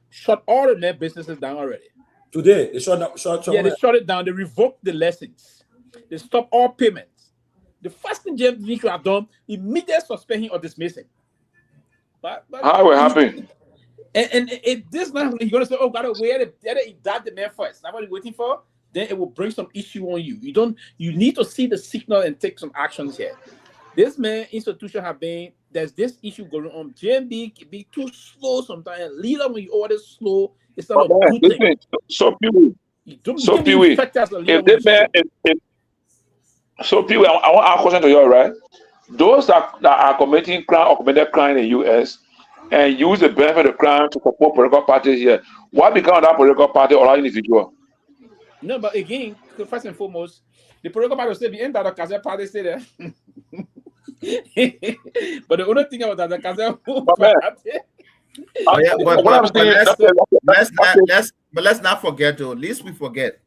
shut all of their businesses down already. Today, they shut they shut it down. They revoked the license. They stopped all payments. The first thing JMB should have done, immediate suspension or dismissing. But how will happen? And if this not you're gonna say, oh, gotta wait, that the man first. That's what you're waiting for. Then it will bring some issue on you. You need to see the signal and take some actions here. This man institution have been. There's this issue going on. JMB can be too slow sometimes. Leader, when you order slow, it's not a good thing. So Pewee, Pewee, I want to ask a question to you, right? Those that are committing crime or committed crime in the U.S. and use the benefit of the crime to support political parties here, what become of that political party or that individual? No, but again, first and foremost, the political party will say the end of the Kazakh party say there. But the other thing about that, let's not forget though. At least we forget,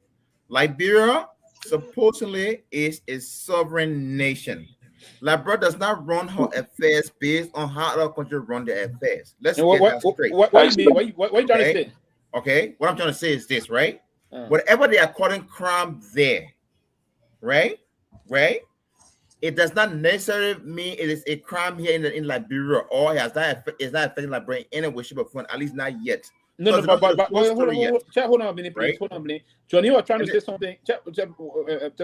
Liberia supposedly is a sovereign nation. Liberia does not run her affairs based on how other countries run their affairs. Let's get that straight. What do you mean? What are you trying to say? Okay, what I'm trying to say is this, right? Whatever they are calling crime there, right? It does not necessarily mean it is a crime here in Liberia, or it's not affecting Liberia in any way, shape, or form, at least not yet. No, but hold on a minute, please. Hold on a minute. Johnny was trying to say something. Just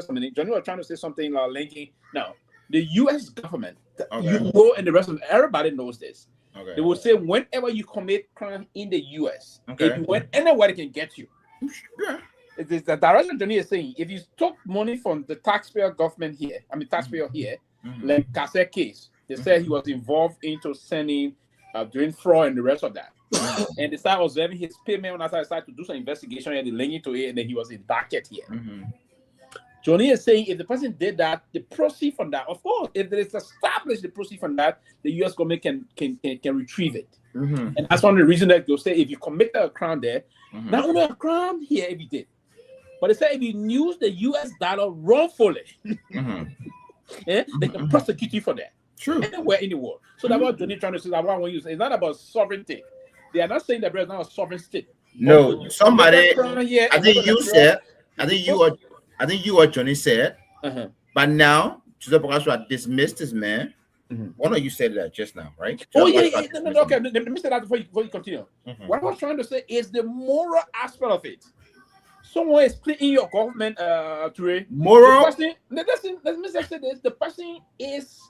a minute. Johnny was trying to say something linking. Now, the U.S. government, you know, and the rest of everybody knows this. They will say whenever you commit crime in the U.S., if you went anywhere, they can get you. Yeah. It is the direction Johnny is saying. If you took money from the taxpayer government here, taxpayer here, like Kasek case, they said he was involved into sending, doing fraud and the rest of that. And they started observing his payment when I started to do some investigation and they linked it to it, and then he was in docket here. Johnny is saying if the person did that, the proceed from that, of course, if there is established the proceed from that, the US government can retrieve it. And that's one of the reasons that they'll say if you commit a crime there, not only a crime here if you did, but they say if you use the US dollar wrongfully, they can prosecute you for that. True. Anywhere in the world. So that's what Johnny trying to say. That what I want you to say. It's not about sovereignty. They are not saying that there is not a sovereign state. No, somebody. I think you said. I think you or Johnny said. But now, Joseph had dismissed this man. One of you said that just now, right? Oh yeah. No, okay. Let me say that before you continue. What I was trying to say is the moral aspect of it. Someone is playing your government, Ture. Moral. Let me say this: the person is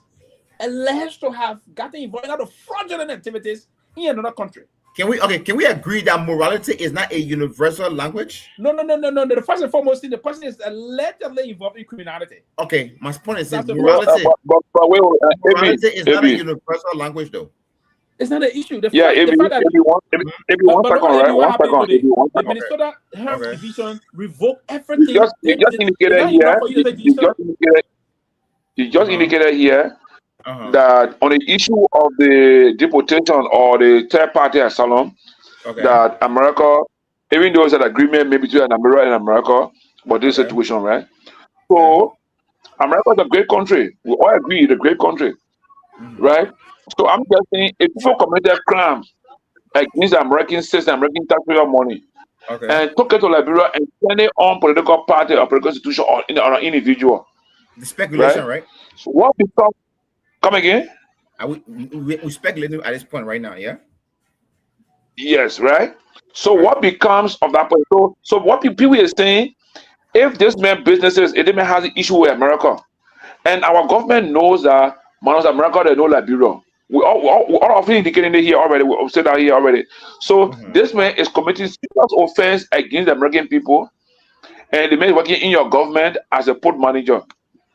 alleged to have gotten involved in other fraudulent activities in another country. Can we agree that morality is not a universal language? No. The first and foremost thing, the person is allegedly involved in criminality. Okay, my point is that morality is not a universal language, though. It's not an issue. One second. The Minnesota Health Division revoked everything. You just indicated here that on the issue of the deportation or the third-party asylum, that America, even though it's an agreement maybe between America, but this situation, right? So America is a great country. We all agree it's a great country, right? So I'm just saying, if people committed crime against the American system, American taxpayer money, and took it to Liberia and send it on political party or political institution or an individual, the speculation, right? So what becomes? Come again? We speculating at this point right now, yeah? Yes, right? So what becomes of that point? So what people is saying, if this man businesses, if this man has an issue with America, and our government knows that America, they know Liberia. We all often indicating it here already. We've said that here already. So this man is committing serious offense against the American people, and the man is working in your government as a port manager.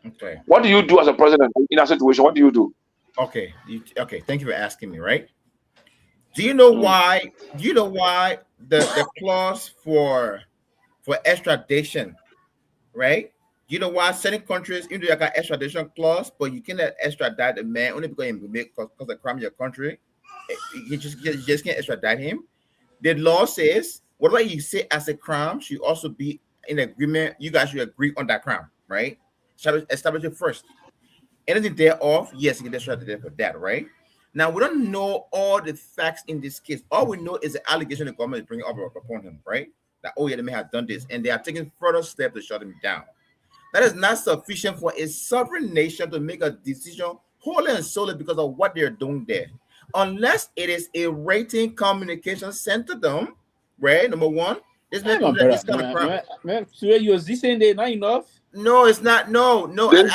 Okay. What do you do as a president in that situation? What do you do? Okay. Thank you for asking me. Right? Do you know why? Do you know why the clause for extradition, right? Do you know why certain countries, even though you got extradition clause, but you cannot extradite a man only because he make cause a crime in your country? You just can't extradite him. The law says whatever you say as a crime should also be in agreement. You guys should agree on that crime, right? Establish it first. Anything thereof, yes, you can extradite for that, right? Now we don't know all the facts in this case. All we know is the allegation the government is bringing up upon him, right? That the man has done this, and they are taking further steps to shut him down. That is not sufficient for a sovereign nation to make a decision wholly and solely because of what they're doing there, unless it is a rating communication sent to them, right? Number one, this man this kind of crime. Man, so you was saying they not enough? No, it's not. No. No. Remember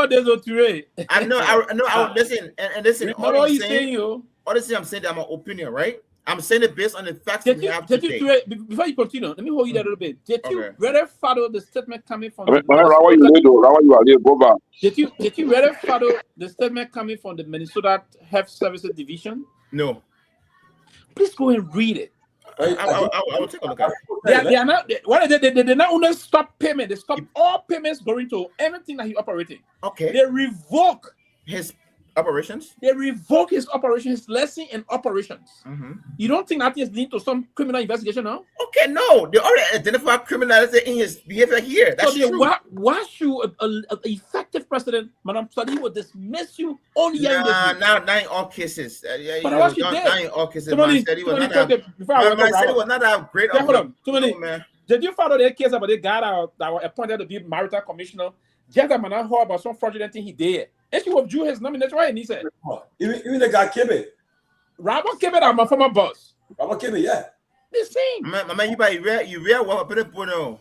there's a Ture. I know. Listen, and listen. Remember what you saying, you. Honestly, I'm saying that my opinion, right? I'm saying it based on the facts we have today. Before you continue, let me hold you there a little bit. Did you rather follow the statement coming from Did you rather follow the statement coming from the Minnesota Health Services Division? No. Please go and read it. I will take a look at it. They are not. What they not only stop payment, they stop all payments going to everything that he operating. Okay. They revoke his operations. They revoke his operations, his lesson in operations. You don't think that is linked to some criminal investigation now? Okay, no. They already identify criminality in his behavior here. That's true. Why should an effective president, Madam Sadi, will dismiss you only in not in all cases. But what she did? Not in all cases. Man said he was not that great. Did you follow the case about the guy that was appointed to be marital commissioner? Just a man heard about some fraudulent thing he did. And she withdrew his nomination, right? And he said, even the guy Kehleboe. Robert Kehleboe, I'm my former boss. Robert Kehleboe, yeah. The same. Man, you read what I put on.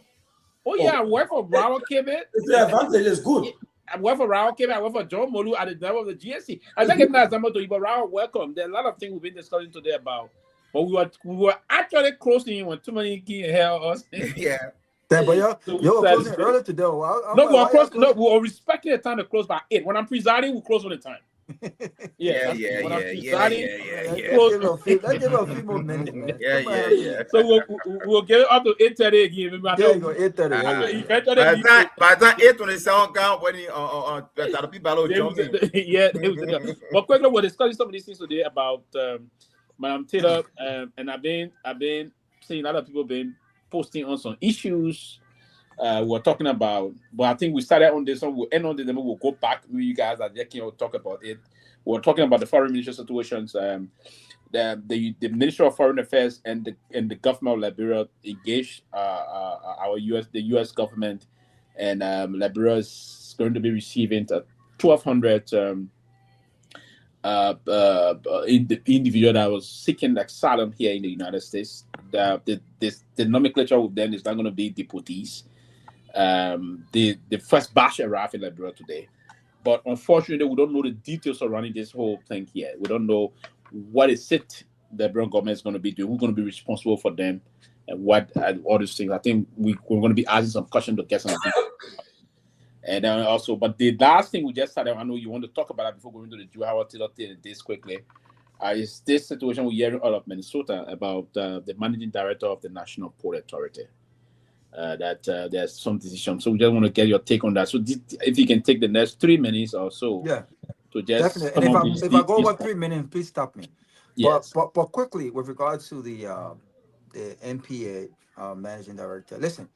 Oh, yeah, I work for Robert Kehleboe. The advantage is good. I work for Robert Kehleboe. I work for John Molu at the level of the GSC. I think it's not example to you, but Robert, welcome. There are a lot of things we've been discussing today about. But we were actually close to him when too many kids held us. Yeah. But you're closing early today. We're respecting the time to close by 8. When I'm presiding, we close on the time. Yeah. Let's give a few more minutes, man. Yeah. So we'll get it up to 8:30 again. There you go, 8:30. By the time 8:27 count, when the people jumping. Yeah. But quickly, we're discussing some of these things today about Madam Taylor, and I've been seeing other people been posting on some issues. We're talking about, but I think we started on this one. We'll end on this, then we'll go back with you guys and talk about it. We're talking about the foreign ministry situations. The Ministry of Foreign Affairs and the government of Liberia engaged the U.S. government, and Liberia is going to be receiving 1,200 individual that was seeking asylum here in the United States. The nomenclature with them is not going to be deportees. The first batch arrived in Liberia today, but unfortunately, we don't know the details surrounding this whole thing yet. We don't know what is it the Liberian government is going to be doing, who's going to be responsible for them, and what all these things. I think we're going to be asking some questions to get some details. And then also, but the last thing we just started, I know you want to talk about it before going to the Juhawa this quickly, is this situation we're hearing out of Minnesota about the managing director of the National Port Authority. That there's some decision. So we just want to get your take on that. So if you can take the next 3 minutes or so. Yeah. To just definitely. And if I go over 3 minutes, please stop me. Yes. But quickly, with regards to the NPA managing director, listen.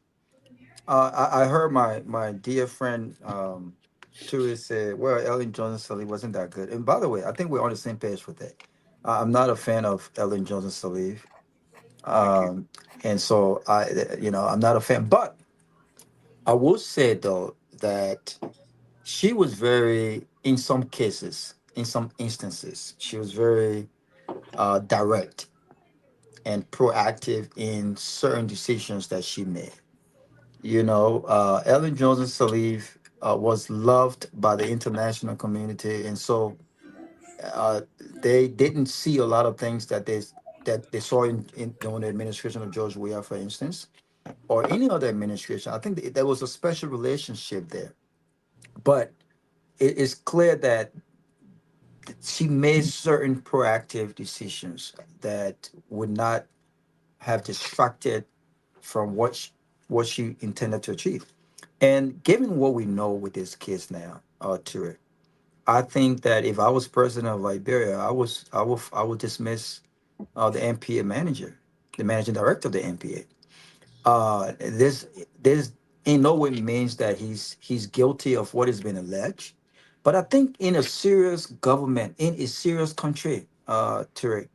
I heard my dear friend Pewee say, well, Ellen Johnson-Sirleaf wasn't that good. And by the way, I think we're on the same page with that. I'm not a fan of Ellen Johnson-Sirleaf. And so I'm not a fan. But I will say though that she was very, in some cases, in some instances, she was very direct and proactive in certain decisions that she made. Ellen Johnson-Sirleaf was loved by the international community, and so they didn't see a lot of things that they saw in during the administration of George Weah, for instance, or any other administration. I think there was a special relationship there, but it is clear that she made certain proactive decisions that would not have distracted from what she intended to achieve. And given what we know with this case now, Ture, I think that if I was president of Liberia, I would dismiss the NPA manager, the managing director of the NPA. This in no way means that he's guilty of what has been alleged, but I think in a serious government, in a serious country, Ture,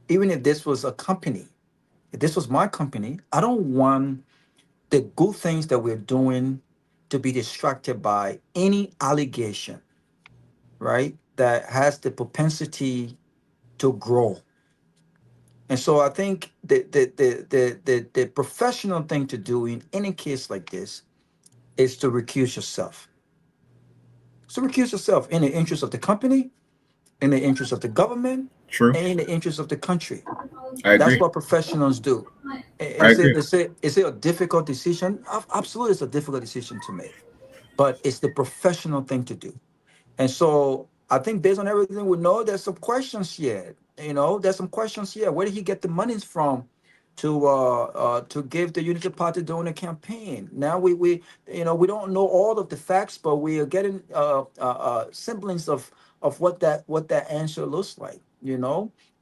even if this was a company, if this was my company, I don't want the good things that we're doing to be distracted by any allegation, right, that has the propensity to grow. And so I think the professional thing to do in any case like this is to recuse yourself. So recuse yourself in the interest of the company, in the interest of the government, True. and in the interest of the country. I agree. That's what professionals do. Is it a difficult decision? Absolutely, it's a difficult decision to make, but it's the professional thing to do. And so I think based on everything we know, there's some questions here. There's some questions here. Where did he get the monies from to give the Unity Party during the campaign? Now we don't know all of the facts, but we are getting semblance of what that answer looks like.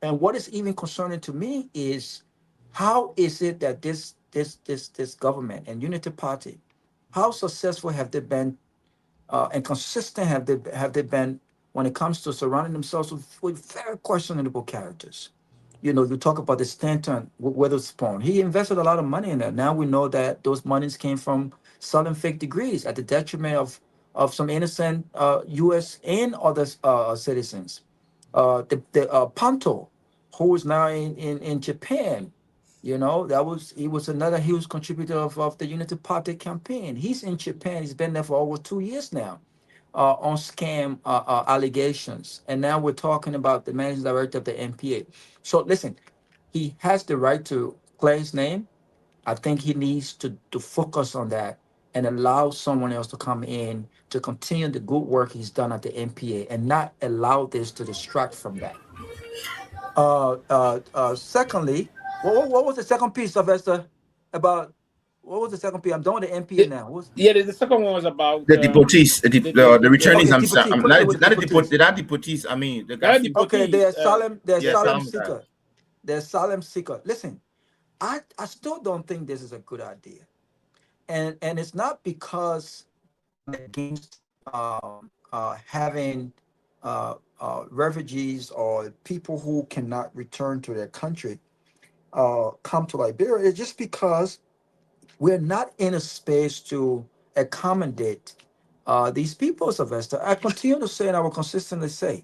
And what is even concerning to me is how is it that this government and Unity Party, how successful have they been and consistent have they been when it comes to surrounding themselves with very questionable characters? You talk about the Stanton Witherspoon. He invested a lot of money in that. Now we know that those monies came from selling fake degrees at the detriment of some innocent U.S. and other citizens. The Panto, who is now in Japan, he was another huge contributor of the Unity Party campaign. He's in Japan. He's been there for over 2 years now on scam allegations. And now we're talking about the managing director of the NPA. So listen, he has the right to clear his name. I think he needs to focus on that and allow someone else to come in to continue the good work he's done at the NPA and not allow this to distract from that. Secondly, what was the second piece, Sylvester? About what was the second piece? I'm done with the NPA now. The second one was about The deportees, the returnees. Okay, Not deportees. I mean, the guys. Okay, they're asylum asylum seeker. They're asylum seeker. Listen, I still don't think this is a good idea, and it's not because I'm against having refugees or people who cannot return to their country come to Liberia. It's just because we're not in a space to accommodate these people, Sylvester. I continue to say, and I will consistently say,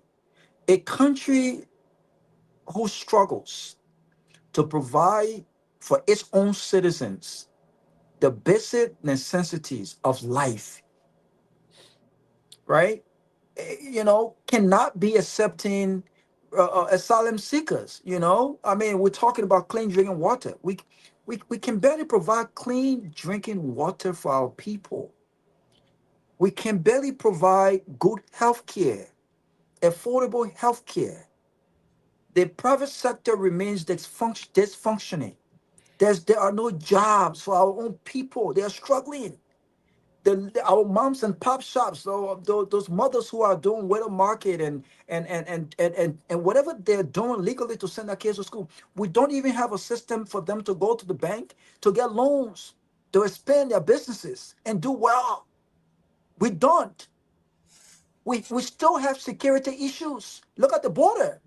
a country who struggles to provide for its own citizens the basic necessities of life, right? Cannot be accepting asylum seekers. I mean, we're talking about clean drinking water. We can barely provide clean drinking water for our people. We can barely provide good health care, affordable health care. The private sector remains dysfunctioning. There are no jobs for our own people. They are struggling. Our moms and pop shops, those mothers who are doing widow market and whatever they're doing legally to send their kids to school, we don't even have a system for them to go to the bank to get loans to expand their businesses and do well. We don't. We still have security issues. Look at the border.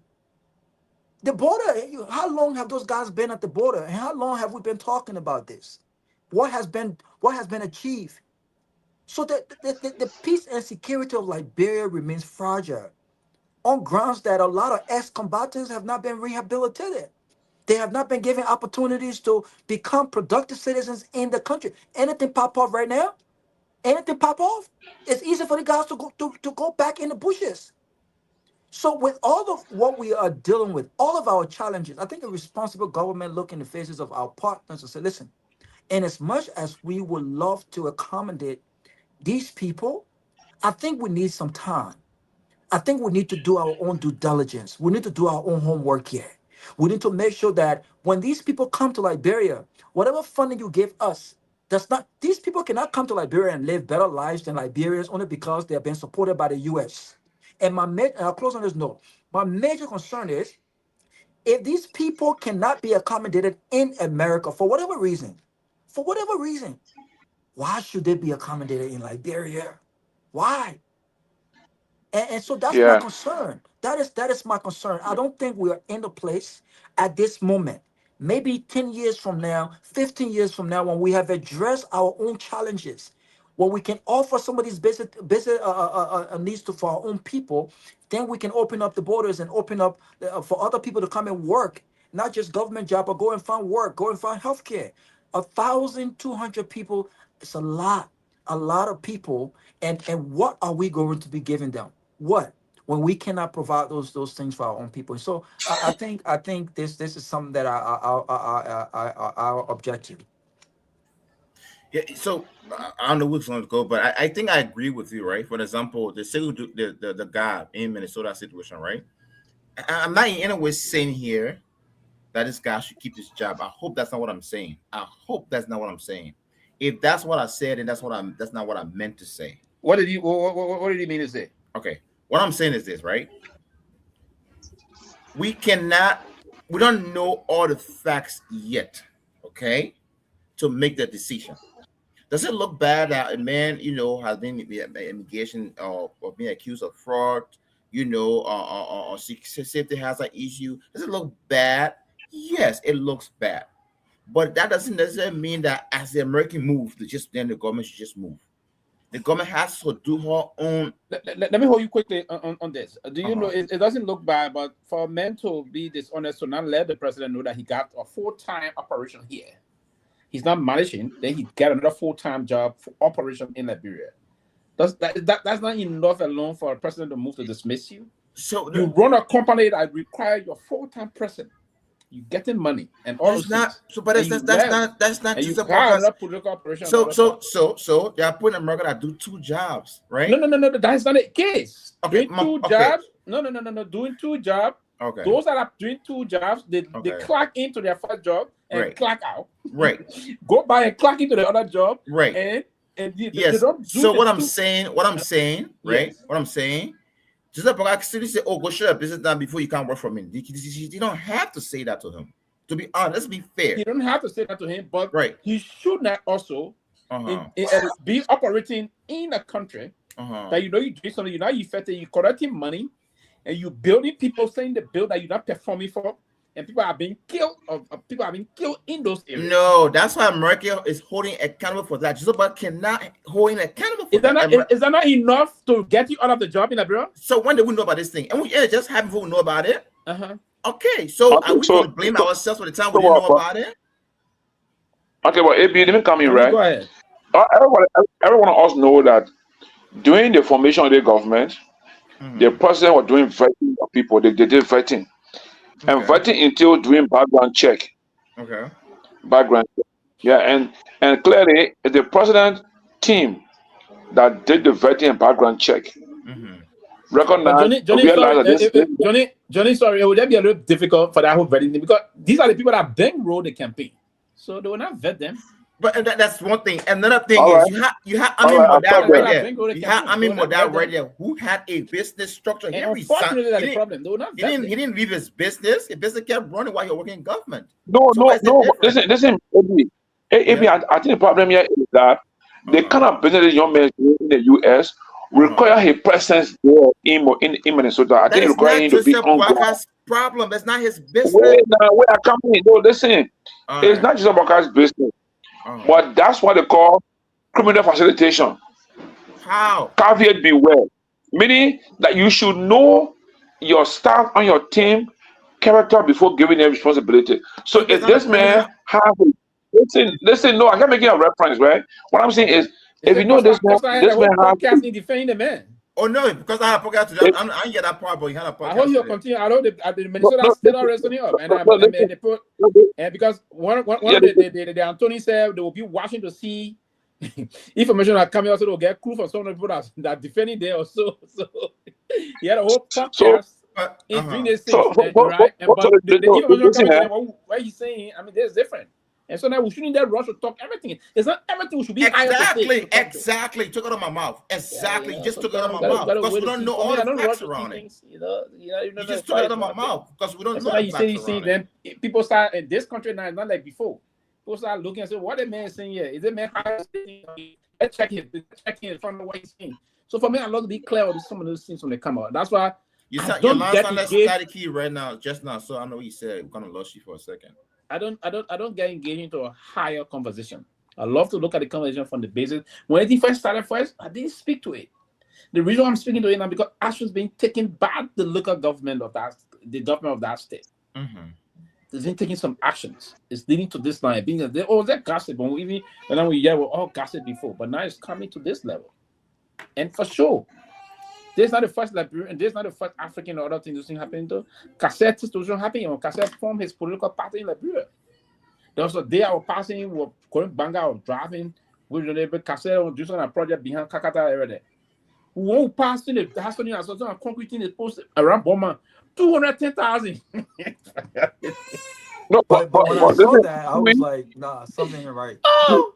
The border, how long have those guys been at the border? And how long have we been talking about this? What has been achieved? So the peace and security of Liberia remains fragile on grounds that a lot of ex-combatants have not been rehabilitated. They have not been given opportunities to become productive citizens in the country. Anything pop off right now? Anything pop off? It's easy for the guys to go back in the bushes. So with all of what we are dealing with, all of our challenges, I think a responsible government look in the faces of our partners and say, listen, in as much as we would love to accommodate these people, I think we need some time. I think we need to do our own due diligence. We need to do our own homework here. We need to make sure that when these people come to Liberia, whatever funding you give us, these people cannot come to Liberia and live better lives than Liberians only because they have been supported by the US. And I'll close on this note. My major concern is if these people cannot be accommodated in America for whatever reason, why should they be accommodated in Liberia? Why? And so that's my concern. That is my concern. I don't think we are in the place at this moment. Maybe 10 years from now, 15 years from now, when we have addressed our own challenges, when we can offer some of these basic needs for our own people, then we can open up the borders and open up for other people to come and work, not just government job, but go and find work, go and find healthcare. 1,200 people, it's a lot of people. And what are we going to be giving them? What? When we cannot provide those things for our own people. So I think this is something that our objective. Yeah, so I don't know which one to go, but I think I agree with you, right? For example, the guy in Minnesota situation, right? I'm not in any way saying here that this guy should keep his job. I hope that's not what I'm saying. If that's what I said, and that's not what I meant to say. What did you mean to say? Okay, what I'm saying is this, right? We don't know all the facts yet, okay, to make that decision. Does it look bad that a man, has been immigration or being accused of fraud, or safety hazard issue? Does it look bad? Yes, it looks bad. But that doesn't necessarily mean that as the American move, then the government should just move. The government has to do her own. Let me hold you quickly on this. Do you know it doesn't look bad, but for a man to be dishonest, to not let the president know that he got a full-time operation here, he's not managing, then he get another full-time job for operation in Liberia. That's not enough alone for a president to move to dismiss you. So you run a company that requires your full-time person You getting money and all That's those not things. so, but And that's not and you just a have because another political operation. so they are putting America that do 2 jobs, right? No, that's not the case. Okay, Doing 2 jobs. No. Doing 2 jobs. Okay. Those that are doing 2 jobs, they clock into their first job and clock out. Right. Go by and clock into the other job. Right. And they yes. don't do so what I'm 2. saying, right? Yes. What I'm saying, just like I say, oh, go shut up business down before you can't work for me. You don't have to say that to him. To be honest, let's be fair. You don't have to say that to him, but he should not also be operating in a country that you do something, you're not effective, you're collecting money, and you building people saying the bill that you're not performing for, and people are being killed, people are being killed in those areas. No, that's why America is holding accountable for that. Just about cannot hold him accountable for that. Is that not enough to get you out of the job in Liberia? So when did we know about this thing? And we just happen to know about it. Okay, so are we going to blame ourselves for the time we didn't know about it? Okay, well, AB, let me come in, right? Go ahead. Everyone of us know that during the formation of the government, the president was doing vetting of people. They did vetting. And vetting entails doing background check. Okay. Background check. Yeah, and clearly, the president team that did the vetting and background check recognize, Johnny, sorry, would that be a little difficult for that whole vetting thing? Because these are the people that bankroll the campaign. So they will not vet them. But that's one thing. Another thing is you have Modal right there. You have Modal right there who had a business structure. He unfortunately, that's the problem. They will not vet he didn't leave his business. His business kept running while you're working in government. No. Listen, AB, I think the problem here is that the kind of business young men in the US require his presence there in Minnesota. I think require him to be on ground. Problem. That's not his business. Wait, I come in. No, listen. It's not just about his business. But that's what they call criminal facilitation. How? Caveat beware. Meaning that you should know your staff on your team character before giving them responsibility. So if this man has listen, no, I'm not making a reference, right? What I'm saying is if you know this man has defending the man. Oh no, because I have podcast today. I didn't get that part, but you had a podcast. I hope you'll continue. I know the Minnesota State are wrestling up, and because one of the Anthony said they will be watching to see information that coming out, so they'll get clue from some of the people that defending there or so. So he had a whole podcast in doing this thing, right? But the information coming out, what he's saying, I mean, there's different. And so now we shouldn't that rush to talk everything. It's not everything we should be exactly. You took it out of my mouth. Exactly. You just took it out of my mouth because we don't know all the facts around it. You just took it out of my mouth because we don't know the facts around it. Then people start in this country now. It's not like before. People start looking and say, "What the man is saying here? Is it man checking in front of what he's saying?" So for me, I love to be clear with some of those things when they come out. That's why your line sound like static right now, just now. So I know what you said. We're gonna lose you for a second. I don't get engaged into a higher conversation. I love to look at the conversation from the basis. When it first started I didn't speak to it. The reason I'm speaking to it now because actions being taken by the local government of the government of that state. They've been taking some actions. It's leading to this line. They're gossip. When we we're all gossip before, but now it's coming to this level. And for sure, this is not the first Liberian, this is not the first African or other things happening to Cassette situation happening. When Cassette formed his political party in Liberia. There was a day I was passing, we were going Banga, I was driving, we were able Cassette was doing a project behind Kakata area there. We won't pass in the hospital and something concrete in the post around Boma, 210,000. No, but when I saw that, I was like, nah, something ain't right. Oh,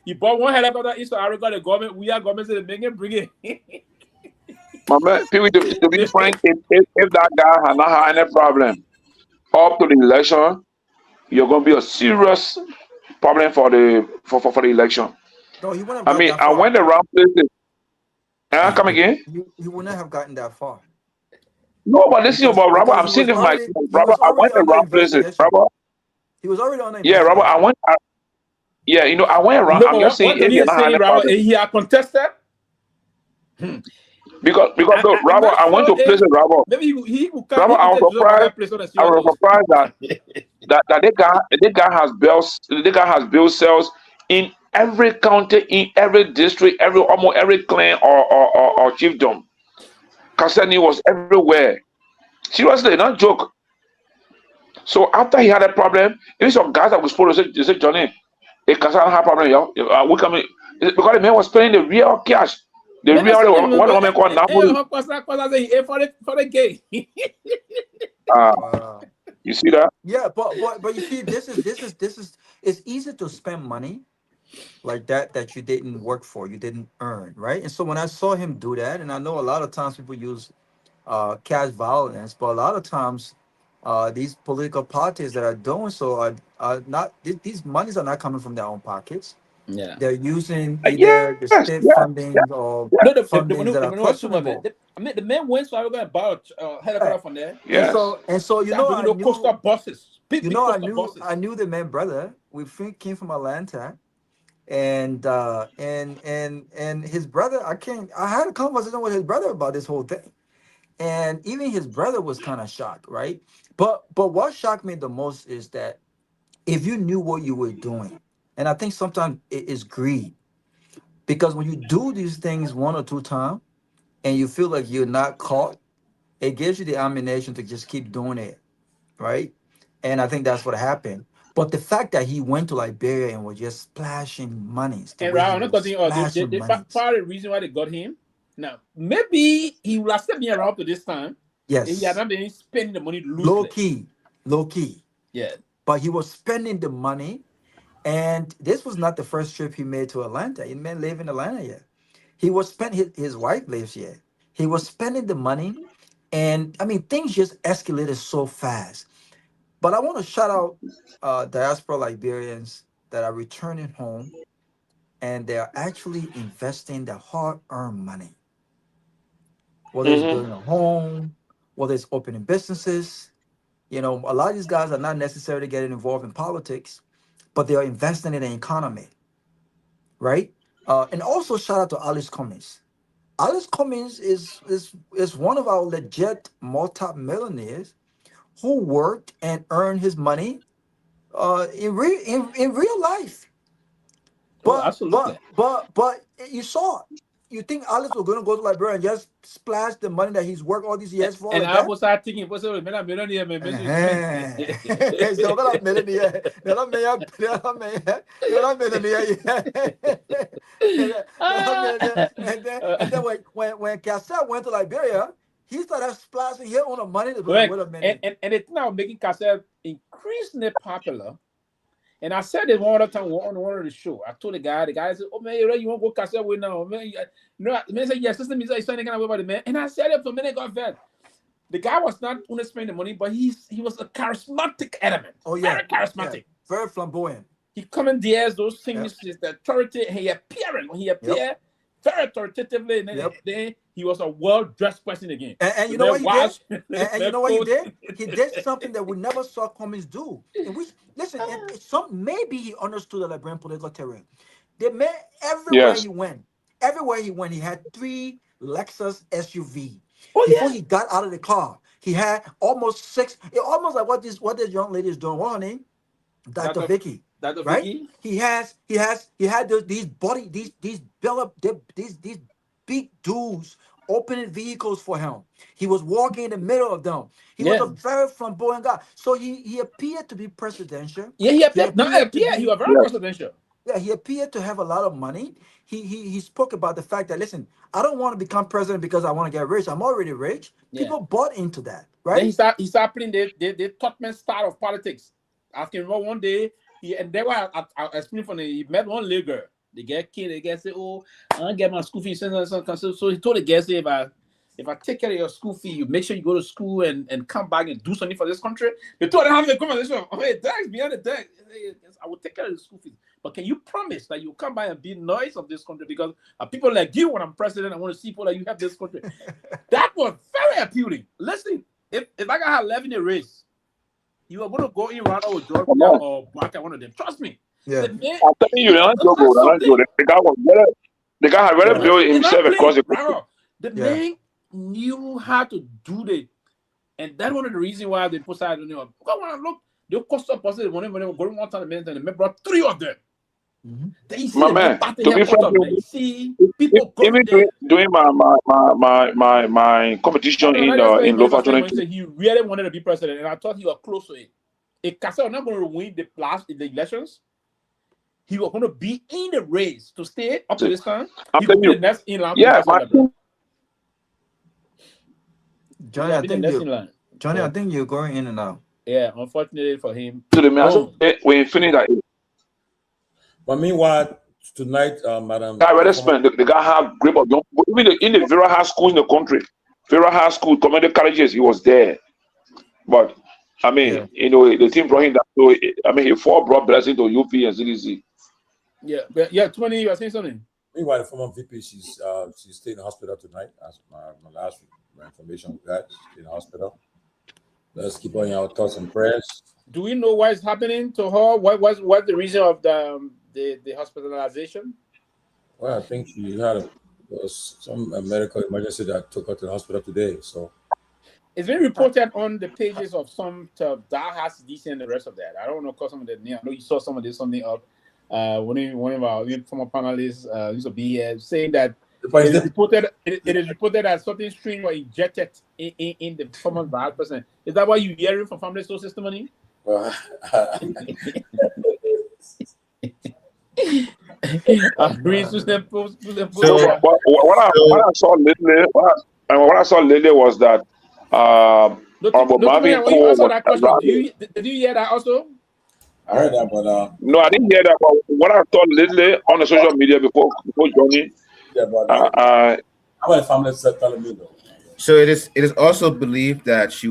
he bought one helicopter in South Africa, the government, we are government said they bring it. My man, people to be frank, if that guy has not had any problem up to the election, you're gonna be a serious problem for the election. No, he wouldn't have I mean, I went around places. Come again? He wouldn't have gotten that far. No, but listen about Robert. I'm saying this myself. Robert, I went around places. Robert. He was already on the Robert, I went. I went around. No, I'm just saying, Robert, he had contested. Because Robert, I went to places, Robert. Maybe he would Robert, I was surprised that the guy has bills. The guy has bill sales in every county, in every district, almost every clan or chiefdom. Kasani was everywhere. Seriously, not joke. So after he had a problem, even some guys that was supposed to say, Johnny, it can't have a problem, yo. We coming because the man was spending the real cash. The real what the woman called for the gay. You see that? Yeah, but you see, this is it's easy to spend money like that you didn't work for, you didn't earn, right? And so when I saw him do that, and I know a lot of times people use cash violence, but a lot of times these political parties that are doing so are not these monies are not coming from their own pockets. Yeah, they're using either the state funding or no, the fundings that are money was some of questionable. it. I mean, the man went, so I was going to buy a helicopter from there. And so you know, I knew, coastal buses. Big coastal buses. I knew the man brother. We came from Atlanta, and his brother. I had a conversation with his brother about this whole thing, and even his brother was kind of shocked, right? But what shocked me the most is that if you knew what you were doing, and I think sometimes it is greed, because when you do these things one or two times and you feel like you're not caught, it gives you the ammunition to just keep doing it, right? And I think that's what happened. But the fact that he went to Liberia and was just splashing monies, And Raul, not continue. Part of the reason why they got him. Now, maybe he would have still been around to this time. Yes. If he had not been spending the money loosely. Low key. Yeah. But he was spending the money, and this was not the first trip he made to Atlanta. He may live in Atlanta yet. He was spending, his wife lives here. He was spending the money, and I mean, things just escalated so fast. But I want to shout out diaspora Liberians that are returning home, and they are actually investing their hard-earned money. Whether it's building a home, whether it's opening businesses. You know, a lot of these guys are not necessarily getting involved in politics, but they are investing in the economy, right? And also shout out to Alice Cummings. Alice Cummings is one of our legit multi-millionaires who worked and earned his money in real life. But you saw it. You think Alice was going to go to Liberia and just splash the money that he's worked all these years for? And I was thinking, what's the millionaire? And then when Cassell went to Liberia, he started splashing his own money. Wait a minute. And it's now making Cassell increasingly popular. And I said it one other time on one of the show. I told the guy said, "Oh man, you want to go Cassell with now?" Man, man said, "Yes, system is saying kind of about the man." And I said it for a minute, got fed. The guy was not only spending the money, but he was a charismatic element. Oh yeah, very charismatic, very flamboyant. He commandeers those things, the authority. He appeared when he appeared very authoritatively, and then he was a well-dressed person again. And you know what he did? And you know what he did? He did something that we never saw Cummings do. And maybe he understood the Liberian political terrain. The man, everywhere he went, he had 3 Lexus SUV. Before he got out of the car, he had almost 6. Almost like what this young lady is doing. What's her name? Dr. Vicky. Dr. Right? Vicky? He had these big dudes opening vehicles for him. He was walking in the middle of them. He was a very flamboyant guy. So he appeared to be presidential. Yeah, he appeared. He was very presidential. Yeah, he appeared to have a lot of money. He spoke about the fact that, listen, I don't want to become president because I want to get rich. I'm already rich. People bought into that, right? Then he started playing the Tottenham style of politics. I can remember one day, he met one little girl. The guy said, "Oh, I don't get my school fee." So he told the guy, "Say if I take care of your school fee, you make sure you go to school and come back and do something for this country." They told him having a conversation. Hey, thanks, beyond the thanks. I will take care of the school fees, but can you promise that you come by and be nice of this country? Because people like you, when I'm president, I want to see people like you have this country. That was very appealing. Listen, if I got 11 in a race, you are going to go in round or Georgia or Barker, one of them. Trust me. Yeah. I'm telling you, the guy had really built himself across the. The man knew how to do it, and that's one of the reasons why they put side on you. Because when I look, they cost up positive when they were going one time and they brought 3 of them. Then you see My the man, party to here be put frank, up. Like, you see people even going there. doing my competition No, that's why in he was Lofa saying when he 22. said he really wanted to be president, and I thought he was close to it. If Kasa was not going to win the elections, he was going to be in the race to stay up to this time. I'm He would telling be the you, next in line to be yeah, my president. team, Johnny, He'll I be the think next you, in line. Johnny, So, I think you're going in and out. yeah, unfortunately for him. to the man, Boom. when you finish that, But meanwhile, tonight, Madam, I rather spend the guy have grip of young people. Even in the very high schools in the country, very high school, community colleges, he was there. But I mean, the team brought him that. So I mean, he brought blessing to UP and CDC. Yeah, 20. You were saying something. Meanwhile, the former VP, she's staying in the hospital tonight. As my last information we got, she's in the hospital. Let's keep on our thoughts and prayers. Do we know what is happening to her? What's the reason of the hospitalization? Well, I think she had some medical emergency that took her to the hospital today. So It's been reported on the pages of some Dahn, DC, and the rest of that. I don't know because some of the I know you saw some of this something up. One of our former panelists used to be here saying that it is reported that something strange was injected in the former vice president. Is that what you're hearing from family sources, testimony? Well, So what I saw lately was that Honorable Marvin when you Cole answer was that question, rallying. did you hear that also? I heard that, but No, I didn't hear that. But what I saw lately on the social media before Johnny, yeah, but how about the family telling me though? So it is also believed that she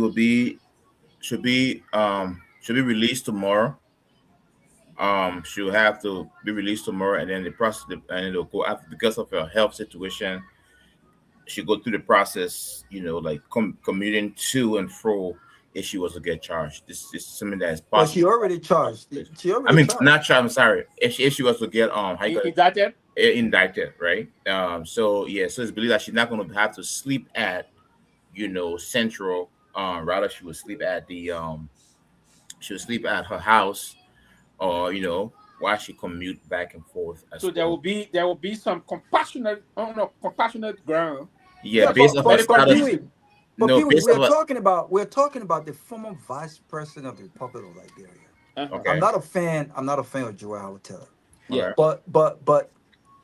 should be released tomorrow. She'll have to be released tomorrow, and then the process, and it'll go after because of her health situation. She go through the process, like commuting to and fro if she was to get charged. This is something that is possible. But she already charged. Charged. Not charged. I'm sorry. If she was to get indicted, right? So it's believed that she's not going to have to sleep at, Central. Rather, she would sleep at her house, or while she commute back and forth. So there will be some compassionate ground. Yeah, based off her status. We're talking about the former vice president of the Republic of Liberia. Okay. I'm not a fan of Joel Howard Taylor. Yeah. But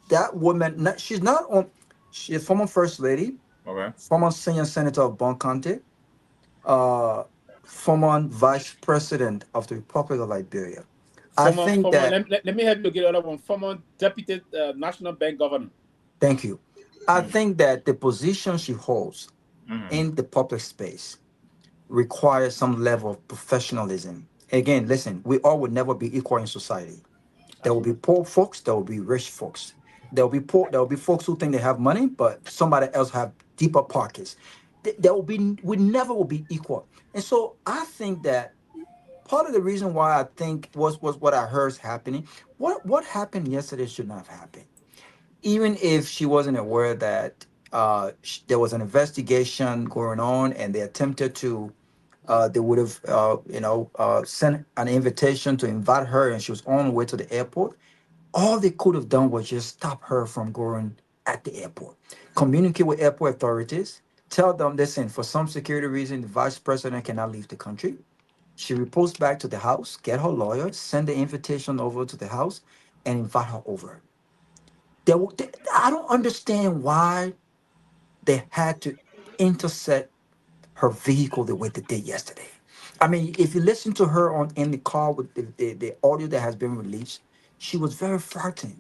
that woman, she's a former first lady. Okay. Former senior senator of Bon County. Former vice president of the Republic of Liberia. Let me help you get another one. Former deputy national bank governor. Thank you. I think that the position she holds in the public space requires some level of professionalism. Again, listen, we all would never be equal in society. There will be poor folks, there will be rich folks. There will be folks who think they have money, but somebody else have deeper pockets. We never will be equal. And so I think that part of the reason why I think was what I heard is happening. What happened yesterday should not have happened. Even if she wasn't aware that there was an investigation going on and they attempted to, they would have, sent an invitation to invite her and she was on her way to the airport. All they could have done was just stop her from going at the airport. Communicate with airport authorities. Tell them, listen, for some security reason, the vice president cannot leave the country. She reports back to the house, get her lawyer, send the invitation over to the house, and invite her over. I don't understand why they had to intercept her vehicle the way they did yesterday. I mean, if you listen to her in the car with the audio that has been released, she was very frightened.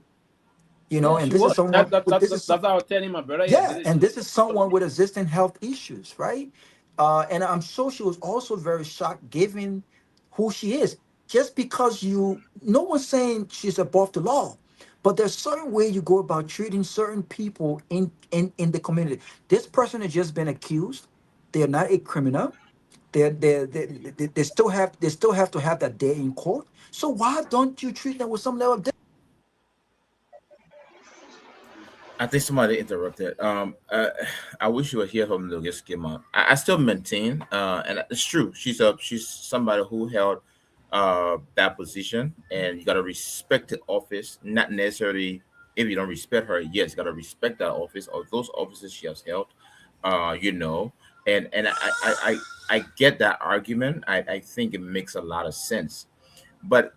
And this is someone. That's what I was telling my brother. And this is someone with existing health issues, right? And I'm sure she was also very shocked given who she is. Just because no one's saying she's above the law, but there's certain way you go about treating certain people in the community. This person has just been accused. They're not a criminal. They still have to have that day in court. So why don't you treat them with some level of I think somebody interrupted. I wish you were here from the just came out. I still maintain, and it's true. She's somebody who held that position, and you gotta respect the office. Not necessarily if you don't respect her, yes, you gotta respect that office or those offices she has held. You know, and I get that argument. I think it makes a lot of sense. But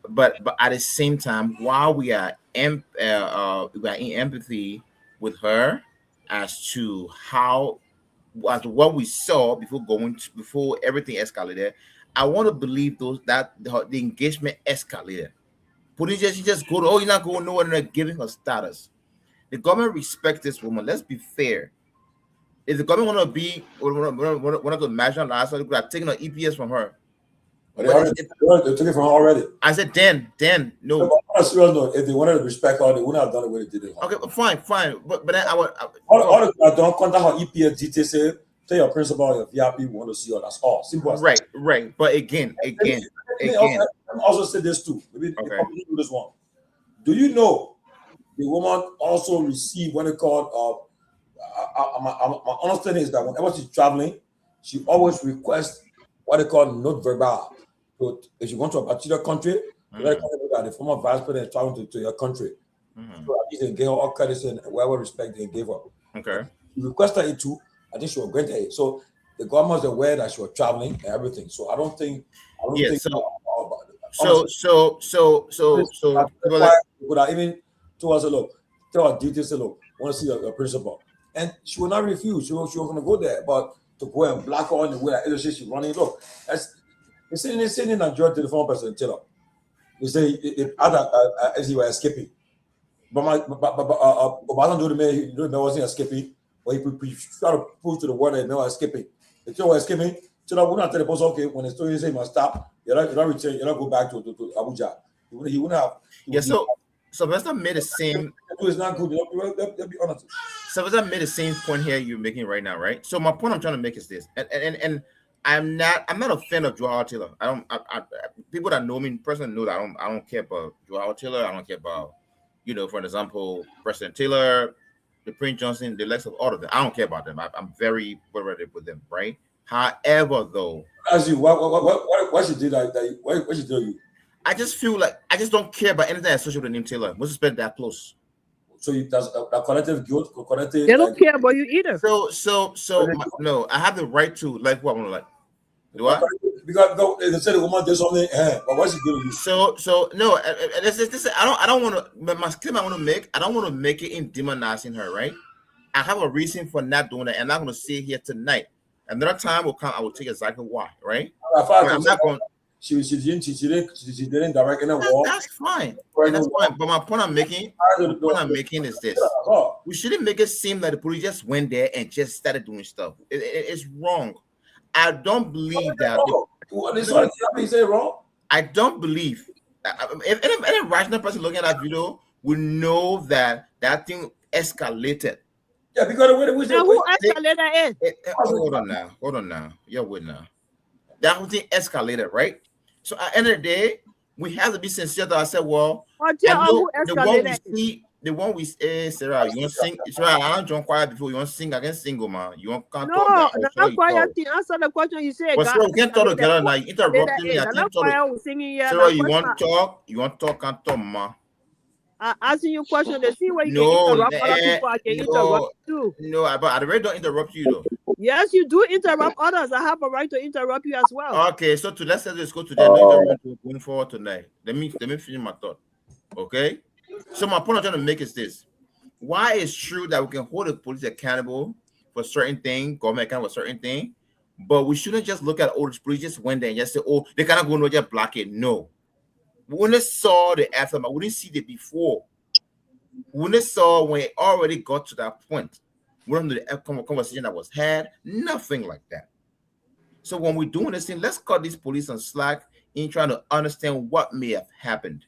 at the same time, while we are in empathy with her as to how as to what we saw before everything escalated, I want to believe that the engagement escalated. Police just go to, oh, you're not going nowhere, and they're giving her status. The government respects this woman. Let's be fair. If the government want to be one of the marginalized, they could have taken her EPS from her. But they took it from her already. I said, Dan, no. If they wanted to respect her, they wouldn't have done it when they did it. Okay, fine. But then I would. All they don't contact her EPS details. Say, tell your principal, your VIP, we want to see her. That's all. Simple as that. Right. But again. Let me also say this too. Maybe do this one. Do you know the woman also received what they call? My understanding is that whenever she's traveling, she always requests what they call note verbal. So if you go to a particular country, the former vice president is traveling to your country. So at least they gave her all courtesy and whatever respect they gave her. Okay. She requested it too. I think she was granted it. So the government was aware that she was traveling and everything. So I don't think. So would I even told us, look, tell her details, look, want to see your principal, and she will not refuse. She was going to go there, but to go and block her on the way that she's running. Look, they send in Nigeria to the former president Taylor. They say as he was escaping, but Obama do the man wasn't escaping, but he tried to prove to the world that he was escaping. The Taylor was escaping. Taylor would not tell the boss, okay, when the story say he must stop, you're not return, you're not go back to Abuja. He wouldn't have. So Sylvester made the same. It's not good. Let's be honest. Sylvester made the same point here you're making right now, right? So my point I'm trying to make is this, and I'm not a fan of Joao Taylor. People that know me personally know that I don't care about Joao Taylor. I don't care about, for example, President Taylor, the Prince Johnson, the likes of all of them. I don't care about them. I'm very worried with them, right? However, though, as you what she did what she did you? I just feel like I just don't care about anything associated with the name Taylor. What's spent that close? So that's a collective guilt, collective. They don't care about you either. No, I have the right to like what I want to like. Do I? Because they said the woman did something, but what she did you? So no, this I don't want to. But my claim I want to make, I don't want to make it in demonizing her, right? I have a reason for not doing that, and I'm not going to say it here tonight. Another time will come. I will tell you exactly why, right? I'm not going. She didn't direct any war. That's fine. That's fine. But my point I'm making is this: we shouldn't make it seem like the police just went there and just started doing stuff. It's wrong. I don't believe that. You say wrong? I don't believe. If any rational person looking at that video would know that that thing escalated. Yeah, because the way we say who escalated it? Hold on now. You're with now. That whole thing escalated, right? So at the end of the day, we have to be sincere to ourselves. Well, the one we say, Sarah, you want to sing? Sarah, I don't join choir before. You want to sing? I can sing, man. You want to No, not choir thing. Answer the question you said. But Sarah, we can't talk together now. You interrupting me. I can't talk. Sarah, you want to talk? You want to talk? Can't talk, man. Asking you question to see where you can interrupt other people. I can interrupt too. No, but I really don't interrupt you though. Yes, you do interrupt others. I have a right to interrupt you as well. Okay, so let's go to that. Going forward tonight. Let me finish my thought. Okay. So my point I'm trying to make is this: why it's true that we can hold the police accountable for certain things, government accountable for certain things, but we shouldn't just look at all the police just went there and just say, oh, they cannot go no just block it. No. We only saw the aftermath. We didn't see the before. We only saw when it already got to that point. We don't know the conversation that was had. Nothing like that. So when we're doing this thing, let's cut these police on slack in trying to understand what may have happened.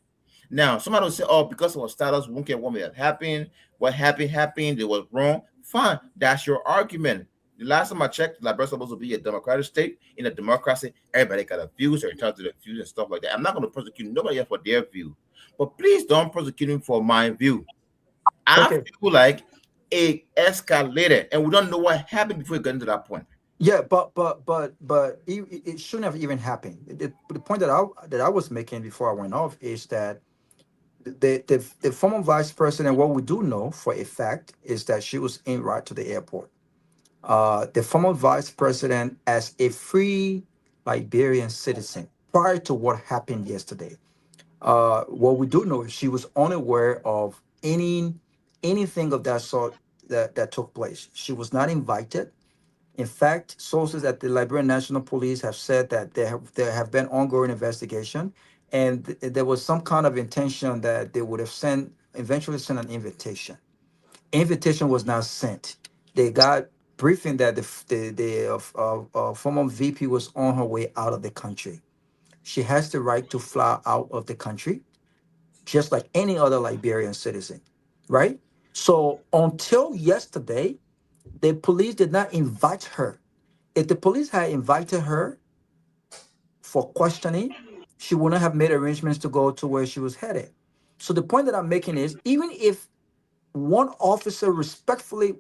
Now, somebody will say, oh, because of our status, we won't care what may have happened. What happened, it was wrong. Fine. That's your argument. The last time I checked, Liberia is supposed to be a democratic state. In a democracy, everybody got a views or entitled to their views and stuff like that. I'm not going to prosecute nobody else for their view. But please don't prosecute me for my view. I feel like it escalated, and we don't know what happened before it got into that point. Yeah, but it shouldn't have even happened. The point that I was making before I went off is that the former vice president, what we do know for a fact is that she was en route to the airport. The former vice president, as a free Liberian citizen, prior to what happened yesterday, what we do know is she was unaware of anything of that sort that took place. She was not invited. In fact, sources at the Liberian National Police have said that there have been ongoing investigation, and there was some kind of intention that they would have eventually sent an invitation. Invitation was not sent. They got briefing that the former VP was on her way out of the country. She has the right to fly out of the country, just like any other Liberian citizen, right? So until yesterday, the police did not invite her. If the police had invited her for questioning, she wouldn't have made arrangements to go to where she was headed. So the point that I'm making is, even if one officer respectfully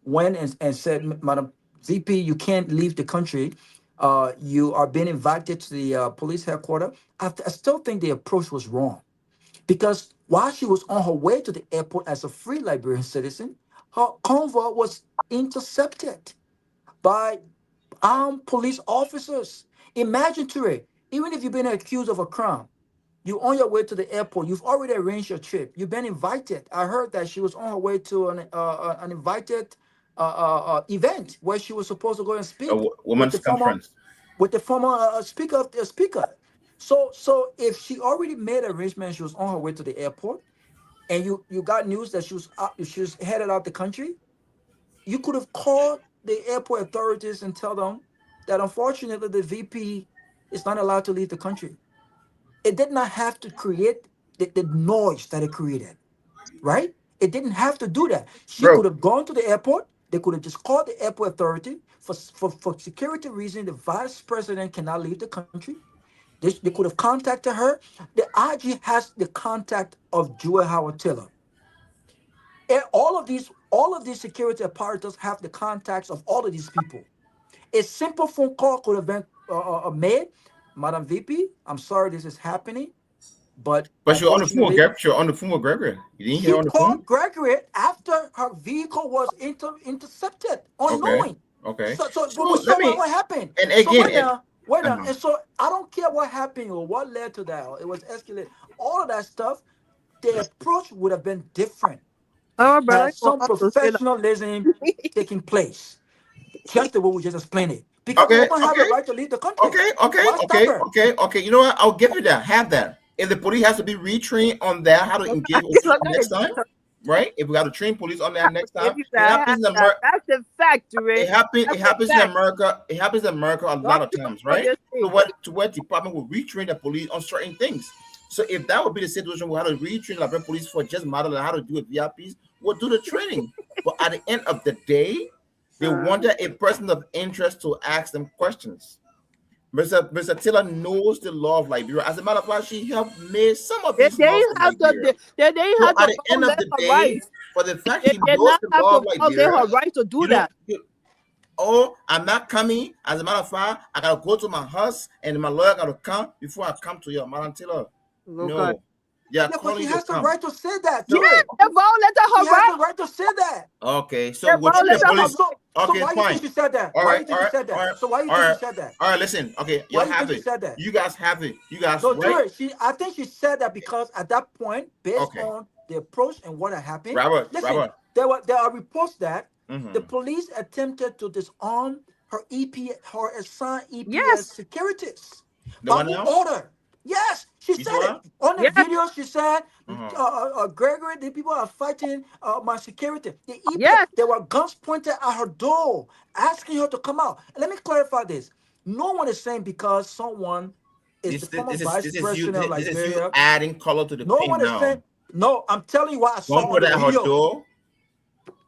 went and said, Madam VP, you can't leave the country. You are being invited to the police headquarters. I still think the approach was wrong, because while she was on her way to the airport as a free Liberian citizen, her convoy was intercepted by armed police officers. Imagine, Ture, even if you've been accused of a crime, you're on your way to the airport. You've already arranged your trip. You've been invited. I heard that she was on her way to an invited event where she was supposed to go and speak women's conference with the former speaker. So if she already made arrangements, she was on her way to the airport, and you got news that she was headed out the country, you could have called the airport authorities and tell them that unfortunately the VP is not allowed to leave the country. It did not have to create the noise that it created, right? It didn't have to do that. She could have gone to the airport. They could have just called the airport authority. For security reasons, the vice president cannot leave the country. They could have contacted her. The IG has the contact of Jewel Howard Taylor. And all of these security apparatus have the contacts of all of these people. A simple phone call could have been made. Madam VP, I'm sorry this is happening, but you're on the phone with Gregory. You didn't hear on the phone? She called Gregory after her vehicle was intercepted, unknowing. Okay. So what happened? And again, wait now. And so I don't care what happened or what led to that. It was escalated. All of that stuff, the approach would have been different. Had some professionalism taking place. Just the way we just explained it. Because they don't have the right to leave the country. Okay. You know what? I'll give you that. Have that. If the police has to be retrained on that, how to engage next time, right? If we got to train police on that next time, it happens in America. That's a fact, right? It happens in America. It happens in America a lot of times, right? To what department will retrain the police on certain things. So if that would be the situation, we have to retrain the police for just model how to do it VIPs, we'll do the training. But at the end of the day, they wanted a person of interest to ask them questions. Mr. Taylor knows the law of Liberia. As a matter of fact, she helped make some of these laws of Liberia. At the end of the day, for the fact she knows the law of Liberia, her right to do that. I'm not coming. As a matter of fact, I gotta go to my house and my lawyer gotta come before I come to you, Madam Taylor. No. Yeah, but she has the right to say that. Yeah, the violator her right. She has the right to say that. Okay, so what the police? Okay, so why fine. You think she said that? All right, why you think she said that? All right, so why you think she said that? All right, listen. Okay, you have it. You guys have it. You guys. No, right? I think she said that because at that point, based on the approach and what had happened, Robert. There are reports that the police attempted to disarm her assigned EPS securities by order. Yes, she said it. On the video, she said, Gregory, the people are fighting my security. There were guns pointed at her door, asking her to come out. And let me clarify this. No one is saying because someone is the former vice president of Liberia. This is you adding color to the no one is saying, no, I'm telling you what I saw on the video. Her door.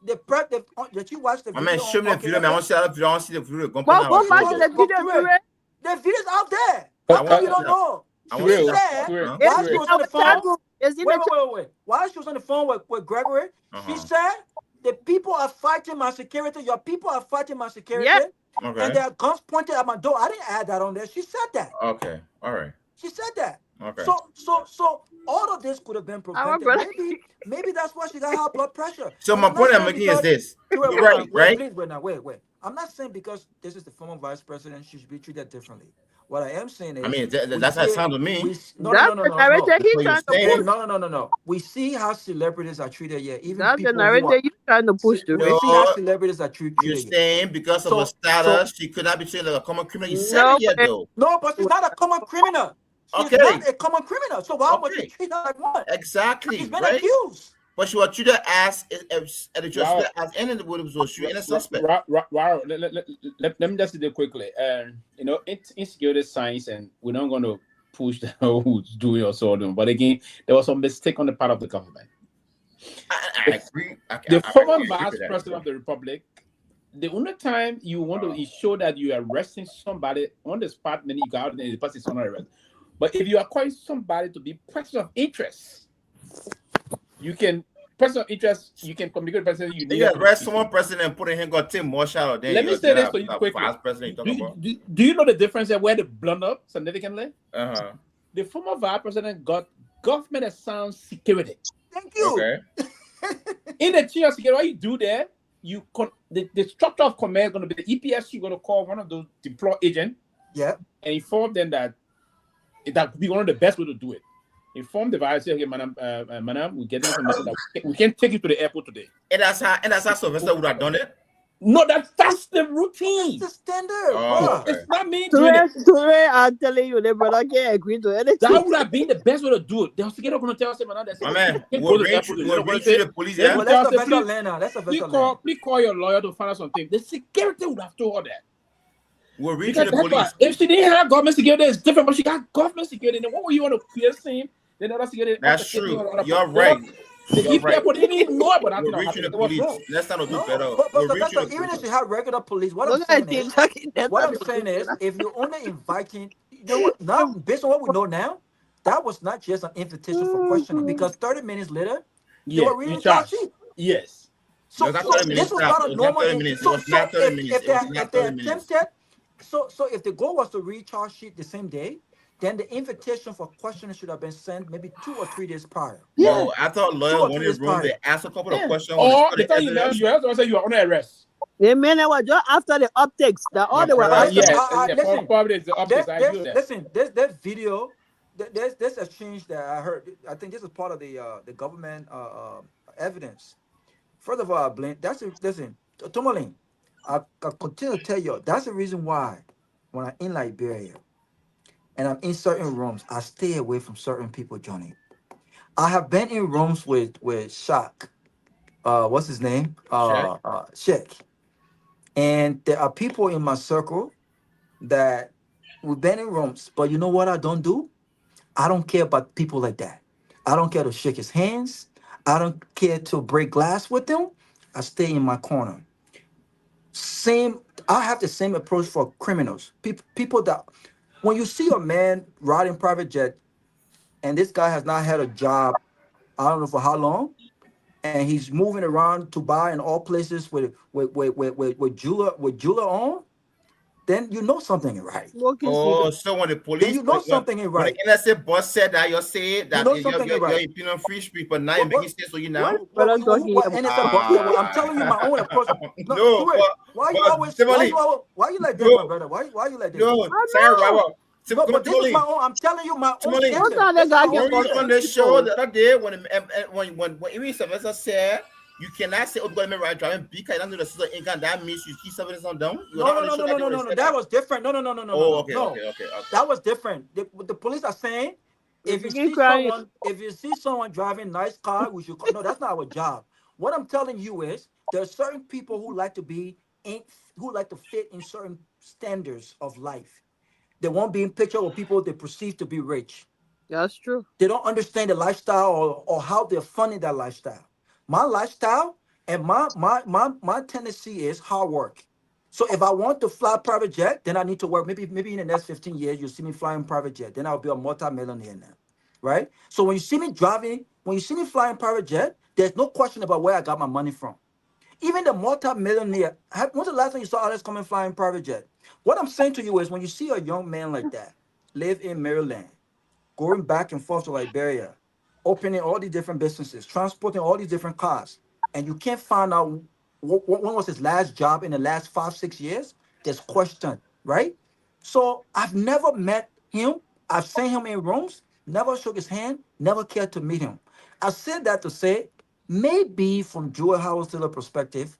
Did you watch the video? Man, show me the video, man. I want to see if you don't see the video. Go watch the video. The video's out there. You don't know. She said, while she was on the phone, while she was on the phone with Gregory, she said the people are fighting my security. Your people are fighting my security. Yeah. And Okay. there are guns pointed at my door. I didn't add that on there. She said that. Okay. All right. She said that. Okay. So all of this could have been Our prevented. brother. Maybe that's why she got high blood pressure. So And my I'm not point I'm saying making is because- this. Wait, You're right, right? Please, wait. I'm not saying because this is the former vice president, she should be treated differently. What I am saying is, I mean, we that's how it see- sounds to me. No. That's the narrative That's he's what you're trying to saying. push. No. We see how celebrities are treated here. Even That's the people who are, narrative he's trying to push to. we see how celebrities are treated You're here. saying because of So- a status, she could not be treated like a common criminal. You said No, it yet, but- though. No, but she's not a common criminal. She's Okay. not a common criminal. So why would you Okay. treat her like one? Exactly. She's been right? accused. But she was treated as Wow. any of the was she any suspect. Wow. Let me just do it quickly. You know, insecurity science, and we're not going to push who's doing or so on. But again, there was some mistake on the part of the government. I agree. The former agree vice with that. president of the republic, the only time you want to show that you are arresting somebody on the spot, then you go out and the person is under arrest. But if you acquire somebody to be person of interest, you can person of interest. You can communicate with the person you need. You arrest someone president and put in him got Tim Marshall. Then Let me say this to you quickly. Vice president you talking about? Do you know the difference and where they blown up significantly? Uh-huh. The former vice president got government assigned security. Thank you. Okay. In the chain of security, what you do there, the structure of command is going to be the EPS. You're going to call one of those deployed agents. Yeah. And inform them that would be one of the best way to do it. Inform the vice, say, okay, madam, we get information that we can take you to the airport today. And that's how Sylvester would have done it. No, that's the routine. It's a standard. Oh, okay. It's not me doing it. Today, I'm telling you, the brother can't agree to anything. That would have been the best way to do it. The security going to tell us, madam, My man, we'll reach the police. Yeah. Well, that's a better learner. That's a better learner. Please call your lawyer to find out something. The security would have told her that. We'll reach Because the that's police. why, if she didn't have government security, it's different. But she got government security. Then what were you want to create the same? Then other security. That's true. You're right. The You're right. EPA didn't even know about that. We're reaching the police. Next time we'll do better. But We're reaching the even police. if you have regular police, what Look I'm at saying him is, talking that. what I'm saying is, if you're only inviting, you know what? Now, based on what we know now, that was not just an invitation for questioning, because 30 minutes later, they were reading the charge sheet. Yes. So, It was not so 30 minutes, this was stop. not It a was not normal. 30 minutes. It So, was not 30 minutes. if It was they not 30 minutes. attempted, so if the goal was to read charge sheet the same day, then the invitation for questioning should have been sent maybe 2 or 3 days prior. No, I thought lawyers 2 or 3 wanted days room. prior. They asked a couple of questions. Or they tell you now, you have to say you are under arrest. They may not was just after the optics. That all they were asking. Listen, probably the optics. I agree with that. listen, there's video, there's exchange that I heard. I think this is part of the government evidence. First of all, listen, Tomalin, I continue to tell you, that's the reason why when I'm in Liberia and I'm in certain rooms, I stay away from certain people, Johnny. I have been in rooms with Shaq. What's his name? Sheikh. And there are people in my circle that we've been in rooms, but you know what I don't do? I don't care about people like that. I don't care to shake his hands. I don't care to break glass with them. I stay in my corner. I have the same approach for criminals. People that, when you see a man riding private jet, and this guy has not had a job, I don't know for how long, and he's moving around Dubai and all places with jeweler on, then you know something ain't right. Oh, so when the police, then you know something ain't right. When the innocent boss said that, you're saying that you know something ain't right. you're impeding free speech, but now you're making sense to you now. I'm telling you my own approach. No, why you like that, my brother? Why you like that? No, sorry, Robert. But this is my own. I'm telling you my own. Were you on the show the other day when even Sylvester said you cannot say, "Oh, God, me right driving because I don't do the sister income." That means you keep something down. No. That was different. No. Oh, okay. That was different. The police are saying if you see someone driving nice car, we should. No, that's not our job. What I'm telling you is there are certain people who like to fit in certain standards of life. They won't be in picture with people they perceive to be rich. That's true. They don't understand the lifestyle or how they're funding that lifestyle. My lifestyle and my tendency is hard work. So if I want to fly private jet, then I need to work. Maybe in the next 15 years, you'll see me flying private jet. Then I'll be a multi-millionaire now, right? So when you see me flying private jet, there's no question about where I got my money from. Even the multi-millionaire. When's the last time you saw Alex come and fly in private jet? What I'm saying to you is when you see a young man like that live in Maryland, going back and forth to Liberia, opening all these different businesses, transporting all these different cars, and you can't find out when was his last job in the last 5-6 years, there's question, right? So I've never met him. I've seen him in rooms, never shook his hand, never cared to meet him. I said that to say, maybe from Joel Howard Taylor perspective,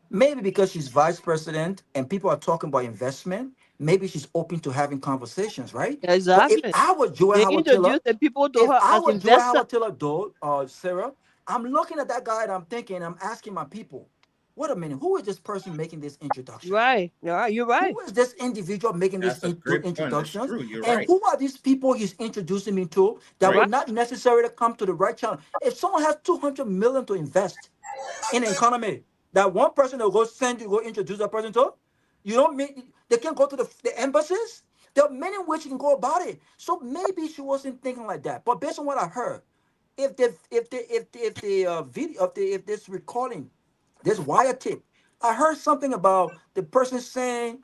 maybe because she's vice president and people are talking about investment, maybe she's open to having conversations, right? Exactly. But if I were Joel They Howard Taylor, introduce the people to if her I as were Joel investors. Howard Taylor, though, Sarah, I'm looking at that guy and I'm thinking, I'm asking my people, wait a minute, who is this person making this introduction? Right. Yeah, you're right. Who is this individual making That's this a great point. That's introductions? true. You're And right. who are these people he's introducing me to that Right. will not necessarily come to the right channel? If someone has 200 million to invest in the economy, that one person will go send you, go introduce that person to, you don't mean they can go to the embassies. There are many ways you can go about it. So maybe she wasn't thinking like that. But based on what I heard, if this recording, this wiretap, I heard something about the person saying,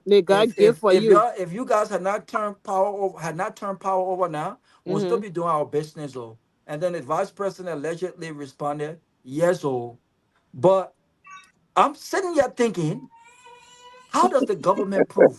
They got gift for you. if you guys had not turned power over now, we'll still be doing our business, oh. And then the vice president allegedly responded, yes, oh. But I'm sitting here thinking, how does the government prove?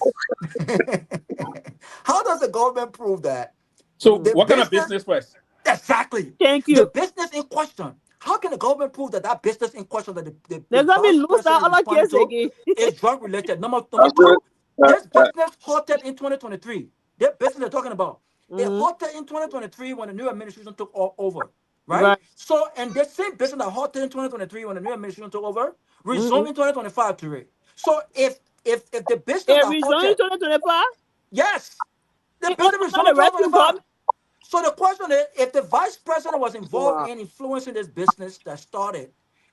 How does the government prove that? So what kind of business first? Exactly. Thank you. The business in question. How can the government prove that that business in question that the They're gonna be vice lose president that other responded case to again. is drug related? Number two, this business halted in 2023. That business they're talking about. It halted in 2023 when the new administration took over. Right? So, and the same business that halted in 2023 when the new administration took over, resumed in 2025 to it. So if the business that resumed in 2025? Yes. The business resumed in 2025. So the question is, if the vice president was involved in influencing this business that started,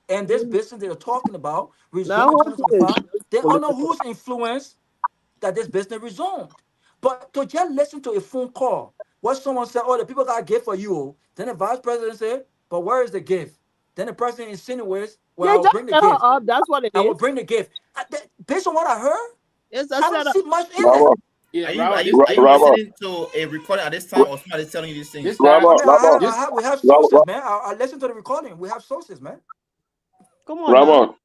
and this business they're talking about resumed in 2025, they don't know whose influence that this business resumed. But to just listen to a phone call, what someone said, oh, the people got a gift for you. Then the vice president said, but where is the gift? Then the president insinuates, well, I will bring the gift. That's what it is. I will bring the gift. Based on what I heard, it's I don't see much in it. Yeah, are you listening to a recording at this time, or somebody telling you these things? We have sources, man. I listen to the recording. We have sources, man. Come on, Ramon.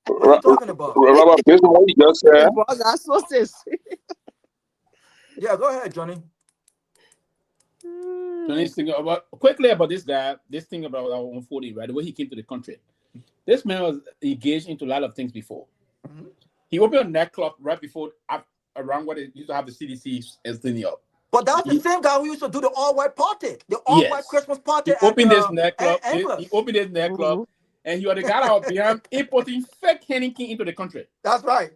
What are you talking about? Ramon, based on what you just said. That's sources. Yeah, go ahead, Johnny. Johnny's thinking about quickly about this guy. This thing about our 140, right? The way he came to the country. This man was engaged into a lot of things before. He opened a nightclub right before, around what they used to have the CDC as thing up. But that's the same guy who used to do the all-white party, the all-white Christmas party. He opened this nightclub. He opened this nightclub, and he was the guy out behind importing fake Henneken into the country. That's right.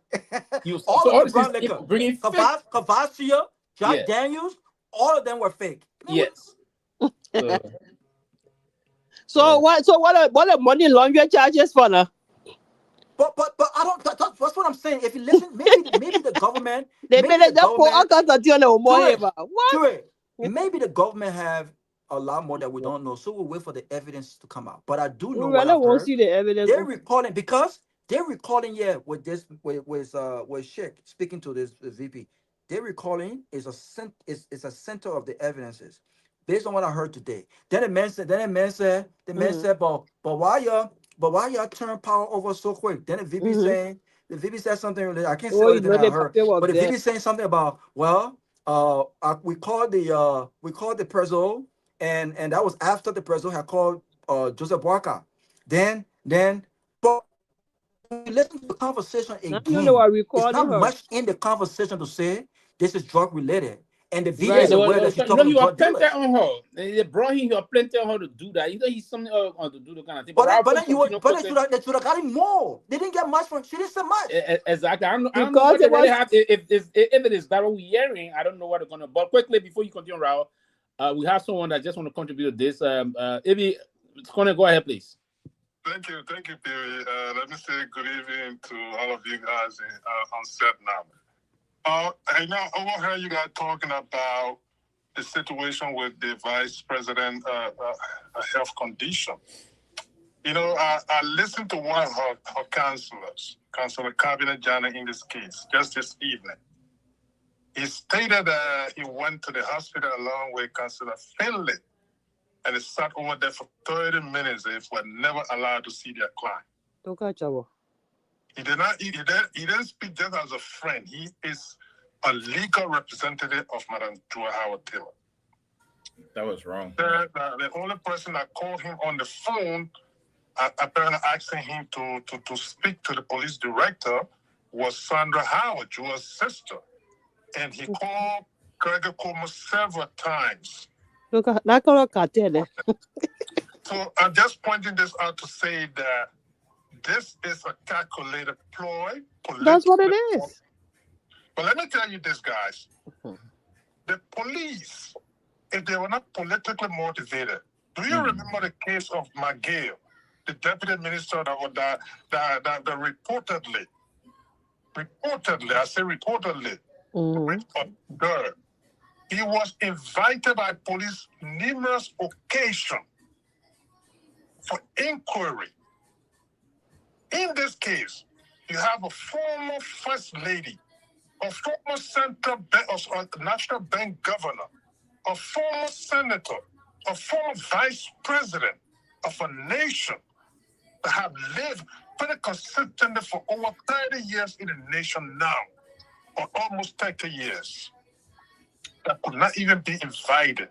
He was all of brown liquor, bringing Cavassier, Jack Daniels, all of them were fake. Yes. So what are money laundering charges for now? But I don't. That's what I'm saying. If you listen, maybe the government. Maybe the government have a lot more that we don't know. So we'll wait for the evidence to come out. But I do know we what really I've won't heard. see the evidence. They're recalling because they're recalling. Yeah, with Sheikh speaking to this VP. They're recalling is a center of the evidences. Based on what I heard today. Then the man said, but why y'all turn power over so quick? Then the VP saying, the VP said something, I can't say everything I heard, but the VP saying something about, well, we called the preso, and that was after the preso had called Joseph Boakai. Then but listen to the conversation again. It's not much in the conversation to say this is drug related. And the video is aware that she's talking about plenty on her. They brought him. He was plenty on her to do that. He's something to do the kind of thing. But they should have gotten more. They didn't get much from. She didn't say much. Exactly. I don't know what they really have. If it is that what we're hearing, I don't know what they're gonna. But quickly before you continue, Raul, we have someone that just want to contribute to this. Ivy, it's gonna go ahead, please. Thank you, Pewee. Let me say good evening to all of you guys on set now. I now overheard you guys talking about the situation with the vice president health condition. You know, I listened to one of her counselors, Councilor Cabinet Jana, in this case, just this evening. He stated that he went to the hospital along with Councilor Finley, and he sat over there for 30 minutes. They were never allowed to see their client. He didn't speak just as a friend. He is a legal representative of Madam Joa Howard Taylor. That was wrong. The only person that called him on the phone, apparently asking him to speak to the police director, was Sandra Howard, Joa's sister. And he called Seleke Kromah several times. So I'm just pointing this out to say that this is a calculated ploy. That's what it is. But let me tell you this, guys. The police, if they were not politically motivated, do you remember the case of McGill, the deputy minister that reportedly, I say reportedly, he was invited by police numerous occasions for inquiry. In this case, you have a former first lady, a former central bank, national bank governor, a former senator, a former vice president of a nation that have lived pretty consistently for over 30 years in the nation now, or almost 30 years, that could not even be invited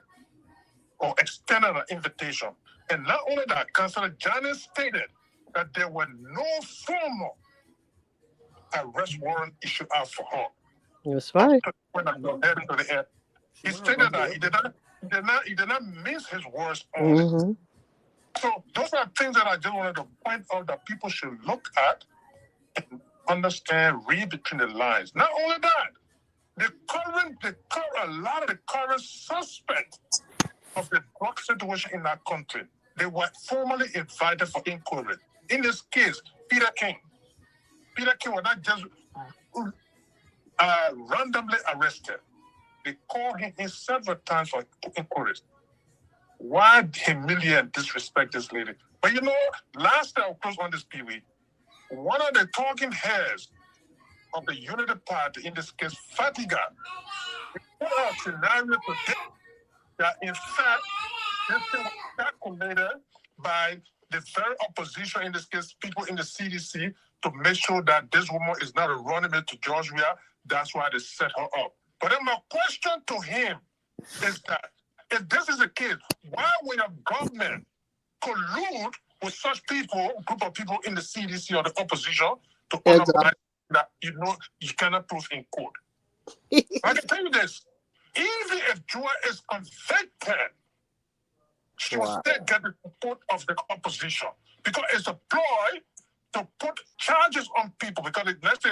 or extended an invitation. And not only that, Councilor Janis stated that there were no formal arrest warrant issued out for her. That's right. He stated that he did not mince his words on it. So those are things that I just wanted to point out that people should look at and understand, read between the lines. Not only that, a lot of the current suspects of the drug situation in our country, they were formally invited for inquiry. In this case, Peter King was not just randomly arrested. They called him in several times for inquiries. Why humiliate and disrespect this lady? But you know, last time I close on this, Pewee, one of the talking heads of the Unity Party, in this case, Fatiga, put out a scenario today that in fact, this thing was calculated by the very opposition, in this case, people in the CDC, to make sure that this woman is not a running mate to Georgia. That's why they set her up. But then my question to him is that if this is the case, why would a government collude with such people, group of people in the CDC or the opposition, to undermine that you cannot prove in court? I can tell you this: even if Joa is convicted, she will still get the support of the opposition, because it's a ploy to put charges on people. Because let's say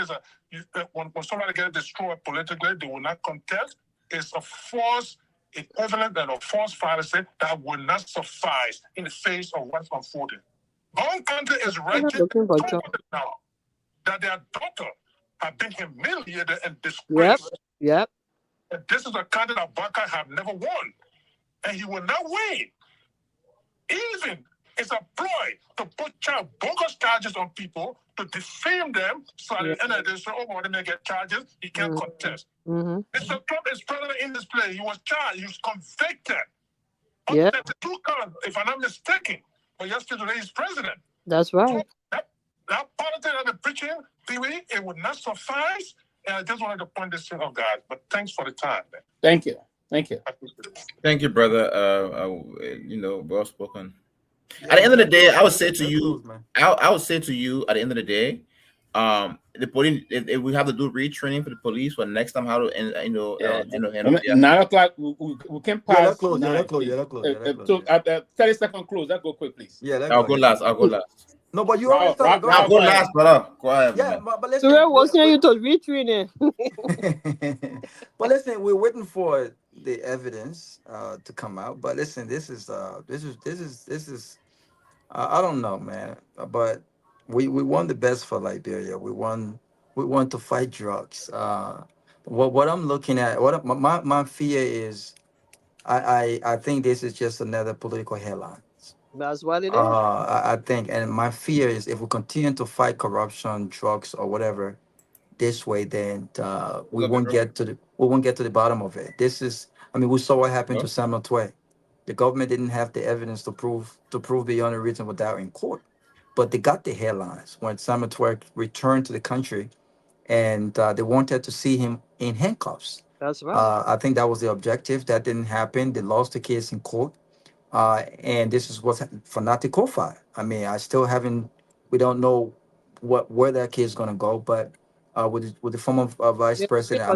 when somebody gets destroyed politically, they will not contest. It's a false equivalent and a false fallacy that will not suffice in the face of what's unfolding. Our country is writing now that their daughter have been humiliated and disgraced. Yep. And this is a country that Baka have never won, and he will not win. Even it's a ploy to put bogus charges on people, to defame them, so at the end of the day, oh, when they get charges, he can't contest. Mr. Trump is president in this place. He was charged. He was convicted. Yeah. 2 counts, if I'm not mistaken. But yesterday he's president. That's right. So that politics that they're preaching, Pewee, it would not suffice. And I just wanted to point this thing out, guys. But thanks for the time, man. Thank you. Thank you. Thank you, brother. Well spoken. At the end of the day, I would say to you, at the end of the day, the police, if we have to do retraining for the police for next time, how to handle 9 o'clock. We can pass. Yeah, close. 30-second close. That go quick, please. Yeah, I'll go last. No, but you already started. I'll go last, brother. Go ahead. Yeah, but let's. So we're watching you to retraining. But listen, we're waiting for the evidence to come out. But listen, this is I don't know, man. But we want the best for Liberia. We want to fight drugs. What I'm looking at, my fear is, I think this is just another political headline. That's what it is. I think, and my fear is if we continue to fight corruption, drugs, or whatever this way, then we won't get to the bottom of it. This is, I mean, we saw what happened to Samuel Tway. The government didn't have the evidence to prove beyond a reasonable doubt in court, but they got the headlines when Samuel Tway returned to the country, and they wanted to see him in handcuffs. That's right. I think that was the objective. That didn't happen. They lost the case in court. And this is what's Fanatic Kofi. I mean, we don't know where that kid is gonna go, but with the former vice president,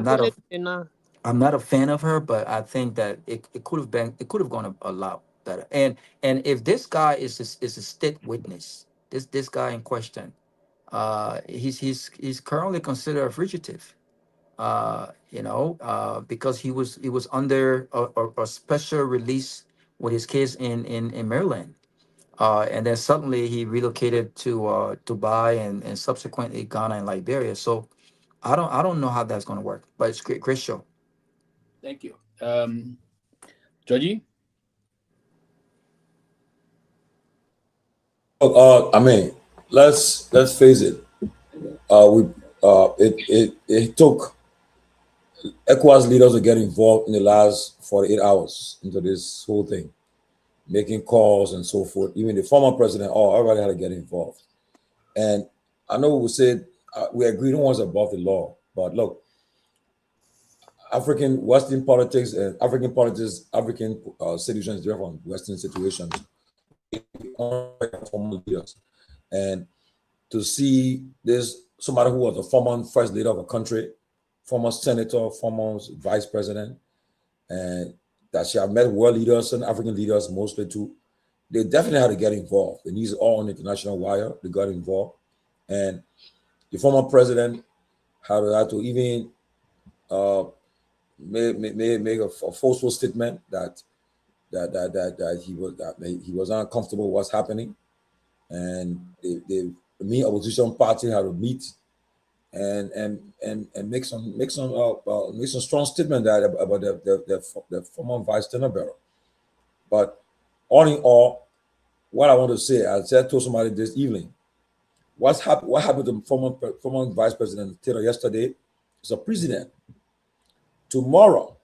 I'm not a fan of her, but I think that it could have gone a lot better. And if this guy is a state witness, this guy in question, he's currently considered a fugitive. Because he was under a special release with his case in Maryland. And then suddenly he relocated to Dubai and subsequently Ghana and Liberia. So I don't know how that's gonna work, but it's great show. Thank you. Georgie? I mean, let's face it. It took ECOWAS leaders to get involved in the last 48 hours into this whole thing, making calls and so forth. Even the former president, everybody had to get involved. And I know we said we agree no one's above the law, but look, Western politics and African politics, African situations different from Western situations. Former leaders, and to see this somebody who was the former first leader of a country, former senator, former vice president, and that she had met world leaders and African leaders mostly too. They definitely had to get involved. And these are all on the international wire. They got involved. And the former president had to even make a forceful statement that he was uncomfortable with what's happening. And the main opposition party had to meet and make some strong statement about the former vice tenor. But all in all, what I want to say, I said to somebody this evening, what happened to former vice president Taylor yesterday is a precedent. Tomorrow,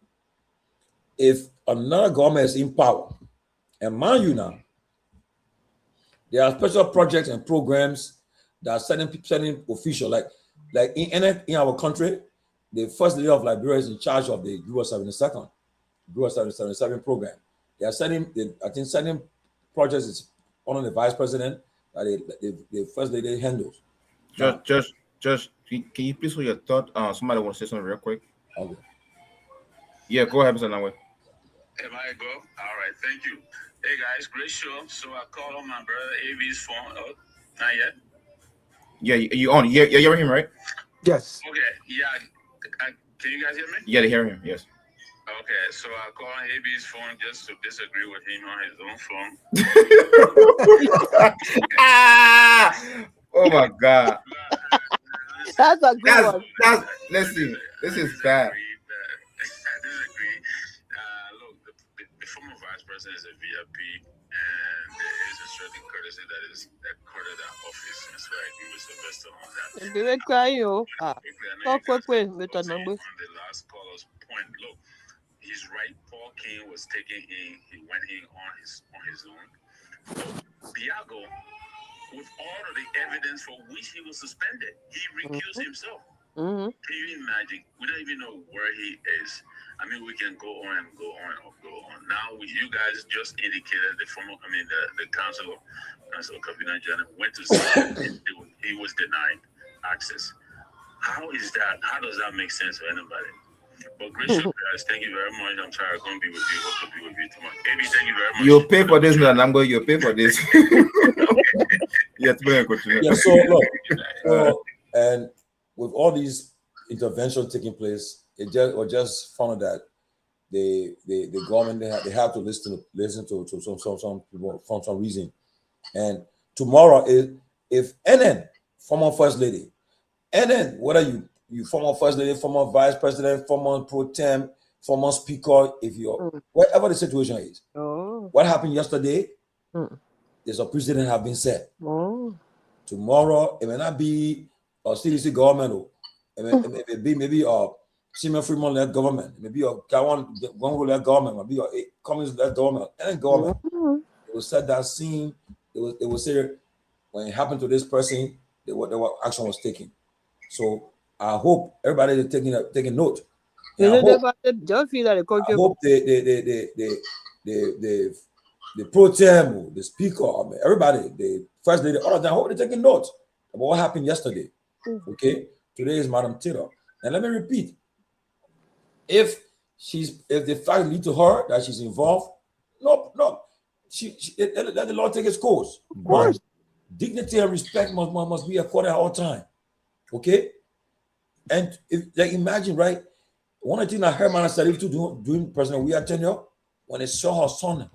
if another government is in power, and mind you now, there are special projects and programs that are sending officials, like in our country, the first leader of Liberia is in charge of the Garguah 77 program. They are sending projects is under the vice president that the first lady handles. Just can you please hold your thought? Somebody want to say something real quick. Okay. Yeah, go ahead, Mr. Nagbe. Am I go? All right, thank you. Hey guys, great show. So I called on my brother AB's phone. Oh, not yet. Yeah, you on? Yeah, you're him, right? Yes. Okay. Yeah. Can you guys hear me? Yeah, they hear him. Yes. Okay, so I called on AB's phone just to disagree with him on his own phone. Oh my God. That's a good one. Listen, this is bad. The former vice president is a VIP, and there is a certain courtesy that courted that office. And so I agree with Sylvester on that. Talk quick, Mr. Nagbe. On the last caller's point, look, he's right. Paul King was taken in. He went in on his own. Biago, with all of the evidence for which he was suspended, he recused himself. Mm-hmm. Can you imagine? We don't even know where he is. I mean, we can go on and go on and go on. Now, you guys just indicated the council of Kabina General went to see him. He was denied access. How is that? How does that make sense for anybody? But great show, guys. Thank you very much. I'm sorry I can't be with you. Hope to be with you tomorrow. Baby, thank you very much. You'll pay for this, man. You'll pay for this. Yeah, so look, and with all these interventions taking place, it just found that the government they have to listen to some people for some reason. And tomorrow, if NN, former first lady, NN, whether you former first lady, former vice president, former pro tem, former speaker, if you're wherever the situation is, what happened yesterday there's a precedent have been set. Oh. Tomorrow, it may not be a CDC government, it may be maybe a Simon Fremont-led government, maybe a Gongloe-led government, maybe a communist-led government, any government. It will set that scene. It will say when it happened to this person, what action was taken. So I hope everybody is taking note. Don't feel like the country. I hope the pro tem, the speaker, everybody, the first lady, all of them, I hope they're taking note about what happened yesterday. Okay, today is Madam Taylor, and let me repeat: if the fact lead to her that she's involved, no, let the law take its course. Of course, dignity and respect must be accorded at all time. Okay, and imagine, right? One of the things that her man said during President Weah tenure, when they saw her son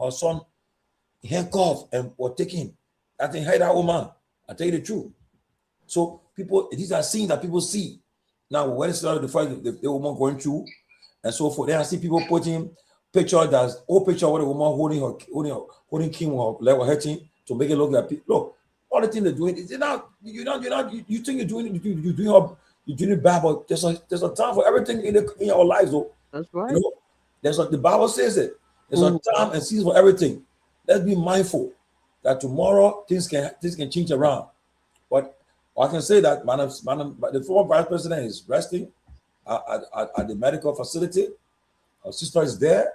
handcuffed and were taken, I think, hey, that woman, I tell you the truth. So these are scenes that people see. Now, when it started the fight, the woman going through, and so forth, then I see people putting picture that's old picture of the woman holding Kim with her leg or her chin to make it look like look, all the things they're doing, you think you're doing it bad, but there's a time for everything in our lives, though. That's right. You know, the Bible says it. There's a time and season for everything. Let's be mindful that tomorrow things can change around. But I can say that the former vice president is resting at the medical facility. Our sister is there,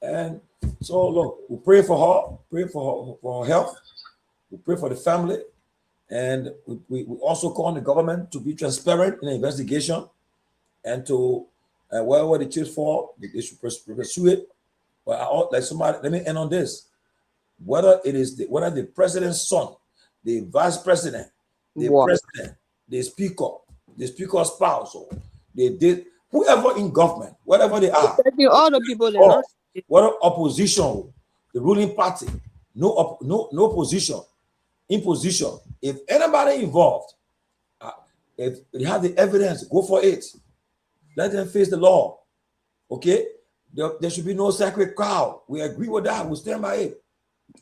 and so look, we pray for her, for her health. We pray for the family, and we also call on the government to be transparent in the investigation, and to wherever the chips fall, they should pursue it. But let me end on this: whether the president's son, the vice president, the president, the speaker's spouse, or whoever in government, whatever they are, all the people whether opposition, the ruling party, no position, imposition. If anybody involved, if they have the evidence, go for it. Let them face the law. Okay, there should be no sacred cow. We agree with that. We stand by it,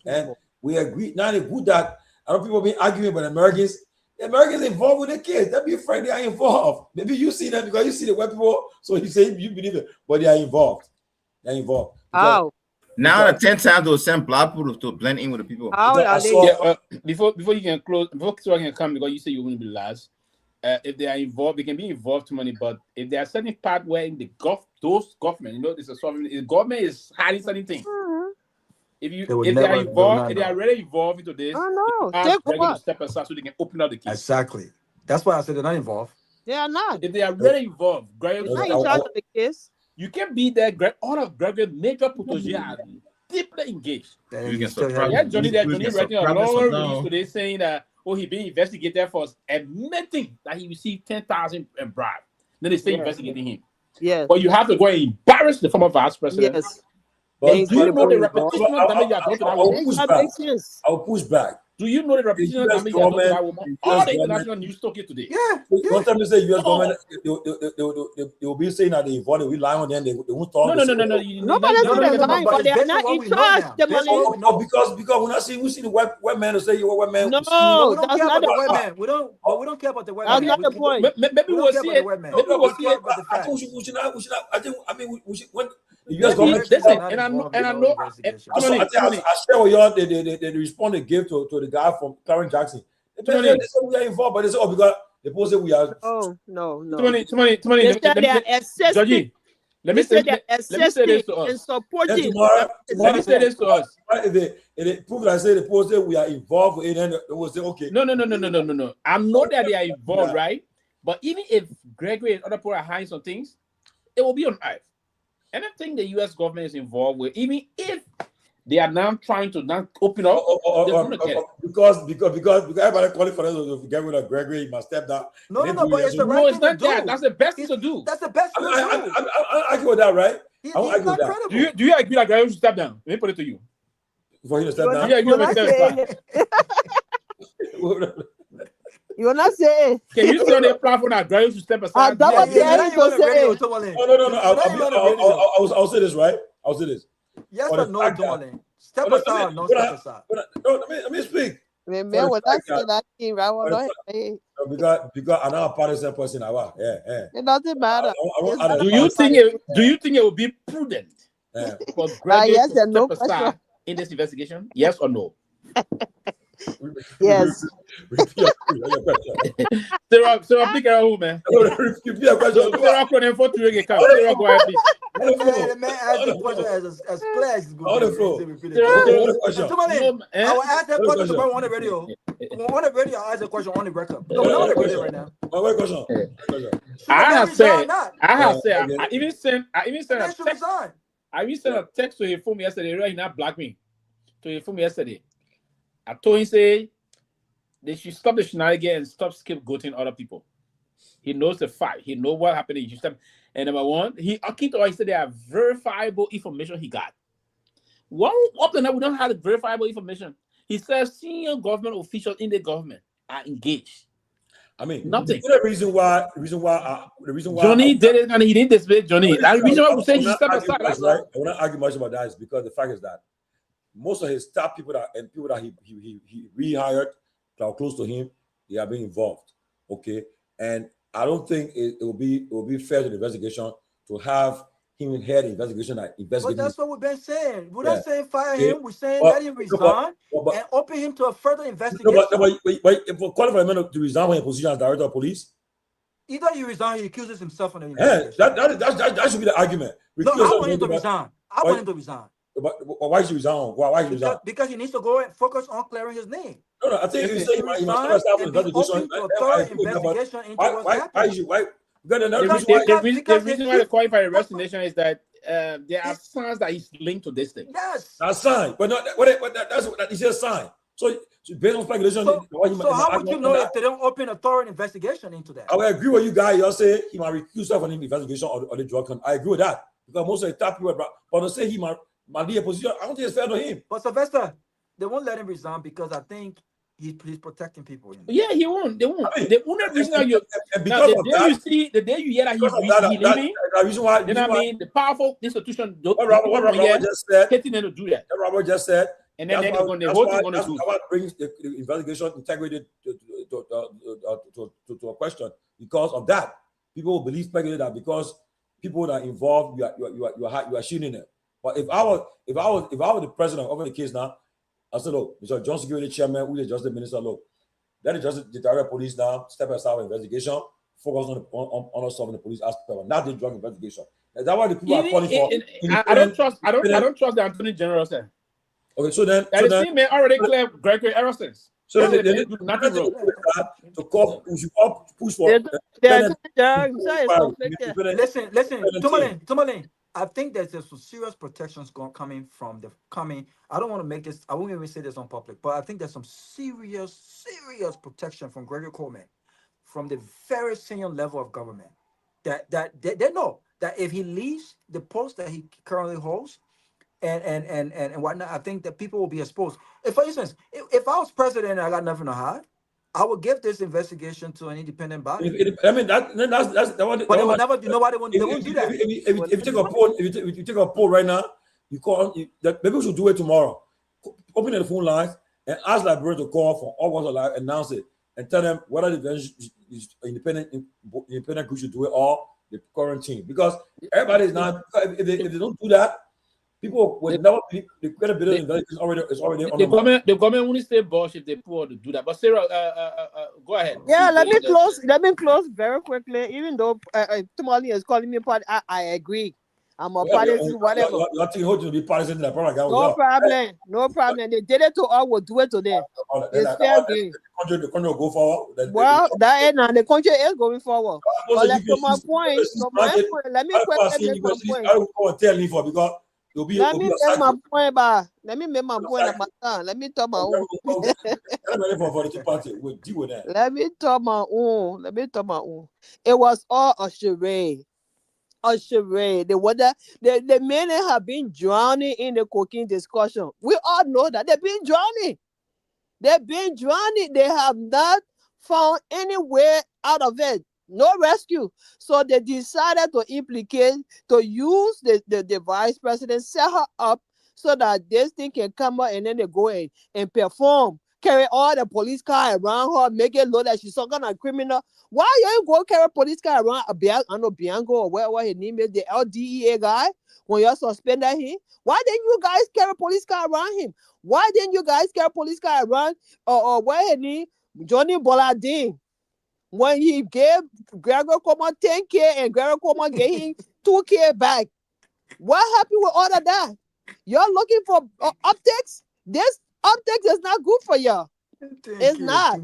and we agree. Now it's good that I know people been arguing about Americans. The Americans involved with the kids. Don't be afraid they are involved. Maybe you see them because you see the white people, so you say you believe it, but they are involved. They're involved. How? Now, 10 times they'll send black people to blend in with the people. Before you can close, before I can come, because you say you're going to be last. If they are involved, they can be involved to money, but if there are certain part where in the those government, there's a sovereign, the government is hiding certain things. If they are involved, if they are really involved into this, ask Greg to step aside so they can open up the case. Exactly. That's why I said they're not involved. They are not. If they are really involved, Greg, not in charge of the case. You can be there. All of Greg's major protégés are deeply engaged. Johnny writing a long release today saying that he being investigated for admitting that he received 10,000 in bribe. Then they say investigating him. Yes. But you have to go and embarrass the former vice president. Yes. But do you know the reputational damage you are going to that woman? I'll push back. Do you know the reputational damage you are going to that woman? All the international news took it today. Yeah. One time they say U.S. government, they will be saying that they involved, we lie on them, they won't talk. No. Nobody said they're lying, but they're not in charge. No, because when I see we see the white man who say you're a white man. No, that's not the white man. We don't care about the white man. That's not the point. Maybe we'll see it. Maybe we'll see it. I think we should not. I mean, we should. When the U.S. government, listen, and I know. I share with y'all the response they gave to the guy from Karen Jackson. They said we are involved, but they said, because they posed that we are. Oh, no. They said they are assisting. Let me say this to us. And supporting. Let me say this to us. If they prove that I say the post that we are involved in, then they will say, okay. No. I know that they are involved, right? But even if Gregory and other people are hiding some things, it will be on earth. Anything the U.S. government is involved with, even if they are now trying to now open up, because everybody calling for us to get rid of Gregory, he must step down. No, but it's the right thing to do. That's the best thing to do. That's the best thing to do. I argue with that, right? I won't argue with that. Do you agree that Gregory should step down? Let me put it to you. For him to step down? Do you agree with that? You will not say it. Can you see on the platform that Gregory should step aside? That was the end to say. No. I'll say this, right? I'll say this. Yes or no, Tomalin? Step aside or no step aside? No, let me speak. Man, when I say that thing, right? Because I'm not a partisan person. It doesn't matter. Do you think it would be prudent for Gregory yes to and no step aside in this investigation? Yes or no? Yes. Sarah, pick her home, man. Sarah, couldn't afford to get come. Sarah, go ahead, please. The man asked the question as clear as good. On the floor. I will ask that question tomorrow on the radio. On the radio, I'll ask the question on the record. No, we're not on the radio right now. What question? I have said, I even sent a text. I even sent a text to his phone yesterday. Right, he not blocked me. To his phone yesterday. I told him, say, they should stop the shenanigans and stop scapegoating other people. He knows the fact. He knows what happened. He stop. And number one, he said there are verifiable information he got. One up to now, we don't have the verifiable information. He says senior government officials in the government are engaged. I mean, nothing. The reason why Johnny did it, and he didn't display Johnny. That's the reason why we say he stepped aside. Right? I will not argue much about that. Is because the fact is that most of his staff people that he rehired that are close to him, they are being involved. Okay, and I don't think it will be fair to the investigation to have him head the investigation that investigating. But that's what we've been saying. We're not saying fire him. We're saying let him resign and open him to a further investigation. But for qualified man to resign from a position as director of police, either he resigns, he accuses himself of the investigation. That should be the argument. No, I want him to resign. I want him to resign. But why should he resign? Why should he resign? Because he needs to go and focus on clearing his name. No, I think you say he must start an investigation. The reason why they qualify a resignation is that there are signs that he's linked to this thing. Yes, that's sign, but not that's what he says sign. So based on speculation, so how would you know if they don't open a thorough investigation into that? I will agree with you guys. You say he might recuse himself from the investigation or the drug hunt. I agree with that because most of the top people, but to say he might be a position, I don't think it's fair to him. But Sylvester, they won't let him resign because I think he's protecting people. Yeah, he won't. They won't. The only reason the day you hear that he's leaving, the reason why, the powerful institution, what Robert just said, getting them to do that. Robert just said, and then they're going to do. What brings the investigation integrity to a question because of that. People will believe speculate that because people that are involved, you are shooting them. But if I was the president over the case now, I said, look, Mr. John Security Chairman, who is just the minister, look, let it just the director of police now step aside investigation, focus on solving the police aspect, not the drug investigation. Is that why the people are calling for? I don't trust the Attorney General, sir. Okay, so then the team may already clear Gregory Erosons. So they do nothing wrong. To call push for. Listen, Tomalin. I think there's some serious protections coming. I don't want to make this. I won't even say this on public, but I think there's some serious protection from Gregory Coleman, from the very senior level of government. That they know that if he leaves the post that he currently holds, and whatnot, I think that people will be exposed. If, for instance, if I was president and I got nothing to hide, I would give this investigation to an independent body. I mean, that's but they will never do. Nobody won't. They won't do that. If you take a poll, if you take a poll right now, you call. Maybe we should do it tomorrow. Open the phone lines and ask Liberia to call for all ones alive, announce it, and tell them whether the independent group should do it or the current team. Because everybody is not. If they don't do that, people will never be the credibility is already on the government won't stay boss if they poor to do that. But Sarah, go ahead. Yeah, let me close very quickly. Even though Tomalin is calling me part, I agree. I'm a partisan, whatever. No problem. They did it to us, we'll do it to them. It's fair game. The country will go forward. Well, the country is going forward. But to my point, let me quickly make my point. Let me make my point, let me make my point. Let me talk my own. Let me talk my own. It was all a charade. The men have been drowning in the cocaine discussion. We all know that they've been drowning. They have not found any way out of it. No rescue. So they decided to use the vice president, set her up so that this thing can come out and then they go and perform. Carry all the police car around her, make it look like she's some kind of criminal. Why you ain't go carry police car around Bianco or whatever his name is, the LDEA guy, when you suspended him? Why didn't you guys carry police car around him? Why didn't you guys carry police car around or where his name, Johnny Bolladin, when he gave Garguah Kromah 10K and Garguah Kromah gave him 2K back? What happened with all of that? You're looking for optics? This optics is not good for y'all. It's not.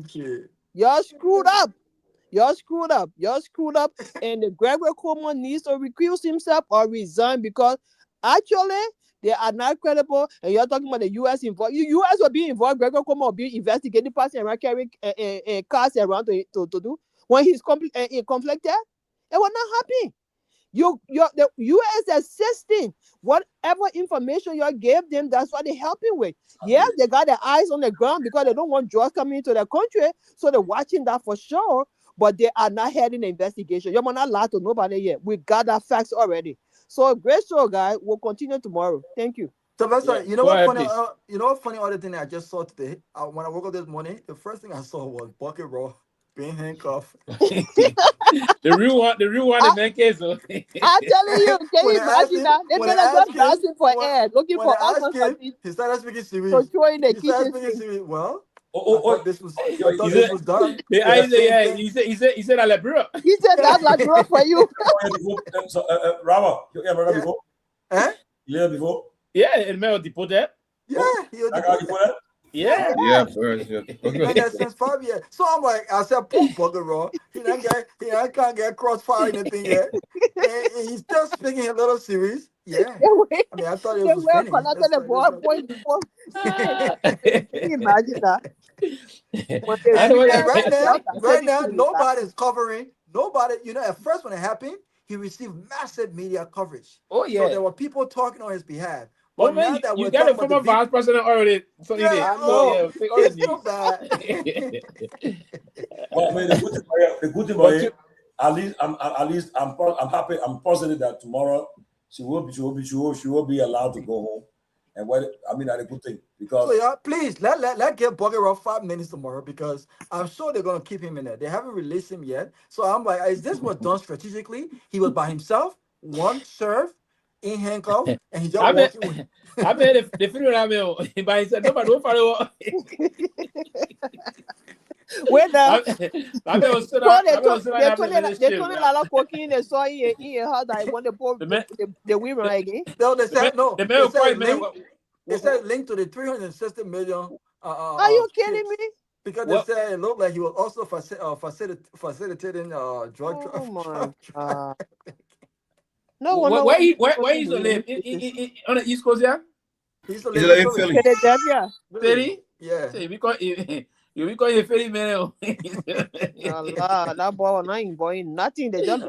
Y'all screwed up. Y'all screwed up. Y'all screwed up. And the Garguah Kromah needs to recuse himself or resign, because actually they are not credible. And you're talking about the U.S. involved. U.S. will be involved. Garguah Kromah will be investigating, passing around, carrying cars around to do. When he's conflicted, it will not happen. The U.S. assisting whatever information you gave them. That's what they're helping with. Yes, they got their eyes on the ground because they don't want drugs coming into the country, so they're watching that for sure. But they are not heading the investigation. You might not lie to nobody yet. We got that facts already. So great show, guys. We'll continue tomorrow. Thank you. Sylvester, you know what funny? You know what funny other thing I just saw today? When I woke up this morning, the first thing I saw was Bucket Raw being handcuffed. The real one, the main case. I'm telling you, can you imagine that? They better just dancing for air, looking for us. He started speaking serious. So throwing the kitchen. Well, this was done. He said a libero. He said that libero for you. Rama, you ever before? Yeah, before. Yeah, el meo deported. Yeah, Yeah, first. Since 5 years. So I'm like, I said, poor Bugger Raw. He can't get crossfire anything yet. And he's still speaking a little serious. Yeah. I mean, I thought it was funny. Can you imagine that? Right now, nobody's covering. Nobody, at first when it happened, he received massive media coverage. Oh, yeah. So there were people talking on his behalf. But man, you got it from a vice president already. So it's so bad. Well, I mean, the good thing about it, at least I'm happy. I'm positive that tomorrow she will be allowed to go home. And that's a good thing, because please let give Bugger off 5 minutes tomorrow, because I'm sure they're gonna keep him in there. They haven't released him yet, so I'm like, is this was done strategically? He was by himself, one serve, in handcuffs, and he just walking. I bet the film I mean, by himself, nobody will follow. Wait now. They saw the women again. No, they said no. They said linked to the 360 million. Are you kidding me? Because they said it looked like he was also facilitating drug trafficking. Oh my God. No, where he's live on the East Coast, yeah. He's live in Philly. Philly, yeah. So you call you Philly man. That boy not boy nothing. They just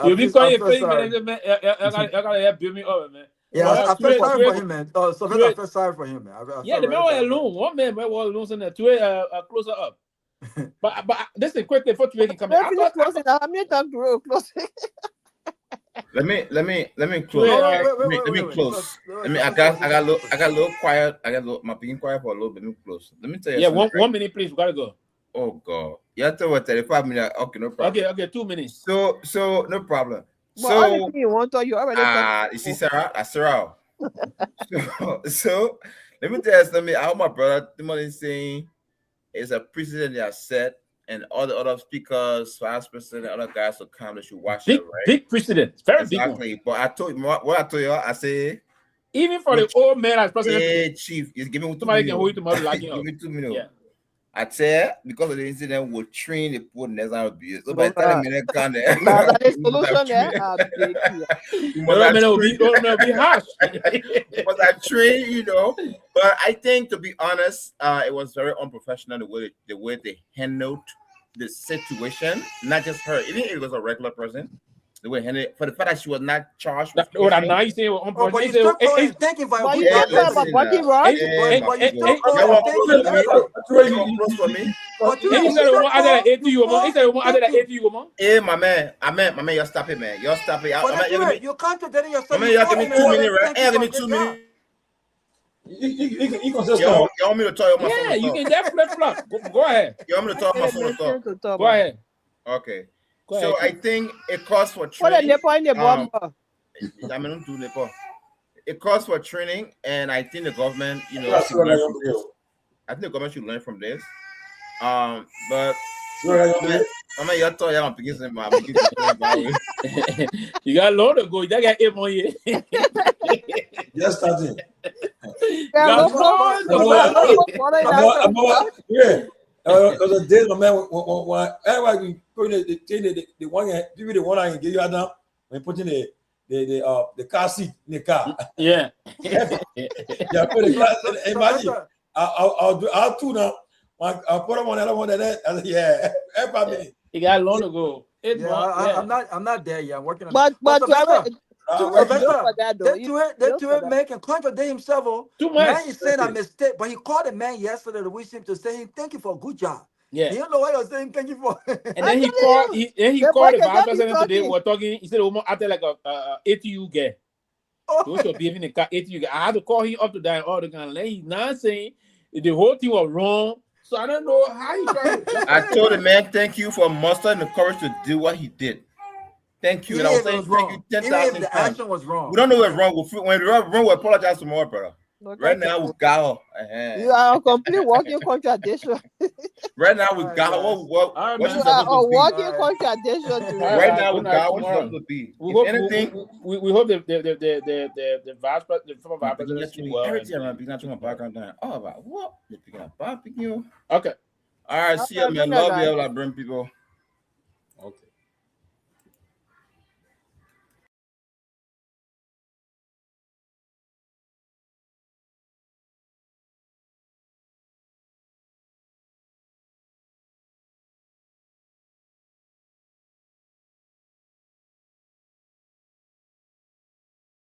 you be calling Philly man. I gotta help build me up, man. Yeah, I feel sorry for him, man. So I feel sorry for him, man. Yeah, the man was alone. One man was alone in there. Two closer up. But this is quick before you can come. I'm not talking to close. Let me close. Let me close. I got a little quiet. My being quiet for a little bit. Let me close. Let me tell you. Yeah, 1 minute, please. We gotta go. Oh God. You have to wait 35 minutes. Okay, no problem. Okay, 2 minutes. So no problem. Well, you want to you already. You see, Sarah. So let me tell you something. How my brother Tomalin saying is a precedent that set. And all the other speakers, vice president, other guys will come. They should watch it, right? Big precedent, very big one. But I told you, I say, even for the old man as president, hey, chief, you give me 2 minutes. Give me 2 minutes. Yeah. I tell because of the incident, we'll train the poor next time abuse. So by the time the minute come there, will be harsh. But I train, But I think, to be honest, it was very unprofessional the way they handled the situation. Not just her, even if it was a regular person. The way handled it, for the fact that she was not charged. What I'm not saying, but you still thanking for you talking about Bucky, right? But you still Hey, my man, you stop it, man. You stop it. You're contradicting yourself. Man, you give me 2 minutes, right? Give me 2 minutes. You consistent. You want me to tell you my Yeah, you can just flip flop. Go ahead. You want me to tell my son to talk? Go ahead. Okay. Go So ahead. I think it calls for What training. the I mean, don't do Nepal. It calls for training, and I think the government, you know, That's should what learn I from don't this. do. I think the government should learn from this. But You you got a lot to go. You got 8 more years. just starting. Yeah, because the days my man when everybody put the one people the one I can give you down when putting the car seat in the car. Yeah. Yeah, put the car. Imagine I'll do now. I'll put on another one that I said, yeah, everybody. You got long to go. I'm not there yet. I'm working on but that man can contradict himself. Man is saying a mistake, but he called the man yesterday to wish him to say thank you for a good job. Yeah. He don't know what he was saying thank you for. And then he called the vice president today. We were talking. He said almost acted like a ATU guy. He was behaving in the ATU guy. I had to call him up to that all the kind. He's not saying the whole thing was wrong. So I don't know how he trying to. I told the man, thank you for mustering the courage to do what he did. Thank you. And I was saying thank you 10,000 times. Action was wrong. We don't know what's wrong. When we're wrong, we'll apologize tomorrow, brother. Right now, we got her. You are a complete walking contradiction. Right now, we got her. What you are a walking contradiction. Right now, we got what she's supposed to be. We hope the vice president, the former vice president, do well. Everything I'm picking up background down. Oh, about what? They're picking up barbecue. Okay. All right, see you, man. Love you, all I bring people. Okay.